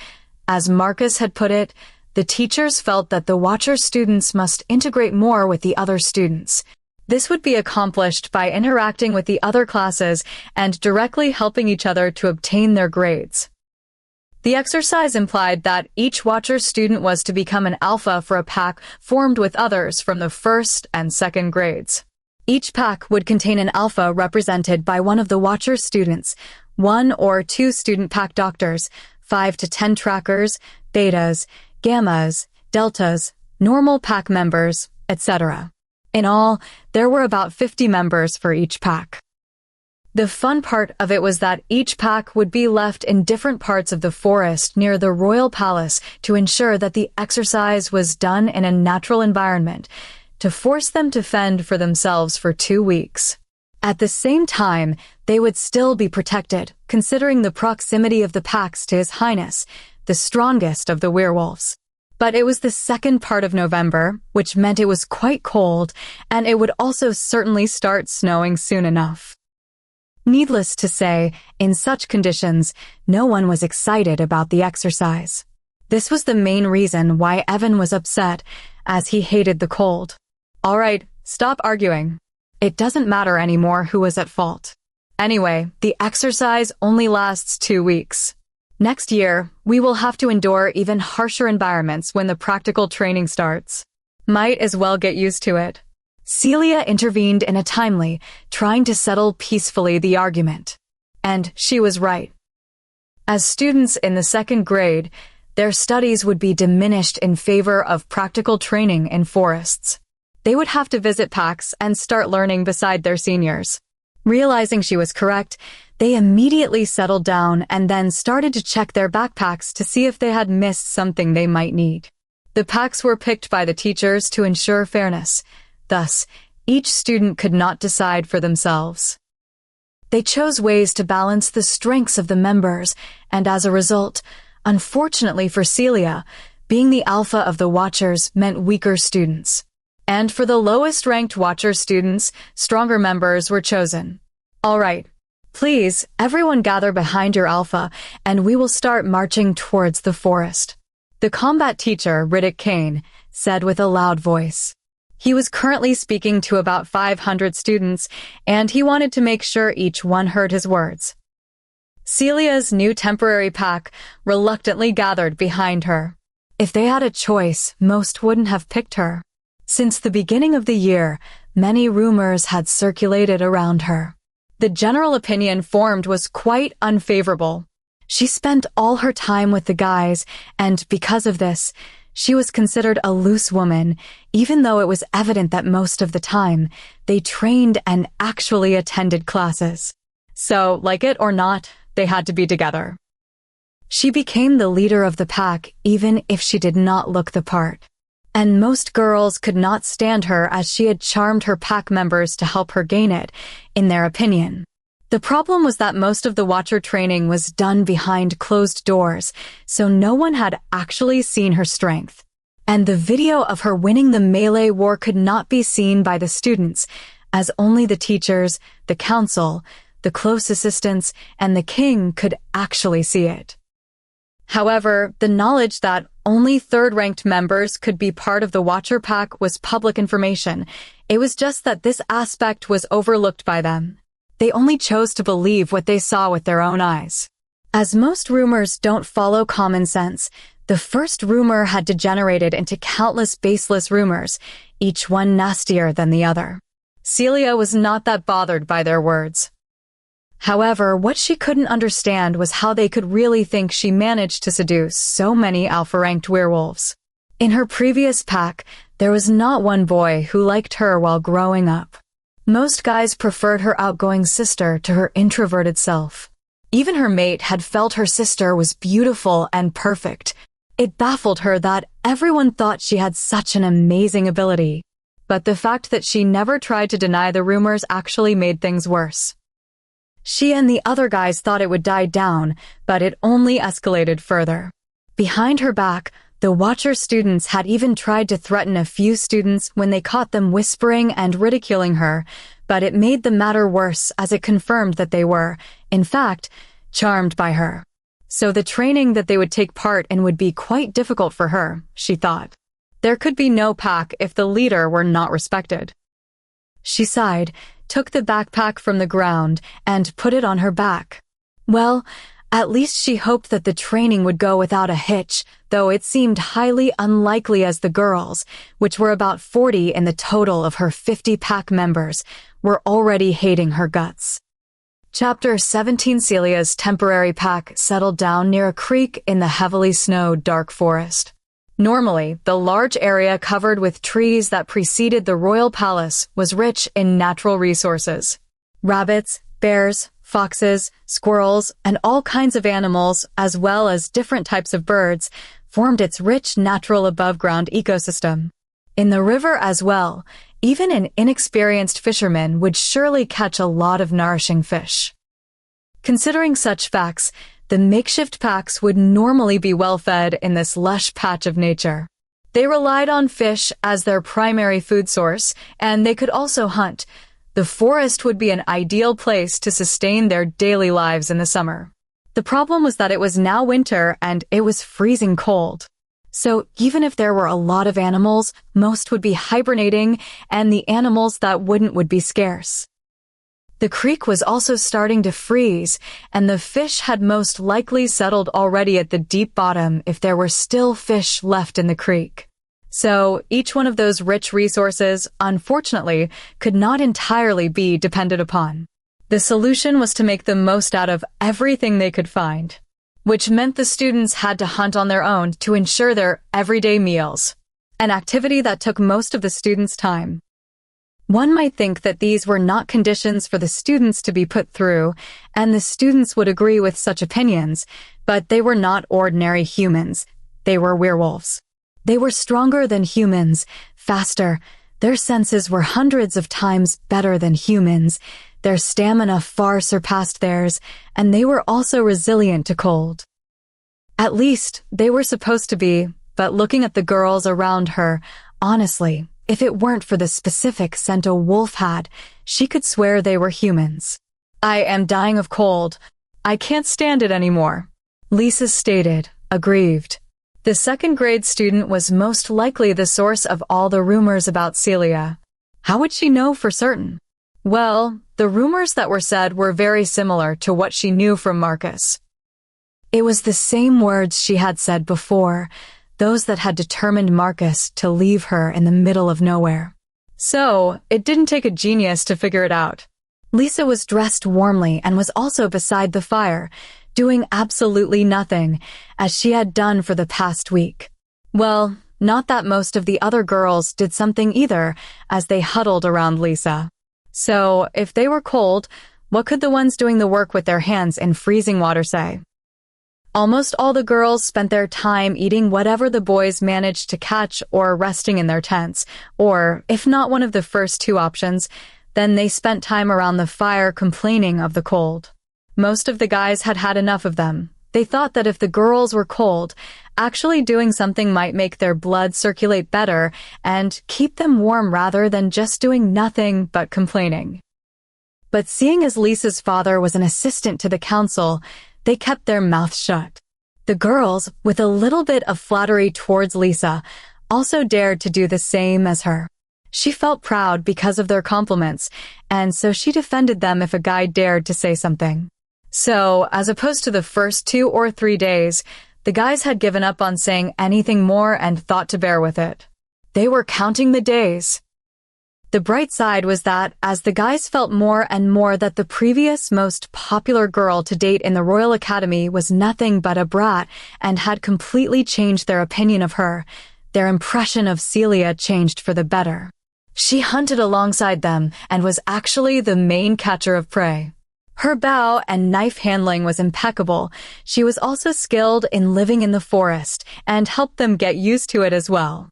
as Marcus had put it, the teachers felt that the Watcher students must integrate more with the other students. This would be accomplished by interacting with the other classes and directly helping each other to obtain their grades. The exercise implied that each Watcher student was to become an alpha for a pack formed with others from the first and second grades. Each pack would contain an alpha represented by one of the Watcher students, 1 or 2 student pack doctors, 5 to 10 trackers, betas, gammas, deltas, normal pack members, etc. In all, there were about 50 members for each pack. The fun part of it was that each pack would be left in different parts of the forest near the royal palace to ensure that the exercise was done in a natural environment, to force them to fend for themselves for 2 weeks. At the same time, they would still be protected, considering the proximity of the packs to His Highness, the strongest of the werewolves. But it was the second part of November, which meant it was quite cold, and it would also certainly start snowing soon enough. Needless to say, in such conditions, no one was excited about the exercise. This was the main reason why Evan was upset, as he hated the cold. All right, stop arguing. It doesn't matter anymore who was at fault. Anyway, the exercise only lasts 2 weeks. Next year, we will have to endure even harsher environments when the practical training starts. Might as well get used to it. Celia intervened in a timely, trying to settle peacefully the argument. And she was right. As students in the second grade, their studies would be diminished in favor of practical training in forests. They would have to visit packs and start learning beside their seniors. Realizing she was correct, they immediately settled down and then started to check their backpacks to see if they had missed something they might need. The packs were picked by the teachers to ensure fairness. Thus, each student could not decide for themselves. They chose ways to balance the strengths of the members, and as a result, unfortunately for Celia, being the alpha of the Watchers meant weaker students. And for the lowest-ranked Watcher students, stronger members were chosen. All right, please, everyone gather behind your alpha, and we will start marching towards the forest. The combat teacher, Riddick Kane, said with a loud voice. He was currently speaking to about 500 students, and he wanted to make sure each one heard his words. Celia's new temporary pack reluctantly gathered behind her. If they had a choice, most wouldn't have picked her. Since the beginning of the year, many rumors had circulated around her. The general opinion formed was quite unfavorable. She spent all her time with the guys, and because of this, she was considered a loose woman, even though it was evident that most of the time, they trained and actually attended classes. So, like it or not, they had to be together. She became the leader of the pack, even if she did not look the part. And most girls could not stand her as she had charmed her pack members to help her gain it, in their opinion. The problem was that most of the Watcher training was done behind closed doors, so no one had actually seen her strength. And the video of her winning the melee war could not be seen by the students, as only the teachers, the council, the close assistants, and the king could actually see it. However, the knowledge that only third-ranked members could be part of the Watcher pack was public information. It was just that this aspect was overlooked by them. They only chose to believe what they saw with their own eyes. As most rumors don't follow common sense, the first rumor had degenerated into countless baseless rumors, each one nastier than the other. Celia was not that bothered by their words. However, what she couldn't understand was how they could really think she managed to seduce so many alpha-ranked werewolves. In her previous pack, there was not one boy who liked her while growing up. Most guys preferred her outgoing sister to her introverted self. Even her mate had felt her sister was beautiful and perfect. It baffled her that everyone thought she had such an amazing ability. But the fact that she never tried to deny the rumors actually made things worse. She and the other guys thought it would die down, but it only escalated further. Behind her back, the Watcher students had even tried to threaten a few students when they caught them whispering and ridiculing her, but it made the matter worse as it confirmed that they were, in fact, charmed by her. So the training that they would take part in would be quite difficult for her, she thought. There could be no pack if the leader were not respected. She sighed, took the backpack from the ground, and put it on her back. Well, at least she hoped that the training would go without a hitch, though it seemed highly unlikely as the girls, which were about 40 in the total of her 50 pack members, were already hating her guts. Chapter 17. Celia's temporary pack settled down near a creek in the heavily snowed dark forest. Normally, the large area covered with trees that preceded the royal palace was rich in natural resources. Rabbits, bears, foxes, squirrels, and all kinds of animals, as well as different types of birds, formed its rich natural above-ground ecosystem. In the river as well, even an inexperienced fisherman would surely catch a lot of nourishing fish. Considering such facts, the makeshift packs would normally be well-fed in this lush patch of nature. They relied on fish as their primary food source, and they could also hunt. The forest would be an ideal place to sustain their daily lives in the summer. The problem was that it was now winter and it was freezing cold. So even if there were a lot of animals, most would be hibernating, and the animals that wouldn't would be scarce. The creek was also starting to freeze, and the fish had most likely settled already at the deep bottom if there were still fish left in the creek. So each one of those rich resources, unfortunately, could not entirely be depended upon. The solution was to make the most out of everything they could find, which meant the students had to hunt on their own to ensure their everyday meals, an activity that took most of the students' time. One might think that these were not conditions for the students to be put through, and the students would agree with such opinions, but they were not ordinary humans. They were werewolves. They were stronger than humans, faster. Their senses were hundreds of times better than humans. Their stamina far surpassed theirs, and they were also resilient to cold. At least, they were supposed to be, but looking at the girls around her, honestly, if it weren't for the specific scent a wolf had, she could swear they were humans. "I am dying of cold. I can't stand it anymore," Lisa stated, aggrieved. The second-grade student was most likely the source of all the rumors about Celia. How would she know for certain? Well, the rumors that were said were very similar to what she knew from Marcus. It was the same words she had said before, those that had determined Marcus to leave her in the middle of nowhere. So, it didn't take a genius to figure it out. Lisa was dressed warmly and was also beside the fire, doing absolutely nothing, as she had done for the past week. Well, not that most of the other girls did something either, as they huddled around Lisa. So, if they were cold, what could the ones doing the work with their hands in freezing water say? Almost all the girls spent their time eating whatever the boys managed to catch or resting in their tents, or, if not one of the first two options, then they spent time around the fire complaining of the cold. Most of the guys had had enough of them. They thought that if the girls were cold, actually doing something might make their blood circulate better and keep them warm rather than just doing nothing but complaining. But seeing as Lisa's father was an assistant to the council, they kept their mouths shut. The girls, with a little bit of flattery towards Lisa, also dared to do the same as her. She felt proud because of their compliments, and so she defended them if a guy dared to say something. So, as opposed to the first 2 or 3 days, the guys had given up on saying anything more and thought to bear with it. They were counting the days. The bright side was that, as the guys felt more and more that the previous most popular girl to date in the Royal Academy was nothing but a brat and had completely changed their opinion of her, their impression of Celia changed for the better. She hunted alongside them and was actually the main catcher of prey. Her bow and knife handling was impeccable. She was also skilled in living in the forest and helped them get used to it as well.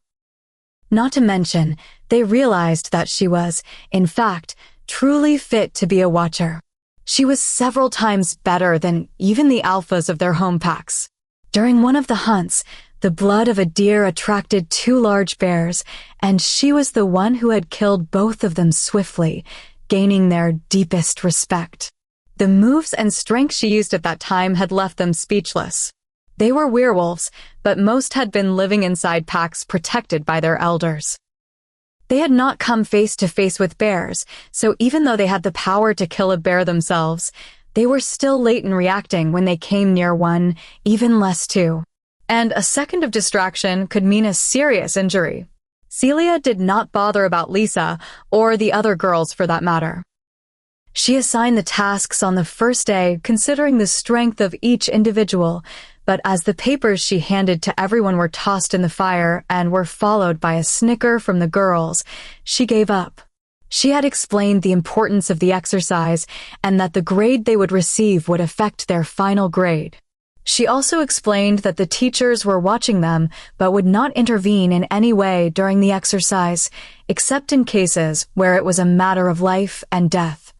Not to mention, they realized that she was, in fact, truly fit to be a watcher. She was several times better than even the alphas of their home packs. During one of the hunts, the blood of a deer attracted 2 large bears, and she was the one who had killed both of them swiftly, gaining their deepest respect. The moves and strength she used at that time had left them speechless. They were werewolves, but most had been living inside packs protected by their elders. They had not come face to face with bears, so even though they had the power to kill a bear themselves, they were still late in reacting when they came near one, even less 2. And a second of distraction could mean a serious injury. Celia did not bother about Lisa, or the other girls for that matter. She assigned the tasks on the first day considering the strength of each individual, but as the papers she handed to everyone were tossed in the fire and were followed by a snicker from the girls, she gave up. She had explained the importance of the exercise and that the grade they would receive would affect their final grade. She also explained that the teachers were watching them but would not intervene in any way during the exercise, except in cases where it was a matter of life and death.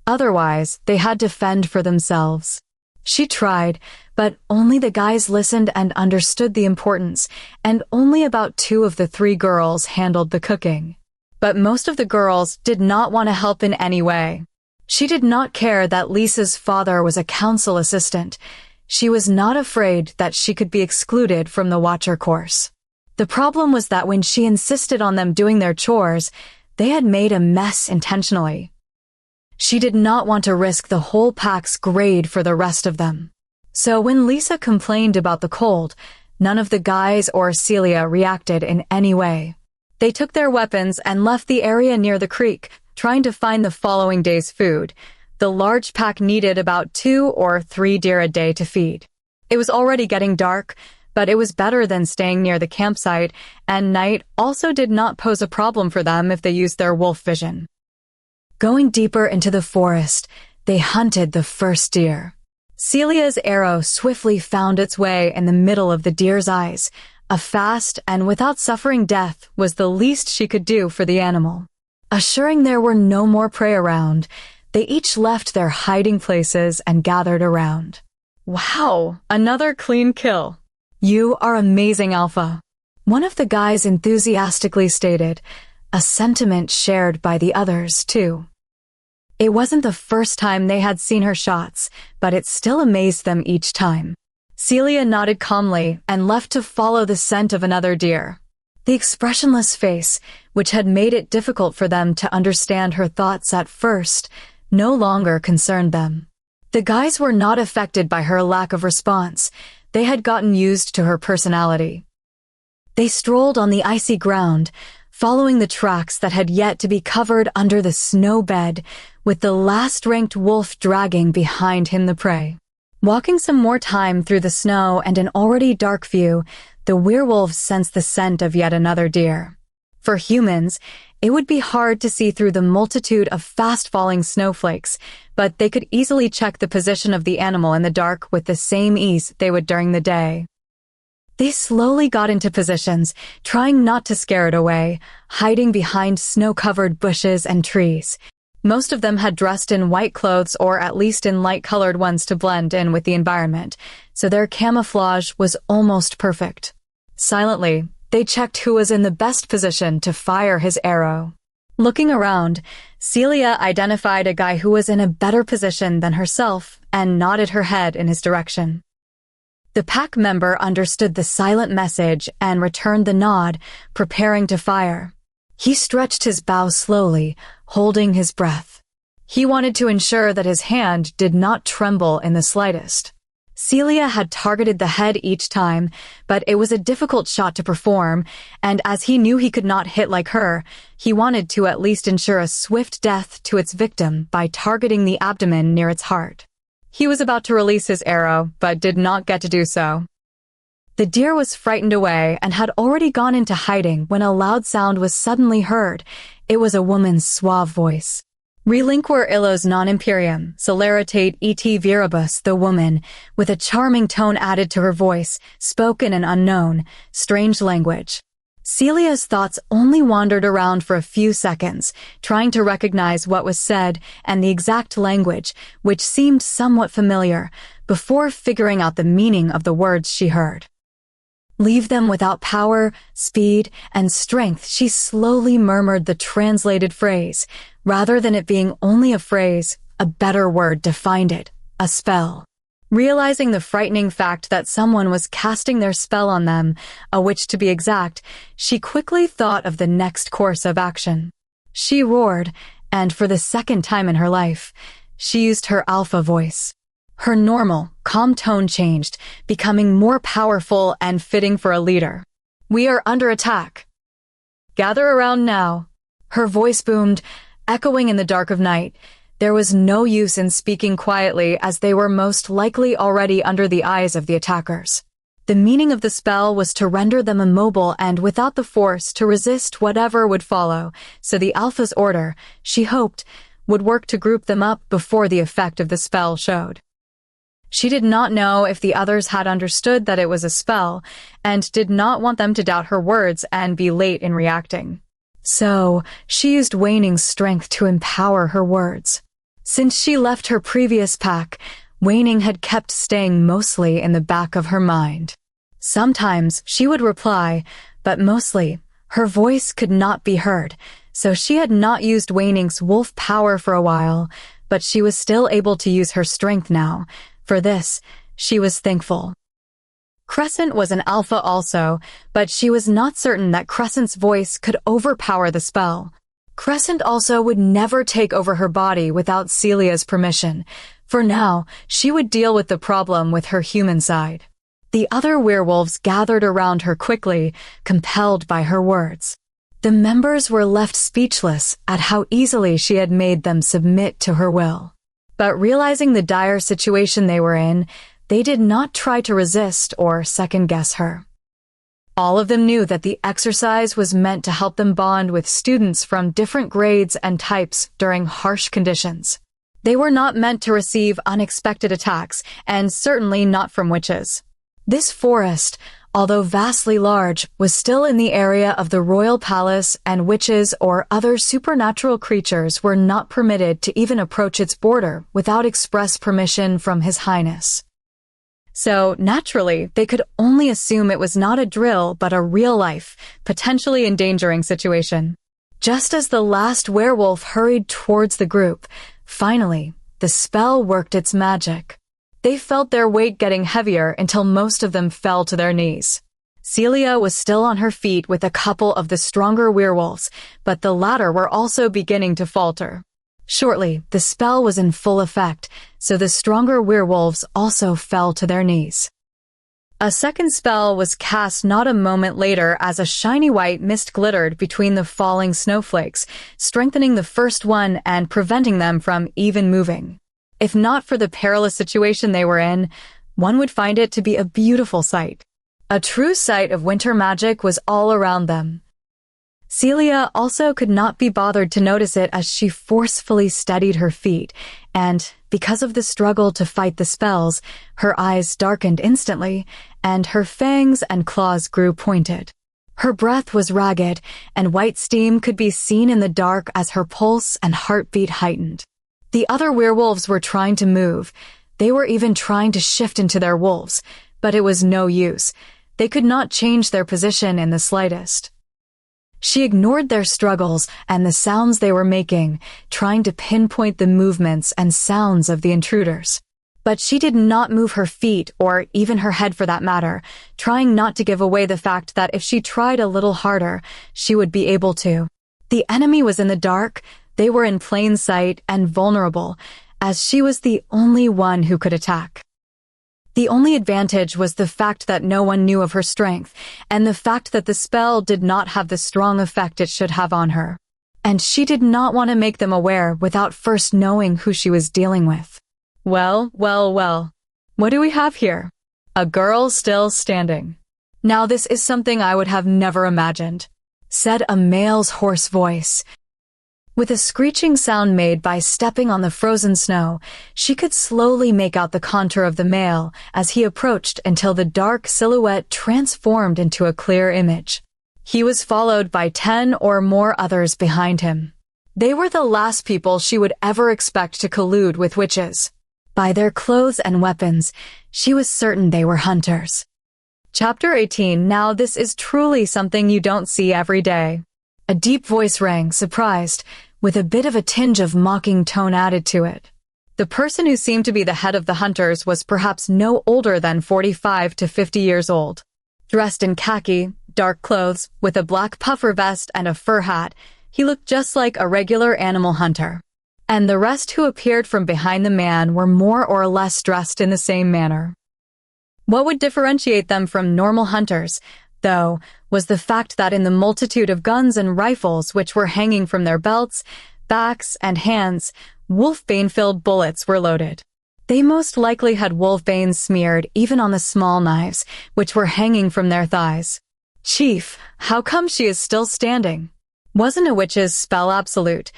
Otherwise, they had to fend for themselves. She tried, but only the guys listened and understood the importance, and only about 2 of the 3 girls handled the cooking. But most of the girls did not want to help in any way. She did not care that Lisa's father was a council assistant. She was not afraid that she could be excluded from the Watcher course. The problem was that when she insisted on them doing their chores, they had made a mess intentionally. She did not want to risk the whole pack's grade for the rest of them. So when Lisa complained about the cold, none of the guys or Celia reacted in any way. They took their weapons and left the area near the creek, trying to find the following day's food. The large pack needed about 2 or 3 deer a day to feed. It was already getting dark, but it was better than staying near the campsite, and night also did not pose a problem for them if they used their wolf vision. Going deeper into the forest, they hunted the first deer. Celia's arrow swiftly found its way in the middle of the deer's eyes. A fast and without suffering death was the least she could do for the animal. Assuring there were no more prey around, they each left their hiding places and gathered around. Wow, another clean kill. You are amazing, Alpha. One of the guys enthusiastically stated, a sentiment shared by the others, too. It wasn't the first time they had seen her shots, but it still amazed them each time. Celia nodded calmly and left to follow the scent of another deer. The expressionless face, which had made it difficult for them to understand her thoughts at first, no longer concerned them. The guys were not affected by her lack of response. They had gotten used to her personality. They strolled on the icy ground, following the tracks that had yet to be covered under the snow bed, with the last-ranked wolf dragging behind him the prey. Walking some more time through the snow and an already dark view, the werewolves sensed the scent of yet another deer. For humans, it would be hard to see through the multitude of fast-falling snowflakes, but they could easily check the position of the animal in the dark with the same ease they would during the day. They slowly got into positions, trying not to scare it away, hiding behind snow-covered bushes and trees. Most of them had dressed in white clothes or at least in light-colored ones to blend in with the environment, so their camouflage was almost perfect. Silently, they checked who was in the best position to fire his arrow. Looking around, Celia identified a guy who was in a better position than herself and nodded her head in his direction. The pack member understood the silent message and returned the nod, preparing to fire. He stretched his bow slowly, holding his breath. He wanted to ensure that his hand did not tremble in the slightest. Celia had targeted the head each time, but it was a difficult shot to perform, and as he knew he could not hit like her, he wanted to at least ensure a swift death to its victim by targeting the abdomen near its heart. He was about to release his arrow, but did not get to do so. The deer was frightened away and had already gone into hiding when a loud sound was suddenly heard. It was a woman's suave voice. Relinquer illos non imperium, celeritate et viribus, the woman, with a charming tone added to her voice, spoke in an unknown, strange language. Celia's thoughts only wandered around for a few seconds, trying to recognize what was said and the exact language, which seemed somewhat familiar, before figuring out the meaning of the words she heard. Leave them without power, speed, and strength, she slowly murmured the translated phrase. Rather than it being only a phrase, a better word defined it, a spell. Realizing the frightening fact that someone was casting their spell on them, a witch to be exact, she quickly thought of the next course of action. She roared, and for the second time in her life, she used her alpha voice. Her normal, calm tone changed, becoming more powerful and fitting for a leader. We are under attack. Gather around now. Her voice boomed, echoing in the dark of night. There was no use in speaking quietly as they were most likely already under the eyes of the attackers. The meaning of the spell was to render them immobile and without the force to resist whatever would follow, so the Alpha's order, she hoped, would work to group them up before the effect of the spell showed. She did not know if the others had understood that it was a spell, and did not want them to doubt her words and be late in reacting. So, she used waning strength to empower her words. Since she left her previous pack, waning had kept staying mostly in the back of her mind. Sometimes she would reply, but mostly, her voice could not be heard, so she had not used waning's wolf power for a while, but she was still able to use her strength now. For this, she was thankful. Crescent was an alpha also, but she was not certain that Crescent's voice could overpower the spell. Crescent also would never take over her body without Celia's permission. For now, she would deal with the problem with her human side. The other werewolves gathered around her quickly, compelled by her words. The members were left speechless at how easily she had made them submit to her will. But realizing the dire situation they were in, they did not try to resist or second-guess her. All of them knew that the exercise was meant to help them bond with students from different grades and types during harsh conditions. They were not meant to receive unexpected attacks, and certainly not from witches. This forest, although vastly large, was still in the area of the royal palace, and witches or other supernatural creatures were not permitted to even approach its border without express permission from His Highness. So, naturally, they could only assume it was not a drill but a real-life, potentially endangering situation. Just as the last werewolf hurried towards the group, finally, the spell worked its magic. They felt their weight getting heavier until most of them fell to their knees. Celia was still on her feet with a couple of the stronger werewolves, but the latter were also beginning to falter. Shortly, the spell was in full effect, so the stronger werewolves also fell to their knees. A second spell was cast not a moment later as a shiny white mist glittered between the falling snowflakes, strengthening the first one and preventing them from even moving. If not for the perilous situation they were in, one would find it to be a beautiful sight. A true sight of winter magic was all around them. Celia also could not be bothered to notice it as she forcefully steadied her feet, and, because of the struggle to fight the spells, her eyes darkened instantly, and her fangs and claws grew pointed. Her breath was ragged, and white steam could be seen in the dark as her pulse and heartbeat heightened. The other werewolves were trying to move. They were even trying to shift into their wolves, but it was no use. They could not change their position in the slightest. She ignored their struggles and the sounds they were making, trying to pinpoint the movements and sounds of the intruders. But she did not move her feet, or even her head for that matter, trying not to give away the fact that if she tried a little harder, she would be able to. The enemy was in the dark, they were in plain sight and vulnerable, as she was the only one who could attack. The only advantage was the fact that no one knew of her strength, and the fact that the spell did not have the strong effect it should have on her. And she did not want to make them aware without first knowing who she was dealing with. Well. What do we have here? A girl still standing. Now this is something I would have never imagined, said a male's hoarse voice. With a screeching sound made by stepping on the frozen snow, she could slowly make out the contour of the male as he approached until the dark silhouette transformed into a clear image. He was followed by 10 or more others behind him. They were the last people she would ever expect to collude with witches. By their clothes and weapons, she was certain they were hunters. Chapter 18. Now this is truly something you don't see every day. A deep voice rang, surprised, with a bit of a tinge of mocking tone added to it. The person who seemed to be the head of the hunters was perhaps no older than 45 to 50 years old. Dressed in khaki, dark clothes, with a black puffer vest and a fur hat, he looked just like a regular animal hunter. And the rest who appeared from behind the man were more or less dressed in the same manner. What would differentiate them from normal hunters, though, was the fact that in the multitude of guns and rifles which were hanging from their belts, backs, and hands, wolfbane-filled bullets were loaded. They most likely had wolfbane smeared even on the small knives, which were hanging from their thighs. "Chief, how come she is still standing? Wasn't a witch's spell absolute?"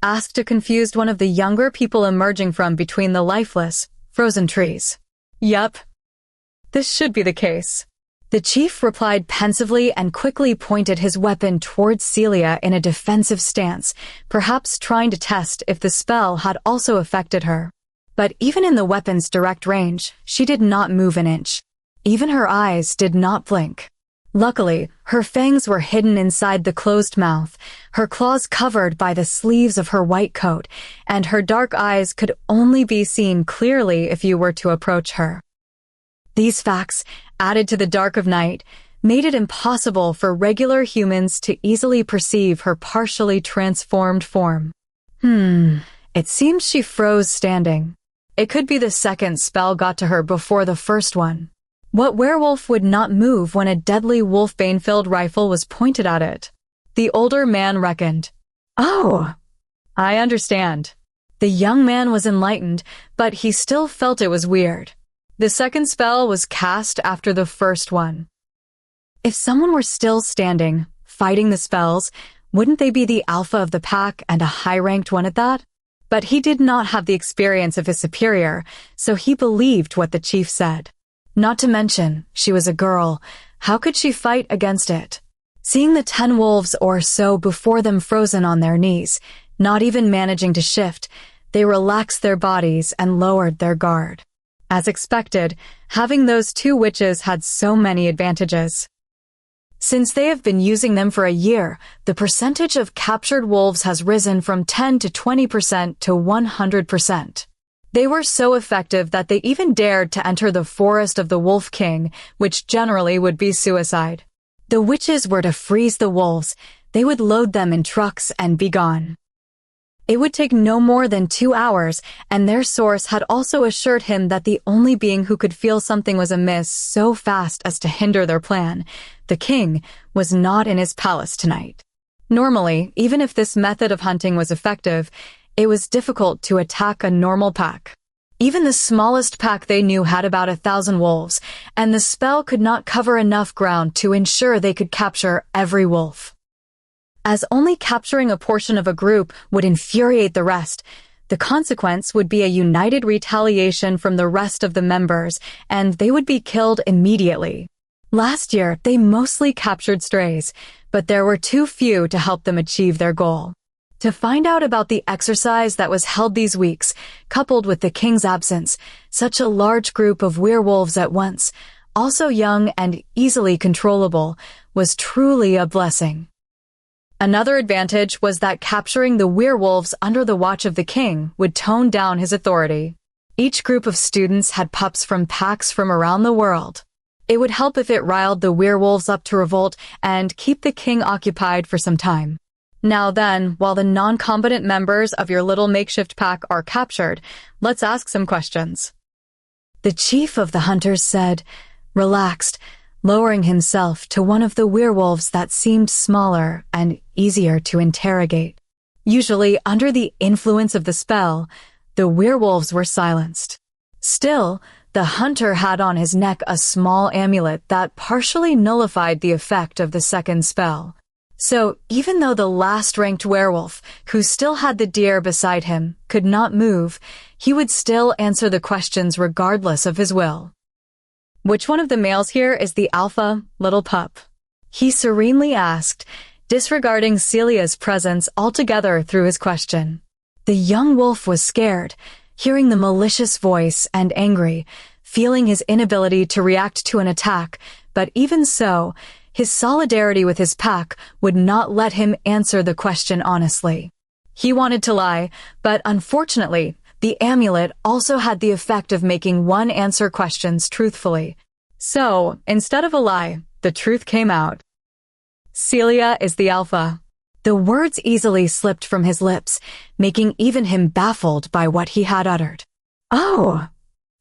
asked a confused one of the younger people emerging from between the lifeless, frozen trees. "Yup. This should be the case." The chief replied pensively and quickly pointed his weapon towards Celia in a defensive stance, perhaps trying to test if the spell had also affected her. But even in the weapon's direct range, she did not move an inch. Even her eyes did not blink. Luckily, her fangs were hidden inside the closed mouth, her claws covered by the sleeves of her white coat, and her dark eyes could only be seen clearly if you were to approach her. These facts, added to the dark of night, made it impossible for regular humans to easily perceive her partially transformed form. It seems she froze standing. It could be the second spell got to her before the first one. What werewolf would not move when a deadly wolfbane-filled rifle was pointed at it? The older man reckoned. "Oh, I understand." The young man was enlightened, but he still felt it was weird. The second spell was cast after the first one. If someone were still standing, fighting the spells, wouldn't they be the alpha of the pack and a high-ranked one at that? But he did not have the experience of his superior, so he believed what the chief said. Not to mention, she was a girl. How could she fight against it? Seeing the 10 wolves or so before them frozen on their knees, not even managing to shift, they relaxed their bodies and lowered their guard. As expected, having those 2 witches had so many advantages. Since they have been using them for a year, the percentage of captured wolves has risen from 10 to 20% to 100%. They were so effective that they even dared to enter the forest of the Wolf King, which generally would be suicide. The witches were to freeze the wolves. They would load them in trucks and be gone. It would take no more than 2 hours, and their source had also assured him that the only being who could feel something was amiss so fast as to hinder their plan, the king, was not in his palace tonight. Normally, even if this method of hunting was effective, it was difficult to attack a normal pack. Even the smallest pack they knew had about 1,000 wolves, and the spell could not cover enough ground to ensure they could capture every wolf. As only capturing a portion of a group would infuriate the rest, the consequence would be a united retaliation from the rest of the members, and they would be killed immediately. Last year, they mostly captured strays, but there were too few to help them achieve their goal. To find out about the exercise that was held these weeks, coupled with the king's absence, such a large group of werewolves at once, also young and easily controllable, was truly a blessing. Another advantage was that capturing the werewolves under the watch of the king would tone down his authority. Each group of students had pups from packs from around the world. It would help if it riled the werewolves up to revolt and keep the king occupied for some time. Now then, while the non-combatant members of your little makeshift pack are captured, let's ask some questions. The chief of the hunters said, relaxed, lowering himself to one of the werewolves that seemed smaller and easier to interrogate. Usually, under the influence of the spell, the werewolves were silenced. Still, the hunter had on his neck a small amulet that partially nullified the effect of the second spell. So, even though the last-ranked werewolf, who still had the deer beside him, could not move, he would still answer the questions regardless of his will. Which one of the males here is the alpha, little pup? He serenely asked, disregarding Celia's presence altogether through his question. The young wolf was scared, hearing the malicious voice and angry, feeling his inability to react to an attack, but even so, his solidarity with his pack would not let him answer the question honestly. He wanted to lie, but unfortunately, the amulet also had the effect of making one answer questions truthfully. So, instead of a lie, the truth came out. Celia is the alpha. The words easily slipped from his lips, making even him baffled by what he had uttered. Oh!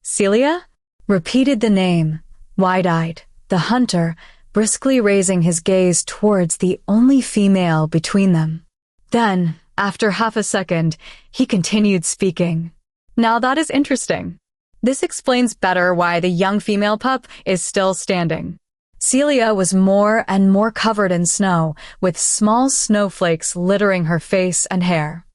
Celia? Repeated the name, wide-eyed, the hunter, briskly raising his gaze towards the only female between them. Then, after half a second, he continued speaking. Now that is interesting. This explains better why the young female pup is still standing. Celia was more and more covered in snow, with small snowflakes littering her face and hair.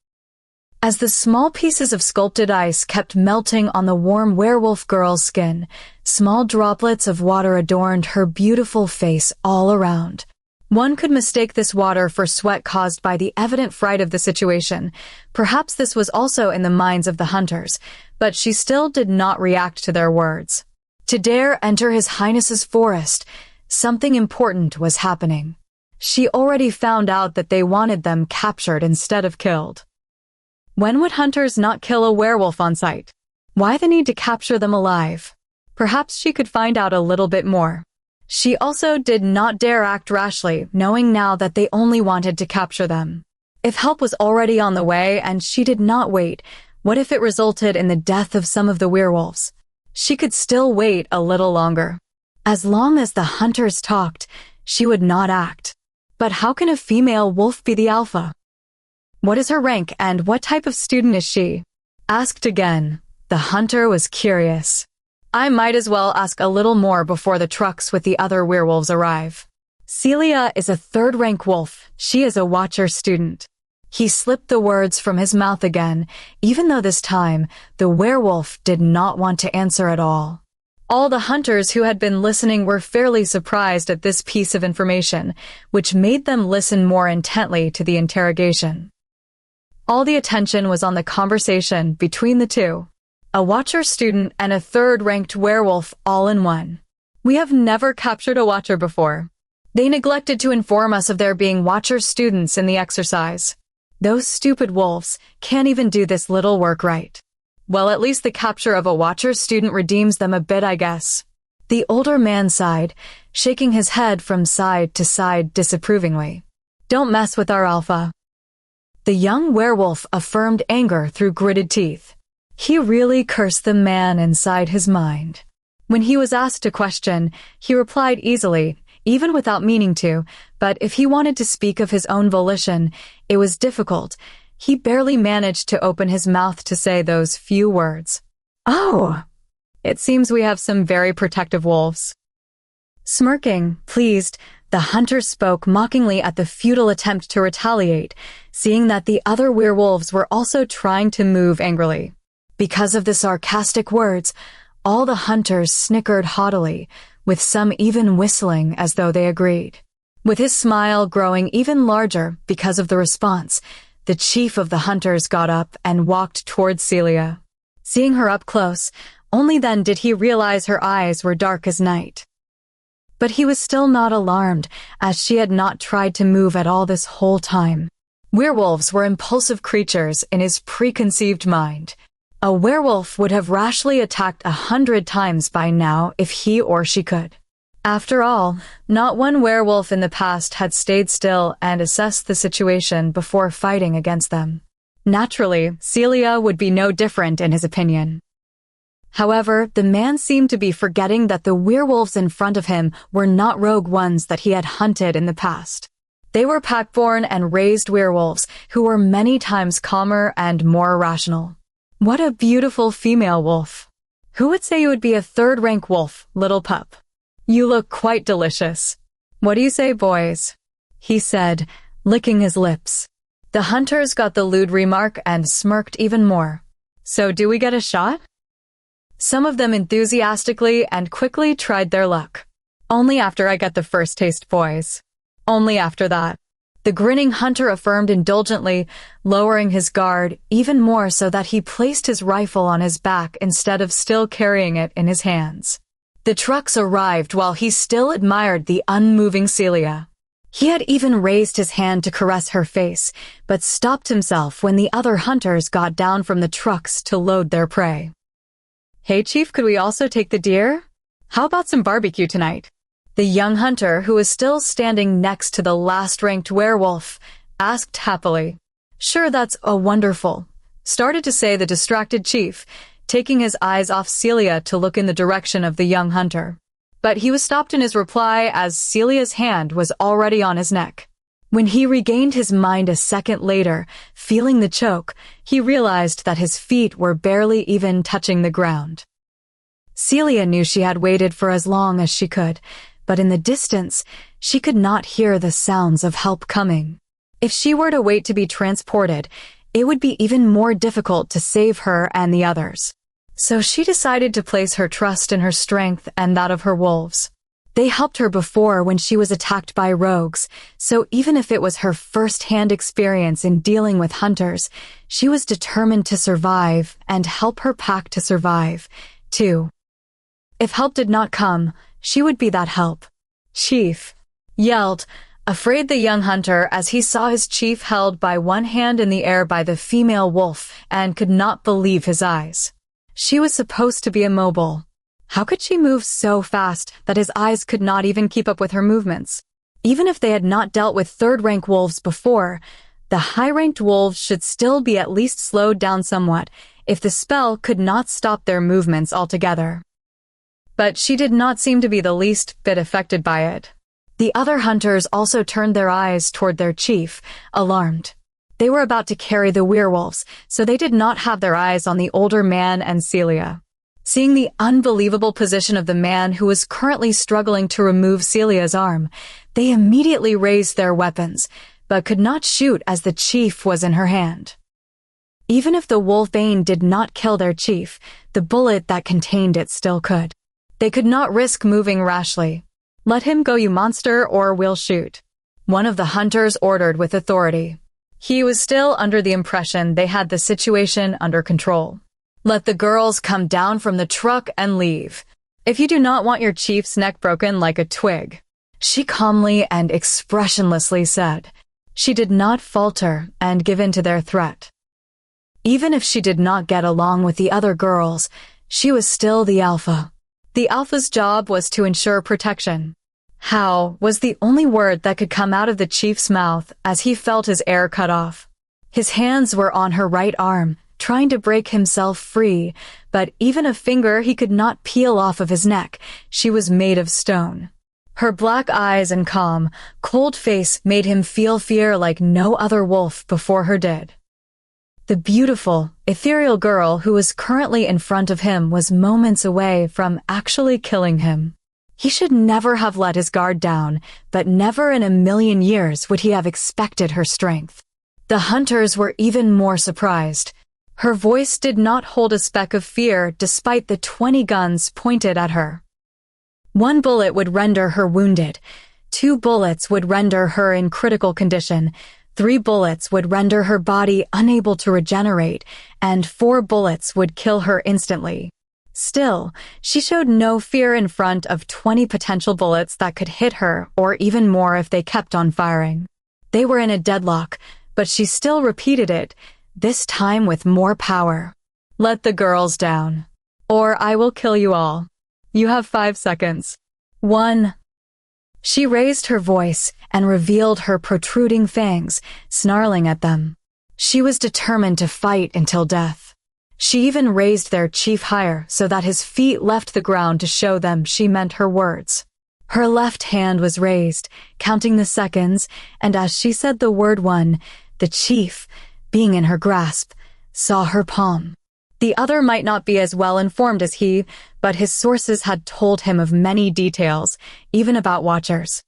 As the small pieces of sculpted ice kept melting on the warm werewolf girl's skin, small droplets of water adorned her beautiful face all around. One could mistake this water for sweat caused by the evident fright of the situation. Perhaps this was also in the minds of the hunters, but she still did not react to their words. To dare enter His Highness's forest, something important was happening. She already found out that they wanted them captured instead of killed. When would hunters not kill a werewolf on sight? Why the need to capture them alive? Perhaps she could find out a little bit more. She also did not dare act rashly, knowing now that they only wanted to capture them. If help was already on the way and she did not wait, what if it resulted in the death of some of the werewolves? She could still wait a little longer. As long as the hunters talked, she would not act. But how can a female wolf be the alpha? What is her rank and what type of student is she? Asked again, the hunter was curious. I might as well ask a little more before the trucks with the other werewolves arrive. Celia is a third-rank wolf. She is a Watcher student. He slipped the words from his mouth again, even though this time the werewolf did not want to answer at all. All the hunters who had been listening were fairly surprised at this piece of information, which made them listen more intently to the interrogation. All the attention was on the conversation between the two. A Watcher student and a third-ranked werewolf all in one. We have never captured a Watcher before. They neglected to inform us of there being Watcher students in the exercise. Those stupid wolves can't even do this little work right. Well, at least the capture of a Watcher student redeems them a bit, I guess. The older man sighed, shaking his head from side to side disapprovingly. Don't mess with our alpha. The young werewolf affirmed anger through gritted teeth. He really cursed the man inside his mind. When he was asked a question, he replied easily, even without meaning to, but if he wanted to speak of his own volition, it was difficult. He barely managed to open his mouth to say those few words. Oh, it seems we have some very protective wolves. Smirking, pleased, the hunter spoke mockingly at the futile attempt to retaliate, seeing that the other werewolves were also trying to move angrily. Because of the sarcastic words, all the hunters snickered haughtily, with some even whistling as though they agreed. With his smile growing even larger because of the response, the chief of the hunters got up and walked towards Celia. Seeing her up close, only then did he realize her eyes were dark as night. But he was still not alarmed, as she had not tried to move at all this whole time. Werewolves were impulsive creatures in his preconceived mind. A werewolf would have rashly attacked 100 times by now if he or she could. After all, not one werewolf in the past had stayed still and assessed the situation before fighting against them. Naturally, Celia would be no different in his opinion. However, the man seemed to be forgetting that the werewolves in front of him were not rogue ones that he had hunted in the past. They were pack-born and raised werewolves who were many times calmer and more rational. What a beautiful female wolf. Who would say you would be a third-rank wolf, little pup? You look quite delicious. What do you say, boys? He said, licking his lips. The hunters got the lewd remark and smirked even more. So do we get a shot? Some of them enthusiastically and quickly tried their luck. Only after I get the first taste, boys. Only after that. The grinning hunter affirmed indulgently, lowering his guard even more so that he placed his rifle on his back instead of still carrying it in his hands. The trucks arrived while he still admired the unmoving Celia. He had even raised his hand to caress her face, but stopped himself when the other hunters got down from the trucks to load their prey. Hey, Chief, could we also take the deer? How about some barbecue tonight? The young hunter, who was still standing next to the last-ranked werewolf, asked happily. Sure, that's wonderful, started to say the distracted chief, taking his eyes off Celia to look in the direction of the young hunter. But he was stopped in his reply as Celia's hand was already on his neck. When he regained his mind a second later, feeling the choke, he realized that his feet were barely even touching the ground. Celia knew she had waited for as long as she could, but in the distance, she could not hear the sounds of help coming. If she were to wait to be transported, it would be even more difficult to save her and the others. So she decided to place her trust in her strength and that of her wolves. They helped her before when she was attacked by rogues, so even if it was her first-hand experience in dealing with hunters, she was determined to survive and help her pack to survive, too. If help did not come, she would be that help. Chief, yelled, afraid the young hunter as he saw his chief held by one hand in the air by the female wolf and could not believe his eyes. She was supposed to be immobile. How could she move so fast that his eyes could not even keep up with her movements? Even if they had not dealt with third-rank wolves before, the high-ranked wolves should still be at least slowed down somewhat if the spell could not stop their movements altogether. But she did not seem to be the least bit affected by it. The other hunters also turned their eyes toward their chief, alarmed. They were about to carry the werewolves, so they did not have their eyes on the older man and Celia. Seeing the unbelievable position of the man who was currently struggling to remove Celia's arm, they immediately raised their weapons, but could not shoot as the chief was in her hand. Even if the wolfbane did not kill their chief, the bullet that contained it still could. They could not risk moving rashly. Let him go, you monster, or we'll shoot. One of the hunters ordered with authority. He was still under the impression they had the situation under control. Let the girls come down from the truck and leave. If you do not want your chief's neck broken like a twig, she calmly and expressionlessly said. She did not falter and give in to their threat. Even if she did not get along with the other girls, she was still the alpha. The alpha's job was to ensure protection. How was the only word that could come out of the chief's mouth as he felt his air cut off. His hands were on her right arm, trying to break himself free, but even a finger he could not peel off of his neck. She was made of stone. Her black eyes and calm, cold face made him feel fear like no other wolf before her did. The beautiful, ethereal girl who was currently in front of him was moments away from actually killing him. He should never have let his guard down, but never in a million years would he have expected her strength. The hunters were even more surprised. Her voice did not hold a speck of fear despite the 20 guns pointed at her. 1 bullet would render her wounded, 2 bullets would render her in critical condition, 3 bullets would render her body unable to regenerate, and 4 bullets would kill her instantly. Still, she showed no fear in front of 20 potential bullets that could hit her, or even more if they kept on firing. They were in a deadlock, but she still repeated it, this time with more power. Let the girls down, or I will kill you all. You have 5 seconds. 1. She raised her voice and revealed her protruding fangs, snarling at them. She was determined to fight until death. She even raised their chief higher so that his feet left the ground to show them she meant her words. Her left hand was raised, counting the seconds, and as she said the word one, the chief, being in her grasp, saw her palm. The other might not be as well informed as he, but his sources had told him of many details, even about watchers.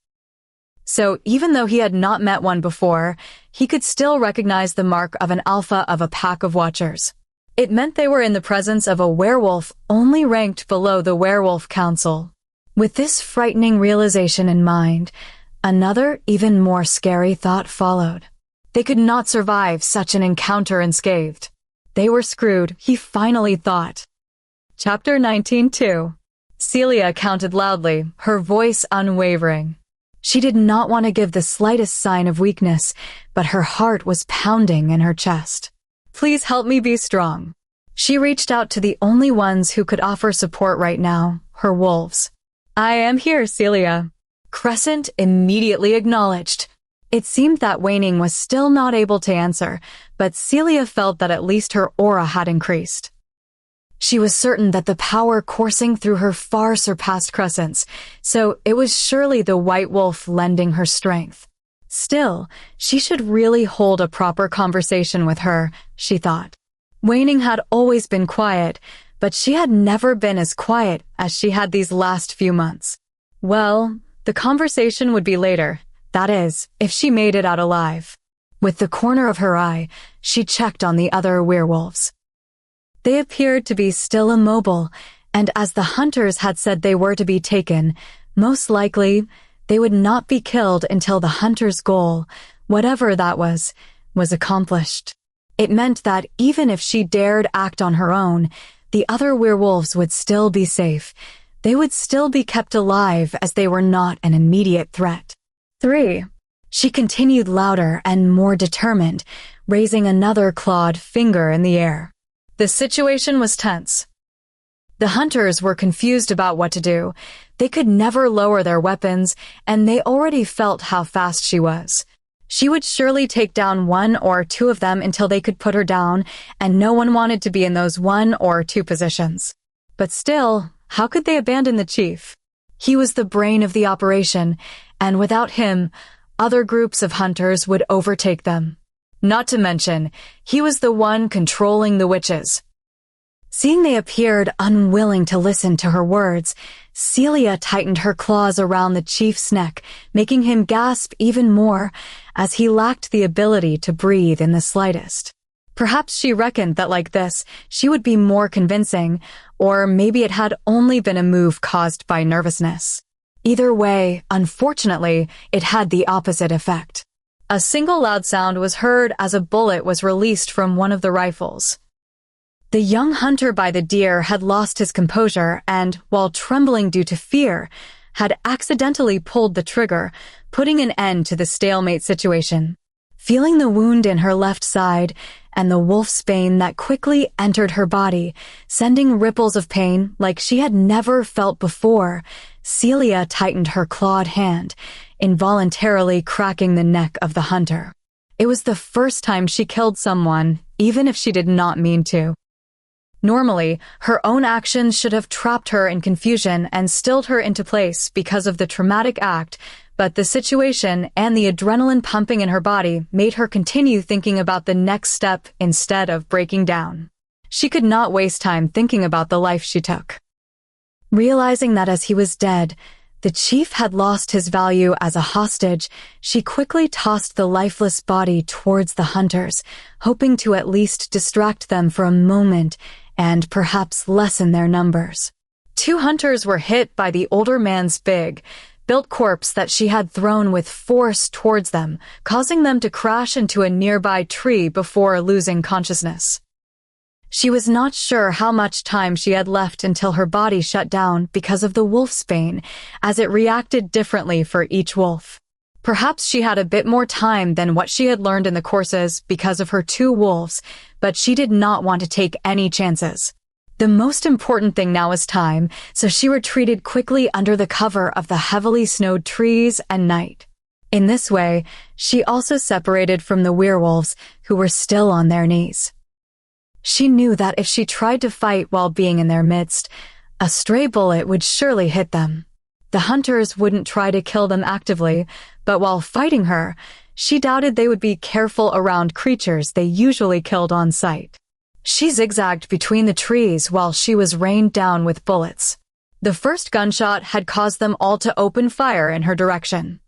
So even though he had not met one before, he could still recognize the mark of an alpha of a pack of watchers. It meant they were in the presence of a werewolf only ranked below the Werewolf Council. With this frightening realization in mind, another, even more scary thought followed. They could not survive such an encounter unscathed. They were screwed, he finally thought. Chapter 19:2. Celia counted loudly, her voice unwavering. She did not want to give the slightest sign of weakness, but her heart was pounding in her chest. Please help me be strong. She reached out to the only ones who could offer support right now, her wolves. I am here, Celia. Crescent immediately acknowledged. It seemed that Waning was still not able to answer, but Celia felt that at least her aura had increased. She was certain that the power coursing through her far surpassed Crescent's, so it was surely the white wolf lending her strength. Still, she should really hold a proper conversation with her, she thought. Waning had always been quiet, but she had never been as quiet as she had these last few months. Well, the conversation would be later. That is, if she made it out alive. With the corner of her eye, she checked on the other werewolves. They appeared to be still immobile, and as the hunters had said they were to be taken, most likely, they would not be killed until the hunter's goal, whatever that was accomplished. It meant that even if she dared act on her own, the other werewolves would still be safe. They would still be kept alive as they were not an immediate threat. 3. She continued louder and more determined, raising another clawed finger in the air. The situation was tense. The hunters were confused about what to do. They could never lower their weapons, and they already felt how fast she was. She would surely take down one or two of them until they could put her down, and no one wanted to be in those one or two positions. But still, how could they abandon the chief? He was the brain of the operation, and without him, other groups of hunters would overtake them. Not to mention, he was the one controlling the witches. Seeing they appeared unwilling to listen to her words, Celia tightened her claws around the chief's neck, making him gasp even more, as he lacked the ability to breathe in the slightest. Perhaps she reckoned that like this, she would be more convincing, or maybe it had only been a move caused by nervousness. Either way, unfortunately, it had the opposite effect. A single loud sound was heard as a bullet was released from one of the rifles. The young hunter by the deer had lost his composure and, while trembling due to fear, had accidentally pulled the trigger, putting an end to the stalemate situation. Feeling the wound in her left side and the wolf's bane that quickly entered her body, sending ripples of pain like she had never felt before, Celia tightened her clawed hand, involuntarily cracking the neck of the hunter. It was the first time she killed someone, even if she did not mean to. Normally, her own actions should have trapped her in confusion and stilled her into place because of the traumatic act, but the situation and the adrenaline pumping in her body made her continue thinking about the next step instead of breaking down. She could not waste time thinking about the life she took. Realizing that as he was dead, the chief had lost his value as a hostage, she quickly tossed the lifeless body towards the hunters, hoping to at least distract them for a moment and perhaps lessen their numbers. 2 hunters were hit by the older man's big, built corpse that she had thrown with force towards them, causing them to crash into a nearby tree before losing consciousness. She was not sure how much time she had left until her body shut down because of the wolf's bane, as it reacted differently for each wolf. Perhaps she had a bit more time than what she had learned in the courses because of her 2 wolves, but she did not want to take any chances. The most important thing now was time, so she retreated quickly under the cover of the heavily snowed trees and night. In this way, she also separated from the werewolves, who were still on their knees. She knew that if she tried to fight while being in their midst, a stray bullet would surely hit them. The hunters wouldn't try to kill them actively, but while fighting her, she doubted they would be careful around creatures they usually killed on sight. She zigzagged between the trees while she was rained down with bullets. The first gunshot had caused them all to open fire in her direction.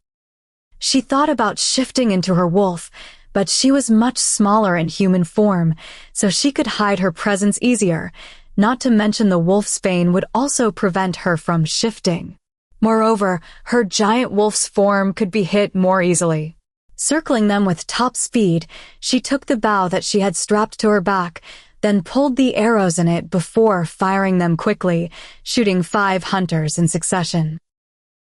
She thought about shifting into her wolf, but she was much smaller in human form, so she could hide her presence easier, not to mention the wolfsbane would also prevent her from shifting. Moreover, her giant wolf's form could be hit more easily. Circling them with top speed, she took the bow that she had strapped to her back, then pulled the arrows in it before firing them quickly, shooting 5 hunters in succession.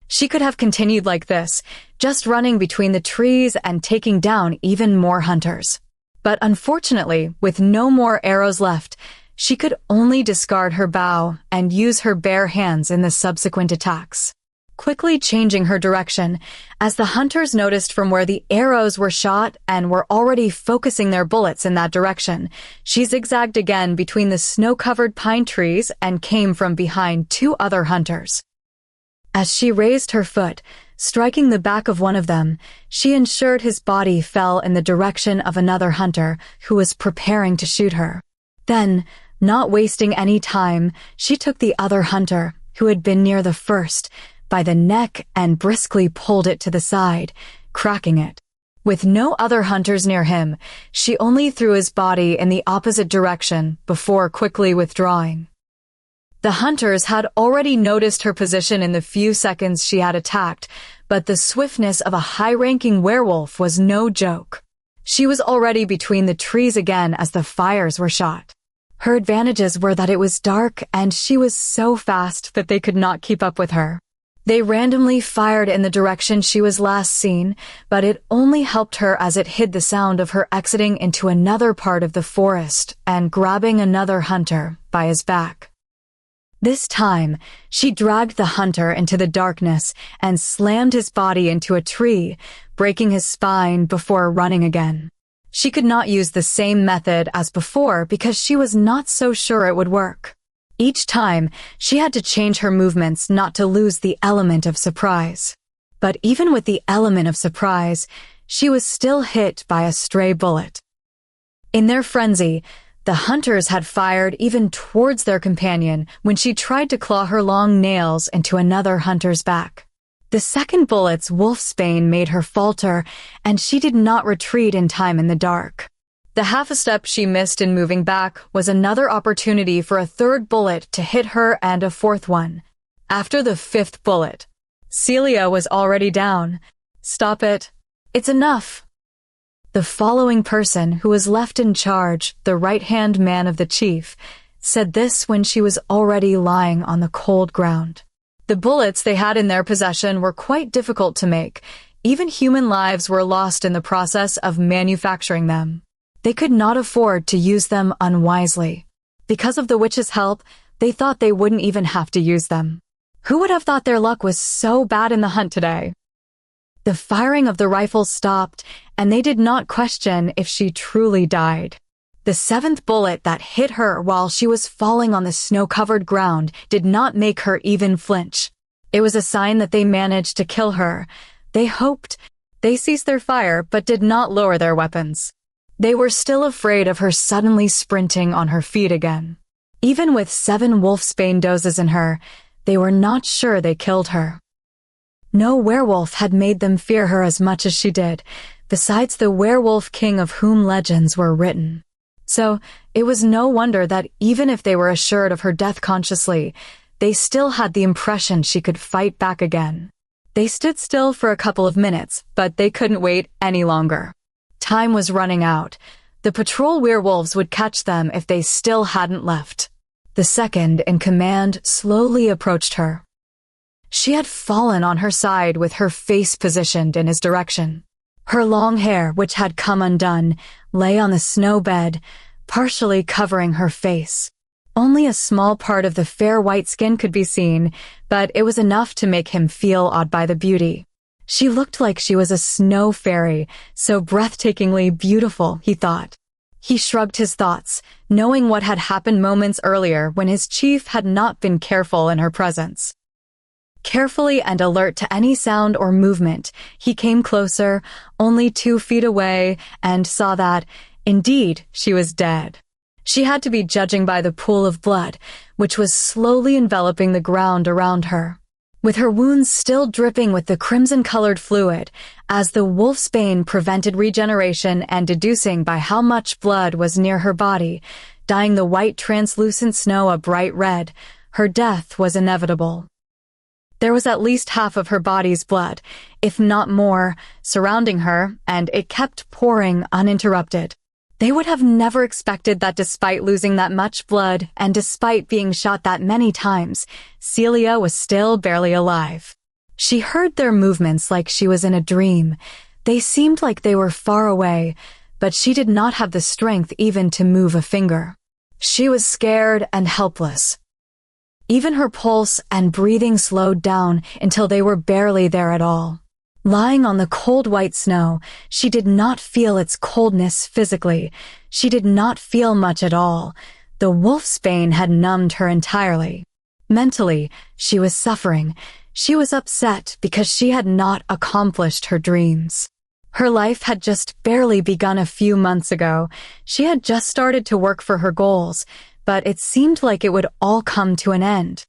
She could have continued like this, just running between the trees and taking down even more hunters. But unfortunately, with no more arrows left, she could only discard her bow and use her bare hands in the subsequent attacks. Quickly changing her direction, as the hunters noticed from where the arrows were shot and were already focusing their bullets in that direction, she zigzagged again between the snow-covered pine trees and came from behind 2 other hunters. As she raised her foot, striking the back of one of them, she ensured his body fell in the direction of another hunter who was preparing to shoot her. Then, not wasting any time, she took the other hunter, who had been near the first, by the neck and briskly pulled it to the side, cracking it. With no other hunters near him, she only threw his body in the opposite direction before quickly withdrawing. The hunters had already noticed her position in the few seconds she had attacked, but the swiftness of a high-ranking werewolf was no joke. She was already between the trees again as the fires were shot. Her advantages were that it was dark and she was so fast that they could not keep up with her. They randomly fired in the direction she was last seen, but it only helped her as it hid the sound of her exiting into another part of the forest and grabbing another hunter by his back. This time, she dragged the hunter into the darkness and slammed his body into a tree, breaking his spine before running again. She could not use the same method as before because she was not so sure it would work. Each time, she had to change her movements not to lose the element of surprise. But even with the element of surprise, she was still hit by a stray bullet. In their frenzy, the hunters had fired even towards their companion when she tried to claw her long nails into another hunter's back. The second bullet's wolfsbane made her falter, and she did not retreat in time in the dark. The half a step she missed in moving back was another opportunity for a third bullet to hit her and a fourth one. After the 5th bullet, Celia was already down. "Stop it. It's enough." The following person who was left in charge, the right-hand man of the chief, said this when she was already lying on the cold ground. The bullets they had in their possession were quite difficult to make. Even human lives were lost in the process of manufacturing them. They could not afford to use them unwisely. Because of the witch's help, they thought they wouldn't even have to use them. Who would have thought their luck was so bad in the hunt today? The firing of the rifles stopped, and they did not question if she truly died. The 7th bullet that hit her while she was falling on the snow-covered ground did not make her even flinch. It was a sign that they managed to kill her. They hoped. They ceased their fire but did not lower their weapons. They were still afraid of her suddenly sprinting on her feet again. Even with 7 wolfsbane doses in her, they were not sure they killed her. No werewolf had made them fear her as much as she did, besides the werewolf king of whom legends were written. So, it was no wonder that even if they were assured of her death consciously, they still had the impression she could fight back again. They stood still for a couple of minutes, but they couldn't wait any longer. Time was running out. The patrol werewolves would catch them if they still hadn't left. The second in command slowly approached her. She had fallen on her side with her face positioned in his direction. Her long hair, which had come undone, lay on the snow bed, partially covering her face. Only a small part of the fair white skin could be seen, but it was enough to make him feel awed by the beauty. She looked like she was a snow fairy, so breathtakingly beautiful, he thought. He shrugged his thoughts, knowing what had happened moments earlier when his chief had not been careful in her presence. Carefully and alert to any sound or movement, he came closer, only 2 feet away, and saw that, indeed, she was dead. She had to be, judging by the pool of blood, which was slowly enveloping the ground around her. With her wounds still dripping with the crimson-colored fluid, as the wolfsbane prevented regeneration and deducing by how much blood was near her body, dyeing the white translucent snow a bright red, her death was inevitable. There was at least half of her body's blood, if not more, surrounding her, and it kept pouring uninterrupted. They would have never expected that despite losing that much blood and despite being shot that many times, Celia was still barely alive. She heard their movements like she was in a dream. They seemed like they were far away, but she did not have the strength even to move a finger. She was scared and helpless. Even her pulse and breathing slowed down until they were barely there at all. Lying on the cold white snow, she did not feel its coldness physically. She did not feel much at all. The wolfsbane had numbed her entirely. Mentally, she was suffering. She was upset because she had not accomplished her dreams. Her life had just barely begun a few months ago. She had just started to work for her goals, but it seemed like it would all come to an end.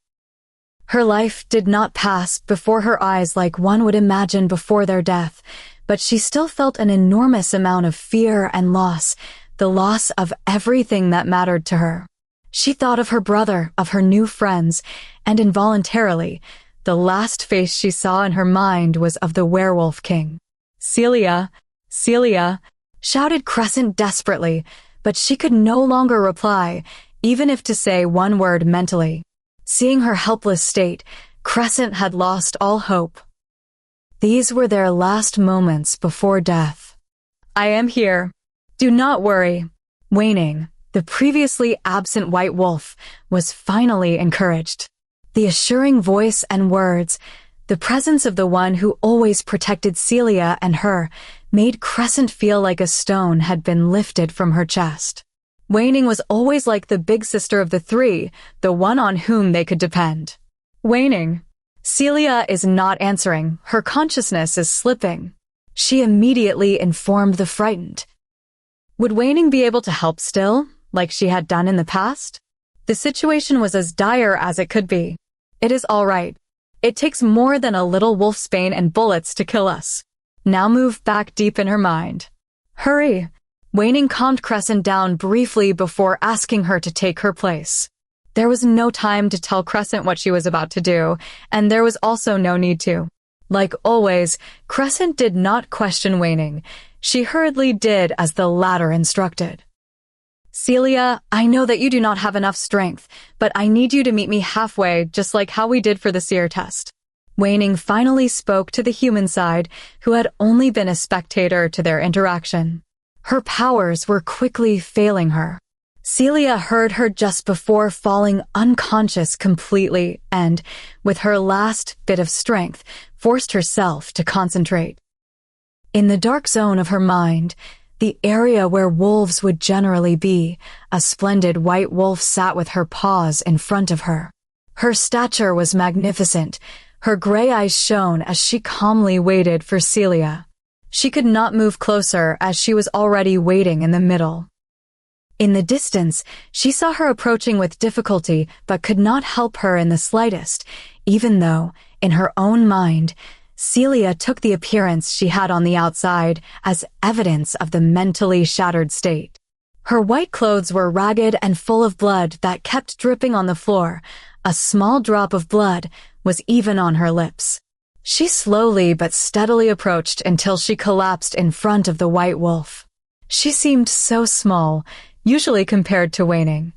Her life did not pass before her eyes like one would imagine before their death, but she still felt an enormous amount of fear and loss, the loss of everything that mattered to her. She thought of her brother, of her new friends, and involuntarily, the last face she saw in her mind was of the Werewolf King. "Celia, Celia," shouted Crescent desperately, but she could no longer reply, even if to say one word mentally. Seeing her helpless state, Crescent had lost all hope. These were their last moments before death. "I am here. Do not worry." Waning, the previously absent white wolf, was finally encouraged. The assuring voice and words, the presence of the one who always protected Celia and her, made Crescent feel like a stone had been lifted from her chest. Waning was always like the big sister of the 3, the one on whom they could depend. "Waning." Celia is not answering. Her consciousness is slipping. She immediately informed the frightened. Would Waning be able to help still, like she had done in the past? The situation was as dire as it could be. "It is all right. It takes more than a little wolfsbane and bullets to kill us." Now move back deep in her mind. "Hurry." Waning calmed Crescent down briefly before asking her to take her place. There was no time to tell Crescent what she was about to do, and there was also no need to. Like always, Crescent did not question Waning. She hurriedly did as the latter instructed. "Celia, I know that you do not have enough strength, but I need you to meet me halfway, just like how we did for the seer test." Waning finally spoke to the human side, who had only been a spectator to their interaction. Her powers were quickly failing her. Celia heard her just before falling unconscious completely and, with her last bit of strength, forced herself to concentrate. In the dark zone of her mind, the area where wolves would generally be, a splendid white wolf sat with her paws in front of her. Her stature was magnificent. Her gray eyes shone as she calmly waited for Celia. She could not move closer as she was already waiting in the middle. In the distance, she saw her approaching with difficulty but could not help her in the slightest, even though, in her own mind, Celia took the appearance she had on the outside as evidence of the mentally shattered state. Her white clothes were ragged and full of blood that kept dripping on the floor. A small drop of blood was even on her lips. She slowly but steadily approached until she collapsed in front of the white wolf. She seemed so small, usually compared to Waning.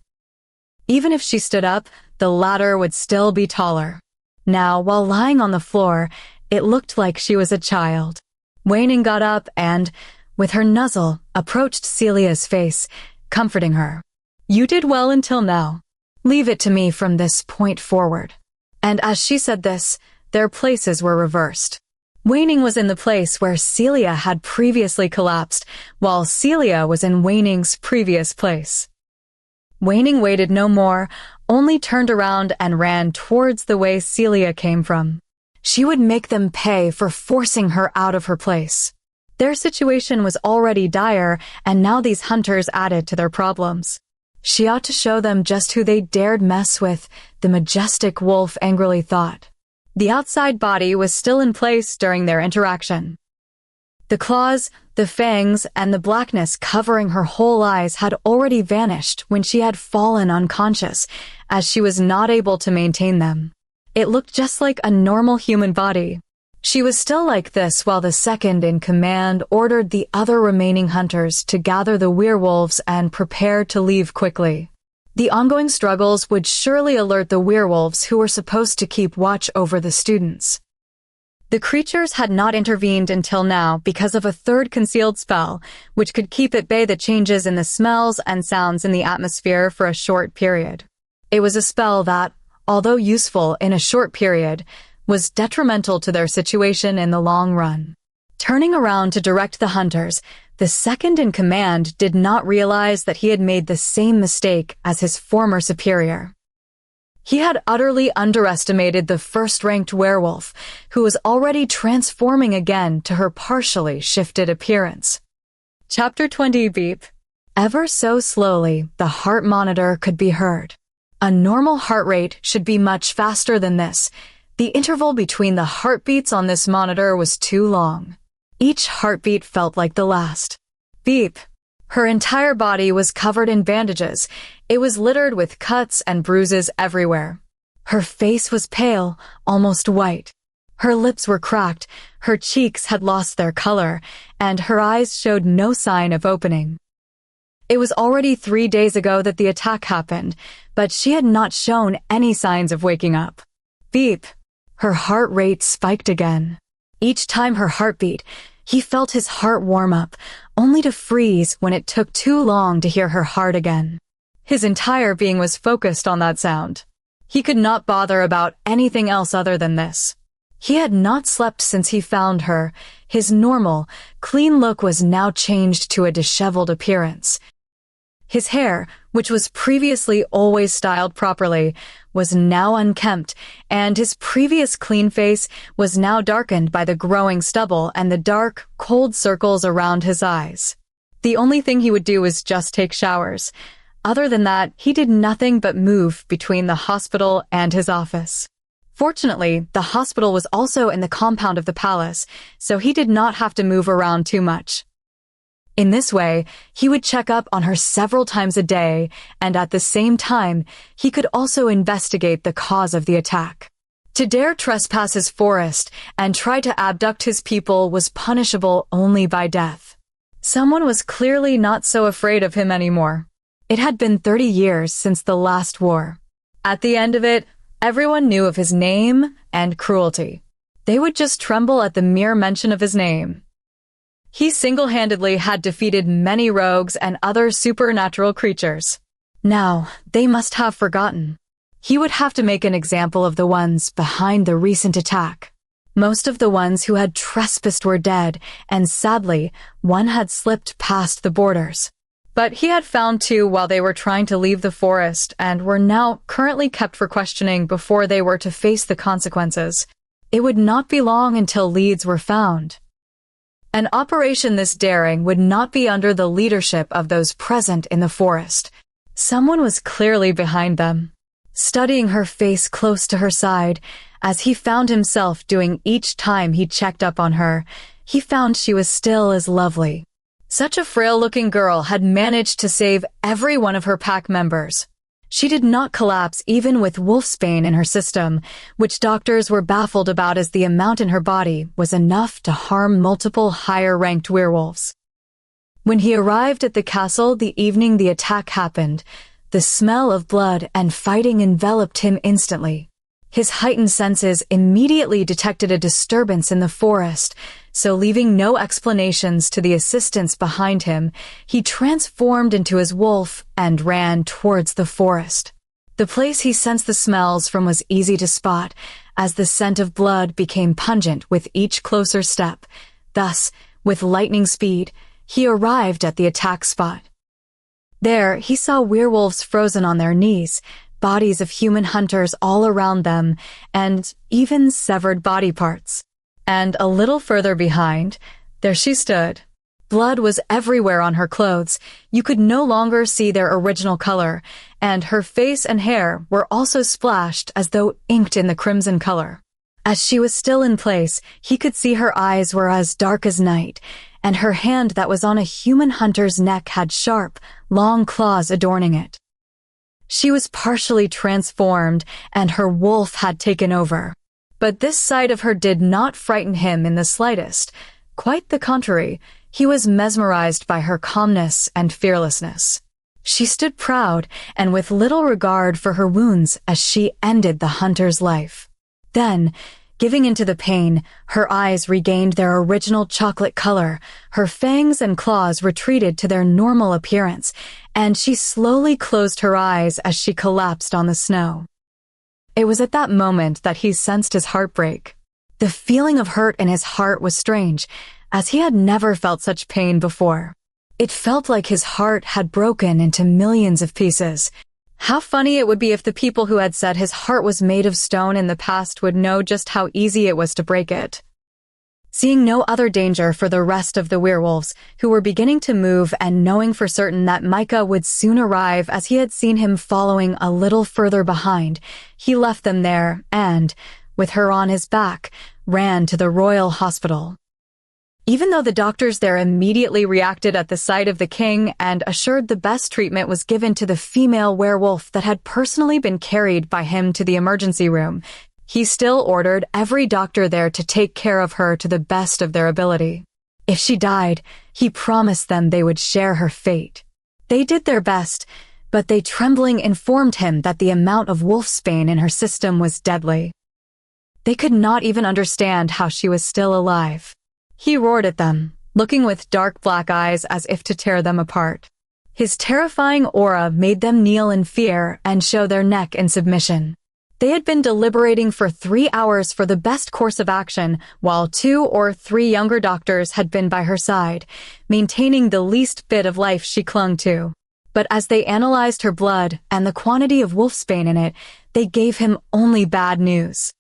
Even if she stood up, the latter would still be taller. Now, while lying on the floor, it looked like she was a child. Waning got up and, with her nuzzle, approached Celia's face, comforting her. "You did well until now. Leave it to me from this point forward." And as she said this, their places were reversed. Waning was in the place where Celia had previously collapsed, while Celia was in Waning's previous place. Waning waited no more, only turned around and ran towards the way Celia came from. She would make them pay for forcing her out of her place. Their situation was already dire, and now these hunters added to their problems. She ought to show them just who they dared mess with, the majestic wolf angrily thought. The outside body was still in place during their interaction. The claws, the fangs, and the blackness covering her whole eyes had already vanished when she had fallen unconscious, as she was not able to maintain them. It looked just like a normal human body. She was still like this while the second in command ordered the other remaining hunters to gather the werewolves and prepare to leave quickly. The ongoing struggles would surely alert the werewolves who were supposed to keep watch over the students. The creatures had not intervened until now because of a third concealed spell, which could keep at bay the changes in the smells and sounds in the atmosphere for a short period. It was a spell that, although useful in a short period, was detrimental to their situation in the long run. Turning around to direct the hunters, the second in command did not realize that he had made the same mistake as his former superior. He had utterly underestimated the first-ranked werewolf, who was already transforming again to her partially shifted appearance. Chapter 20 Beep. Ever so slowly, the heart monitor could be heard. A normal heart rate should be much faster than this. The interval between the heartbeats on this monitor was too long. Each heartbeat felt like the last. Beep. Her entire body was covered in bandages. It was littered with cuts and bruises everywhere. Her face was pale, almost white. Her lips were cracked, her cheeks had lost their color, and her eyes showed no sign of opening. It was already 3 days ago that the attack happened, but she had not shown any signs of waking up. Beep. Her heart rate spiked again. Each time her heart beat, he felt his heart warm up, only to freeze when it took too long to hear her heart again. His entire being was focused on that sound. He could not bother about anything else other than this. He had not slept since he found her. His normal, clean look was now changed to a disheveled appearance. His hair, which was previously always styled properly, was now unkempt, and his previous clean face was now darkened by the growing stubble and the dark, cold circles around his eyes. The only thing he would do was just take showers. Other than that, he did nothing but move between the hospital and his office. Fortunately, the hospital was also in the compound of the palace, so he did not have to move around too much. In this way, he would check up on her several times a day, and at the same time, he could also investigate the cause of the attack. To dare trespass his forest and try to abduct his people was punishable only by death. Someone was clearly not so afraid of him anymore. It had been 30 years since the last war. At the end of it, everyone knew of his name and cruelty. They would just tremble at the mere mention of his name. He single-handedly had defeated many rogues and other supernatural creatures. Now, they must have forgotten. He would have to make an example of the ones behind the recent attack. Most of the ones who had trespassed were dead, and sadly, one had slipped past the borders. But he had found 2 while they were trying to leave the forest and were now currently kept for questioning before they were to face the consequences. It would not be long until leads were found. An operation this daring would not be under the leadership of those present in the forest. Someone was clearly behind them. Studying her face close to her side, as he found himself doing each time he checked up on her, he found she was still as lovely. Such a frail-looking girl had managed to save every one of her pack members. She did not collapse even with wolfsbane in her system, which doctors were baffled about as the amount in her body was enough to harm multiple higher-ranked werewolves. When he arrived at the castle the evening the attack happened, the smell of blood and fighting enveloped him instantly. His heightened senses immediately detected a disturbance in the forest, so leaving no explanations to the assistants behind him, he transformed into his wolf and ran towards the forest. The place he sensed the smells from was easy to spot, as the scent of blood became pungent with each closer step. Thus, with lightning speed, he arrived at the attack spot. There, he saw werewolves frozen on their knees, bodies of human hunters all around them, and even severed body parts. And a little further behind, there she stood. Blood was everywhere on her clothes. You could no longer see their original color, and her face and hair were also splashed as though inked in the crimson color. As she was still in place, he could see her eyes were as dark as night, and her hand that was on a human hunter's neck had sharp, long claws adorning it. She was partially transformed, and her wolf had taken over. But this side of her did not frighten him in the slightest. Quite the contrary, he was mesmerized by her calmness and fearlessness. She stood proud and with little regard for her wounds as she ended the hunter's life. Then, giving into the pain, her eyes regained their original chocolate color, her fangs and claws retreated to their normal appearance, and she slowly closed her eyes as she collapsed on the snow. It was at that moment that he sensed his heartbreak. The feeling of hurt in his heart was strange, as he had never felt such pain before. It felt like his heart had broken into millions of pieces. How funny it would be if the people who had said his heart was made of stone in the past would know just how easy it was to break it. Seeing no other danger for the rest of the werewolves, who were beginning to move and knowing for certain that Micah would soon arrive as he had seen him following a little further behind, he left them there and, with her on his back, ran to the Royal Hospital. Even though the doctors there immediately reacted at the sight of the king and assured the best treatment was given to the female werewolf that had personally been carried by him to the emergency room, he still ordered every doctor there to take care of her to the best of their ability. If she died, he promised them they would share her fate. They did their best, but they trembling informed him that the amount of wolfsbane in her system was deadly. They could not even understand how she was still alive. He roared at them, looking with dark black eyes as if to tear them apart. His terrifying aura made them kneel in fear and show their neck in submission. They had been deliberating for 3 hours for the best course of action, while 2 or 3 younger doctors had been by her side, maintaining the least bit of life she clung to. But as they analyzed her blood and the quantity of wolfsbane in it, they gave him only bad news.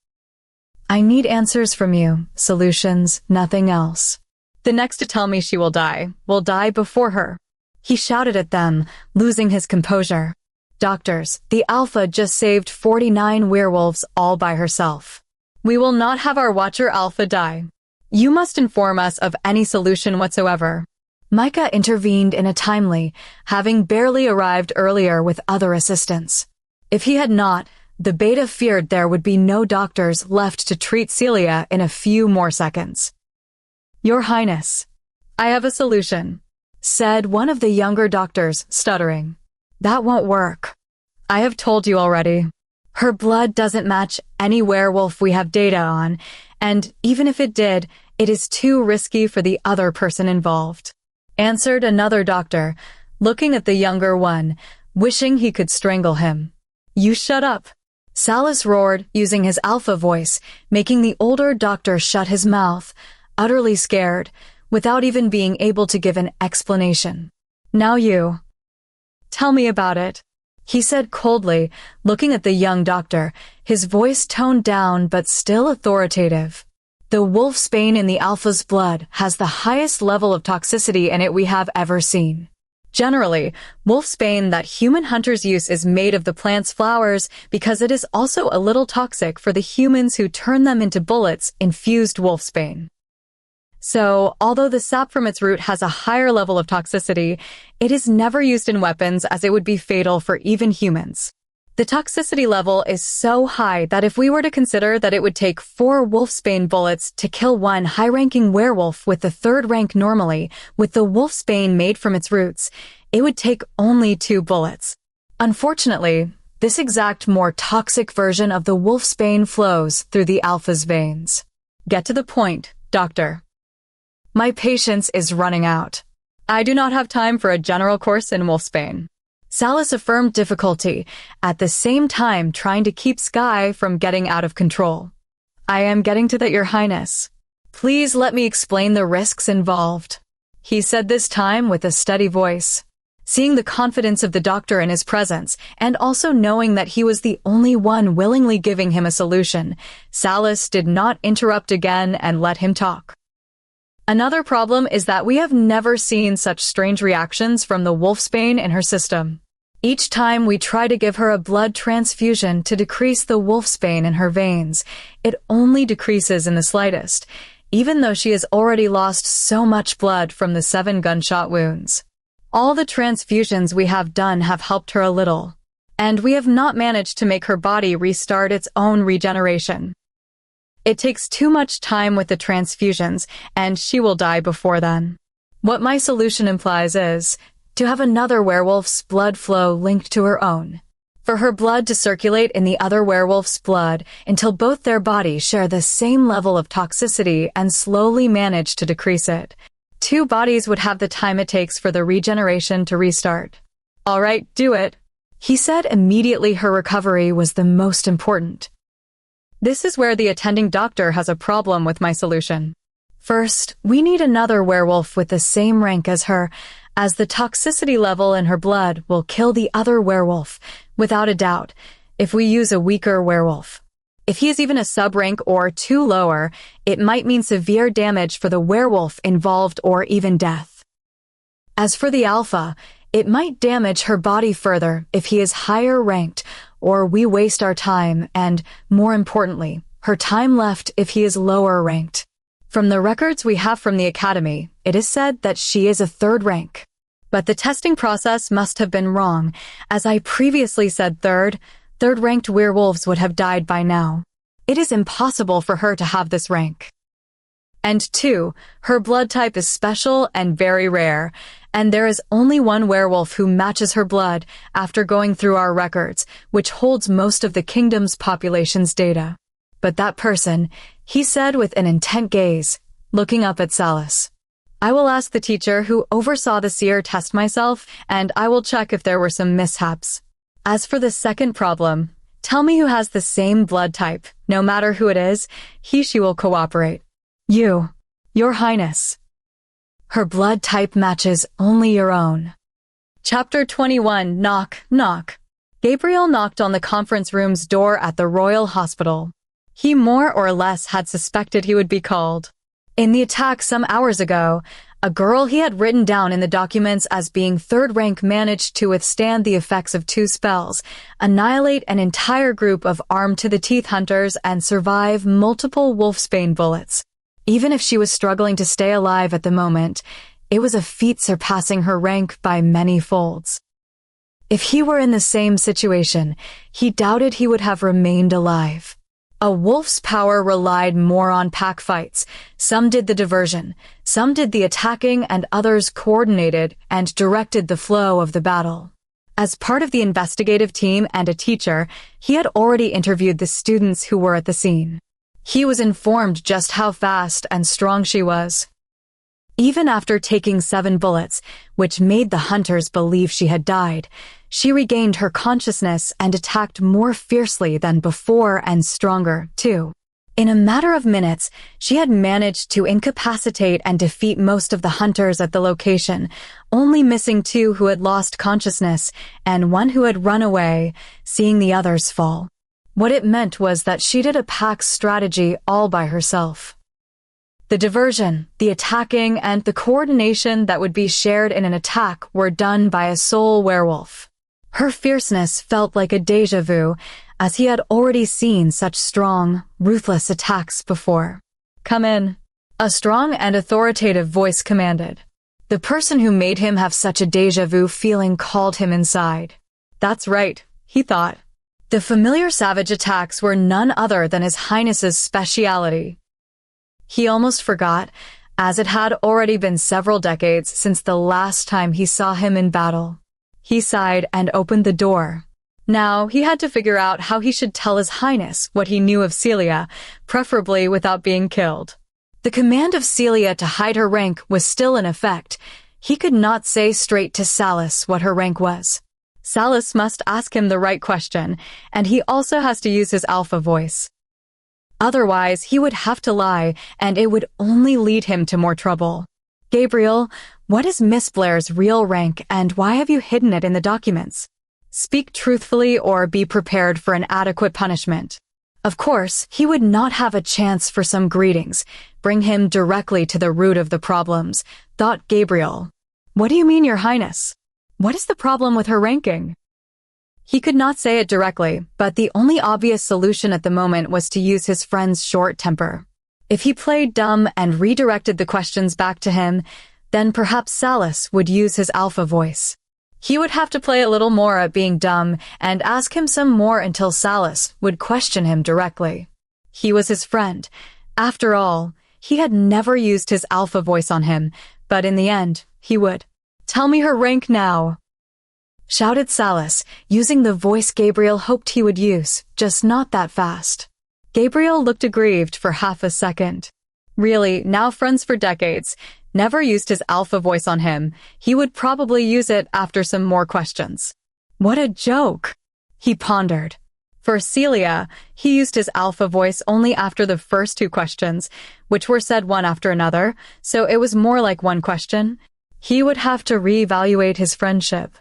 I need answers from you, solutions, nothing else. The next to tell me she will die before her. He shouted at them, losing his composure. Doctors, the Alpha just saved 49 werewolves all by herself. We will not have our Watcher Alpha die. You must inform us of any solution whatsoever. Micah intervened in a timely, having barely arrived earlier with other assistance. If he had not, the Beta feared there would be no doctors left to treat Celia in a few more seconds. Your Highness, I have a solution, said one of the younger doctors, stuttering. That won't work. I have told you already. Her blood doesn't match any werewolf we have data on, and even if it did, it is too risky for the other person involved, answered another doctor, looking at the younger one, wishing he could strangle him. You shut up. Salas roared, using his alpha voice, making the older doctor shut his mouth, utterly scared, without even being able to give an explanation. Now you. Tell me about it, he said coldly, looking at the young doctor, his voice toned down but still authoritative. The wolfsbane in the Alpha's blood has the highest level of toxicity in it we have ever seen. Generally, wolfsbane that human hunters use is made of the plant's flowers because it is also a little toxic for the humans who turn them into bullets infused wolfsbane. So, although the sap from its root has a higher level of toxicity, it is never used in weapons as it would be fatal for even humans. The toxicity level is so high that if we were to consider that it would take 4 wolfsbane bullets to kill one high-ranking werewolf with the 3rd rank normally, with the wolfsbane made from its roots, it would take only 2 bullets. Unfortunately, this exact more toxic version of the wolfsbane flows through the Alpha's veins. Get to the point, Doctor. My patience is running out. I do not have time for a general course in wolfsbane. Salas affirmed difficulty, at the same time trying to keep Sky from getting out of control. I am getting to that, Your Highness. Please let me explain the risks involved. He said this time with a steady voice. Seeing the confidence of the doctor in his presence, and also knowing that he was the only one willingly giving him a solution, Salas did not interrupt again and let him talk. Another problem is that we have never seen such strange reactions from the wolfsbane in her system. Each time we try to give her a blood transfusion to decrease the wolfsbane in her veins, it only decreases in the slightest, even though she has already lost so much blood from the 7 gunshot wounds. All the transfusions we have done have helped her a little, and we have not managed to make her body restart its own regeneration. It takes too much time with the transfusions, and she will die before then. What my solution implies is to have another werewolf's blood flow linked to her own, for her blood to circulate in the other werewolf's blood until both their bodies share the same level of toxicity and slowly manage to decrease it. 2 bodies would have the time it takes for the regeneration to restart. All right, do it. He said immediately her recovery was the most important. This is where the attending doctor has a problem with my solution. First, we need another werewolf with the same rank as her, as the toxicity level in her blood will kill the other werewolf, without a doubt, if we use a weaker werewolf. If he is even a sub-rank or 2 lower, it might mean severe damage for the werewolf involved or even death. As for the alpha, it might damage her body further if he is higher ranked, or we waste our time and, more importantly, her time left if he is lower ranked. From the records we have from the Academy, it is said that she is a 3rd rank. But the testing process must have been wrong, as I previously said 3rd-ranked werewolves would have died by now. It is impossible for her to have this rank. And 2, her blood type is special and very rare, and there is only one werewolf who matches her blood after going through our records, which holds most of the kingdom's population's data. But that person, he said with an intent gaze, looking up at Salas. I will ask the teacher who oversaw the seer test myself, and I will check if there were some mishaps. As for the second problem, tell me who has the same blood type. No matter who it is, she will cooperate. You, Your Highness. Her blood type matches only your own. Chapter 21. Knock, knock. Gabriel knocked on the conference room's door at the Royal Hospital. He more or less had suspected he would be called. In the attack some hours ago, a girl he had written down in the documents as being 3rd rank managed to withstand the effects of 2 spells, annihilate an entire group of armed-to-the-teeth hunters, and survive multiple wolfsbane bullets. Even if she was struggling to stay alive at the moment, it was a feat surpassing her rank by many folds. If he were in the same situation, he doubted he would have remained alive. A wolf's power relied more on pack fights. Some did the diversion, some did the attacking, and others coordinated and directed the flow of the battle. As part of the investigative team and a teacher, he had already interviewed the students who were at the scene. He was informed just how fast and strong she was. Even after taking 7 bullets, which made the hunters believe she had died, she regained her consciousness and attacked more fiercely than before and stronger, too. In a matter of minutes, she had managed to incapacitate and defeat most of the hunters at the location, only missing 2 who had lost consciousness and 1 who had run away, seeing the others fall. What it meant was that she did a pack strategy all by herself. The diversion, the attacking, and the coordination that would be shared in an attack were done by a sole werewolf. Her fierceness felt like a déjà vu, as he had already seen such strong, ruthless attacks before. Come in. A strong and authoritative voice commanded. The person who made him have such a déjà vu feeling called him inside. That's right, he thought. The familiar savage attacks were none other than His Highness's speciality. He almost forgot, as it had already been several decades since the last time he saw him in battle. He sighed and opened the door. Now he had to figure out how he should tell His Highness what he knew of Celia, preferably without being killed. The command of Celia to hide her rank was still in effect. He could not say straight to Salas what her rank was. Salas must ask him the right question, and he also has to use his alpha voice. Otherwise, he would have to lie, and it would only lead him to more trouble. Gabriel, what is Miss Blair's real rank, and why have you hidden it in the documents? Speak truthfully or be prepared for an adequate punishment. Of course, he would not have a chance for some greetings. Bring him directly to the root of the problems, thought Gabriel. What do you mean, Your Highness? What is the problem with her ranking? He could not say it directly, but the only obvious solution at the moment was to use his friend's short temper. If he played dumb and redirected the questions back to him, then perhaps Salas would use his alpha voice. He would have to play a little more at being dumb and ask him some more until Salas would question him directly. He was his friend. After all, he had never used his alpha voice on him, but in the end, he would. Tell me her rank now, shouted Salas, using the voice Gabriel hoped he would use, just not that fast. Gabriel looked aggrieved for half a second. Really, now friends for decades, never used his alpha voice on him. He would probably use it after some more questions. What a joke, he pondered. For Celia, he used his alpha voice only after the first two questions, which were said one after another, so it was more like one question. He would have to reevaluate his friendship.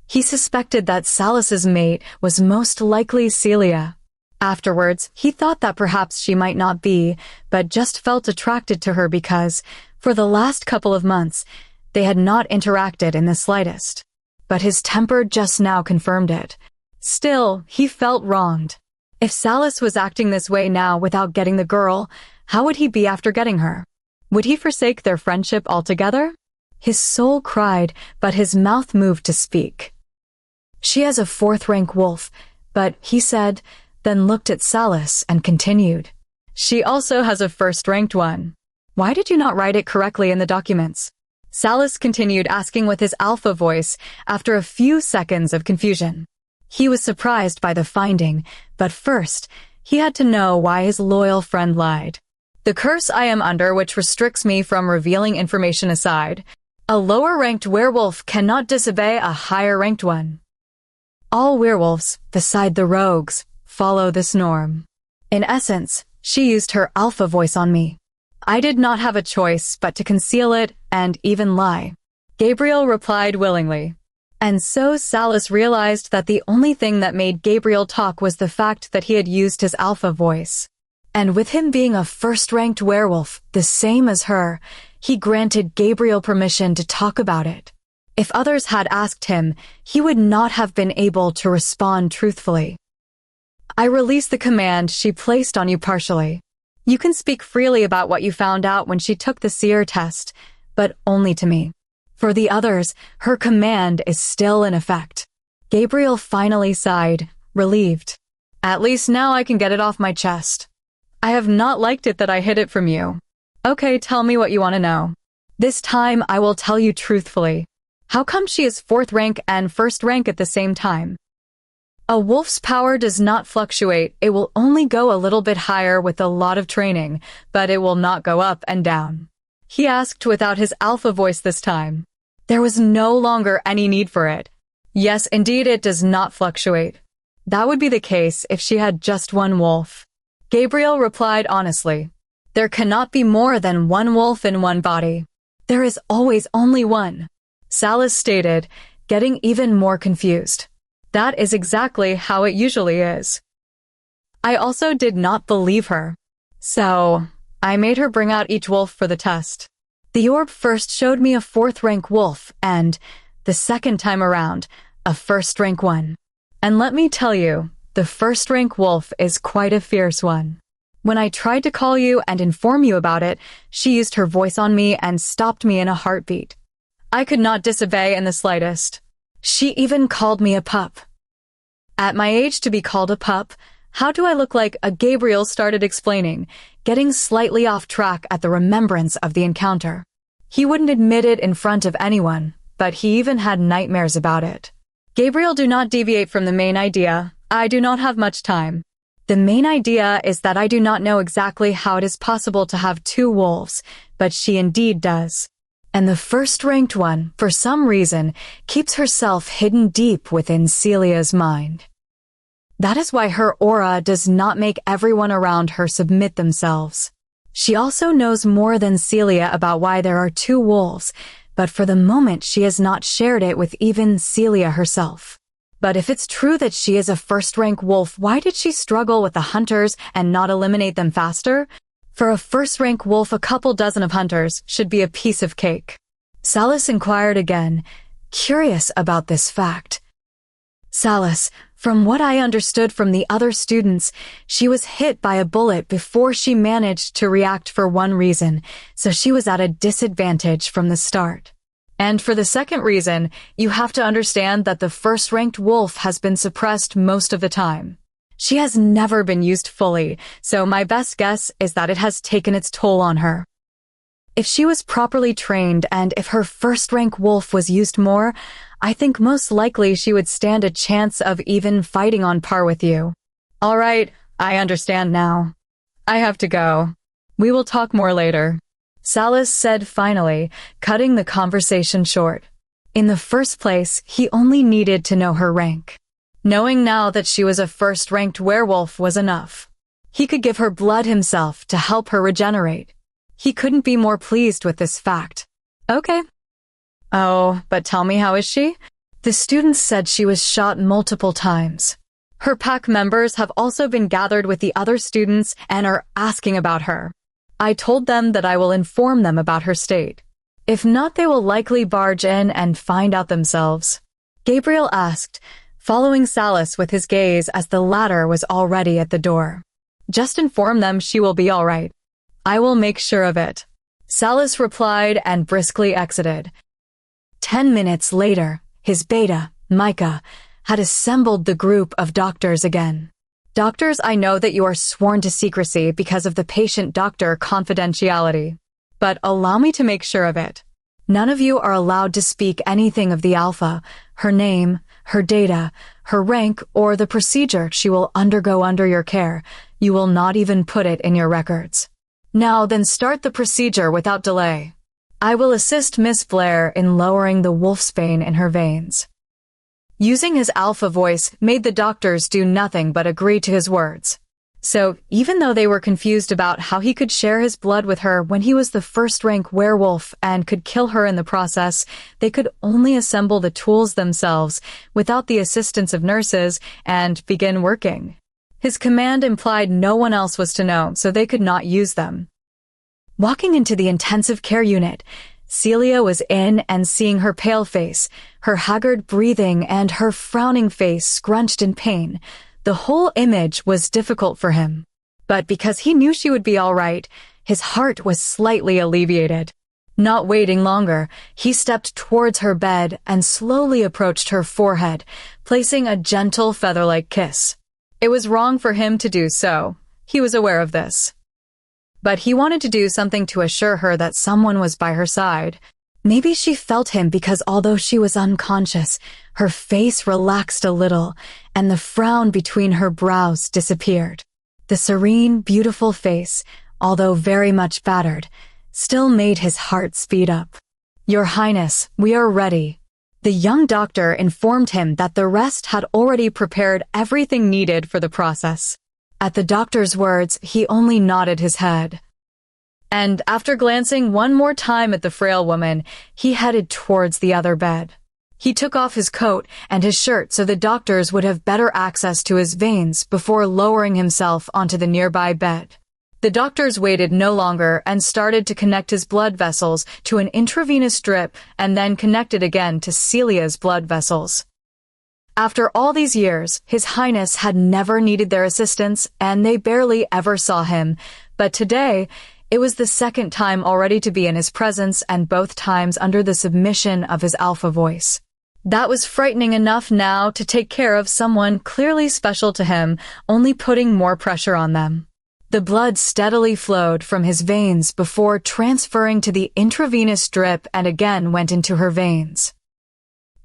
He suspected that Salas's mate was most likely Celia. Afterwards, he thought that perhaps she might not be, but just felt attracted to her because, for the last couple of months, they had not interacted in the slightest. But his temper just now confirmed it. Still, he felt wronged. If Salas was acting this way now without getting the girl, how would he be after getting her? Would he forsake their friendship altogether? His soul cried, but his mouth moved to speak. She has a 4th-rank wolf, but, he said, then looked at Salas and continued. She also has a 1st-ranked one. Why did you not write it correctly in the documents? Salas continued asking with his alpha voice after a few seconds of confusion. He was surprised by the finding, but first, he had to know why his loyal friend lied. The curse I am under, which restricts me from revealing information aside, a lower-ranked werewolf cannot disobey a higher-ranked one. All werewolves, beside the rogues, follow this norm. In essence, she used her alpha voice on me. I did not have a choice but to conceal it and even lie. Gabriel replied willingly. And so Salas realized that the only thing that made Gabriel talk was the fact that he had used his alpha voice. And with him being a 1st-ranked werewolf, the same as her, he granted Gabriel permission to talk about it. If others had asked him, he would not have been able to respond truthfully. I release the command she placed on you partially. You can speak freely about what you found out when she took the seer test, but only to me. For the others, her command is still in effect. Gabriel finally sighed, relieved. At least now I can get it off my chest. I have not liked it that I hid it from you. Okay, tell me what you want to know. This time I will tell you truthfully. How come she is 4th rank and 1st rank at the same time? A wolf's power does not fluctuate. It will only go a little bit higher with a lot of training, but it will not go up and down. He asked without his alpha voice this time. There was no longer any need for it. Yes, indeed, it does not fluctuate. That would be the case if she had just one wolf. Gabriel replied honestly. There cannot be more than one wolf in one body. There is always only one. Salas stated, getting even more confused. That is exactly how it usually is. I also did not believe her. So, I made her bring out each wolf for the test. The orb first showed me a 4th-rank wolf and, the second time around, a 1st-rank one. And let me tell you, the 1st-rank wolf is quite a fierce one. When I tried to call you and inform you about it, she used her voice on me and stopped me in a heartbeat. I could not disobey in the slightest. She even called me a pup. At my age to be called a pup, how do I look like a Gabriel started explaining, getting slightly off track at the remembrance of the encounter. He wouldn't admit it in front of anyone, but he even had nightmares about it. Gabriel, do not deviate from the main idea. I do not have much time. The main idea is that I do not know exactly how it is possible to have 2 wolves, but she indeed does. And the first-ranked one, for some reason, keeps herself hidden deep within Celia's mind. That is why her aura does not make everyone around her submit themselves. She also knows more than Celia about why there are two wolves, but for the moment she has not shared it with even Celia herself. But if it's true that she is a first-rank wolf, why did she struggle with the hunters and not eliminate them faster? For a first-rank wolf, a couple dozen of hunters should be a piece of cake. Salis inquired again, curious about this fact. Salis, from what I understood from the other students, she was hit by a bullet before she managed to react for one reason, so she was at a disadvantage from the start. And for the second reason, you have to understand that the first-ranked wolf has been suppressed most of the time. She has never been used fully, so my best guess is that it has taken its toll on her. If she was properly trained and if her first-rank wolf was used more, I think most likely she would stand a chance of even fighting on par with you. All right, I understand now. I have to go. We will talk more later, Salis said finally, cutting the conversation short. In the first place, he only needed to know her rank. Knowing now that she was a first-ranked werewolf was enough. He could give her blood himself to help her regenerate. He couldn't be more pleased with this fact. Okay. Oh, but tell me, how is she? The students said she was shot multiple times. Her pack members have also been gathered with the other students and are asking about her. I told them that I will inform them about her state. If not, they will likely barge in and find out themselves. Gabriel asked, following Salis with his gaze as the latter was already at the door. Just inform them she will be all right. I will make sure of it. Salis replied and briskly exited. 10 minutes later, his beta, Micah, had assembled the group of doctors again. Doctors, I know that you are sworn to secrecy because of the patient-doctor confidentiality. But allow me to make sure of it. None of you are allowed to speak anything of the Alpha, her name, her data, her rank, or the procedure she will undergo under your care. You will not even put it in your records. Now then, start the procedure without delay. I will assist Miss Blair in lowering the wolfsbane in her veins. Using his alpha voice made the doctors do nothing but agree to his words. So, even though they were confused about how he could share his blood with her when he was the first-rank werewolf and could kill her in the process, they could only assemble the tools themselves without the assistance of nurses and begin working. His command implied no one else was to know, so they could not use them. Walking into the intensive care unit, Celia was in and seeing her pale face, her haggard breathing, and her frowning face scrunched in pain. The whole image was difficult for him. But because he knew she would be all right, his heart was slightly alleviated. Not waiting longer, he stepped towards her bed and slowly approached her forehead, placing a gentle feather-like kiss. It was wrong for him to do so. He was aware of this. But he wanted to do something to assure her that someone was by her side. Maybe she felt him because although she was unconscious, her face relaxed a little, and the frown between her brows disappeared. The serene, beautiful face, although very much battered, still made his heart speed up. Your Highness, we are ready. The young doctor informed him that the rest had already prepared everything needed for the process. At the doctor's words, he only nodded his head. And after glancing one more time at the frail woman, he headed towards the other bed. He took off his coat and his shirt so the doctors would have better access to his veins before lowering himself onto the nearby bed. The doctors waited no longer and started to connect his blood vessels to an intravenous drip and then connected again to Celia's blood vessels. After all these years, His Highness had never needed their assistance and they barely ever saw him, but today, it was the second time already to be in his presence and both times under the submission of his alpha voice. That was frightening enough now to take care of someone clearly special to him, only putting more pressure on them. The blood steadily flowed from his veins before transferring to the intravenous drip and again went into her veins.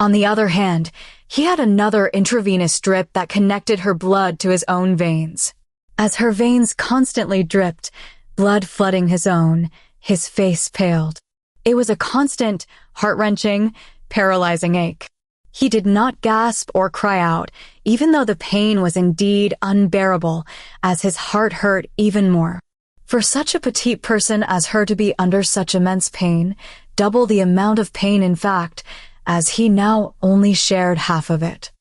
On the other hand, he had another intravenous drip that connected her blood to his own veins. As her veins constantly dripped, blood flooding his own, his face paled. It was a constant, heart-wrenching, paralyzing ache. He did not gasp or cry out, even though the pain was indeed unbearable, as his heart hurt even more. For such a petite person as her to be under such immense pain, double the amount of pain in fact, as he now only shared half of it.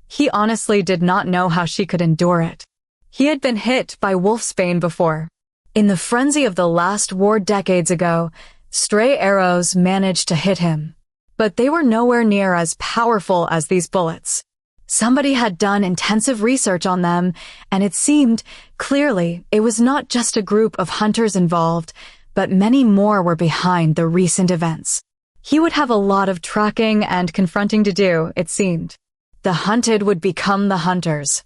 He honestly did not know how she could endure it. He had been hit by wolfsbane before. In the frenzy of the last war decades ago, stray arrows managed to hit him. But they were nowhere near as powerful as these bullets. Somebody had done intensive research on them, and it seemed, clearly, it was not just a group of hunters involved, but many more were behind the recent events. He would have a lot of tracking and confronting to do, it seemed. The hunted would become the hunters.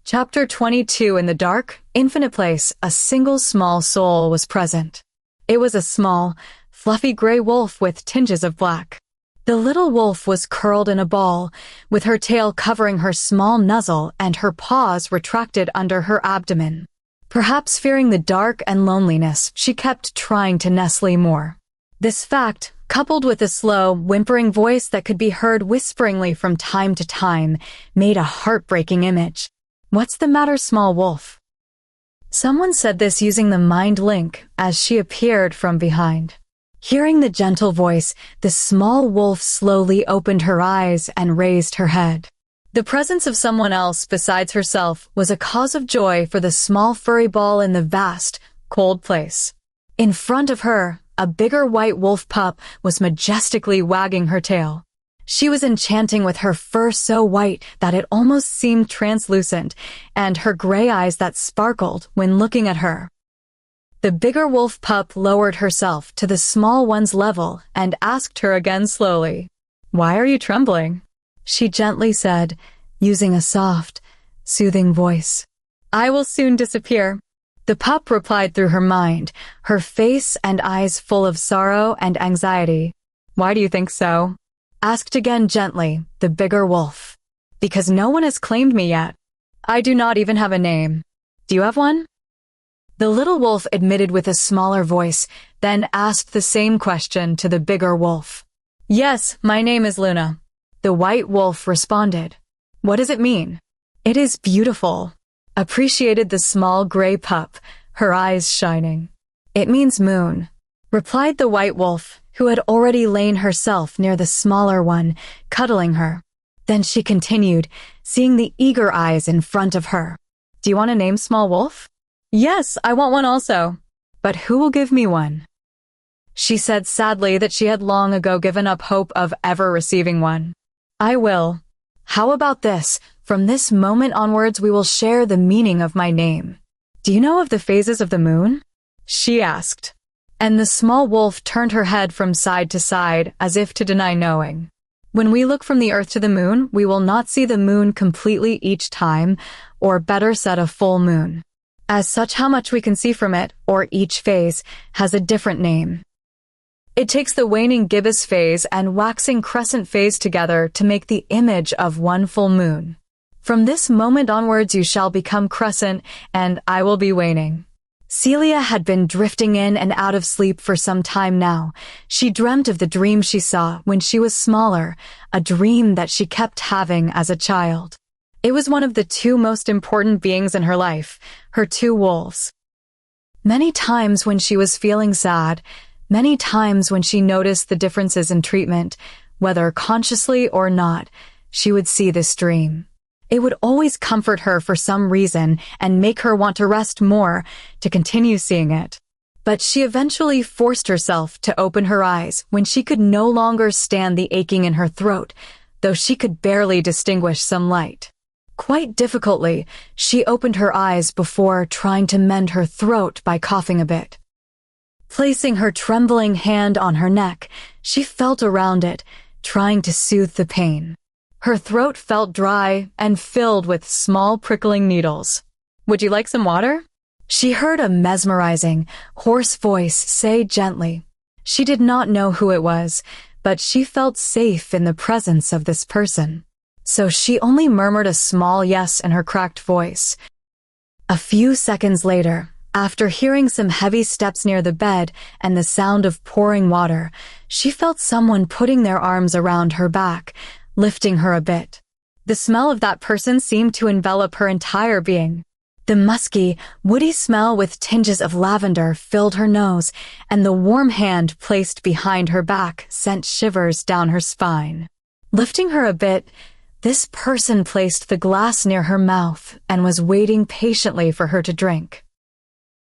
Chapter 22. In the dark, infinite place, a single small soul was present. It was a small, fluffy gray wolf with tinges of black. The little wolf was curled in a ball, with her tail covering her small muzzle and her paws retracted under her abdomen. Perhaps fearing the dark and loneliness, she kept trying to nestle more. This fact, coupled with a slow, whimpering voice that could be heard whisperingly from time to time, made a heartbreaking image. "What's the matter, small wolf?" Someone said this using the mind link as she appeared from behind. Hearing the gentle voice, the small wolf slowly opened her eyes and raised her head. The presence of someone else besides herself was a cause of joy for the small furry ball in the vast, cold place. In front of her, a bigger white wolf pup was majestically wagging her tail. She was enchanting with her fur so white that it almost seemed translucent, and her gray eyes that sparkled when looking at her. The bigger wolf pup lowered herself to the small one's level and asked her again slowly, "Why are you trembling?" She gently said, using a soft, soothing voice, "I will soon disappear." The pup replied through her mind, her face and eyes full of sorrow and anxiety. "Why do you think so?" Asked again gently, the bigger wolf. "Because no one has claimed me yet. I do not even have a name. Do you have one?" The little wolf admitted with a smaller voice, then asked the same question to the bigger wolf. "Yes, my name is Luna." The white wolf responded. "What does it mean?" "It is beautiful," appreciated the small gray pup, her eyes shining. "It means moon," replied the white wolf, who had already lain herself near the smaller one, cuddling her. Then she continued, seeing the eager eyes in front of her. "Do you want a name, small wolf?" "Yes, I want one also." "But who will give me one?" She said sadly that she had long ago given up hope of ever receiving one. "I will. How about this? From this moment onwards we will share the meaning of my name. Do you know of the phases of the moon?" she asked. And the small wolf turned her head from side to side as if to deny knowing. "When we look from the earth to the moon, we will not see the moon completely each time, or better said, a full moon. As such, how much we can see from it, or each phase, has a different name. It takes the waning gibbous phase and waxing crescent phase together to make the image of one full moon. From this moment onwards you shall become crescent, and I will be waning." Celia had been drifting in and out of sleep for some time now. She dreamt of the dream she saw when she was smaller, a dream that she kept having as a child. It was one of the two most important beings in her life, her two wolves. Many times when she was feeling sad, many times when she noticed the differences in treatment, whether consciously or not, she would see this dream. It would always comfort her for some reason and make her want to rest more, to continue seeing it. But she eventually forced herself to open her eyes when she could no longer stand the aching in her throat, though she could barely distinguish some light. Quite difficultly, she opened her eyes before trying to mend her throat by coughing a bit. Placing her trembling hand on her neck, she felt around it, trying to soothe the pain. Her throat felt dry and filled with small prickling needles. "Would you like some water?" She heard a mesmerizing, hoarse voice say gently. She did not know who it was, but she felt safe in the presence of this person. So she only murmured a small yes in her cracked voice. A few seconds later, After hearing some heavy steps near the bed and the sound of pouring water, she felt someone putting their arms around her back, lifting her a bit. The smell of that person seemed to envelop her entire being. The musky, woody smell with tinges of lavender filled her nose, and the warm hand placed behind her back sent shivers down her spine. Lifting her a bit, this person placed the glass near her mouth and was waiting patiently for her to drink.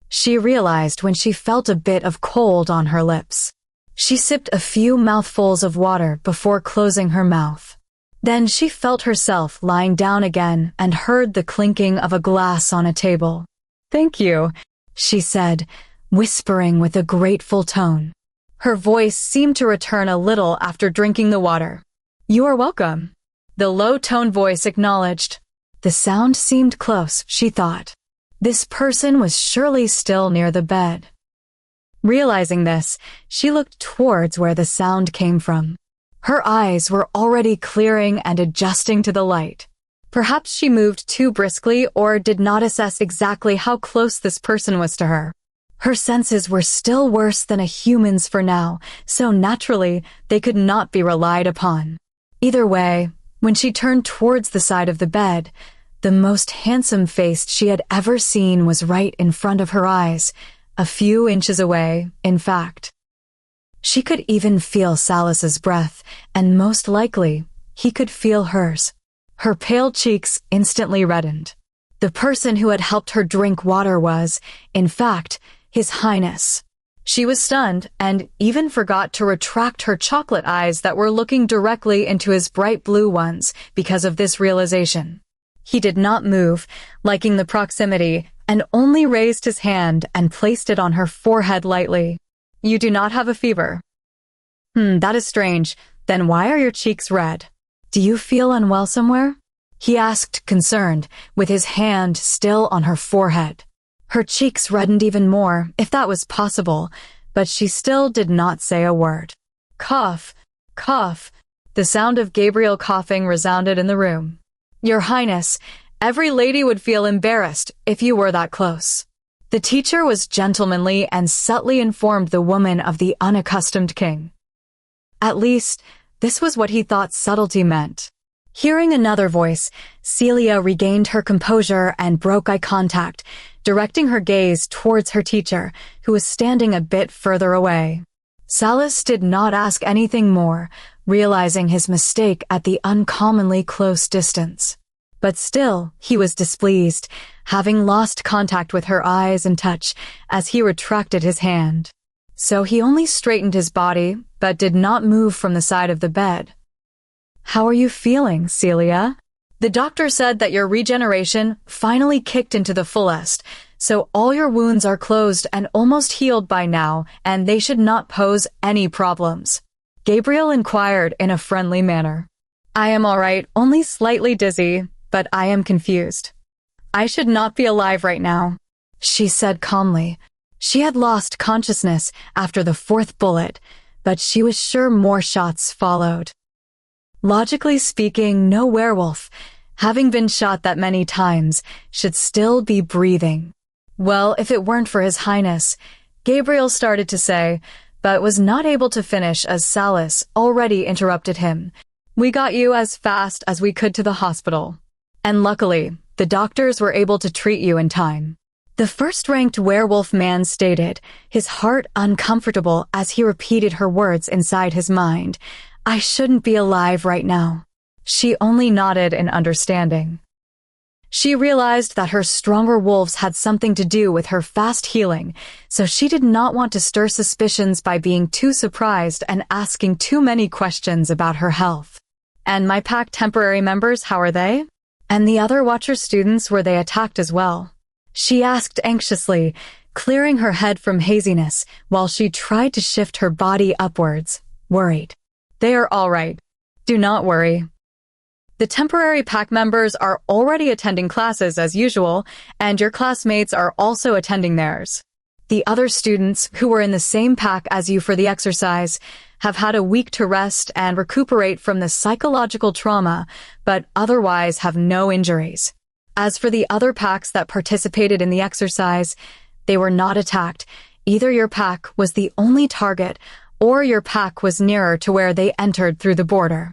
She realized when she felt a bit of cold on her lips. She sipped a few mouthfuls of water before closing her mouth. Then she felt herself lying down again and heard the clinking of a glass on a table. "Thank you," she said, whispering with a grateful tone. Her voice seemed to return a little after drinking the water. "You are welcome," the low-toned voice acknowledged. The sound seemed close, she thought. This person was surely still near the bed. Realizing this, she looked towards where the sound came from. Her eyes were already clearing and adjusting to the light. Perhaps she moved too briskly or did not assess exactly how close this person was to her. Her senses were still worse than a human's for now, so naturally they could not be relied upon. Either way, when she turned towards the side of the bed, the most handsome face she had ever seen was right in front of her eyes, a few inches away, in fact. She could even feel Salas's breath, and most likely, he could feel hers. Her pale cheeks instantly reddened. The person who had helped her drink water was, in fact, His Highness. She was stunned and even forgot to retract her chocolate eyes that were looking directly into his bright blue ones because of this realization. He did not move, liking the proximity, and only raised his hand and placed it on her forehead lightly. "You do not have a fever." That is strange. Then why are your cheeks red? Do you feel unwell somewhere?" he asked, concerned, with his hand still on her forehead. Her cheeks reddened even more, if that was possible, but she still did not say a word. Cough, cough. The sound of Gabriel coughing resounded in the room. "Your Highness, every lady would feel embarrassed if you were that close." The teacher was gentlemanly and subtly informed the woman of the unaccustomed king. At least, this was what he thought subtlety meant. Hearing another voice, Celia regained her composure and broke eye contact, directing her gaze towards her teacher, who was standing a bit further away. Salas did not ask anything more, realizing his mistake at the uncommonly close distance. But still, he was displeased, having lost contact with her eyes and touch as he retracted his hand. So he only straightened his body, but did not move from the side of the bed. "How are you feeling, Celia?" "The doctor said that your regeneration finally kicked into the fullest, so all your wounds are closed and almost healed by now, and they should not pose any problems," Gabriel inquired in a friendly manner. "I am all right, only slightly dizzy, but I am confused. I should not be alive right now," she said calmly. She had lost consciousness after the fourth bullet, but she was sure more shots followed. Logically speaking, no werewolf, having been shot that many times, should still be breathing. Well, if it weren't for His Highness, Gabriel started to say, but was not able to finish as Salas already interrupted him. "We got you as fast as we could to the hospital. And luckily, the doctors were able to treat you in time." The first-ranked werewolf man stated, his heart uncomfortable as he repeated her words inside his mind. "I shouldn't be alive right now." She only nodded in understanding. She realized that her stronger wolves had something to do with her fast healing, so she did not want to stir suspicions by being too surprised and asking too many questions about her health. "And my pack temporary members, how are they? And the other Watcher students, were they attacked as well?" she asked anxiously, clearing her head from haziness while she tried to shift her body upwards, worried. "They are all right. Do not worry. The temporary pack members are already attending classes as usual, and your classmates are also attending theirs. The other students, who were in the same pack as you for the exercise, have had a week to rest and recuperate from the psychological trauma, but otherwise have no injuries. As for the other packs that participated in the exercise, They were not attacked. Either your pack was the only target, or your pack was nearer to where they entered through the border.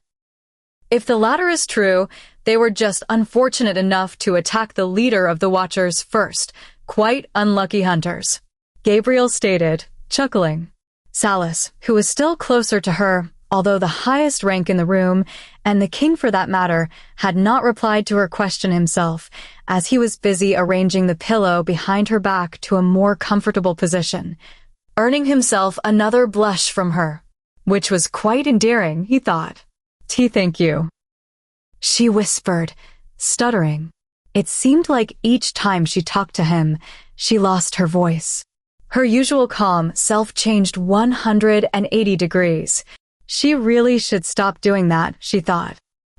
If the latter is true, they were just unfortunate enough to attack the leader of the Watchers first. Quite unlucky hunters, Gabriel stated, chuckling. Salas, who was still closer to her, although the highest rank in the room, and the king for that matter, had not replied to her question himself, as he was busy arranging the pillow behind her back to a more comfortable position, earning himself another blush from her, which was quite endearing, he thought. Thank you, she whispered, stuttering. It seemed like each time she talked to him, she lost her voice. Her usual calm self changed 180 degrees. She really should stop doing that, she thought.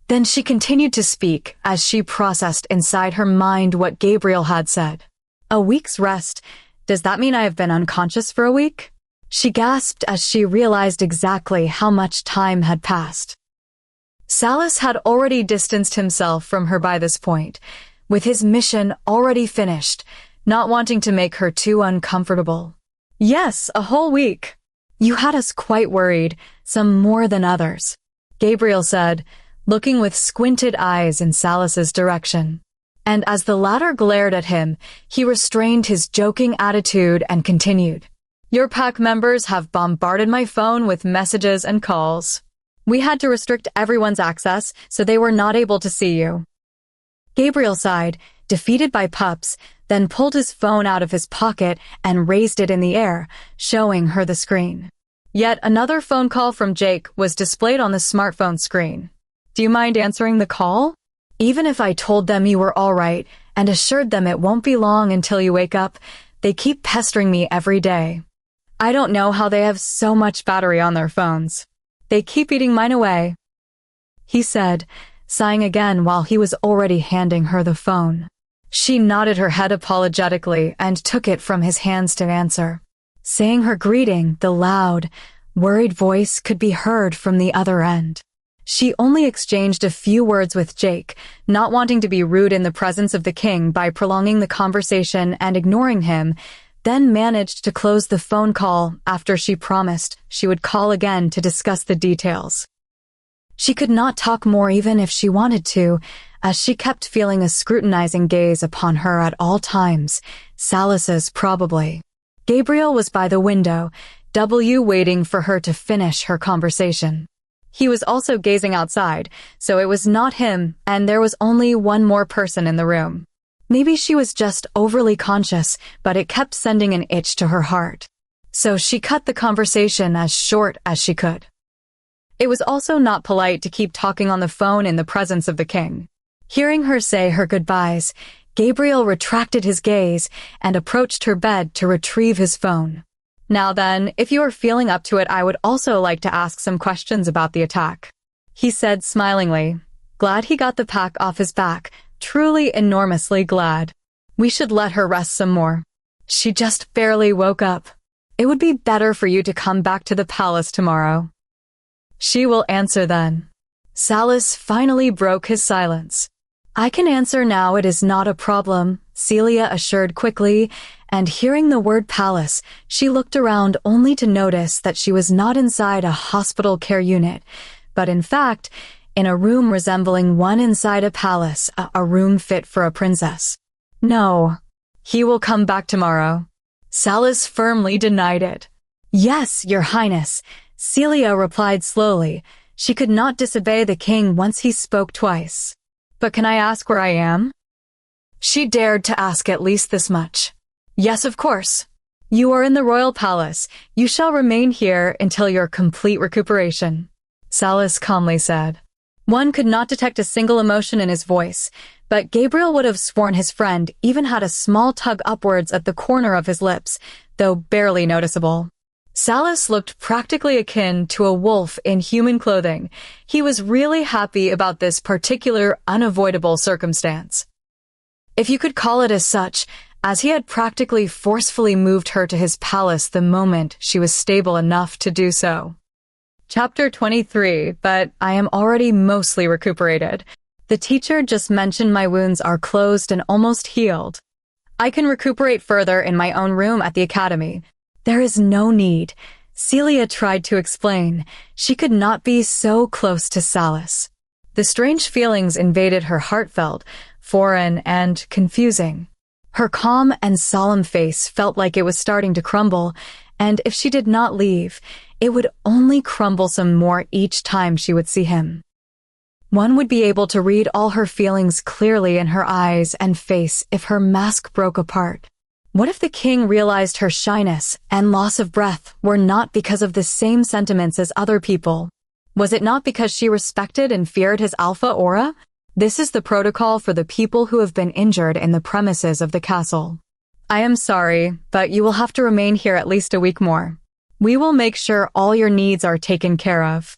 Then she continued to speak as she processed inside her mind what Gabriel had said. A week's rest? Does that mean I have been unconscious for a week? She gasped as she realized exactly how much time had passed. Salas had already distanced himself from her by this point, with his mission already finished, not wanting to make her too uncomfortable. Yes, a whole week. You had us quite worried, some more than others, Gabriel said, looking with squinted eyes in Salas's direction. And as the latter glared at him, he restrained his joking attitude and continued. Your pack members have bombarded my phone with messages and calls. We had to restrict everyone's access, so they were not able to see you. Gabriel sighed, defeated by pups, then pulled his phone out of his pocket and raised it in the air, showing her the screen. Yet another phone call from Jake was displayed on the smartphone screen. Do you mind answering the call? Even if I told them you were all right and assured them it won't be long until you wake up, they keep pestering me every day. I don't know how they have so much battery on their phones. They keep eating mine away, he said, sighing again while he was already handing her the phone. She nodded her head apologetically and took it from his hands to answer. Saying her greeting, the loud, worried voice could be heard from the other end. She only exchanged a few words with Jake, not wanting to be rude in the presence of the king by prolonging the conversation and ignoring him, then managed to close the phone call after she promised she would call again to discuss the details. She could not talk more even if she wanted to, as she kept feeling a scrutinizing gaze upon her at all times, Salas's probably. Gabriel was by the window, waiting for her to finish her conversation. He was also gazing outside, so it was not him, and there was only one more person in the room. Maybe she was just overly conscious, but it kept sending an itch to her heart. So she cut the conversation as short as she could. It was also not polite to keep talking on the phone in the presence of the king. Hearing her say her goodbyes, Gabriel retracted his gaze and approached her bed to retrieve his phone. Now then, if you are feeling up to it, I would also like to ask some questions about the attack, he said smilingly, glad he got the pack off his back, truly enormously glad. We should let her rest some more. She just barely woke up. It would be better for you to come back to the palace tomorrow. She will answer then. Salas finally broke his silence. I can answer now, it is not a problem, Celia assured quickly, and hearing the word palace, she looked around only to notice that she was not inside a hospital care unit, but in fact, in a room resembling one inside a palace, a room fit for a princess. No, he will come back tomorrow. Salas firmly denied it. Yes, Your Highness, Celia replied slowly. She could not disobey the king once he spoke twice. But can I ask where I am? She dared to ask at least this much. Yes, of course. You are in the royal palace. You shall remain here until your complete recuperation, Salas calmly said. One could not detect a single emotion in his voice, but Gabriel would have sworn his friend even had a small tug upwards at the corner of his lips, though barely noticeable. Salas looked practically akin to a wolf in human clothing. He was really happy about this particular unavoidable circumstance, if you could call it as such, as he had practically forcefully moved her to his palace the moment she was stable enough to do so. Chapter 23, but I am already mostly recuperated. The teacher just mentioned my wounds are closed and almost healed. I can recuperate further in my own room at the academy. There is no need. Celia tried to explain. She could not be so close to Salas. The strange feelings invaded her heartfelt, foreign, and confusing. Her calm and solemn face felt like it was starting to crumble, and if she did not leave, it would only crumble some more each time she would see him. One would be able to read all her feelings clearly in her eyes and face if her mask broke apart. What if the king realized her shyness and loss of breath were not because of the same sentiments as other people? Was it not because she respected and feared his alpha aura? This is the protocol for the people who have been injured in the premises of the castle. I am sorry, but you will have to remain here at least a week more. We will make sure all your needs are taken care of.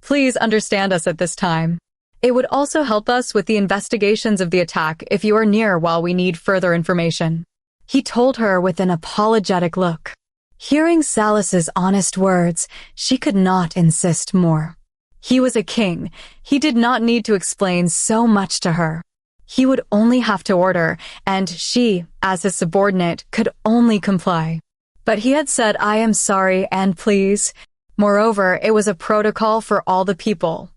Please understand us at this time. It would also help us with the investigations of the attack if you are near while we need further information. He told her with an apologetic look. Hearing Salas's honest words, she could not insist more. He was a king. He did not need to explain so much to her. He would only have to order, and she, as his subordinate, could only comply. But he had said, "I am sorry and please." Moreover, it was a protocol for all the people.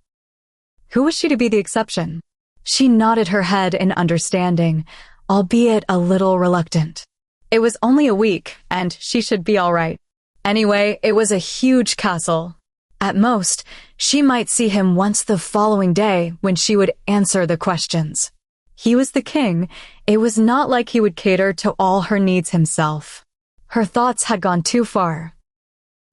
Who was she to be the exception? She nodded her head in understanding, albeit a little reluctant. It was only a week, and she should be all right. Anyway, it was a huge castle. At most, she might see him once the following day when she would answer the questions. He was the king. It was not like he would cater to all her needs himself. Her thoughts had gone too far.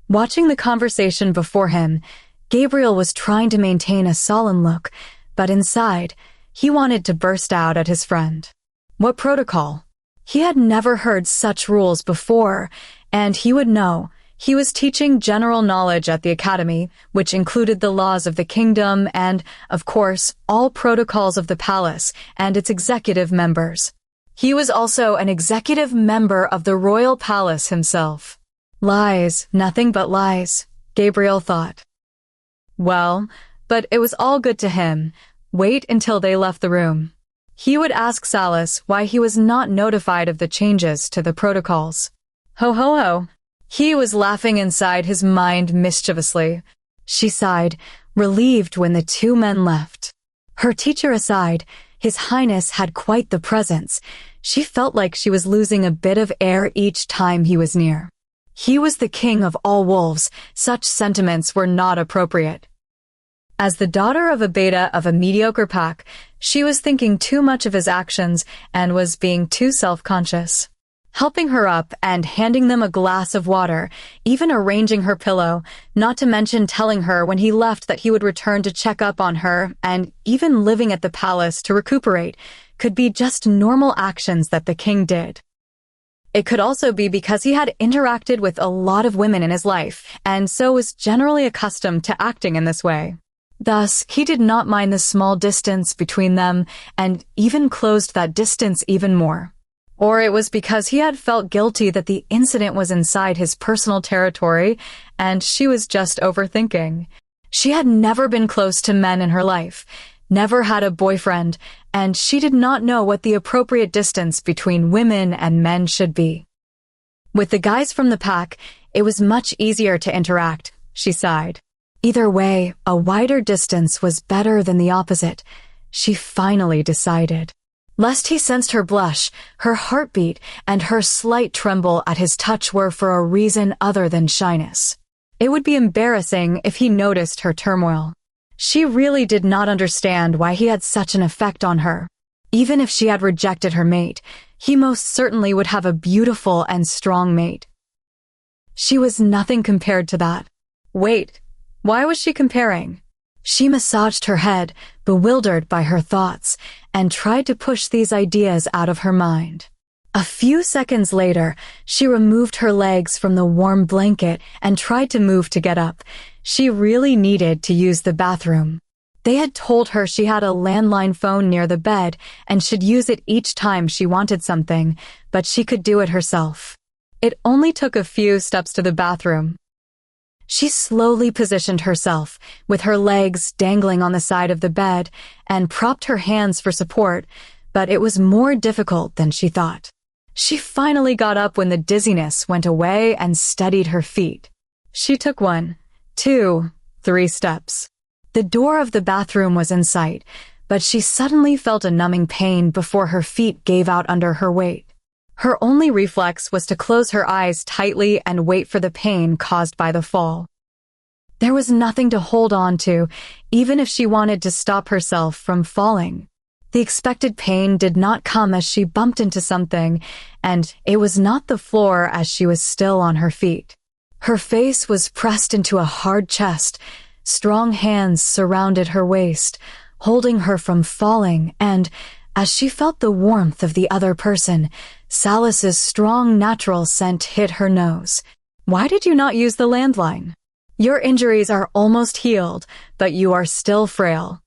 Watching the conversation before him, Gabriel was trying to maintain a sullen look, but inside, he wanted to burst out at his friend. What protocol? He had never heard such rules before, and he would know. He was teaching general knowledge at the academy, which included the laws of the kingdom and, of course, all protocols of the palace and its executive members. He was also an executive member of the royal palace himself. Lies, nothing but lies, Gabriel thought. Well, but it was all good to him. Wait until they left the room. He would ask Salas why he was not notified of the changes to the protocols. Ho ho ho. He was laughing inside his mind mischievously. She sighed, relieved when the two men left. Her teacher aside, His Highness had quite the presence. She felt like she was losing a bit of air each time he was near. He was the king of all wolves. Such sentiments were not appropriate. As the daughter of a beta of a mediocre pack, she was thinking too much of his actions and was being too self-conscious. Helping her up and handing them a glass of water, even arranging her pillow, not to mention telling her when he left that he would return to check up on her, and even living at the palace to recuperate, could be just normal actions that the king did. It could also be because he had interacted with a lot of women in his life, and so was generally accustomed to acting in this way. Thus, he did not mind the small distance between them, and even closed that distance even more. Or it was because he had felt guilty that the incident was inside his personal territory, and she was just overthinking. She had never been close to men in her life, never had a boyfriend, and she did not know what the appropriate distance between women and men should be. With the guys from the pack, it was much easier to interact, she sighed. Either way, a wider distance was better than the opposite, she finally decided. Lest he sensed her blush, her heartbeat, and her slight tremble at his touch were for a reason other than shyness. It would be embarrassing if he noticed her turmoil. She really did not understand why he had such an effect on her. Even if she had rejected her mate, he most certainly would have a beautiful and strong mate. She was nothing compared to that. Wait, why was she comparing? She massaged her head, bewildered by her thoughts, and tried to push these ideas out of her mind. A few seconds later, she removed her legs from the warm blanket and tried to move to get up. She really needed to use the bathroom. They had told her she had a landline phone near the bed and should use it each time she wanted something, but she could do it herself. It only took a few steps to the bathroom. She slowly positioned herself, with her legs dangling on the side of the bed, and propped her hands for support, but it was more difficult than she thought. She finally got up when the dizziness went away and steadied her feet. She took 1, 2, 3 steps. The door of the bathroom was in sight, but she suddenly felt a numbing pain before her feet gave out under her weight. Her only reflex was to close her eyes tightly and wait for the pain caused by the fall. There was nothing to hold on to, even if she wanted to stop herself from falling. The expected pain did not come as she bumped into something, and it was not the floor as she was still on her feet. Her face was pressed into a hard chest. Strong hands surrounded her waist, holding her from falling, and, as she felt the warmth of the other person, Salis's strong natural scent hit her nose. Why did you not use the landline? Your injuries are almost healed, but you are still frail.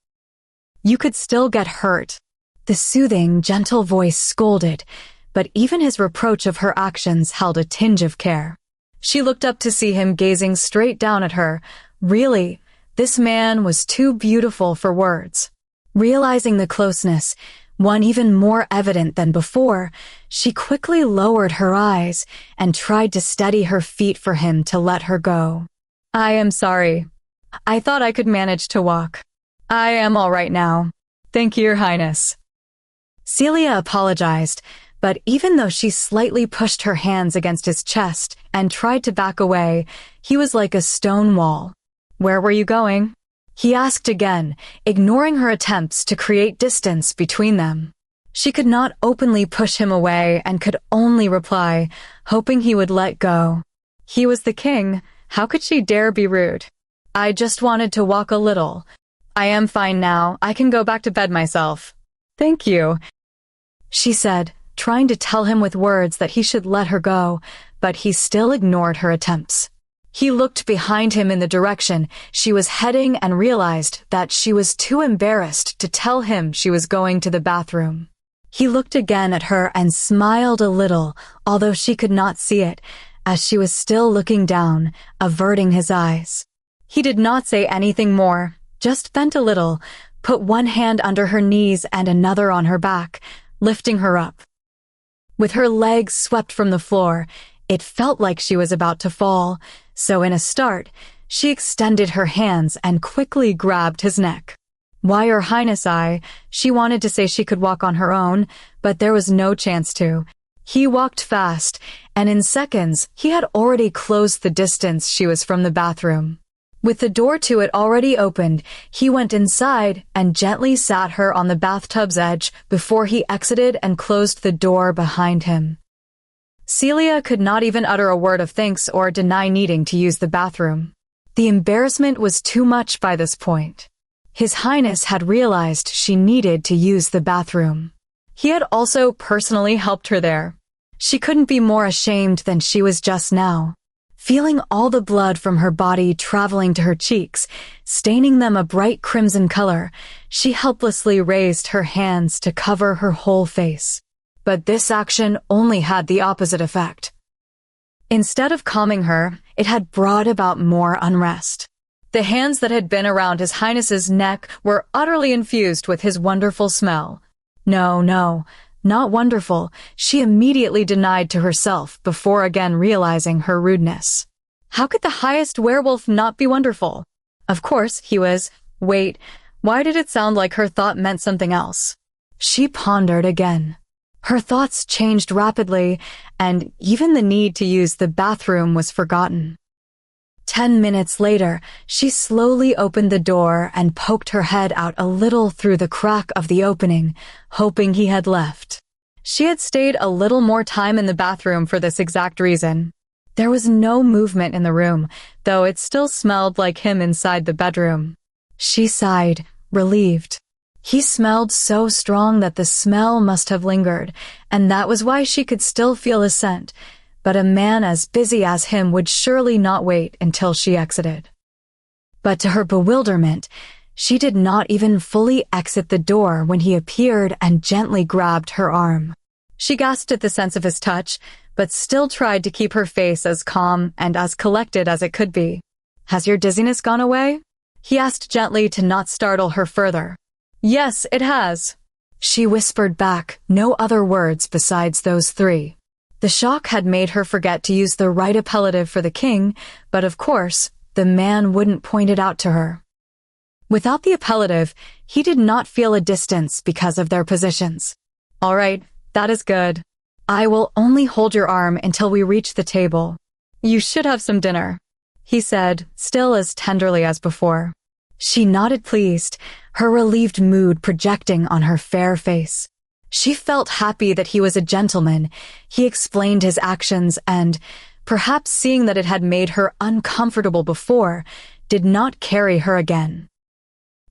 You could still get hurt. The soothing, gentle voice scolded, but even his reproach of her actions held a tinge of care. She looked up to see him gazing straight down at her. Really, this man was too beautiful for words. Realizing the closeness, one even more evident than before, she quickly lowered her eyes and tried to steady her feet for him to let her go. I am sorry. I thought I could manage to walk. I am all right now. Thank you, Your Highness. Celia apologized, but even though she slightly pushed her hands against his chest and tried to back away, he was like a stone wall. Where were you going? He asked again, ignoring her attempts to create distance between them. She could not openly push him away and could only reply, hoping he would let go. He was the king. How could she dare be rude? I just wanted to walk a little. I am fine now. I can go back to bed myself. Thank you, she said, trying to tell him with words that he should let her go, but he still ignored her attempts. He looked behind him in the direction she was heading and realized that she was too embarrassed to tell him she was going to the bathroom. He looked again at her and smiled a little, although she could not see it, as she was still looking down, averting his eyes. He did not say anything more, just bent a little, put one hand under her knees and another on her back, lifting her up. With her legs swept from the floor, it felt like she was about to fall, so in a start, she extended her hands and quickly grabbed his neck. Why, Your Highness, she wanted to say she could walk on her own, but there was no chance to. He walked fast, and in seconds, he had already closed the distance she was from the bathroom. With the door to it already opened, he went inside and gently sat her on the bathtub's edge before he exited and closed the door behind him. Celia could not even utter a word of thanks or deny needing to use the bathroom. The embarrassment was too much by this point. His Highness had realized she needed to use the bathroom. He had also personally helped her there. She couldn't be more ashamed than she was just now. Feeling all the blood from her body traveling to her cheeks, staining them a bright crimson color, she helplessly raised her hands to cover her whole face. But this action only had the opposite effect. Instead of calming her, it had brought about more unrest. The hands that had been around His Highness's neck were utterly infused with his wonderful smell. No, not wonderful, she immediately denied to herself before again realizing her rudeness. How could the highest werewolf not be wonderful? Of course, he was. Wait, why did it sound like her thought meant something else? She pondered again. Her thoughts changed rapidly, and even the need to use the bathroom was forgotten. 10 minutes later, she slowly opened the door and poked her head out a little through the crack of the opening, hoping he had left. She had stayed a little more time in the bathroom for this exact reason. There was no movement in the room, though it still smelled like him inside the bedroom. She sighed, relieved. He smelled so strong that the smell must have lingered, and that was why she could still feel his scent. But a man as busy as him would surely not wait until she exited. But to her bewilderment, she did not even fully exit the door when he appeared and gently grabbed her arm. She gasped at the sense of his touch, but still tried to keep her face as calm and as collected as it could be. Has your dizziness gone away? He asked gently to not startle her further. Yes, it has. She whispered back, no other words besides those three. The shock had made her forget to use the right appellative for the king, but of course, the man wouldn't point it out to her. Without the appellative, he did not feel a distance because of their positions. All right, that is good. I will only hold your arm until we reach the table. You should have some dinner, he said, still as tenderly as before. She nodded pleased, her relieved mood projecting on her fair face. She felt happy that he was a gentleman. He explained his actions and, perhaps seeing that it had made her uncomfortable before, did not carry her again.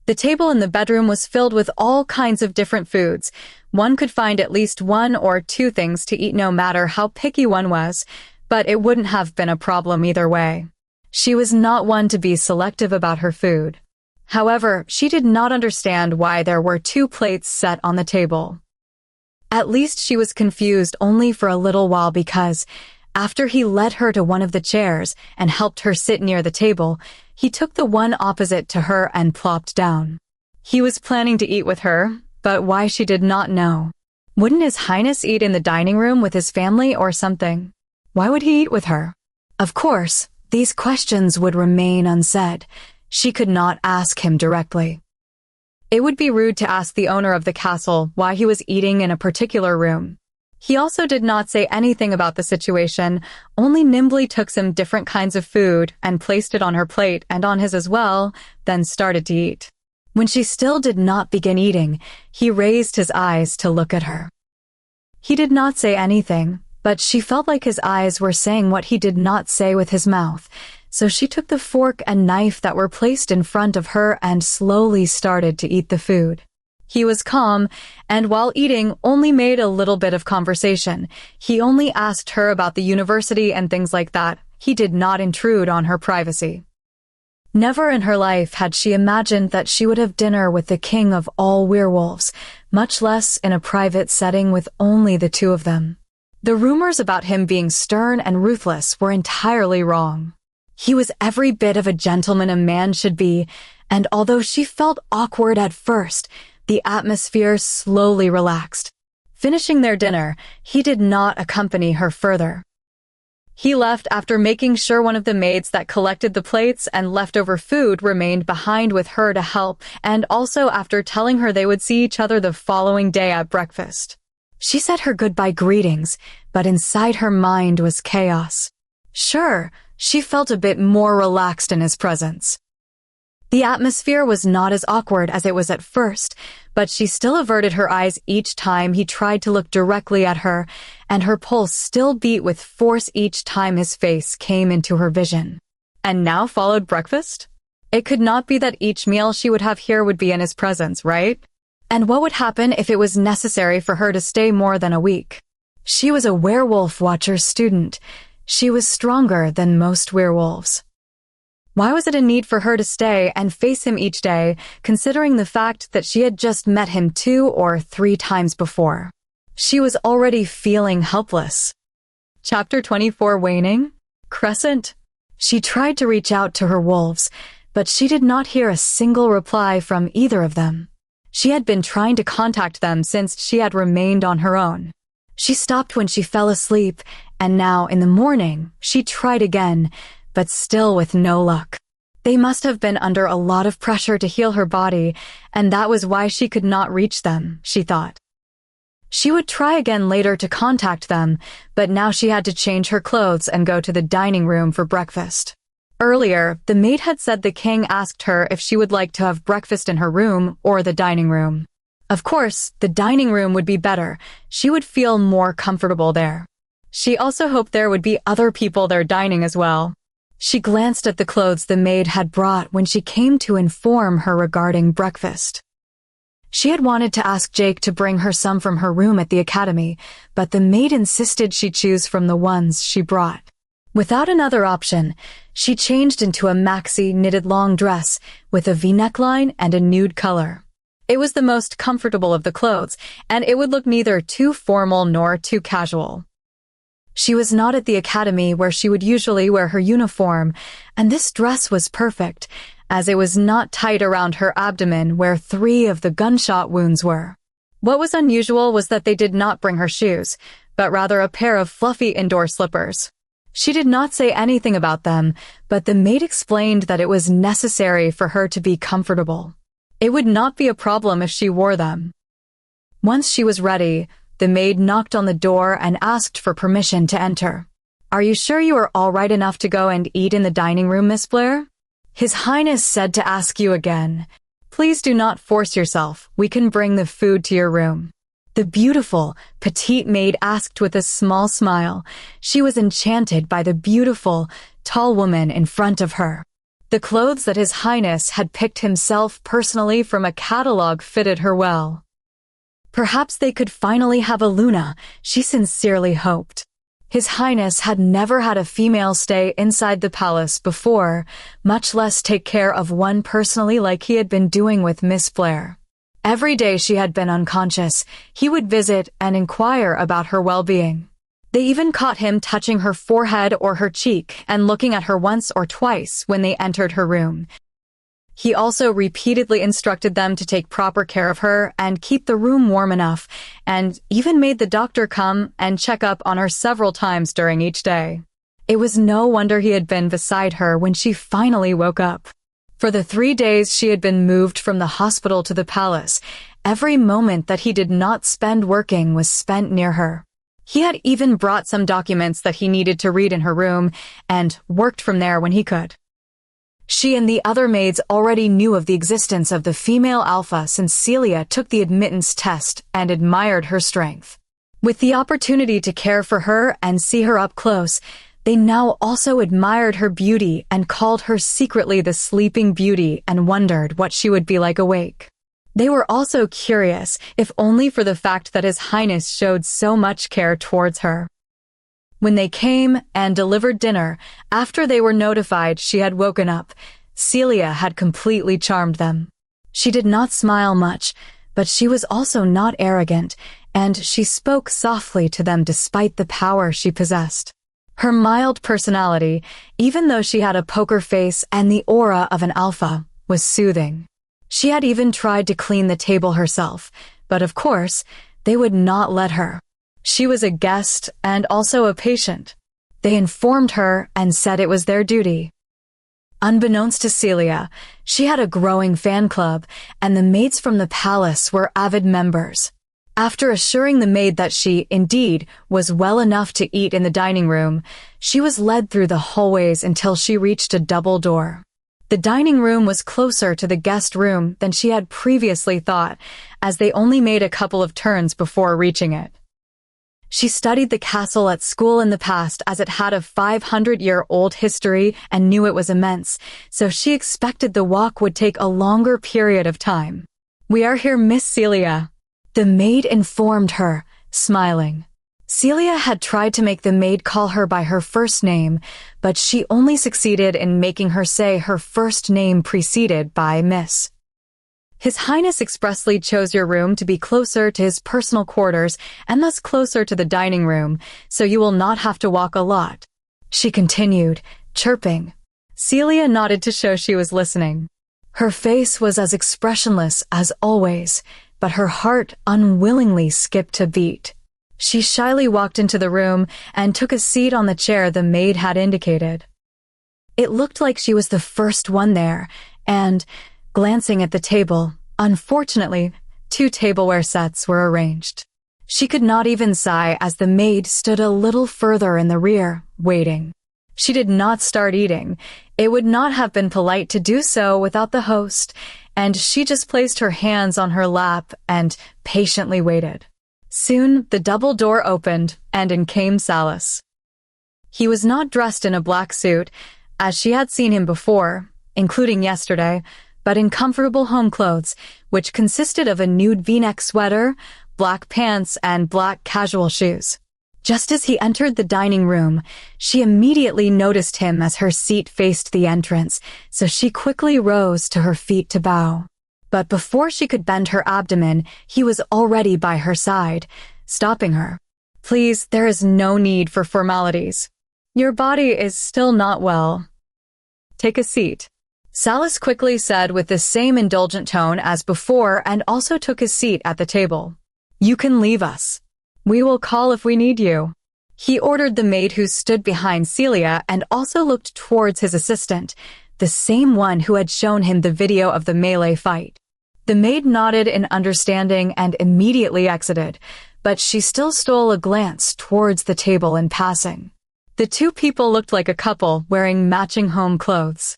The table in the bedroom was filled with all kinds of different foods. One could find at least 1 or 2 things to eat no matter how picky one was, but it wouldn't have been a problem either way. She was not one to be selective about her food. However, she did not understand why there were 2 plates set on the table. At least she was confused only for a little while because, after he led her to one of the chairs and helped her sit near the table, he took the one opposite to her and plopped down. He was planning to eat with her, but why she did not know. Wouldn't His Highness eat in the dining room with his family or something? Why would he eat with her? Of course, these questions would remain unsaid. She could not ask him directly. It would be rude to ask the owner of the castle why he was eating in a particular room. He also did not say anything about the situation, only nimbly took some different kinds of food and placed it on her plate and on his as well, then started to eat. When she still did not begin eating, he raised his eyes to look at her. He did not say anything, but she felt like his eyes were saying what he did not say with his mouth, so she took the fork and knife that were placed in front of her and slowly started to eat the food. He was calm, and while eating, only made a little bit of conversation. He only asked her about the university and things like that. He did not intrude on her privacy. Never in her life had she imagined that she would have dinner with the king of all werewolves, much less in a private setting with only the 2 of them. The rumors about him being stern and ruthless were entirely wrong. He was every bit of a gentleman a man should be, and although she felt awkward at first, the atmosphere slowly relaxed. Finishing their dinner, he did not accompany her further. He left after making sure one of the maids that collected the plates and leftover food remained behind with her to help, and also after telling her they would see each other the following day at breakfast. She said her goodbye greetings, but inside her mind was chaos. Sure, she felt a bit more relaxed in his presence. The atmosphere was not as awkward as it was at first, but she still averted her eyes each time he tried to look directly at her, and her pulse still beat with force each time his face came into her vision. And now followed breakfast? It could not be that each meal she would have here would be in his presence, right? And what would happen if it was necessary for her to stay more than a week? She was a werewolf watcher student. She was stronger than most werewolves. Why was it a need for her to stay and face him each day, considering the fact that she had just met him 2 or 3 times before? She was already feeling helpless. Chapter 24 Waning? Crescent? She tried to reach out to her wolves, but she did not hear a single reply from either of them. She had been trying to contact them since she had remained on her own. She stopped when she fell asleep, and now in the morning, she tried again, but still with no luck. They must have been under a lot of pressure to heal her body, and that was why she could not reach them, she thought. She would try again later to contact them, but now she had to change her clothes and go to the dining room for breakfast. Earlier, the maid had said the king asked her if she would like to have breakfast in her room or the dining room. Of course, the dining room would be better. She would feel more comfortable there. She also hoped there would be other people there dining as well. She glanced at the clothes the maid had brought when she came to inform her regarding breakfast. She had wanted to ask Jake to bring her some from her room at the academy, but the maid insisted she choose from the ones she brought. Without another option, she changed into a maxi knitted long dress with a V-neckline and a nude color. It was the most comfortable of the clothes, and it would look neither too formal nor too casual. She was not at the academy where she would usually wear her uniform, and this dress was perfect, as it was not tight around her abdomen where 3 of the gunshot wounds were. What was unusual was that they did not bring her shoes, but rather a pair of fluffy indoor slippers. She did not say anything about them, but the maid explained that it was necessary for her to be comfortable. It would not be a problem if she wore them. Once she was ready, the maid knocked on the door and asked for permission to enter. "Are you sure you are all right enough to go and eat in the dining room, Miss Blair?" His Highness said to ask you again. "Please do not force yourself. We can bring the food to your room." The beautiful, petite maid asked with a small smile. She was enchanted by the beautiful, tall woman in front of her. The clothes that His Highness had picked himself personally from a catalog fitted her well. Perhaps they could finally have a Luna, she sincerely hoped. His Highness had never had a female stay inside the palace before, much less take care of one personally like he had been doing with Miss Blair. Every day she had been unconscious, he would visit and inquire about her well-being. They even caught him touching her forehead or her cheek and looking at her once or twice when they entered her room. He also repeatedly instructed them to take proper care of her and keep the room warm enough, and even made the doctor come and check up on her several times during each day. It was no wonder he had been beside her when she finally woke up. For the 3 days she had been moved from the hospital to the palace, every moment that he did not spend working was spent near her. He had even brought some documents that he needed to read in her room and worked from there when he could. She and the other maids already knew of the existence of the female alpha since Celia took the admittance test and admired her strength. With the opportunity to care for her and see her up close, they now also admired her beauty and called her secretly the Sleeping Beauty and wondered what she would be like awake. They were also curious, if only for the fact that His Highness showed so much care towards her. When they came and delivered dinner, after they were notified she had woken up, Celia had completely charmed them. She did not smile much, but she was also not arrogant, and she spoke softly to them despite the power she possessed. Her mild personality, even though she had a poker face and the aura of an alpha, was soothing. She had even tried to clean the table herself, but of course, they would not let her. She was a guest and also a patient. They informed her and said it was their duty. Unbeknownst to Celia, she had a growing fan club, and the maids from the palace were avid members. After assuring the maid that she, indeed, was well enough to eat in the dining room, she was led through the hallways until she reached a double door. The dining room was closer to the guest room than she had previously thought, as they only made a couple of turns before reaching it. She studied the castle at school in the past as it had a 500-year-old history and knew it was immense, so she expected the walk would take a longer period of time. "We are here, Miss Celia," the maid informed her, smiling. Celia had tried to make the maid call her by her first name, but she only succeeded in making her say her first name preceded by Miss. "His Highness expressly chose your room to be closer to his personal quarters and thus closer to the dining room, so you will not have to walk a lot," she continued, chirping. Celia nodded to show she was listening. Her face was as expressionless as always, but her heart unwillingly skipped a beat. She shyly walked into the room and took a seat on the chair the maid had indicated. It looked like she was the first one there, and, glancing at the table, unfortunately, 2 tableware sets were arranged. She could not even sigh as the maid stood a little further in the rear, waiting. She did not start eating. It would not have been polite to do so without the host, and she just placed her hands on her lap and patiently waited. Soon, the double door opened, and in came Salas. He was not dressed in a black suit, as she had seen him before, including yesterday, but in comfortable home clothes, which consisted of a nude V-neck sweater, black pants, and black casual shoes. Just as he entered the dining room, she immediately noticed him as her seat faced the entrance, so she quickly rose to her feet to bow. But before she could bend her abdomen, he was already by her side, stopping her. "Please, there is no need for formalities. Your body is still not well. Take a seat," Salas quickly said with the same indulgent tone as before and also took his seat at the table. You can leave us. We will call if we need you. He ordered the maid who stood behind Celia and also looked towards his assistant, the same one who had shown him the video of the melee fight. The maid nodded in understanding and immediately exited, but she still stole a glance towards the table in passing. The two people looked like a couple wearing matching home clothes.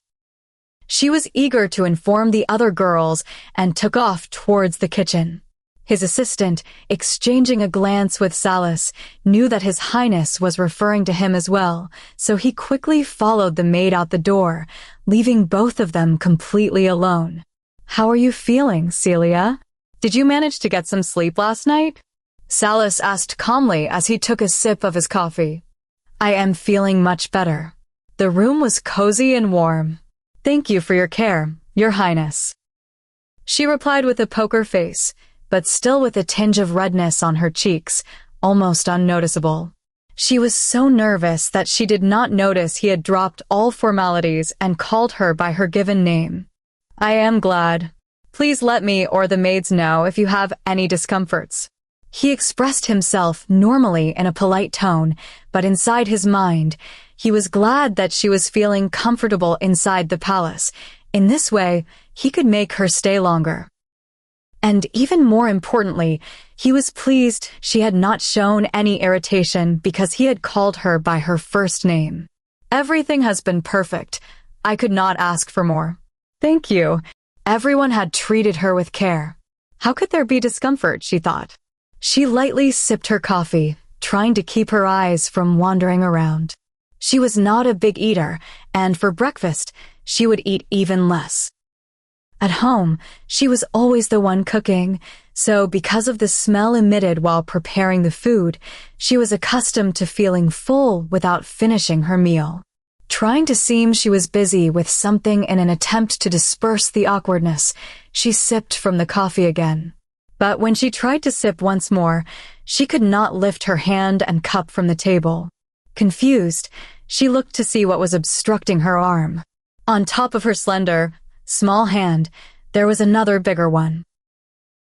She was eager to inform the other girls and took off towards the kitchen. His assistant, exchanging a glance with Salis, knew that His Highness was referring to him as well, so he quickly followed the maid out the door, leaving both of them completely alone. How are you feeling, Celia? Did you manage to get some sleep last night? Salis asked calmly as he took a sip of his coffee. I am feeling much better. The room was cozy and warm. Thank you for your care, Your Highness. She replied with a poker face, but still with a tinge of redness on her cheeks, almost unnoticeable. She was so nervous that she did not notice he had dropped all formalities and called her by her given name. I am glad. Please let me or the maids know if you have any discomforts. He expressed himself normally in a polite tone, but inside his mind, he was glad that she was feeling comfortable inside the palace. In this way, he could make her stay longer. And even more importantly, he was pleased she had not shown any irritation because he had called her by her first name. Everything has been perfect. I could not ask for more. Thank you. Everyone had treated her with care. How could there be discomfort, she thought. She lightly sipped her coffee, trying to keep her eyes from wandering around. She was not a big eater, and for breakfast, she would eat even less. At home, she was always the one cooking, so because of the smell emitted while preparing the food, she was accustomed to feeling full without finishing her meal. Trying to seem she was busy with something in an attempt to disperse the awkwardness, she sipped from the coffee again. But when she tried to sip once more, she could not lift her hand and cup from the table. Confused, she looked to see what was obstructing her arm. On top of her slender, small hand, there was another bigger one.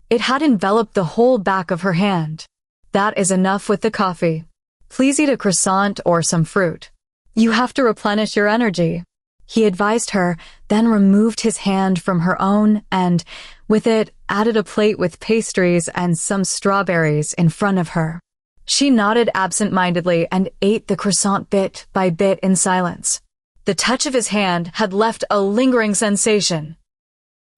It had enveloped the whole back of her hand. That is enough with the coffee. Please eat a croissant or some fruit. You have to replenish your energy. He advised her, then removed his hand from her own and, with it, added a plate with pastries and some strawberries in front of her. She nodded absent-mindedly and ate the croissant bit by bit in silence. The touch of his hand had left a lingering sensation.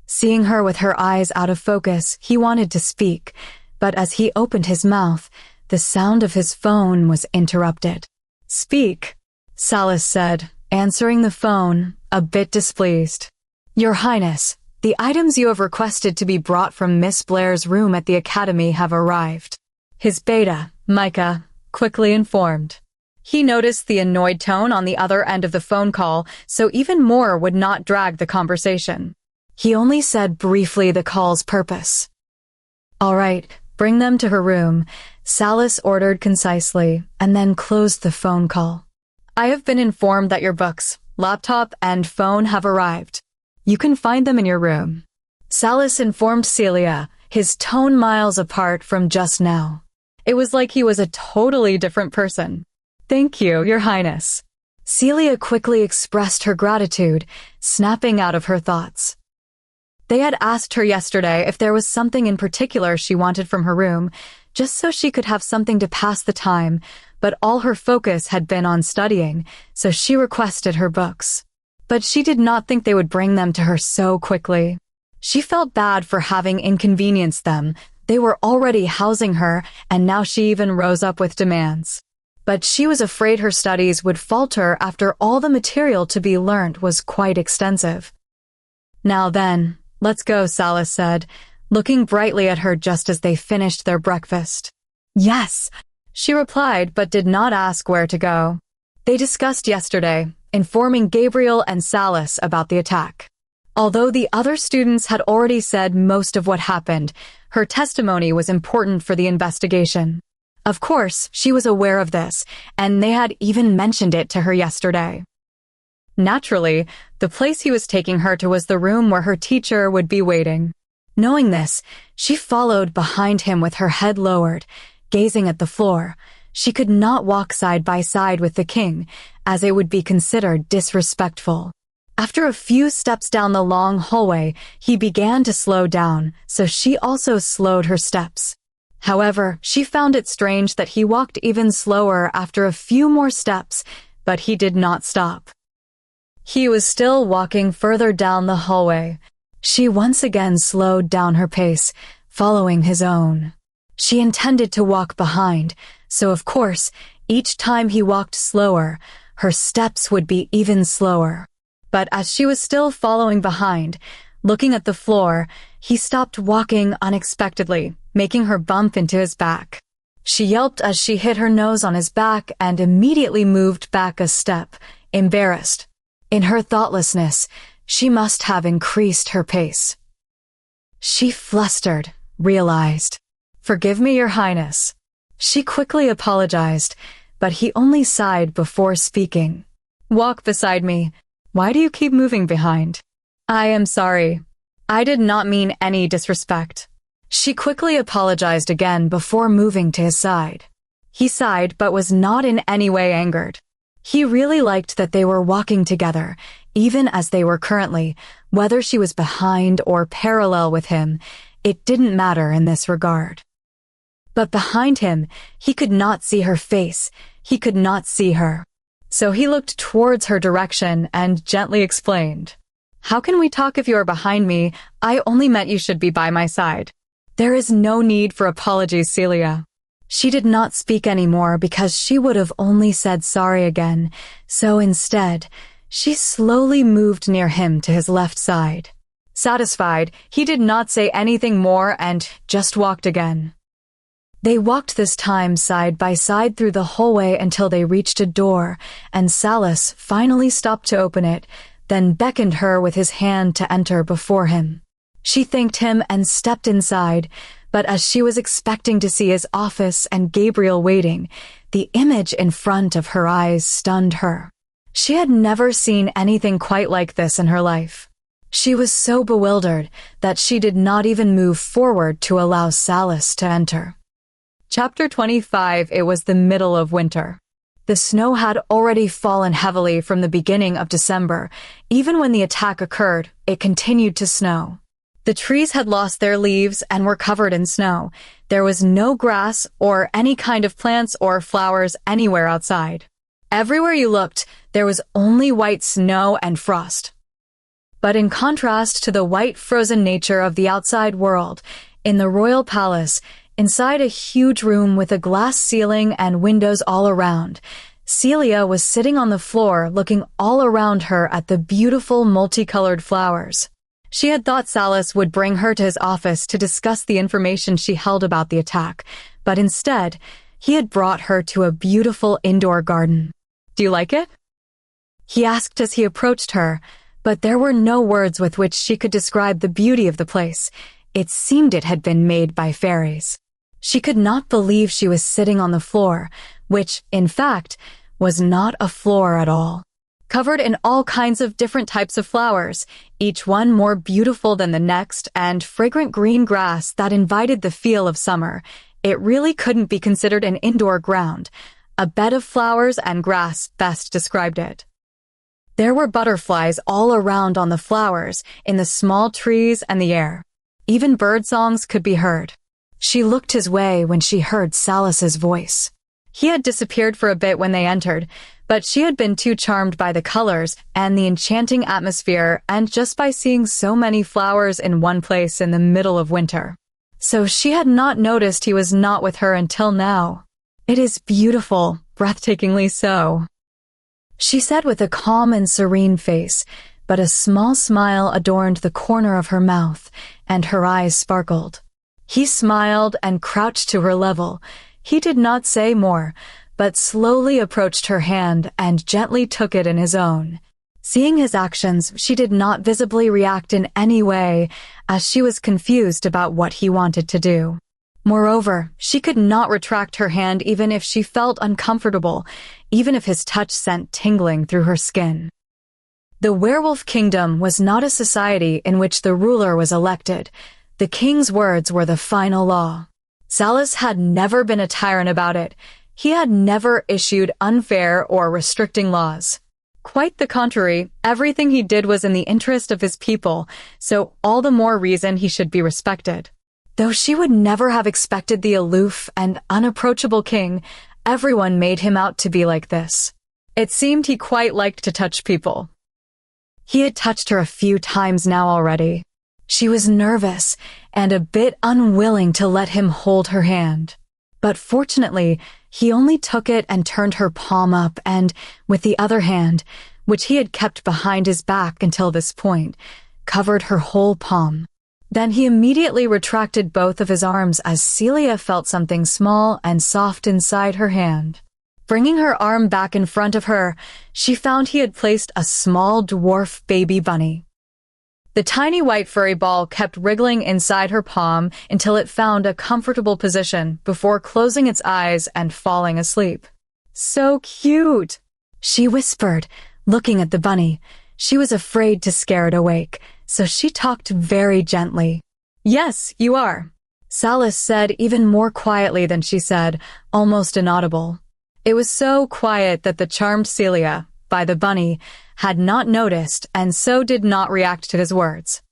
Seeing her with her eyes out of focus, he wanted to speak, but as he opened his mouth, the sound of his phone was interrupted. Speak, Salis said, answering the phone, a bit displeased. Your Highness, the items you have requested to be brought from Miss Blair's room at the Academy have arrived. His beta, Micah, quickly informed. He noticed the annoyed tone on the other end of the phone call, so even more would not drag the conversation. He only said briefly the call's purpose. All right, bring them to her room, Salis ordered concisely, and then closed the phone call. I have been informed that your books, laptop, and phone have arrived. You can find them in your room. Salis informed Celia, his tone miles apart from just now. It was like he was a totally different person. Thank you, Your Highness. Celia quickly expressed her gratitude, snapping out of her thoughts. They had asked her yesterday if there was something in particular she wanted from her room, just so she could have something to pass the time, but all her focus had been on studying, so she requested her books. But she did not think they would bring them to her so quickly. She felt bad for having inconvenienced them. They were already housing her, and now she even rose up with demands. But she was afraid her studies would falter after all the material to be learned was quite extensive. Now then, let's go, Salis said, looking brightly at her just as they finished their breakfast. Yes, she replied, but did not ask where to go. They discussed yesterday, informing Gabriel and Salis about the attack. Although the other students had already said most of what happened, her testimony was important for the investigation. Of course, she was aware of this, and they had even mentioned it to her yesterday. Naturally, the place he was taking her to was the room where her teacher would be waiting. Knowing this, she followed behind him with her head lowered, gazing at the floor. She could not walk side by side with the king, as it would be considered disrespectful. After a few steps down the long hallway, he began to slow down, so she also slowed her steps. However, she found it strange that he walked even slower after a few more steps, but he did not stop. He was still walking further down the hallway. She once again slowed down her pace, following his own. She intended to walk behind, so of course, each time he walked slower, her steps would be even slower. But as she was still following behind, looking at the floor, he stopped walking unexpectedly, making her bump into his back. She yelped as she hit her nose on his back and immediately moved back a step, embarrassed. In her thoughtlessness, she must have increased her pace. She flustered, realized. "Forgive me, Your Highness." She quickly apologized, but he only sighed before speaking. "Walk beside me. Why do you keep moving behind?" "I am sorry. I did not mean any disrespect." She quickly apologized again before moving to his side. He sighed but was not in any way angered. He really liked that they were walking together, even as they were currently, whether she was behind or parallel with him, it didn't matter in this regard. But behind him, he could not see her face, he could not see her. So he looked towards her direction and gently explained, "How can we talk if you are behind me? I only meant you should be by my side." "There is no need for apologies, Celia." She did not speak anymore because she would have only said sorry again, so instead, she slowly moved near him to his left side. Satisfied, he did not say anything more and just walked again. They walked this time side by side through the hallway until they reached a door, and Salas finally stopped to open it, then beckoned her with his hand to enter before him. She thanked him and stepped inside, but as she was expecting to see his office and Gabriel waiting, the image in front of her eyes stunned her. She had never seen anything quite like this in her life. She was so bewildered that she did not even move forward to allow Salas to enter. Chapter 25. It was the middle of winter. The snow had already fallen heavily from the beginning of December. Even when the attack occurred, it continued to snow. The trees had lost their leaves and were covered in snow. There was no grass or any kind of plants or flowers anywhere outside. Everywhere you looked, there was only white snow and frost. But in contrast to the white frozen nature of the outside world, in the royal palace, inside a huge room with a glass ceiling and windows all around, Celia was sitting on the floor looking all around her at the beautiful multicolored flowers. She had thought Salas would bring her to his office to discuss the information she held about the attack, but instead, he had brought her to a beautiful indoor garden. "Do you like it?" he asked as he approached her, but there were no words with which she could describe the beauty of the place. It seemed it had been made by fairies. She could not believe she was sitting on the floor, which, in fact, was not a floor at all. Covered in all kinds of different types of flowers, each one more beautiful than the next, and fragrant green grass that invited the feel of summer. It really couldn't be considered an indoor ground. A bed of flowers and grass best described it. There were butterflies all around on the flowers, in the small trees and the air. Even bird songs could be heard. She looked his way when she heard Salas's voice. He had disappeared for a bit when they entered, but she had been too charmed by the colors and the enchanting atmosphere and just by seeing so many flowers in one place in the middle of winter. So she had not noticed he was not with her until now. "It is beautiful, breathtakingly so," she said with a calm and serene face, but a small smile adorned the corner of her mouth, and her eyes sparkled. He smiled and crouched to her level. He did not say more, but slowly approached her hand and gently took it in his own. Seeing his actions, she did not visibly react in any way, as she was confused about what he wanted to do. Moreover, she could not retract her hand even if she felt uncomfortable, even if his touch sent tingling through her skin. The Werewolf Kingdom was not a society in which the ruler was elected. The king's words were the final law. Salas had never been a tyrant about it. He had never issued unfair or restricting laws. Quite the contrary, everything he did was in the interest of his people, so all the more reason he should be respected. Though she would never have expected the aloof and unapproachable king, everyone made him out to be like this. It seemed he quite liked to touch people. He had touched her a few times now already. She was nervous and a bit unwilling to let him hold her hand. But fortunately, he only took it and turned her palm up and, with the other hand, which he had kept behind his back until this point, covered her whole palm. Then he immediately retracted both of his arms as Celia felt something small and soft inside her hand. Bringing her arm back in front of her, she found he had placed a small dwarf baby bunny. The tiny white furry ball kept wriggling inside her palm until it found a comfortable position before closing its eyes and falling asleep. "So cute," she whispered, looking at the bunny. She was afraid to scare it awake, so she talked very gently. "Yes, you are," Salas said even more quietly than she said, almost inaudible. It was so quiet that the charmed Celia, by the bunny, had not noticed and so did not react to his words.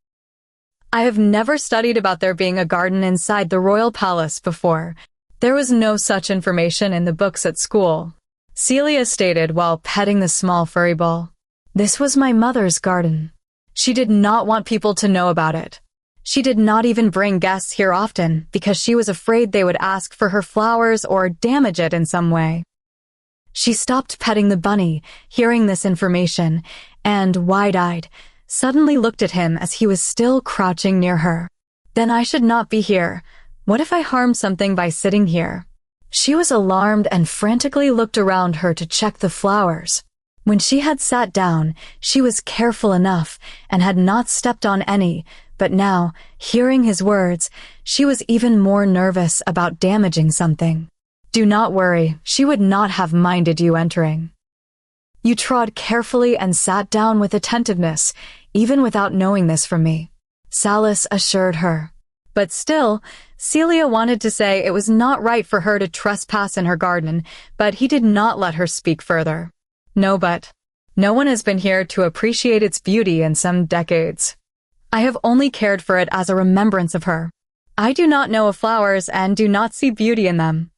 "I have never studied about there being a garden inside the royal palace before. There was no such information in the books at school," Celia stated while petting the small furry ball. "This was my mother's garden. She did not want people to know about it. She did not even bring guests here often because she was afraid they would ask for her flowers or damage it in some way." She stopped petting the bunny, hearing this information, and, wide-eyed, suddenly looked at him as he was still crouching near her. "Then I should not be here. What if I harm something by sitting here?" She was alarmed and frantically looked around her to check the flowers. When she had sat down, she was careful enough and had not stepped on any, but now, hearing his words, she was even more nervous about damaging something. "Do not worry, she would not have minded you entering. You trod carefully and sat down with attentiveness, even without knowing this from me," Salas assured her. But still, Celia wanted to say it was not right for her to trespass in her garden, but he did not let her speak further. "No, but no one has been here to appreciate its beauty in some decades. I have only cared for it as a remembrance of her. I do not know of flowers and do not see beauty in them.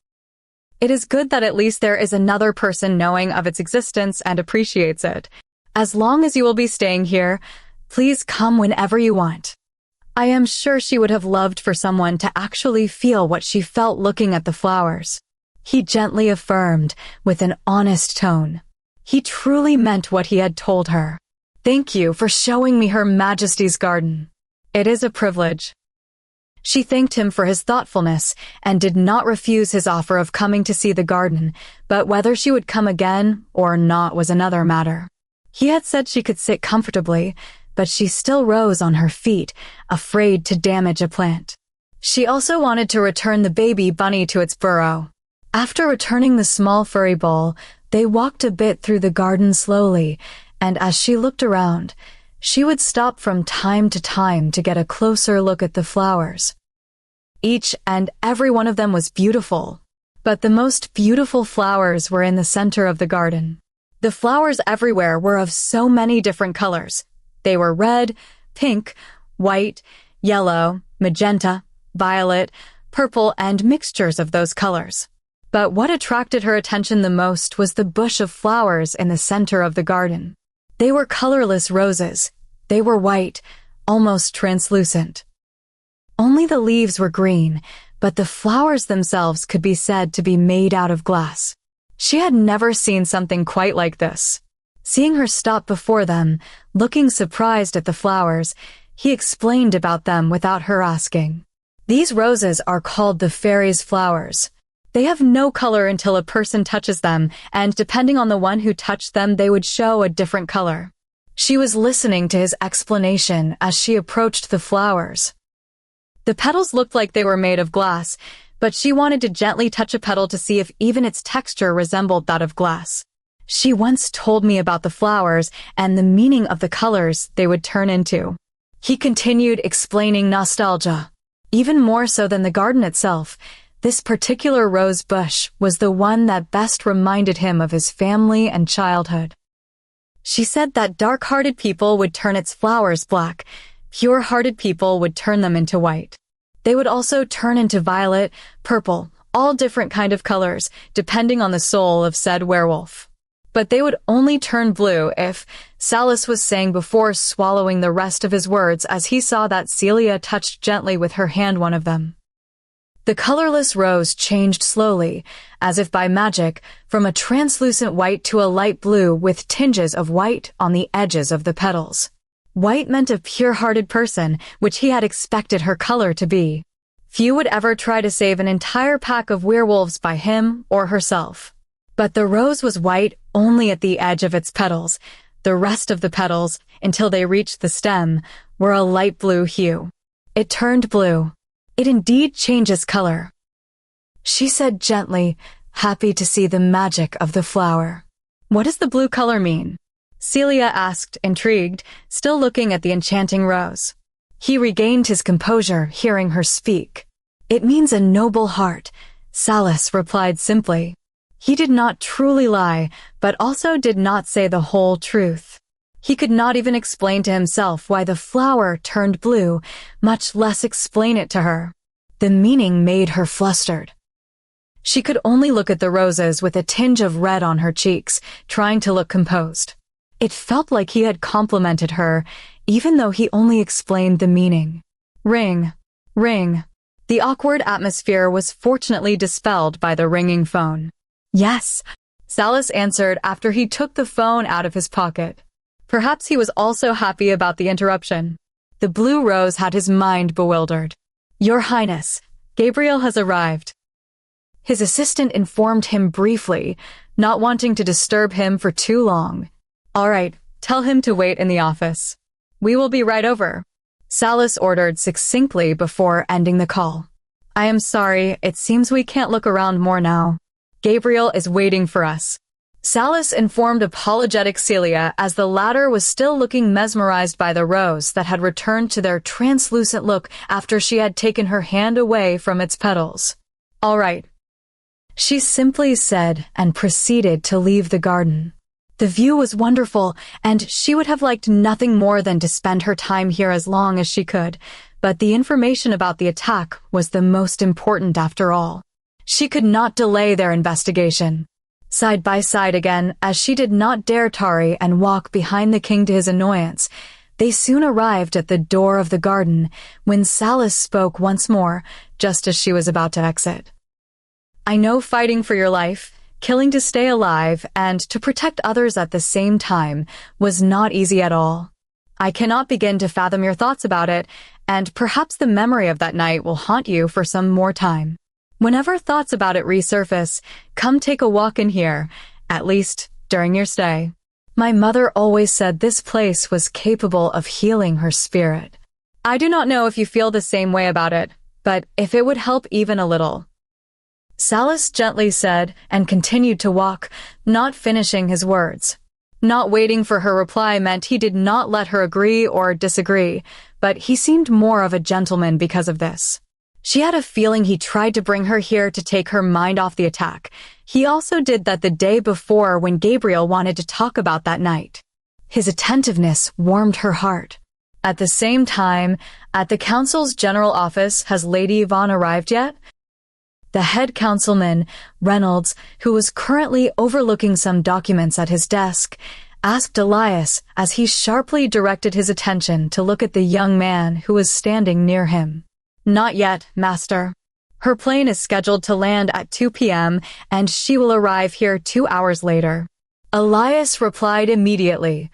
It is good that at least there is another person knowing of its existence and appreciates it. As long as you will be staying here, please come whenever you want." I am sure she would have loved for someone to actually feel what she felt looking at the flowers. He gently affirmed, with an honest tone. He truly meant what he had told her. "Thank you for showing me Her Majesty's garden. It is a privilege." She thanked him for his thoughtfulness and did not refuse his offer of coming to see the garden, but whether she would come again or not was another matter. He had said she could sit comfortably, but she still rose on her feet, afraid to damage a plant. She also wanted to return the baby bunny to its burrow. After returning the small furry ball, they walked a bit through the garden slowly, and as she looked around, she would stop from time to time to get a closer look at the flowers. Each and every one of them was beautiful, but the most beautiful flowers were in the center of the garden. The flowers everywhere were of so many different colors. They were red, pink, white, yellow, magenta, violet, purple, and mixtures of those colors. But what attracted her attention the most was the bush of flowers in the center of the garden. They were colorless roses. They were white, almost translucent. Only the leaves were green, but the flowers themselves could be said to be made out of glass. She had never seen something quite like this. Seeing her stop before them, looking surprised at the flowers, he explained about them without her asking. "These roses are called the fairies' flowers. They have no color until a person touches them, and depending on the one who touched them, they would show a different color." She was listening to his explanation as she approached the flowers. The petals looked like they were made of glass, but she wanted to gently touch a petal to see if even its texture resembled that of glass. "She once told me about the flowers and the meaning of the colors they would turn into." He continued explaining nostalgia. Even more so than the garden itself, this particular rose bush was the one that best reminded him of his family and childhood. She said that dark-hearted people would turn its flowers black, pure-hearted people would turn them into white. They would also turn into violet, purple, all different kind of colors, depending on the soul of said werewolf. But they would only turn blue if, Salas was saying before swallowing the rest of his words as he saw that Celia touched gently with her hand one of them. The colorless rose changed slowly, as if by magic, from a translucent white to a light blue with tinges of white on the edges of the petals. White meant a pure-hearted person, which he had expected her color to be. Few would ever try to save an entire pack of werewolves by him or herself. But the rose was white only at the edge of its petals. The rest of the petals, until they reached the stem, were a light blue hue. It turned blue. It indeed changes color. She said gently, happy to see the magic of the flower. What does the blue color mean? Celia asked, intrigued, still looking at the enchanting rose. He regained his composure, hearing her speak. It means a noble heart, Salas replied simply. He did not truly lie, but also did not say the whole truth. He could not even explain to himself why the flower turned blue, much less explain it to her. The meaning made her flustered. She could only look at the roses with a tinge of red on her cheeks, trying to look composed. It felt like he had complimented her, even though he only explained the meaning. Ring. Ring. The awkward atmosphere was fortunately dispelled by the ringing phone. Yes, Salas answered after he took the phone out of his pocket. Perhaps he was also happy about the interruption. The blue rose had his mind bewildered. Your Highness, Gabriel has arrived. His assistant informed him briefly, not wanting to disturb him for too long. All right, tell him to wait in the office. We will be right over, Salas ordered succinctly before ending the call. I am sorry, it seems we can't look around more now. Gabriel is waiting for us. Salas informed apologetic Celia as the latter was still looking mesmerized by the rose that had returned to their translucent look after she had taken her hand away from its petals. All right, she simply said and proceeded to leave the garden. The view was wonderful, and she would have liked nothing more than to spend her time here as long as she could, but the information about the attack was the most important after all. She could not delay their investigation. Side by side again, as she did not dare tarry and walk behind the king to his annoyance, they soon arrived at the door of the garden when Salas spoke once more, just as she was about to exit. I know fighting for your life, killing to stay alive, and to protect others at the same time was not easy at all. I cannot begin to fathom your thoughts about it, and perhaps the memory of that night will haunt you for some more time. Whenever thoughts about it resurface, come take a walk in here, at least during your stay. My mother always said this place was capable of healing her spirit. I do not know if you feel the same way about it, but if it would help even a little. Salas gently said and continued to walk, not finishing his words. Not waiting for her reply meant he did not let her agree or disagree, but he seemed more of a gentleman because of this. She had a feeling he tried to bring her here to take her mind off the attack. He also did that the day before when Gabriel wanted to talk about that night. His attentiveness warmed her heart. At the same time, at the council's general office, has Lady Yvonne arrived yet? The head councilman, Reynolds, who was currently overlooking some documents at his desk, asked Elias as he sharply directed his attention to look at the young man who was standing near him. Not yet, master. Her plane is scheduled to land at 2 p.m. and she will arrive here 2 hours later. Elias replied immediately.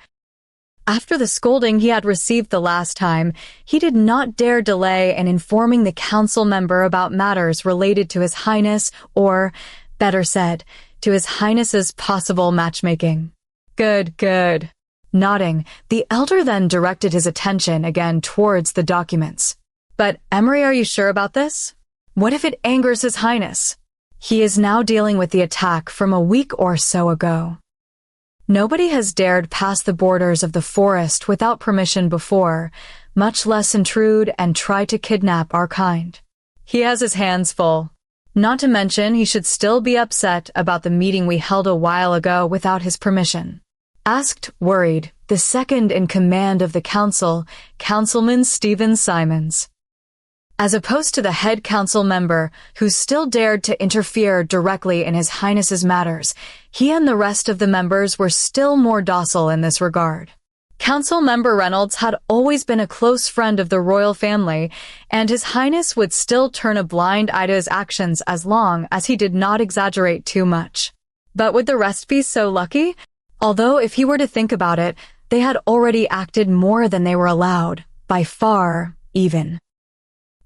After the scolding he had received the last time, he did not dare delay in informing the council member about matters related to His Highness or, better said, to His Highness's possible matchmaking. Good. Nodding, the elder then directed his attention again towards the documents. But, Emery, are you sure about this? What if it angers His Highness? He is now dealing with the attack from a week or so ago. Nobody has dared pass the borders of the forest without permission before. much less intrude and try to kidnap our kind. He has his hands full. Not to mention, he should still be upset about the meeting we held a while ago without his permission. Asked, worried, the second in command of the council, Councilman Stephen Simons. As opposed to the head council member, who still dared to interfere directly in His Highness's matters, he and the rest of the members were still more docile in this regard. Council member Reynolds had always been a close friend of the royal family, and His Highness would still turn a blind eye to his actions as long as he did not exaggerate too much. But would the rest be so lucky? Although, if he were to think about it, they had already acted more than they were allowed, by far, even.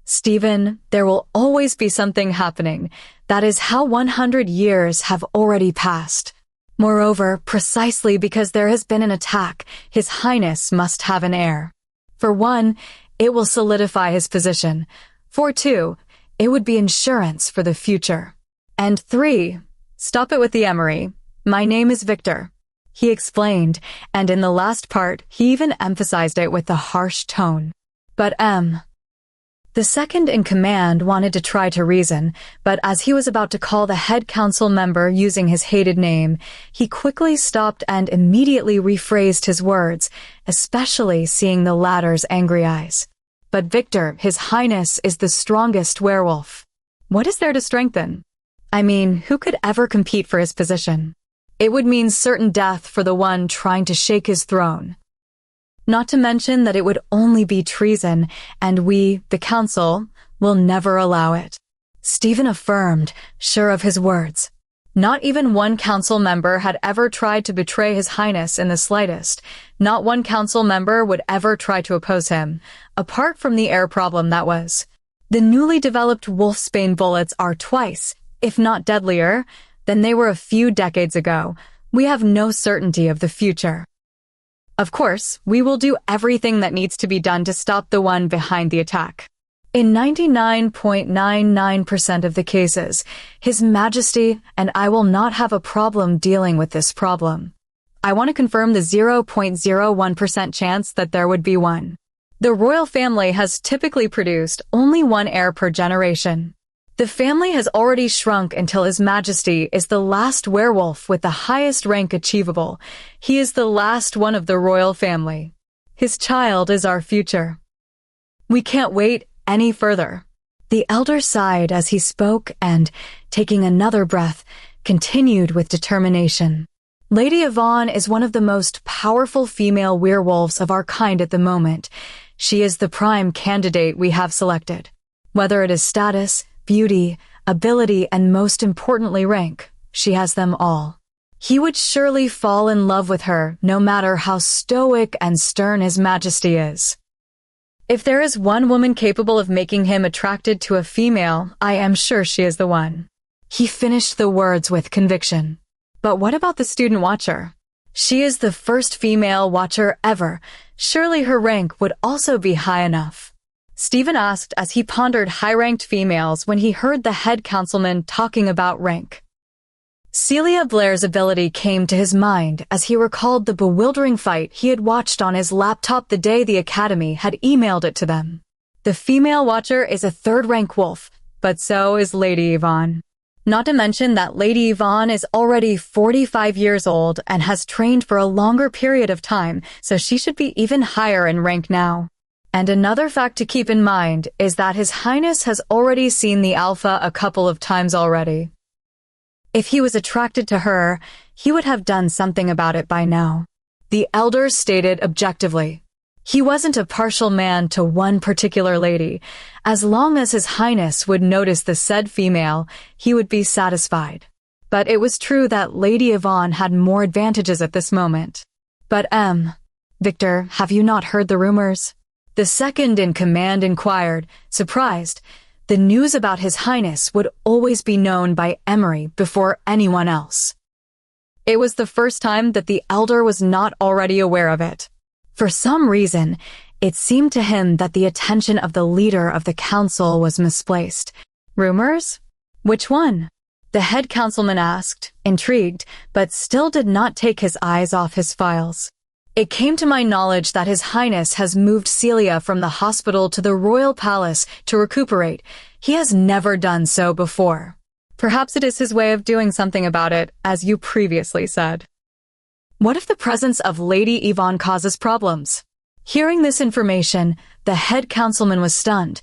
Stephen, there will always be something happening. That is how 100 years have already passed. Moreover, precisely because there has been an attack, His Highness must have an heir. For one, it will solidify his position. For two, it would be insurance for the future. And three, stop it with the Emery. My name is Victor. He explained, and in the last part, he even emphasized it with a harsh tone. But the second in command wanted to try to reason, but as he was about to call the head council member using his hated name, he quickly stopped and immediately rephrased his words, especially seeing the latter's angry eyes. But Victor, His Highness, is the strongest werewolf. What is there to strengthen? I mean, who could ever compete for his position? It would mean certain death for the one trying to shake his throne. Not to mention that it would only be treason, and we, the council, will never allow it. Stephen affirmed, sure of his words. Not even one council member had ever tried to betray His Highness in the slightest. Not one council member would ever try to oppose him, apart from the air problem that was. The newly developed wolfsbane bullets are twice, if not deadlier, than they were a few decades ago. We have no certainty of the future. Of course, we will do everything that needs to be done to stop the one behind the attack. In 99.99% of the cases, His Majesty and I will not have a problem dealing with this problem. I want to confirm the 0.01% chance that there would be one. The royal family has typically produced only one heir per generation. The family has already shrunk until His Majesty is the last werewolf with the highest rank achievable. He is the last one of the royal family. His child is our future. We can't wait any further. The elder sighed as he spoke and, taking another breath, continued with determination. Lady Yvonne is one of the most powerful female werewolves of our kind at the moment. She is the prime candidate we have selected. Whether it is status, beauty, ability, and most importantly rank, she has them all. He would surely fall in love with her, no matter how stoic and stern His Majesty is. If there is one woman capable of making him attracted to a female, I am sure she is the one. He finished the words with conviction. But what about the student watcher? She is the first female watcher ever. Surely her rank would also be high enough. Stephen asked as he pondered high-ranked females when he heard the head councilman talking about rank. Celia Blair's ability came to his mind as he recalled the bewildering fight he had watched on his laptop the day the Academy had emailed it to them. The female watcher is a third-rank wolf, but so is Lady Yvonne. Not to mention that Lady Yvonne is already 45 years old and has trained for a longer period of time, so she should be even higher in rank now. And another fact to keep in mind is that His Highness has already seen the Alpha a couple of times already. If he was attracted to her, he would have done something about it by now. The elder stated objectively. He wasn't a partial man to one particular lady. As long as His Highness would notice the said female, he would be satisfied. But it was true that Lady Yvonne had more advantages at this moment. But Victor, have you not heard the rumors? The second in command inquired, surprised. The news about His Highness would always be known by Emery before anyone else. It was the first time that the elder was not already aware of it. For some reason, it seemed to him that the attention of the leader of the council was misplaced. Rumors? Which one? The head councilman asked, intrigued, but still did not take his eyes off his files. It came to my knowledge that His Highness has moved Celia from the hospital to the royal palace to recuperate. He has never done so before. Perhaps it is his way of doing something about it, as you previously said. What if the presence of Lady Yvonne causes problems? Hearing this information, the head councilman was stunned.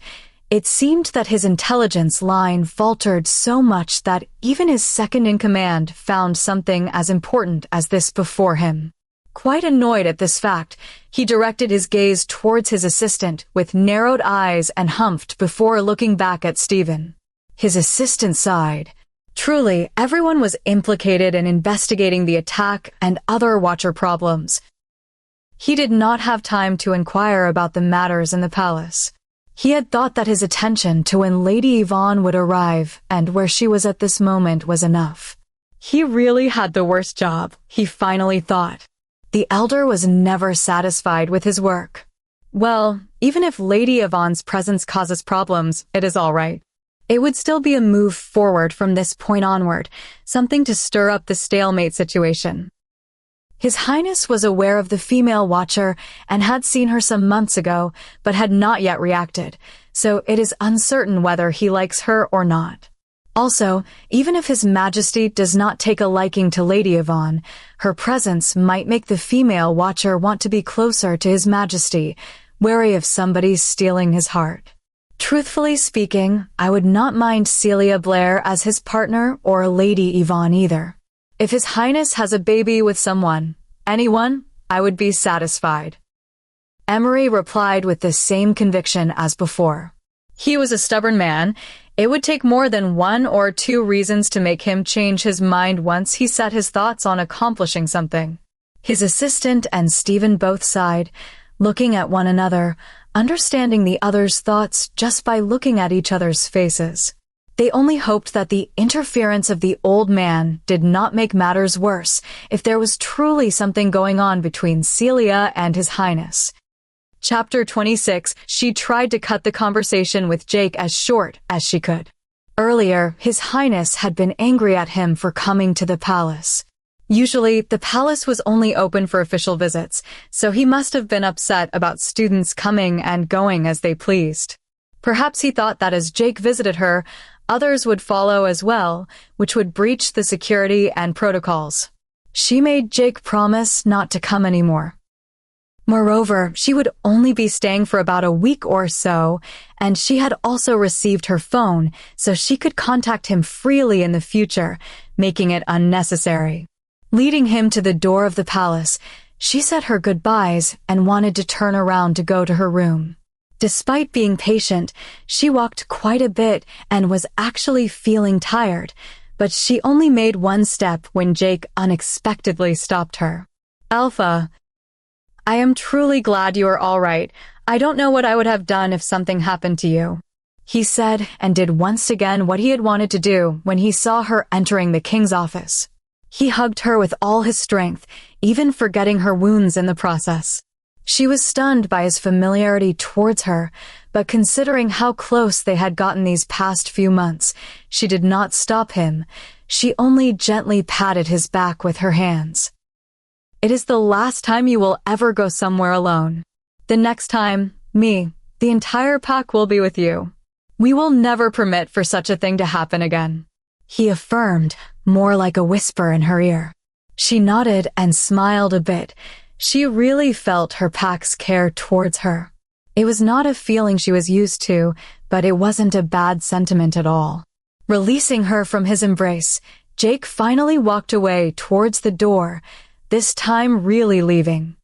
It seemed that his intelligence line faltered so much that even his second-in-command found something as important as this before him. Quite annoyed at this fact, he directed his gaze towards his assistant with narrowed eyes and humphed before looking back at Stephen. His assistant sighed. Truly, everyone was implicated in investigating the attack and other Watcher problems. He did not have time to inquire about the matters in the palace. He had thought that his attention to when Lady Yvonne would arrive and where she was at this moment was enough. He really had the worst job, he finally thought. The elder was never satisfied with his work. Well, even if Lady Yvonne's presence causes problems, it is all right. It would still be a move forward from this point onward, something to stir up the stalemate situation. His Highness was aware of the female Watcher and had seen her some months ago, but had not yet reacted, so it is uncertain whether he likes her or not. Also, even if His Majesty does not take a liking to Lady Yvonne, her presence might make the female Watcher want to be closer to His Majesty, wary of somebody stealing his heart. Truthfully speaking, I would not mind Celia Blair as his partner or Lady Yvonne either. If His Highness has a baby with someone, anyone, I would be satisfied. Emery replied with the same conviction as before. He was a stubborn man. It would take more than one or two reasons to make him change his mind once he set his thoughts on accomplishing something. His assistant and Stephen both sighed, looking at one another, understanding the other's thoughts just by looking at each other's faces. They only hoped that the interference of the old man did not make matters worse if there was truly something going on between Celia and His Highness. Chapter 26. She tried to cut the conversation with Jake as short as she could. Earlier, His Highness had been angry at him for coming to the palace. Usually, the palace was only open for official visits, so he must have been upset about students coming and going as they pleased. Perhaps he thought that as Jake visited her, others would follow as well, which would breach the security and protocols. She made Jake promise not to come anymore. Moreover, she would only be staying for about a week or so, and she had also received her phone so she could contact him freely in the future, making it unnecessary. Leading him to the door of the palace, she said her goodbyes and wanted to turn around to go to her room. Despite being patient, she walked quite a bit and was actually feeling tired, but she only made one step when Jake unexpectedly stopped her. Alpha, I am truly glad you are all right. I don't know what I would have done if something happened to you, he said, and did once again what he had wanted to do when he saw her entering the king's office. He hugged her with all his strength, even forgetting her wounds in the process. She was stunned by his familiarity towards her, but considering how close they had gotten these past few months, she did not stop him. She only gently patted his back with her hands. It is the last time you will ever go somewhere alone. The next time, me, the entire pack will be with you. We will never permit for such a thing to happen again, he affirmed, more like a whisper in her ear. She nodded and smiled a bit. She really felt her pack's care towards her. It was not a feeling she was used to, but it wasn't a bad sentiment at all. Releasing her from his embrace, Jake finally walked away towards the door, this time really leaving.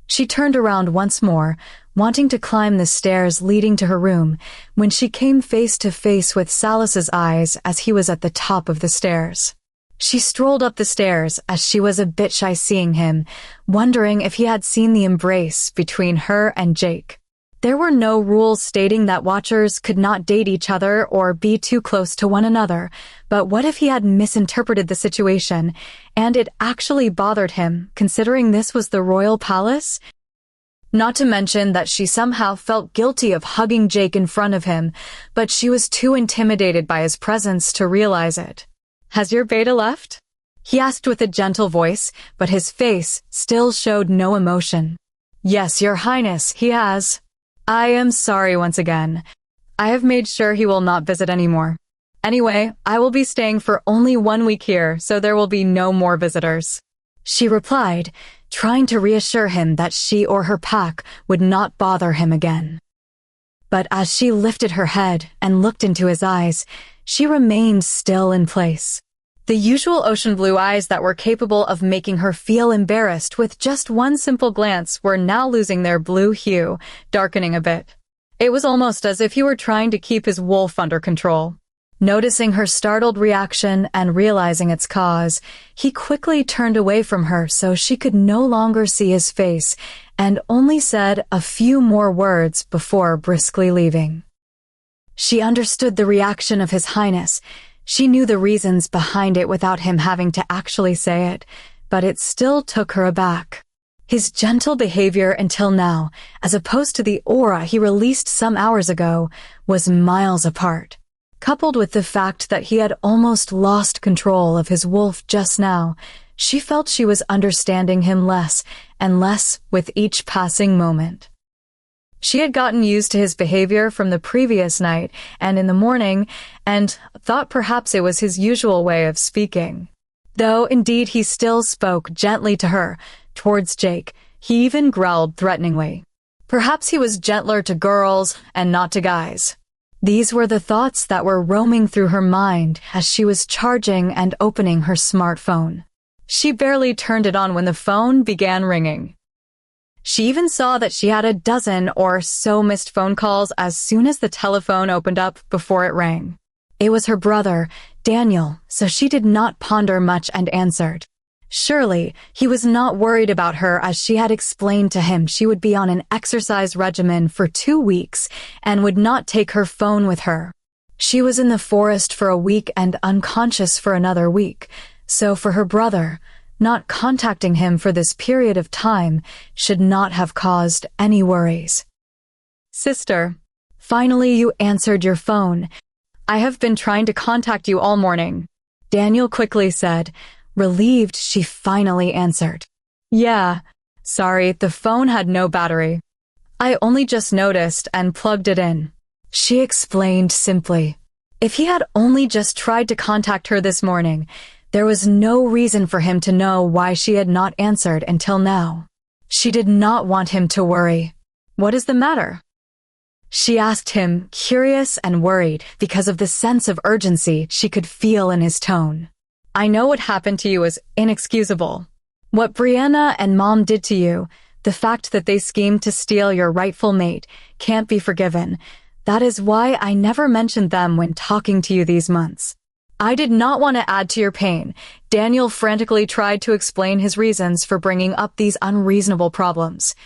She turned around once more, wanting to climb the stairs leading to her room, when she came face to face with Salus's eyes as he was at the top of the stairs. She strolled up the stairs as she was a bit shy seeing him, wondering if he had seen the embrace between her and Jake. There were no rules stating that Watchers could not date each other or be too close to one another, but what if he had misinterpreted the situation, and it actually bothered him, considering this was the royal palace? Not to mention that she somehow felt guilty of hugging Jake in front of him, but she was too intimidated by his presence to realize it. Has your beta left? He asked with a gentle voice, but his face still showed no emotion. Yes, Your Highness, he has. I am sorry once again. I have made sure he will not visit anymore. Anyway, I will be staying for only 1 week here, so there will be no more visitors. She replied, trying to reassure him that she or her pack would not bother him again. But as she lifted her head and looked into his eyes, she remained still in place. The usual ocean blue eyes that were capable of making her feel embarrassed with just one simple glance were now losing their blue hue, darkening a bit. It was almost as if he were trying to keep his wolf under control. Noticing her startled reaction and realizing its cause, he quickly turned away from her so she could no longer see his face and only said a few more words before briskly leaving. She understood the reaction of His Highness. She knew the reasons behind it without him having to actually say it, but it still took her aback. His gentle behavior until now, as opposed to the aura he released some hours ago, was miles apart. Coupled with the fact that he had almost lost control of his wolf just now, she felt she was understanding him less and less with each passing moment. She had gotten used to his behavior from the previous night and in the morning, and thought perhaps it was his usual way of speaking. Though indeed he still spoke gently to her, towards Jake, he even growled threateningly. Perhaps he was gentler to girls and not to guys. These were the thoughts that were roaming through her mind as she was charging and opening her smartphone. She barely turned it on when the phone began ringing. She even saw that she had a dozen or so missed phone calls as soon as the telephone opened up before it rang. It was her brother, Daniel, so she did not ponder much and answered. Surely, he was not worried about her as she had explained to him she would be on an exercise regimen for 2 weeks and would not take her phone with her. She was in the forest for a week and unconscious for another week, so for her brother, not contacting him for this period of time should not have caused any worries. Sister, finally you answered your phone. I have been trying to contact you all morning, Daniel quickly said, relieved she finally answered. Yeah, sorry, the phone had no battery. I only just noticed and plugged it in. She explained simply. If he had only just tried to contact her this morning, there was no reason for him to know why she had not answered until now. She did not want him to worry. What is the matter? She asked him, curious and worried because of the sense of urgency she could feel in his tone. I know what happened to you is inexcusable. What Brianna and Mom did to you, the fact that they schemed to steal your rightful mate, can't be forgiven. That is why I never mentioned them when talking to you these months. I did not want to add to your pain. Daniel frantically tried to explain his reasons for bringing up these unreasonable problems.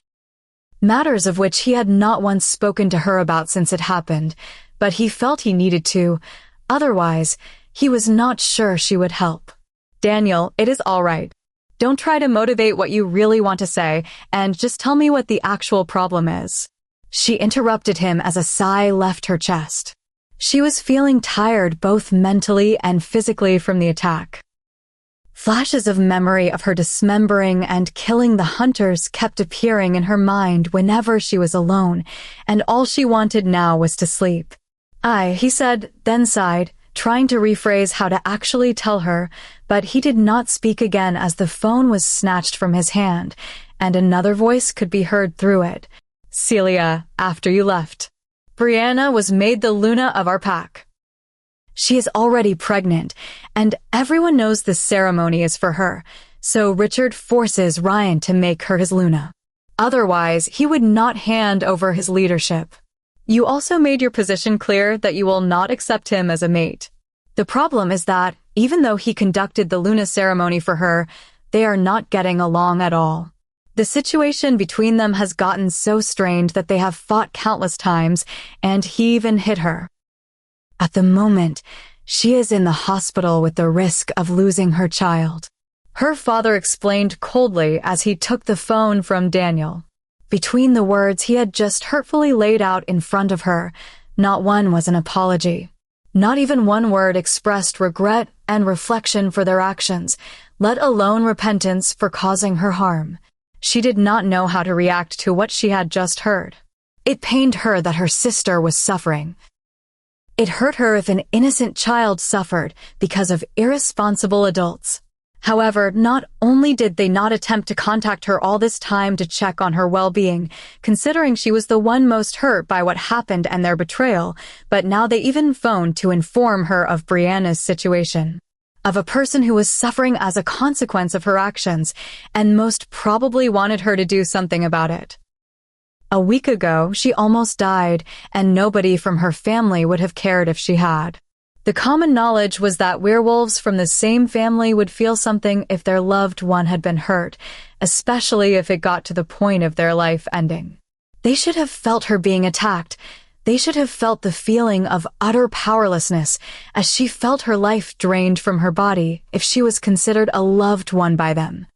Matters of which he had not once spoken to her about since it happened, but he felt he needed to. Otherwise, he was not sure she would help. Daniel, it is all right. Don't try to motivate what you really want to say, and just tell me what the actual problem is. She interrupted him as a sigh left her chest. She was feeling tired both mentally and physically from the attack. Flashes of memory of her dismembering and killing the hunters kept appearing in her mind whenever she was alone, and all she wanted now was to sleep. He said, then sighed, trying to rephrase how to actually tell her, but he did not speak again as the phone was snatched from his hand, and another voice could be heard through it. Celia, after you left, Brianna was made the Luna of our pack. She is already pregnant, and everyone knows this ceremony is for her, so Richard forces Ryan to make her his Luna. Otherwise, he would not hand over his leadership. You also made your position clear that you will not accept him as a mate. The problem is that, even though he conducted the Luna ceremony for her, they are not getting along at all. The situation between them has gotten so strained that they have fought countless times, and he even hit her. At the moment, she is in the hospital with the risk of losing her child. Her father explained coldly as he took the phone from Daniel. Between the words he had just hurtfully laid out in front of her, not one was an apology. Not even one word expressed regret and reflection for their actions, let alone repentance for causing her harm. She did not know how to react to what she had just heard. It pained her that her sister was suffering. It hurt her if an innocent child suffered because of irresponsible adults. However, not only did they not attempt to contact her all this time to check on her well-being, considering she was the one most hurt by what happened and their betrayal, but now they even phoned to inform her of Brianna's situation. Of a person who was suffering as a consequence of her actions, and most probably wanted her to do something about it. A week ago, she almost died, and nobody from her family would have cared if she had. The common knowledge was that werewolves from the same family would feel something if their loved one had been hurt, especially if it got to the point of their life ending. They should have felt her being attacked. They should have felt the feeling of utter powerlessness as she felt her life drained from her body if she was considered a loved one by them.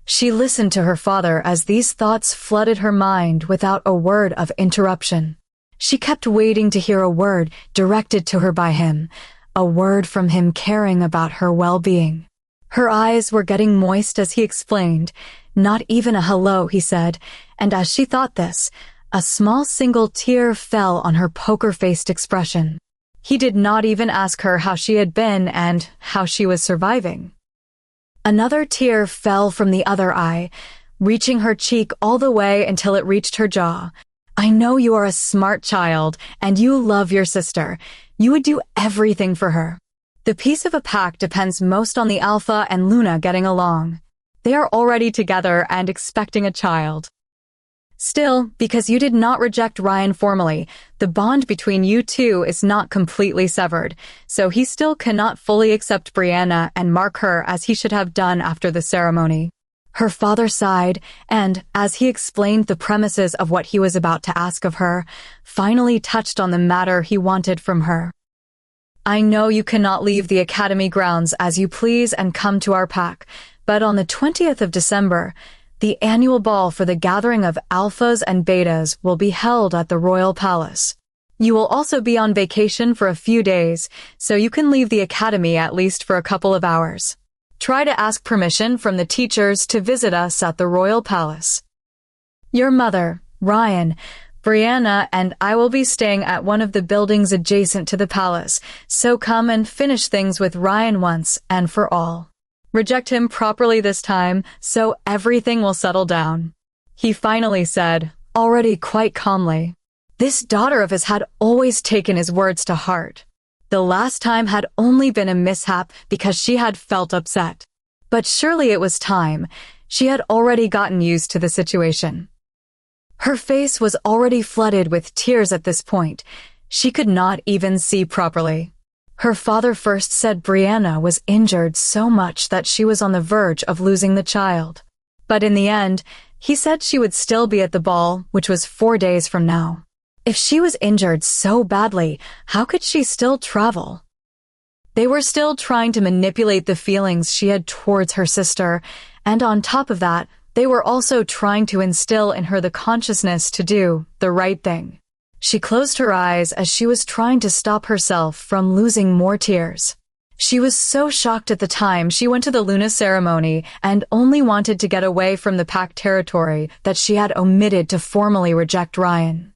She listened to her father as these thoughts flooded her mind without a word of interruption. She kept waiting to hear a word directed to her by him, a word from him caring about her well-being. Her eyes were getting moist as he explained. Not even a hello, he said, and as she thought this, a small single tear fell on her poker-faced expression. He did not even ask her how she had been and how she was surviving. Another tear fell from the other eye, reaching her cheek all the way until it reached her jaw. I know you are a smart child, and you love your sister. You would do everything for her. The piece of a pack depends most on the Alpha and Luna getting along. They are already together and expecting a child. Still, because you did not reject Ryan formally, the bond between you two is not completely severed, so he still cannot fully accept Brianna and mark her as he should have done after the ceremony. Her father sighed, and, as he explained the premises of what he was about to ask of her, finally touched on the matter he wanted from her. I know you cannot leave the academy grounds as you please and come to our pack, but on the 20th of December, the annual ball for the gathering of alphas and betas will be held at the Royal Palace. You will also be on vacation for a few days, so you can leave the academy at least for a couple of hours. Try to ask permission from the teachers to visit us at the Royal Palace. Your mother, Ryan, Brianna, and I will be staying at one of the buildings adjacent to the palace, so come and finish things with Ryan once and for all. Reject him properly this time, so everything will settle down. He finally said, already quite calmly. This daughter of his had always taken his words to heart. The last time had only been a mishap because she had felt upset. But surely it was time. She had already gotten used to the situation. Her face was already flooded with tears at this point. She could not even see properly. Her father first said Brianna was injured so much that she was on the verge of losing the child. But in the end, he said she would still be at the ball, which was 4 days from now. If she was injured so badly, how could she still travel? They were still trying to manipulate the feelings she had towards her sister, and on top of that, they were also trying to instill in her the consciousness to do the right thing. She closed her eyes as she was trying to stop herself from losing more tears. She was so shocked at the time she went to the Luna ceremony and only wanted to get away from the pack territory that she had omitted to formally reject Ryan.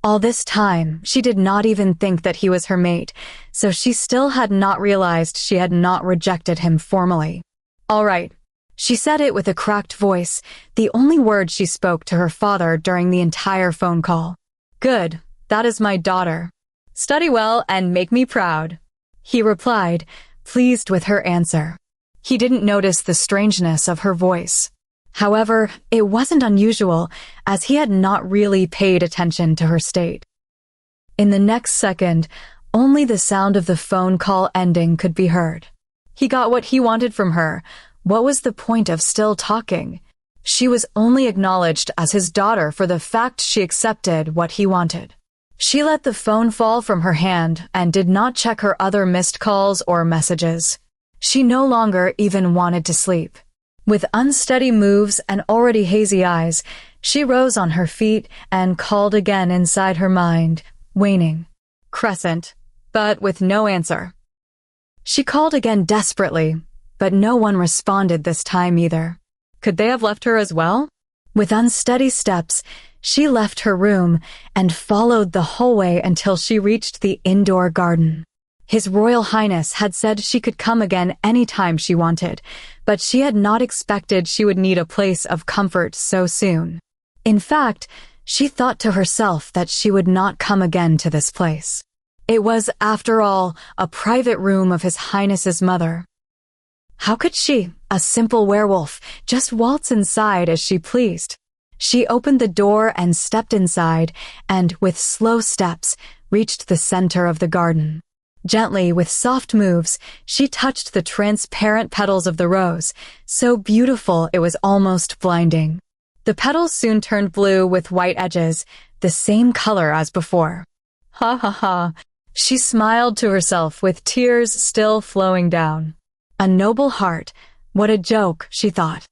All this time, she did not even think that he was her mate, so she still had not realized she had not rejected him formally. All right. She said it with a cracked voice, the only word she spoke to her father during the entire phone call. Good, that is my daughter. Study well and make me proud. He replied, pleased with her answer. He didn't notice the strangeness of her voice. However, it wasn't unusual, as he had not really paid attention to her state. In the next second, only the sound of the phone call ending could be heard. He got what he wanted from her. What was the point of still talking? She was only acknowledged as his daughter for the fact she accepted what he wanted. She let the phone fall from her hand and did not check her other missed calls or messages. She no longer even wanted to sleep. With unsteady moves and already hazy eyes, she rose on her feet and called again inside her mind, waning. Crescent, but with no answer. She called again desperately, but no one responded this time either. Could they have left her as well? With unsteady steps, she left her room and followed the hallway until she reached the indoor garden. His Royal Highness had said she could come again any time she wanted, but she had not expected she would need a place of comfort so soon. In fact, she thought to herself that she would not come again to this place. It was, after all, a private room of His Highness's mother. How could she, a simple werewolf, just waltz inside as she pleased? She opened the door and stepped inside, and, with slow steps, reached the center of the garden. Gently, with soft moves, she touched the transparent petals of the rose, so beautiful it was almost blinding. The petals soon turned blue with white edges, the same color as before. Ha ha ha, she smiled to herself with tears still flowing down. A noble heart, what a joke, she thought.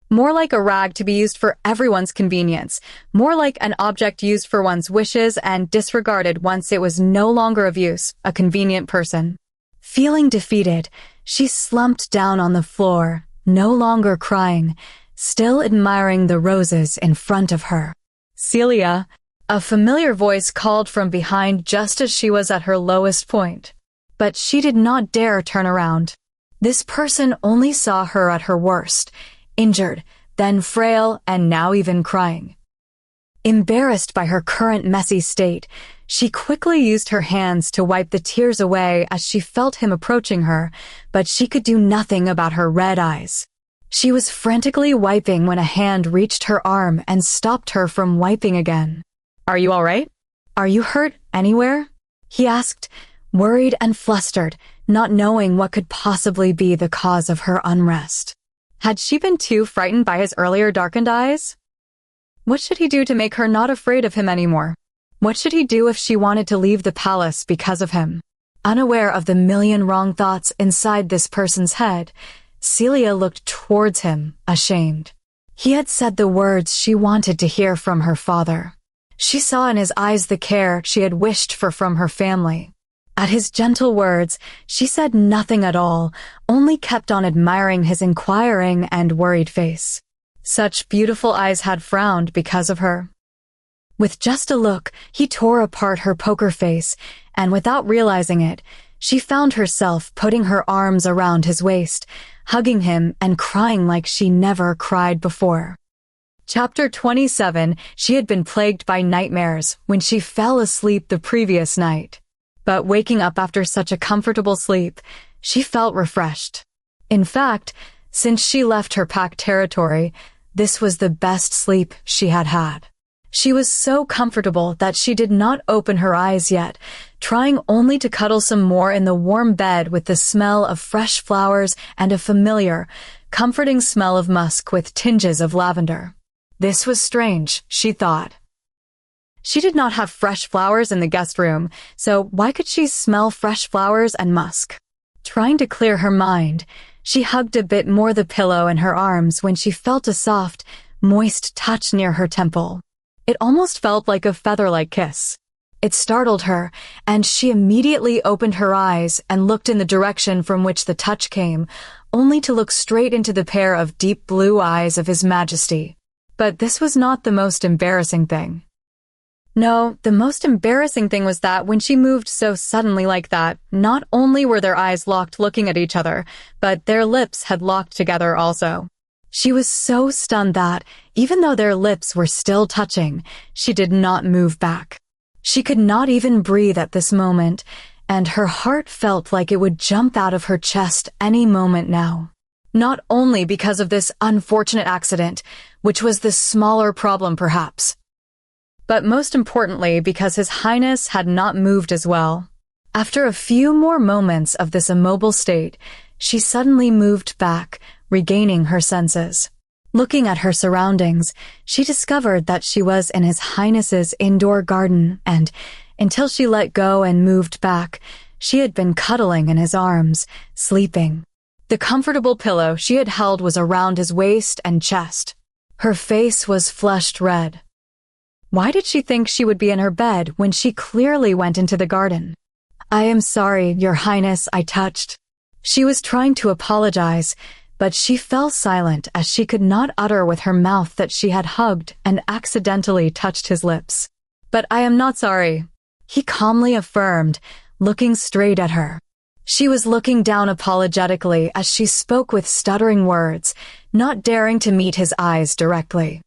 More like a rag to be used for everyone's convenience, more like an object used for one's wishes and disregarded once it was no longer of use, a convenient person. Feeling defeated, she slumped down on the floor, no longer crying, still admiring the roses in front of her. Celia, a familiar voice called from behind just as she was at her lowest point. But she did not dare turn around. This person only saw her at her worst, injured, then frail, and now even crying. Embarrassed by her current messy state, she quickly used her hands to wipe the tears away as she felt him approaching her, but she could do nothing about her red eyes. She was frantically wiping when a hand reached her arm and stopped her from wiping again. "Are you all right? Are you hurt anywhere?" he asked, worried and flustered, not knowing what could possibly be the cause of her unrest. Had she been too frightened by his earlier darkened eyes? What should he do to make her not afraid of him anymore? What should he do if she wanted to leave the palace because of him? Unaware of the million wrong thoughts inside this person's head, Celia looked towards him, ashamed. He had said the words she wanted to hear from her father. She saw in his eyes the care she had wished for from her family. At his gentle words, she said nothing at all, only kept on admiring his inquiring and worried face. Such beautiful eyes had frowned because of her. With just a look, he tore apart her poker face, and without realizing it, she found herself putting her arms around his waist, hugging him and crying like she never cried before. Chapter 27. She had been plagued by nightmares when she fell asleep the previous night. But waking up after such a comfortable sleep, she felt refreshed. In fact, since she left her packed territory, this was the best sleep she had had. She was so comfortable that she did not open her eyes yet, trying only to cuddle some more in the warm bed with the smell of fresh flowers and a familiar, comforting smell of musk with tinges of lavender. This was strange, she thought. She did not have fresh flowers in the guest room, so why could she smell fresh flowers and musk? Trying to clear her mind, she hugged a bit more the pillow in her arms when she felt a soft, moist touch near her temple. It almost felt like a feather-like kiss. It startled her, and she immediately opened her eyes and looked in the direction from which the touch came, only to look straight into the pair of deep blue eyes of His Majesty. But this was not the most embarrassing thing. No, the most embarrassing thing was that when she moved so suddenly like that, not only were their eyes locked looking at each other, but their lips had locked together also. She was so stunned that, even though their lips were still touching, she did not move back. She could not even breathe at this moment, and her heart felt like it would jump out of her chest any moment now. Not only because of this unfortunate accident, which was the smaller problem perhaps, but most importantly because His Highness had not moved as well. After a few more moments of this immobile state, she suddenly moved back, regaining her senses. Looking at her surroundings, she discovered that she was in His Highness's indoor garden and, until she let go and moved back, she had been cuddling in his arms, sleeping. The comfortable pillow she had held was around his waist and chest. Her face was flushed red. Why did she think she would be in her bed when she clearly went into the garden? "I am sorry, Your Highness, I touched." She was trying to apologize, but she fell silent as she could not utter with her mouth that she had hugged and accidentally touched his lips. "But I am not sorry," he calmly affirmed, looking straight at her. She was looking down apologetically as she spoke with stuttering words, not daring to meet his eyes directly.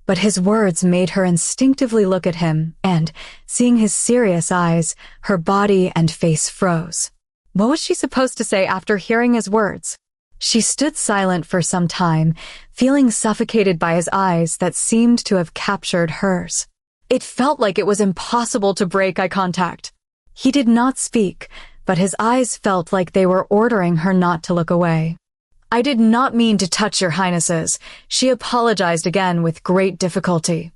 But his words made her instinctively look at him, and, seeing his serious eyes, her body and face froze. What was she supposed to say after hearing his words? She stood silent for some time, feeling suffocated by his eyes that seemed to have captured hers. It felt like it was impossible to break eye contact. He did not speak, but his eyes felt like they were ordering her not to look away. "I did not mean to touch Your Highnesses," she apologized again with great difficulty.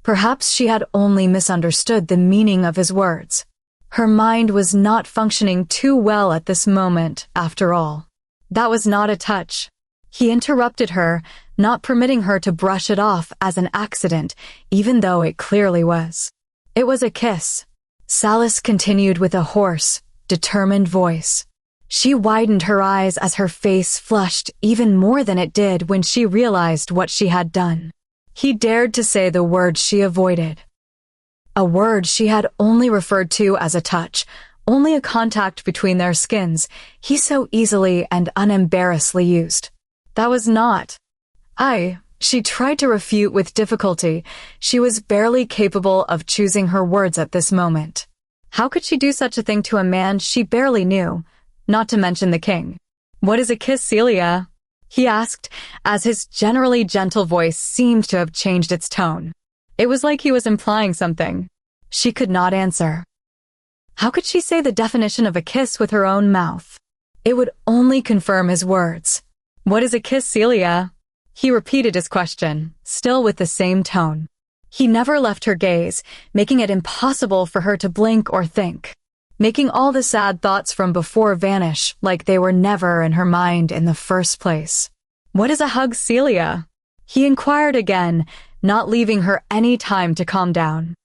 Perhaps she had only misunderstood the meaning of his words. Her mind was not functioning too well at this moment, after all. That was not a touch. He interrupted her, not permitting her to brush it off as an accident, even though it clearly was. "It was a kiss," Salis continued with a hoarse, determined voice. She widened her eyes as her face flushed even more than it did when she realized what she had done. He dared to say the word she avoided. A word she had only referred to as a touch, only a contact between their skins, he so easily and unembarrassedly used. That was not. She tried to refute with difficulty. She was barely capable of choosing her words at this moment. How could she do such a thing to a man she barely knew, not to mention the king? "What is a kiss, Celia?" he asked, as his generally gentle voice seemed to have changed its tone. It was like he was implying something. She could not answer. How could she say the definition of a kiss with her own mouth? It would only confirm his words. "What is a kiss, Celia?" He repeated his question, still with the same tone. He never left her gaze, making it impossible for her to blink or think, making all the sad thoughts from before vanish like they were never in her mind in the first place. "What is a hug, Celia?" he inquired again, not leaving her any time to calm down.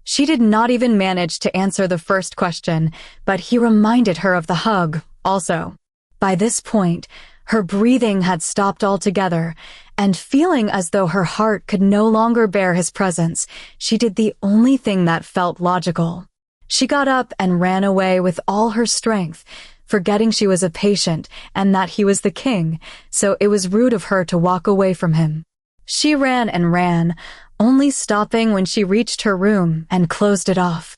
She did not even manage to answer the first question, but he reminded her of the hug, also. By this point, her breathing had stopped altogether, and feeling as though her heart could no longer bear his presence, she did the only thing that felt logical. She got up and ran away with all her strength, forgetting she was a patient and that he was the king, so it was rude of her to walk away from him. She ran and ran, only stopping when she reached her room and closed it off.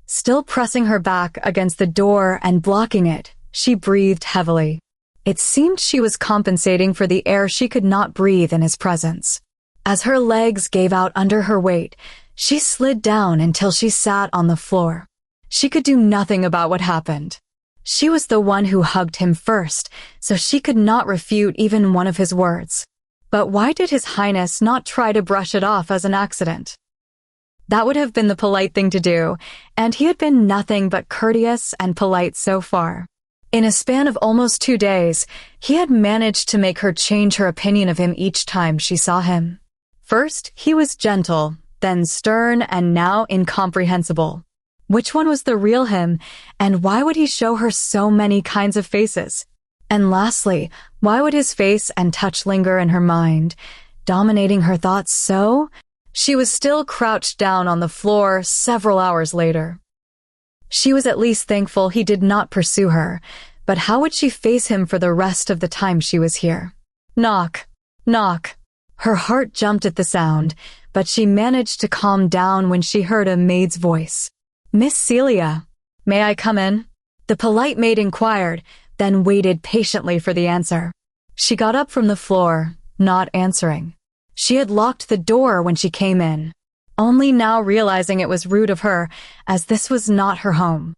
Still pressing her back against the door and blocking it, she breathed heavily. It seemed she was compensating for the air she could not breathe in his presence. As her legs gave out under her weight, she slid down until she sat on the floor. She could do nothing about what happened. She was the one who hugged him first, so she could not refute even one of his words. But why did His Highness not try to brush it off as an accident? That would have been the polite thing to do, and he had been nothing but courteous and polite so far. In a span of almost 2 days, he had managed to make her change her opinion of him each time she saw him. First, he was gentle, then stern, and now incomprehensible. Which one was the real him, and why would he show her so many kinds of faces? And lastly, why would his face and touch linger in her mind, dominating her thoughts so? She was still crouched down on the floor several hours later. She was at least thankful he did not pursue her, but how would she face him for the rest of the time she was here? Knock, knock. Her heart jumped at the sound, but she managed to calm down when she heard a maid's voice. "Miss Celia, may I come in?" The polite maid inquired, then waited patiently for the answer. She got up from the floor, not answering. She had locked the door when she came in, only now realizing it was rude of her, as this was not her home.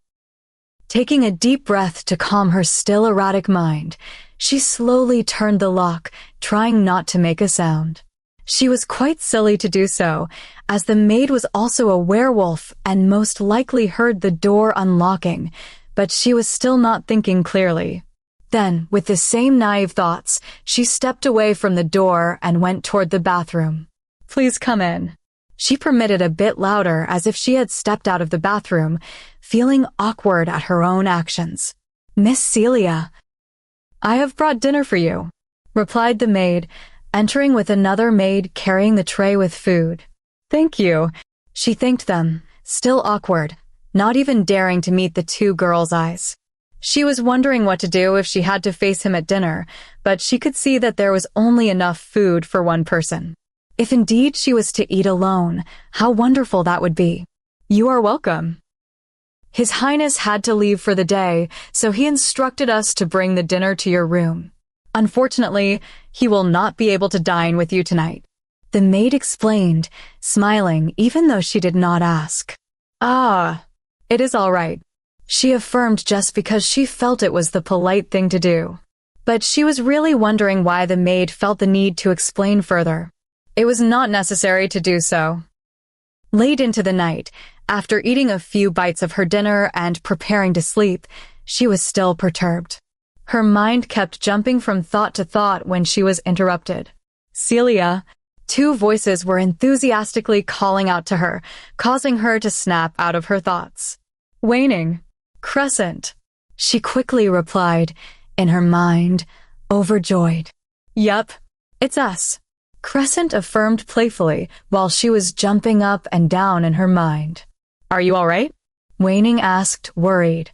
Taking a deep breath to calm her still erratic mind, she slowly turned the lock, trying not to make a sound. She was quite silly to do so, as the maid was also a werewolf and most likely heard the door unlocking, but she was still not thinking clearly. Then, with the same naive thoughts, she stepped away from the door and went toward the bathroom. "Please come in," She permitted a bit louder as if she had stepped out of the bathroom, feeling awkward at her own actions. "Miss Celia, I have brought dinner for you," replied the maid, entering with another maid carrying the tray with food. "Thank you." She thanked them, still awkward, not even daring to meet the two girls' eyes. She was wondering what to do if she had to face him at dinner, but she could see that there was only enough food for one person. If indeed she was to eat alone, how wonderful that would be. "You are welcome." His Highness had to leave for the day, so he instructed us to bring the dinner to your room. "Unfortunately, he will not be able to dine with you tonight," the maid explained, smiling even though she did not ask. "Ah, it is all right," she affirmed just because she felt it was the polite thing to do. But she was really wondering why the maid felt the need to explain further. It was not necessary to do so. Late into the night, after eating a few bites of her dinner and preparing to sleep, she was still perturbed. Her mind kept jumping from thought to thought when she was interrupted. "Celia," two voices were enthusiastically calling out to her, causing her to snap out of her thoughts. "Waning. Crescent," she quickly replied, in her mind, overjoyed. "Yup, it's us," Crescent affirmed playfully while she was jumping up and down in her mind. "Are you all right?" Waning asked, worried.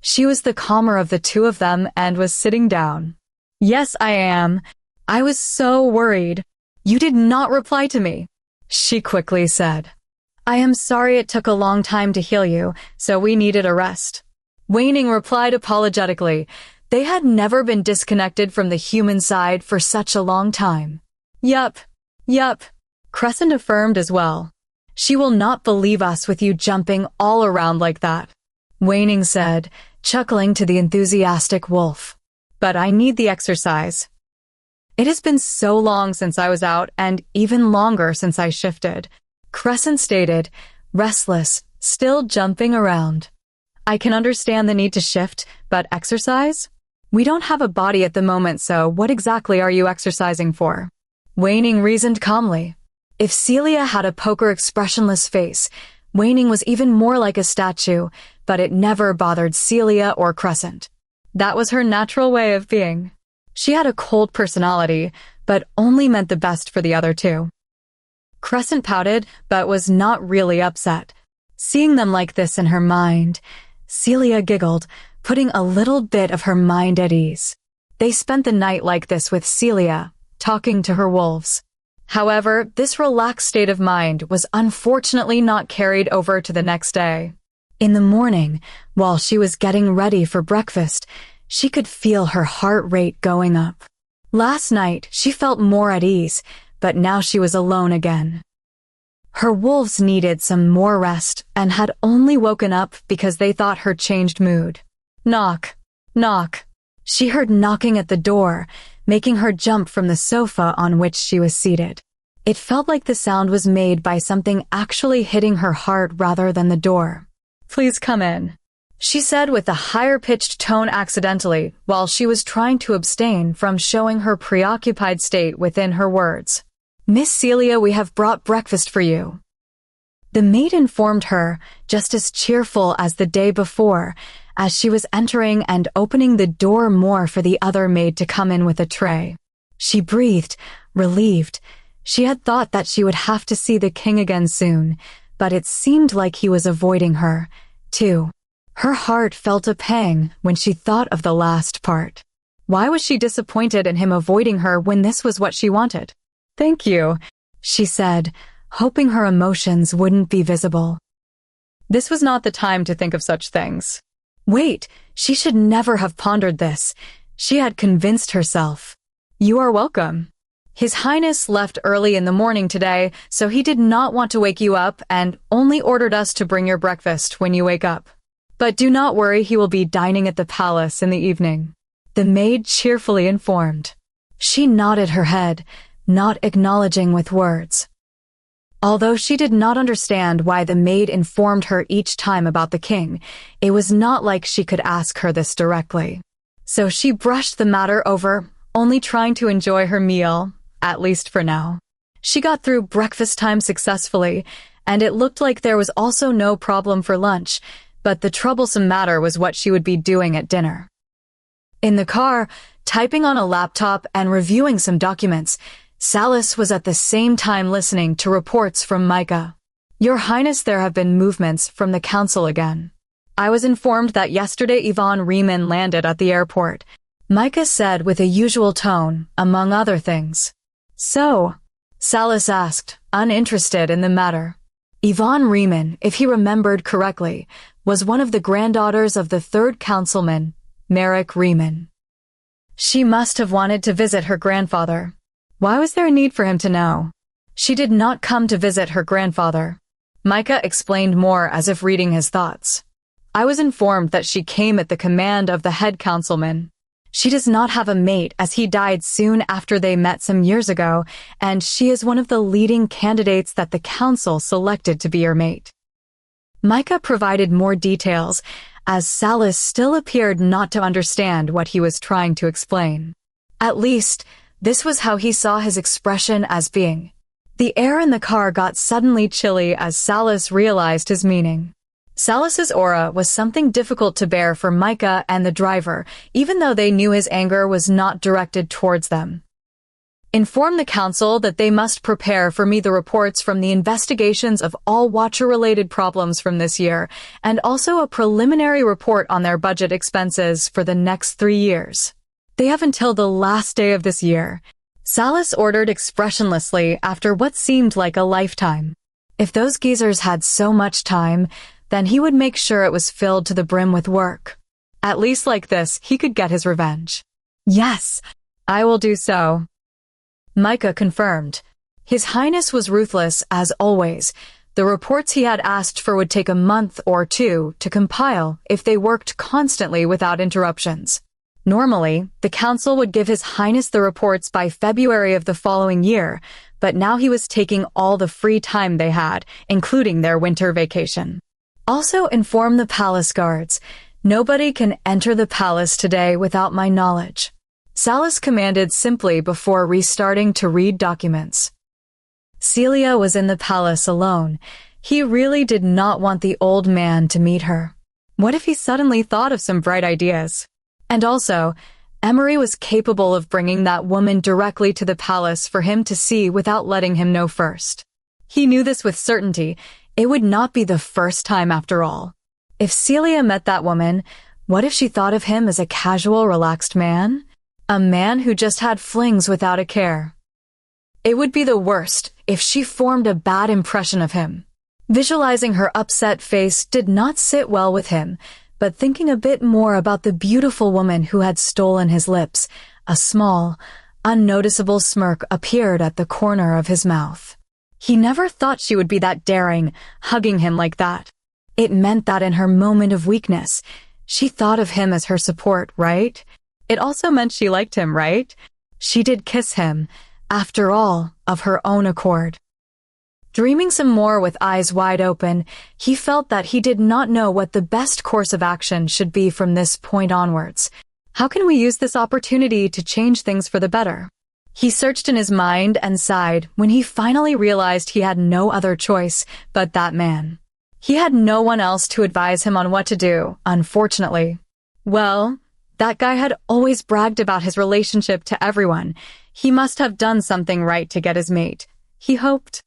She was the calmer of the two of them and was sitting down. "Yes, I am. I was so worried. You did not reply to me," she quickly said. "I am sorry it took a long time to heal you, so we needed a rest." Waning replied apologetically. They had never been disconnected from the human side for such a long time. Yup, Crescent affirmed as well. "She will not believe us with you jumping all around like that," Waning said, chuckling to the enthusiastic wolf. "But I need the exercise. It has been so long since I was out and even longer since I shifted," Crescent stated, restless, still jumping around. "I can understand the need to shift, but exercise? We don't have a body at the moment, so what exactly are you exercising for?" Waning reasoned calmly. If Celia had a poker expressionless face, Waning was even more like a statue, but it never bothered Celia or Crescent. That was her natural way of being. She had a cold personality, but only meant the best for the other two. Crescent pouted, but was not really upset. Seeing them like this in her mind, Celia giggled, putting a little bit of her mind at ease. They spent the night like this with Celia, talking to her wolves. However, this relaxed state of mind was unfortunately not carried over to the next day. In the morning, while she was getting ready for breakfast, she could feel her heart rate going up. Last night, she felt more at ease, but now she was alone again. Her wolves needed some more rest and had only woken up because they thought her changed mood. Knock, knock. She heard knocking at the door, making her jump from the sofa on which she was seated. It felt like the sound was made by something actually hitting her heart rather than the door. "Please come in," she said with a higher-pitched tone accidentally, while she was trying to abstain from showing her preoccupied state within her words. "Miss Celia, we have brought breakfast for you." The maid informed her, just as cheerful as the day before, as she was entering and opening the door more for the other maid to come in with a tray. She breathed, relieved. She had thought that she would have to see the king again soon, but it seemed like he was avoiding her, too. Her heart felt a pang when she thought of the last part. Why was she disappointed in him avoiding her when this was what she wanted? "Thank you," she said, hoping her emotions wouldn't be visible. This was not the time to think of such things. Wait, she should never have pondered this. She had convinced herself. "You are welcome." His Highness left early in the morning today, so he did not want to wake you up and only ordered us to bring your breakfast when you wake up. But do not worry, he will be dining at the palace in the evening," the maid cheerfully informed. She nodded her head, not acknowledging with words. Although she did not understand why the maid informed her each time about the king, it was not like she could ask her this directly. So she brushed the matter over, only trying to enjoy her meal, at least for now. She got through breakfast time successfully, and it looked like there was also no problem for lunch, but the troublesome matter was what she would be doing at dinner. In the car, typing on a laptop and reviewing some documents, Salis was at the same time listening to reports from Micah. "Your Highness, there have been movements from the council again. I was informed that yesterday Yvonne Riemann landed at the airport," Micah said with a usual tone, among other things. "So?" Salis asked, uninterested in the matter. Yvonne Riemann, if he remembered correctly, was one of the granddaughters of the third councilman, Merrick Riemann. She must have wanted to visit her grandfather. Why was there a need for him to know? She did not come to visit her grandfather. Micah explained more as if reading his thoughts. "I was informed that she came at the command of the head councilman. She does not have a mate as he died soon after they met some years ago, and she is one of the leading candidates that the council selected to be her mate." Micah provided more details, as Salis still appeared not to understand what he was trying to explain. At least, this was how he saw his expression as being. The air in the car got suddenly chilly as Salis realized his meaning. Salis's aura was something difficult to bear for Micah and the driver, even though they knew his anger was not directed towards them. "Inform the council that they must prepare for me the reports from the investigations of all Watcher-related problems from this year, and also a preliminary report on their budget expenses for the next 3 years. They have until the last day of this year," Salis ordered expressionlessly after what seemed like a lifetime. If those geezers had so much time, then he would make sure it was filled to the brim with work. At least like this, he could get his revenge. "Yes, I will do so," Micah confirmed. His Highness was ruthless, as always. The reports he had asked for would take a month or 2 to compile if they worked constantly without interruptions. Normally, the council would give His Highness the reports by February of the following year, but now he was taking all the free time they had, including their winter vacation. "Also inform the palace guards. Nobody can enter the palace today without my knowledge," Salis commanded simply before restarting to read documents. Celia was in the palace alone. He really did not want the old man to meet her. What if he suddenly thought of some bright ideas? And also, Emery was capable of bringing that woman directly to the palace for him to see without letting him know first. He knew this with certainty. It would not be the first time after all. If Celia met that woman, what if she thought of him as a casual, relaxed man? A man who just had flings without a care. It would be the worst if she formed a bad impression of him. Visualizing her upset face did not sit well with him, but thinking a bit more about the beautiful woman who had stolen his lips, a small, unnoticeable smirk appeared at the corner of his mouth. He never thought she would be that daring, hugging him like that. It meant that in her moment of weakness, she thought of him as her support, right? It also meant she liked him, right? She did kiss him, after all, of her own accord. Dreaming some more with eyes wide open, he felt that he did not know what the best course of action should be from this point onwards. How can we use this opportunity to change things for the better? He searched in his mind and sighed when he finally realized he had no other choice but that man. He had no one else to advise him on what to do, unfortunately. Well, that guy had always bragged about his relationship to everyone. He must have done something right to get his mate, he hoped.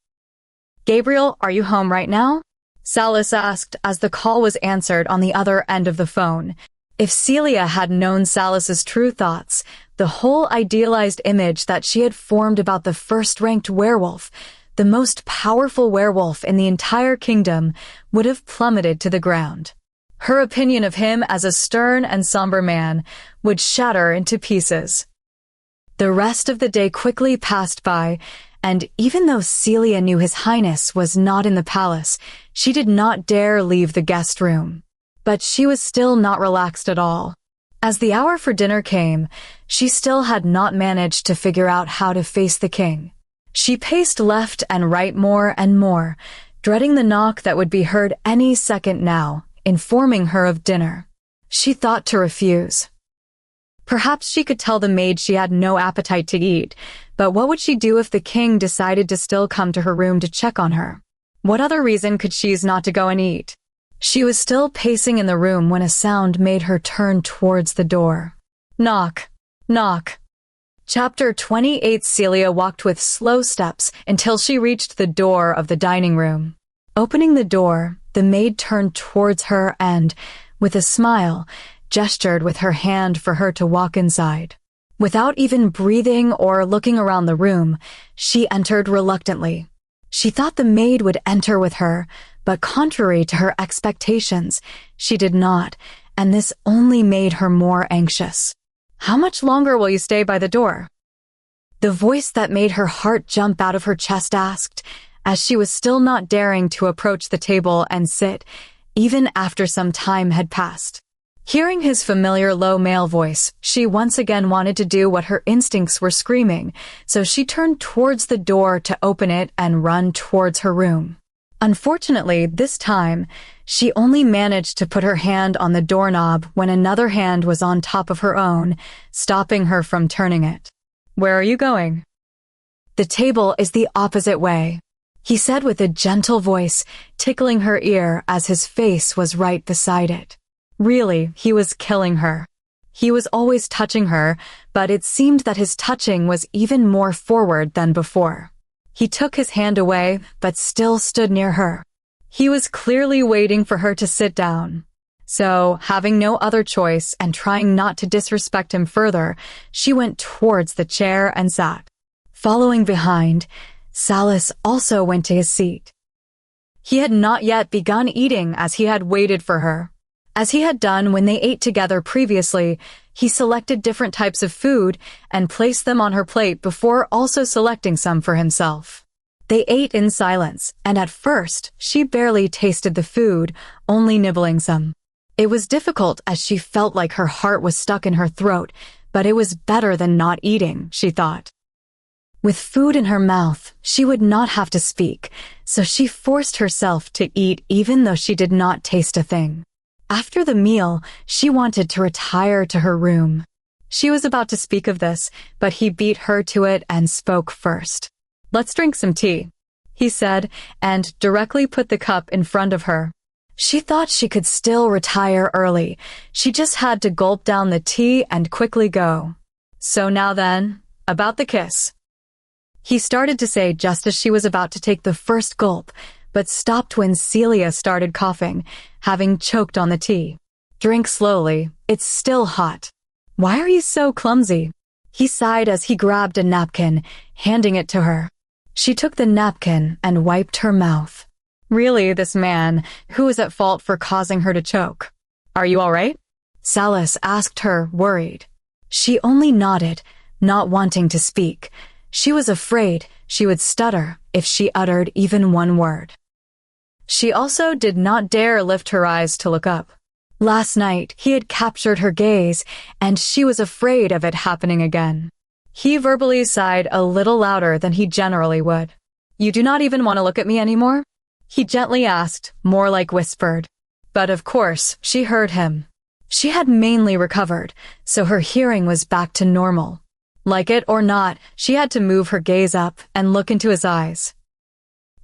"Gabriel, are you home right now?" Salis asked as the call was answered on the other end of the phone. If Celia had known Salis's true thoughts, the whole idealized image that she had formed about the first-ranked werewolf, the most powerful werewolf in the entire kingdom, would have plummeted to the ground. Her opinion of him as a stern and somber man would shatter into pieces. The rest of the day quickly passed by, and even though Celia knew His Highness was not in the palace, she did not dare leave the guest room. But she was still not relaxed at all. As the hour for dinner came, she still had not managed to figure out how to face the king. She paced left and right more and more, dreading the knock that would be heard any second now, informing her of dinner. She thought to refuse. Perhaps she could tell the maid she had no appetite to eat, But what would she do if the king decided to still come to her room to check on her? What other reason could she use not to go and eat? She was still pacing in the room when a sound made her turn towards the door. Knock. Knock. Chapter 28. Celia walked with slow steps until she reached the door of the dining room. Opening the door, the maid turned towards her and, with a smile, gestured with her hand for her to walk inside. Without even breathing or looking around the room, she entered reluctantly. She thought the maid would enter with her, but contrary to her expectations, she did not, and this only made her more anxious. How much longer will you stay by the door? The voice that made her heart jump out of her chest asked, as she was still not daring to approach the table and sit, even after some time had passed. Hearing his familiar low male voice, she once again wanted to do what her instincts were screaming, so she turned towards the door to open it and run towards her room. Unfortunately, this time, she only managed to put her hand on the doorknob when another hand was on top of her own, stopping her from turning it. Where are you going? The table is the opposite way, he said with a gentle voice, tickling her ear as his face was right beside it. Really, he was killing her. He was always touching her, but it seemed that his touching was even more forward than before. He took his hand away, but still stood near her. He was clearly waiting for her to sit down. So, having no other choice and trying not to disrespect him further, she went towards the chair and sat. Following behind, Salas also went to his seat. He had not yet begun eating as he had waited for her. As he had done when they ate together previously, he selected different types of food and placed them on her plate before also selecting some for himself. They ate in silence, and at first, she barely tasted the food, only nibbling some. It was difficult as she felt like her heart was stuck in her throat, but it was better than not eating, she thought. With food in her mouth, she would not have to speak, so she forced herself to eat even though she did not taste a thing. After the meal, she wanted to retire to her room. She was about to speak of this, but he beat her to it and spoke first. Let's drink some tea, he said, and directly put the cup in front of her. She thought she could still retire early. She just had to gulp down the tea and quickly go. So now then, about the kiss. He started to say just as she was about to take the first gulp, but stopped when Celia started coughing, having choked on the tea. Drink slowly, it's still hot. Why are you so clumsy? He sighed as he grabbed a napkin, handing it to her. She took the napkin and wiped her mouth. Really, this man, who was at fault for causing her to choke. Are you all right? Salas asked her, worried. She only nodded, not wanting to speak. She was afraid she would stutter if she uttered even one word. She also did not dare lift her eyes to look up. Last night, he had captured her gaze, and she was afraid of it happening again. He verbally sighed a little louder than he generally would. You do not even want to look at me anymore? He gently asked, more like whispered. But of course, she heard him. She had mainly recovered, so her hearing was back to normal. Like it or not, she had to move her gaze up and look into his eyes.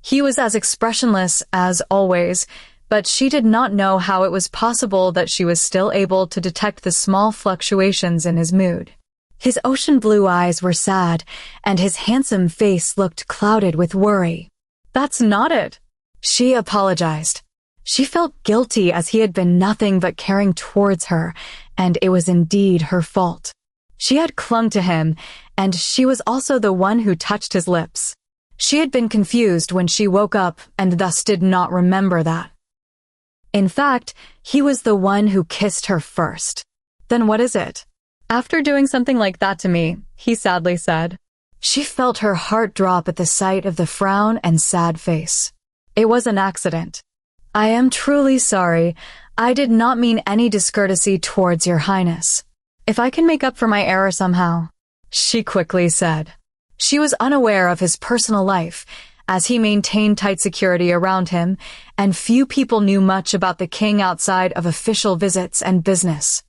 He was as expressionless as always, but she did not know how it was possible that she was still able to detect the small fluctuations in his mood. His ocean blue eyes were sad, and his handsome face looked clouded with worry. That's not it. She apologized. She felt guilty as he had been nothing but caring towards her, and it was indeed her fault. She had clung to him, and she was also the one who touched his lips. She had been confused when she woke up and thus did not remember that. In fact, he was the one who kissed her first. Then what is it? After doing something like that to me, he sadly said. She felt her heart drop at the sight of the frown and sad face. It was an accident. I am truly sorry. I did not mean any discourtesy towards your highness. If I can make up for my error somehow, she quickly said. She was unaware of his personal life, as he maintained tight security around him, and few people knew much about the king outside of official visits and business.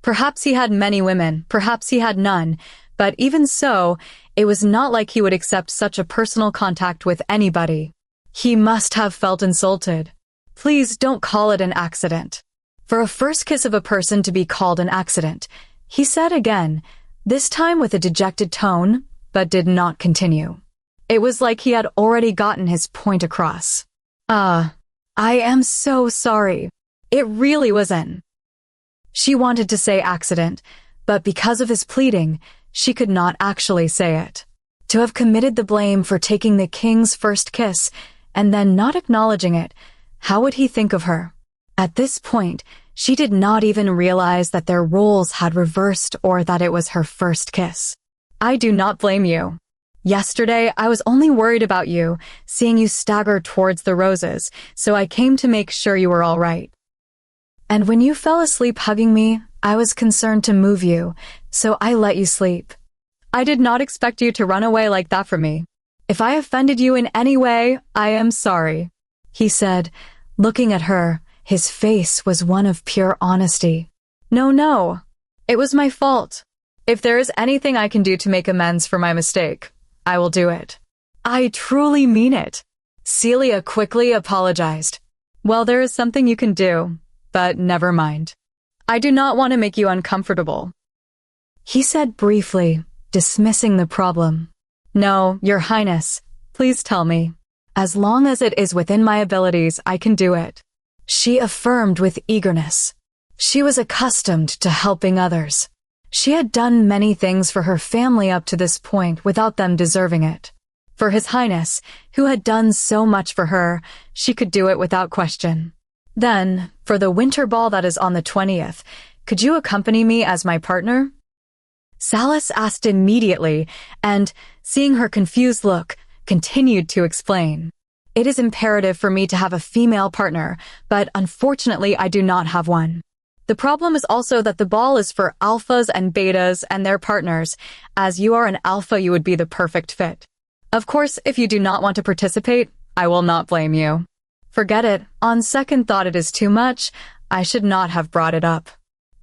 Perhaps he had many women, perhaps he had none, But even so, it was not like he would accept such a personal contact with anybody. He must have felt insulted. Please don't call it an accident. For a first kiss of a person to be called an accident, he said again, this time with a dejected tone, but did not continue. It was like he had already gotten his point across. I am so sorry. It really was an. She wanted to say accident, but because of his pleading, she could not actually say it. To have committed the blame for taking the king's first kiss and then not acknowledging it, how would he think of her? At this point, she did not even realize that their roles had reversed or that it was her first kiss. I do not blame you. Yesterday, I was only worried about you, seeing you stagger towards the roses, so I came to make sure you were all right. And when you fell asleep hugging me, I was concerned to move you, so I let you sleep. I did not expect you to run away like that from me. If I offended you in any way, I am sorry, he said, looking at her. His face was one of pure honesty. No, it was my fault. If there is anything I can do to make amends for my mistake, I will do it. I truly mean it. Celia quickly apologized. Well, there is something you can do, but never mind. I do not want to make you uncomfortable, he said briefly, dismissing the problem. No, Your Highness, please tell me. As long as it is within my abilities, I can do it, she affirmed with eagerness. She was accustomed to helping others. She had done many things for her family up to this point without them deserving it. For His Highness, who had done so much for her, she could do it without question. Then, for the winter ball that is on the 20th, could you accompany me as my partner? Salis asked immediately, and, seeing her confused look, continued to explain. It is imperative for me to have a female partner, but unfortunately I do not have one. The problem is also that the ball is for alphas and betas and their partners. As you are an alpha, you would be the perfect fit. Of course, if you do not want to participate, I will not blame you. Forget it. On second thought, it is too much. I should not have brought it up.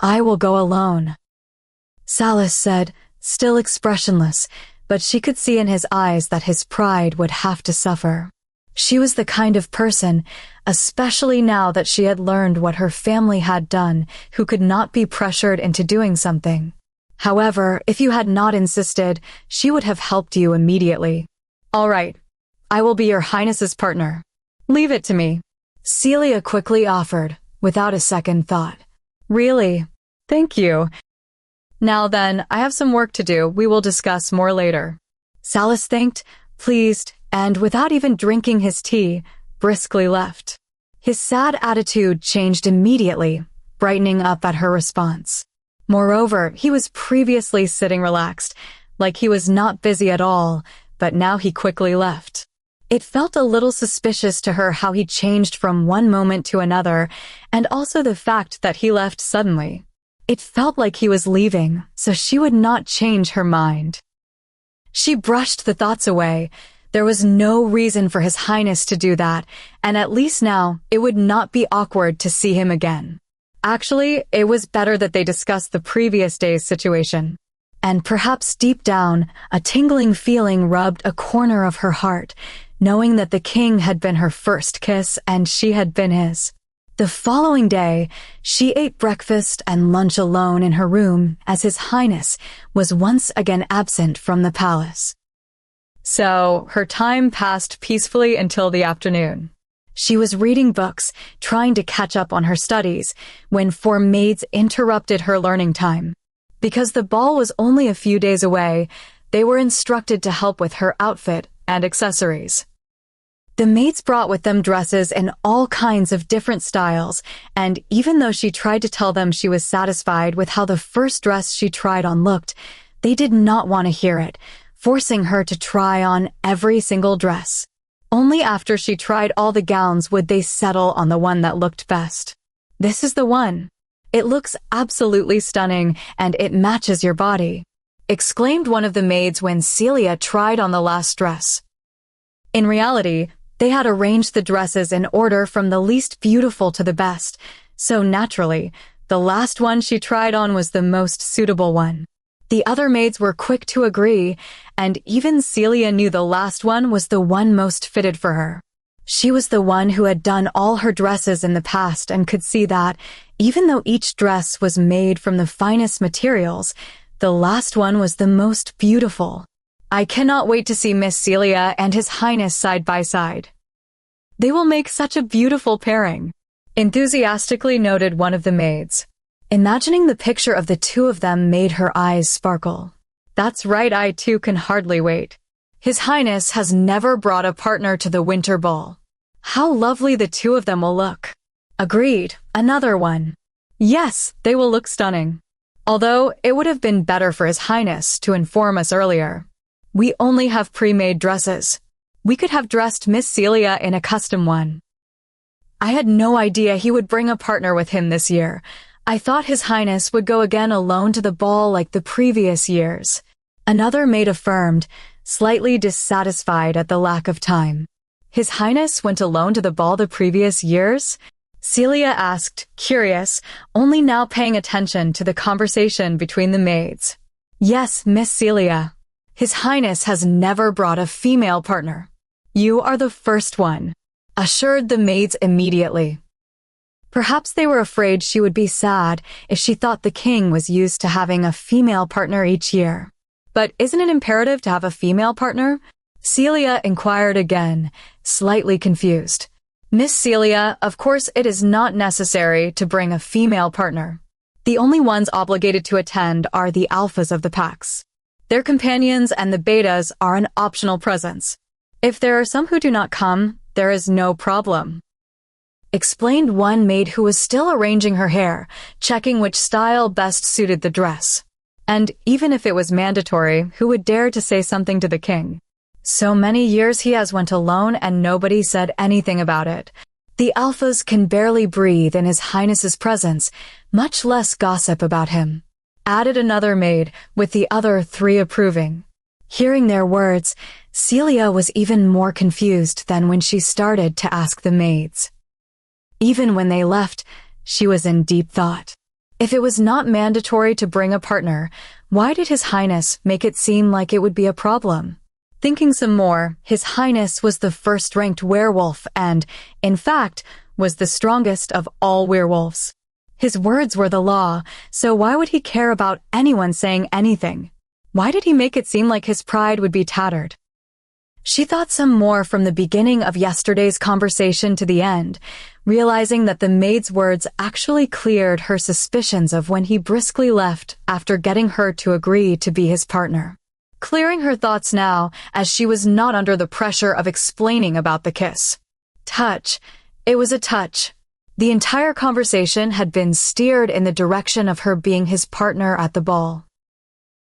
I will go alone, Salis said, still expressionless, but she could see in his eyes that his pride would have to suffer. She was the kind of person, especially now that she had learned what her family had done, who could not be pressured into doing something. However, if you had not insisted, she would have helped you immediately. All right, I will be Your Highness's partner. Leave it to me, Celia quickly offered, without a second thought. Really? Thank you. Now then, I have some work to do. We will discuss more later. Salis thanked, pleased, and without even drinking his tea, briskly left. His sad attitude changed immediately, brightening up at her response. Moreover, he was previously sitting relaxed, like he was not busy at all, but now he quickly left. It felt a little suspicious to her how he changed from one moment to another, and also the fact that he left suddenly. It felt like he was leaving, so she would not change her mind. She brushed the thoughts away. There was no reason for His Highness to do that, and at least now it would not be awkward to see him again. Actually, it was better that they discussed the previous day's situation. And perhaps deep down, a tingling feeling rubbed a corner of her heart, knowing that the king had been her first kiss and she had been his. The following day, she ate breakfast and lunch alone in her room as His Highness was once again absent from the palace. So, her time passed peacefully until the afternoon. She was reading books, trying to catch up on her studies, when 4 maids interrupted her learning time. Because the ball was only a few days away, they were instructed to help with her outfit and accessories. The maids brought with them dresses in all kinds of different styles, and even though she tried to tell them she was satisfied with how the first dress she tried on looked, they did not want to hear it, forcing her to try on every single dress. Only after she tried all the gowns would they settle on the one that looked best. This is the one. It looks absolutely stunning, and it matches your body, exclaimed one of the maids when Celia tried on the last dress. In reality, they had arranged the dresses in order from the least beautiful to the best, so naturally, the last one she tried on was the most suitable one. The other maids were quick to agree, and even Celia knew the last one was the one most fitted for her. She was the one who had done all her dresses in the past and could see that, even though each dress was made from the finest materials, the last one was the most beautiful. I cannot wait to see Miss Celia and His Highness side by side. They will make such a beautiful pairing, enthusiastically noted one of the maids. Imagining the picture of the two of them made her eyes sparkle. That's right, I too can hardly wait. His Highness has never brought a partner to the winter ball. How lovely the two of them will look. Agreed, another one. Yes, they will look stunning. Although it would have been better for His Highness to inform us earlier. We only have pre-made dresses. We could have dressed Miss Celia in a custom one. I had no idea he would bring a partner with him this year. I thought His Highness would go again alone to the ball like the previous years. Another maid affirmed, slightly dissatisfied at the lack of time. His Highness went alone to the ball the previous years? Celia asked, curious, only now paying attention to the conversation between the maids. Yes, Miss Celia. His Highness has never brought a female partner. You are the first one, assured the maids immediately. Perhaps they were afraid she would be sad if she thought the king was used to having a female partner each year. But isn't it imperative to have a female partner? Celia inquired again, slightly confused. Miss Celia, of course it is not necessary to bring a female partner. The only ones obligated to attend are the alphas of the packs. Their companions and the betas are an optional presence. If there are some who do not come, there is no problem. Explained one maid who was still arranging her hair, checking which style best suited the dress. And even if it was mandatory, who would dare to say something to the king? So many years he has went alone and nobody said anything about it. The alphas can barely breathe in His Highness's presence, much less gossip about him. Added another maid, with the other three approving. Hearing their words, Celia was even more confused than when she started to ask the maids. Even when they left, she was in deep thought. If it was not mandatory to bring a partner, why did His Highness make it seem like it would be a problem? Thinking some more, His Highness was the first-ranked werewolf and, in fact, was the strongest of all werewolves. His words were the law, so why would he care about anyone saying anything? Why did he make it seem like his pride would be tattered? She thought some more from the beginning of yesterday's conversation to the end, realizing that the maid's words actually cleared her suspicions of when he briskly left after getting her to agree to be his partner. Clearing her thoughts now, as she was not under the pressure of explaining about the kiss. Touch. It was a touch. The entire conversation had been steered in the direction of her being his partner at the ball.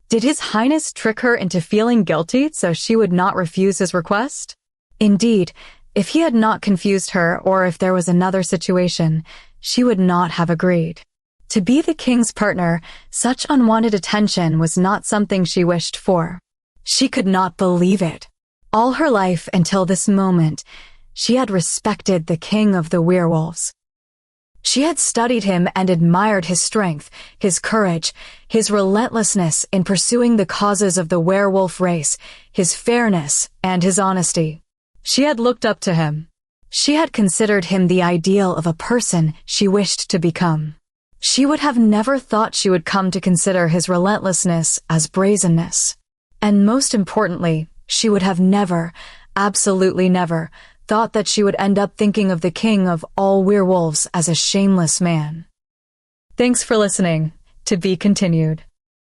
Did His Highness trick her into feeling guilty so she would not refuse his request? Indeed, if he had not confused her or if there was another situation, she would not have agreed. To be the king's partner, such unwanted attention was not something she wished for. She could not believe it. All her life until this moment, she had respected the king of the werewolves. She had studied him and admired his strength, his courage, his relentlessness in pursuing the causes of the werewolf race, his fairness, and his honesty. She had looked up to him. She had considered him the ideal of a person she wished to become. She would have never thought she would come to consider his relentlessness as brazenness. And most importantly, she would have never, absolutely never, thought that she would end up thinking of the king of all werewolves as a shameless man. Thanks for listening. To be continued.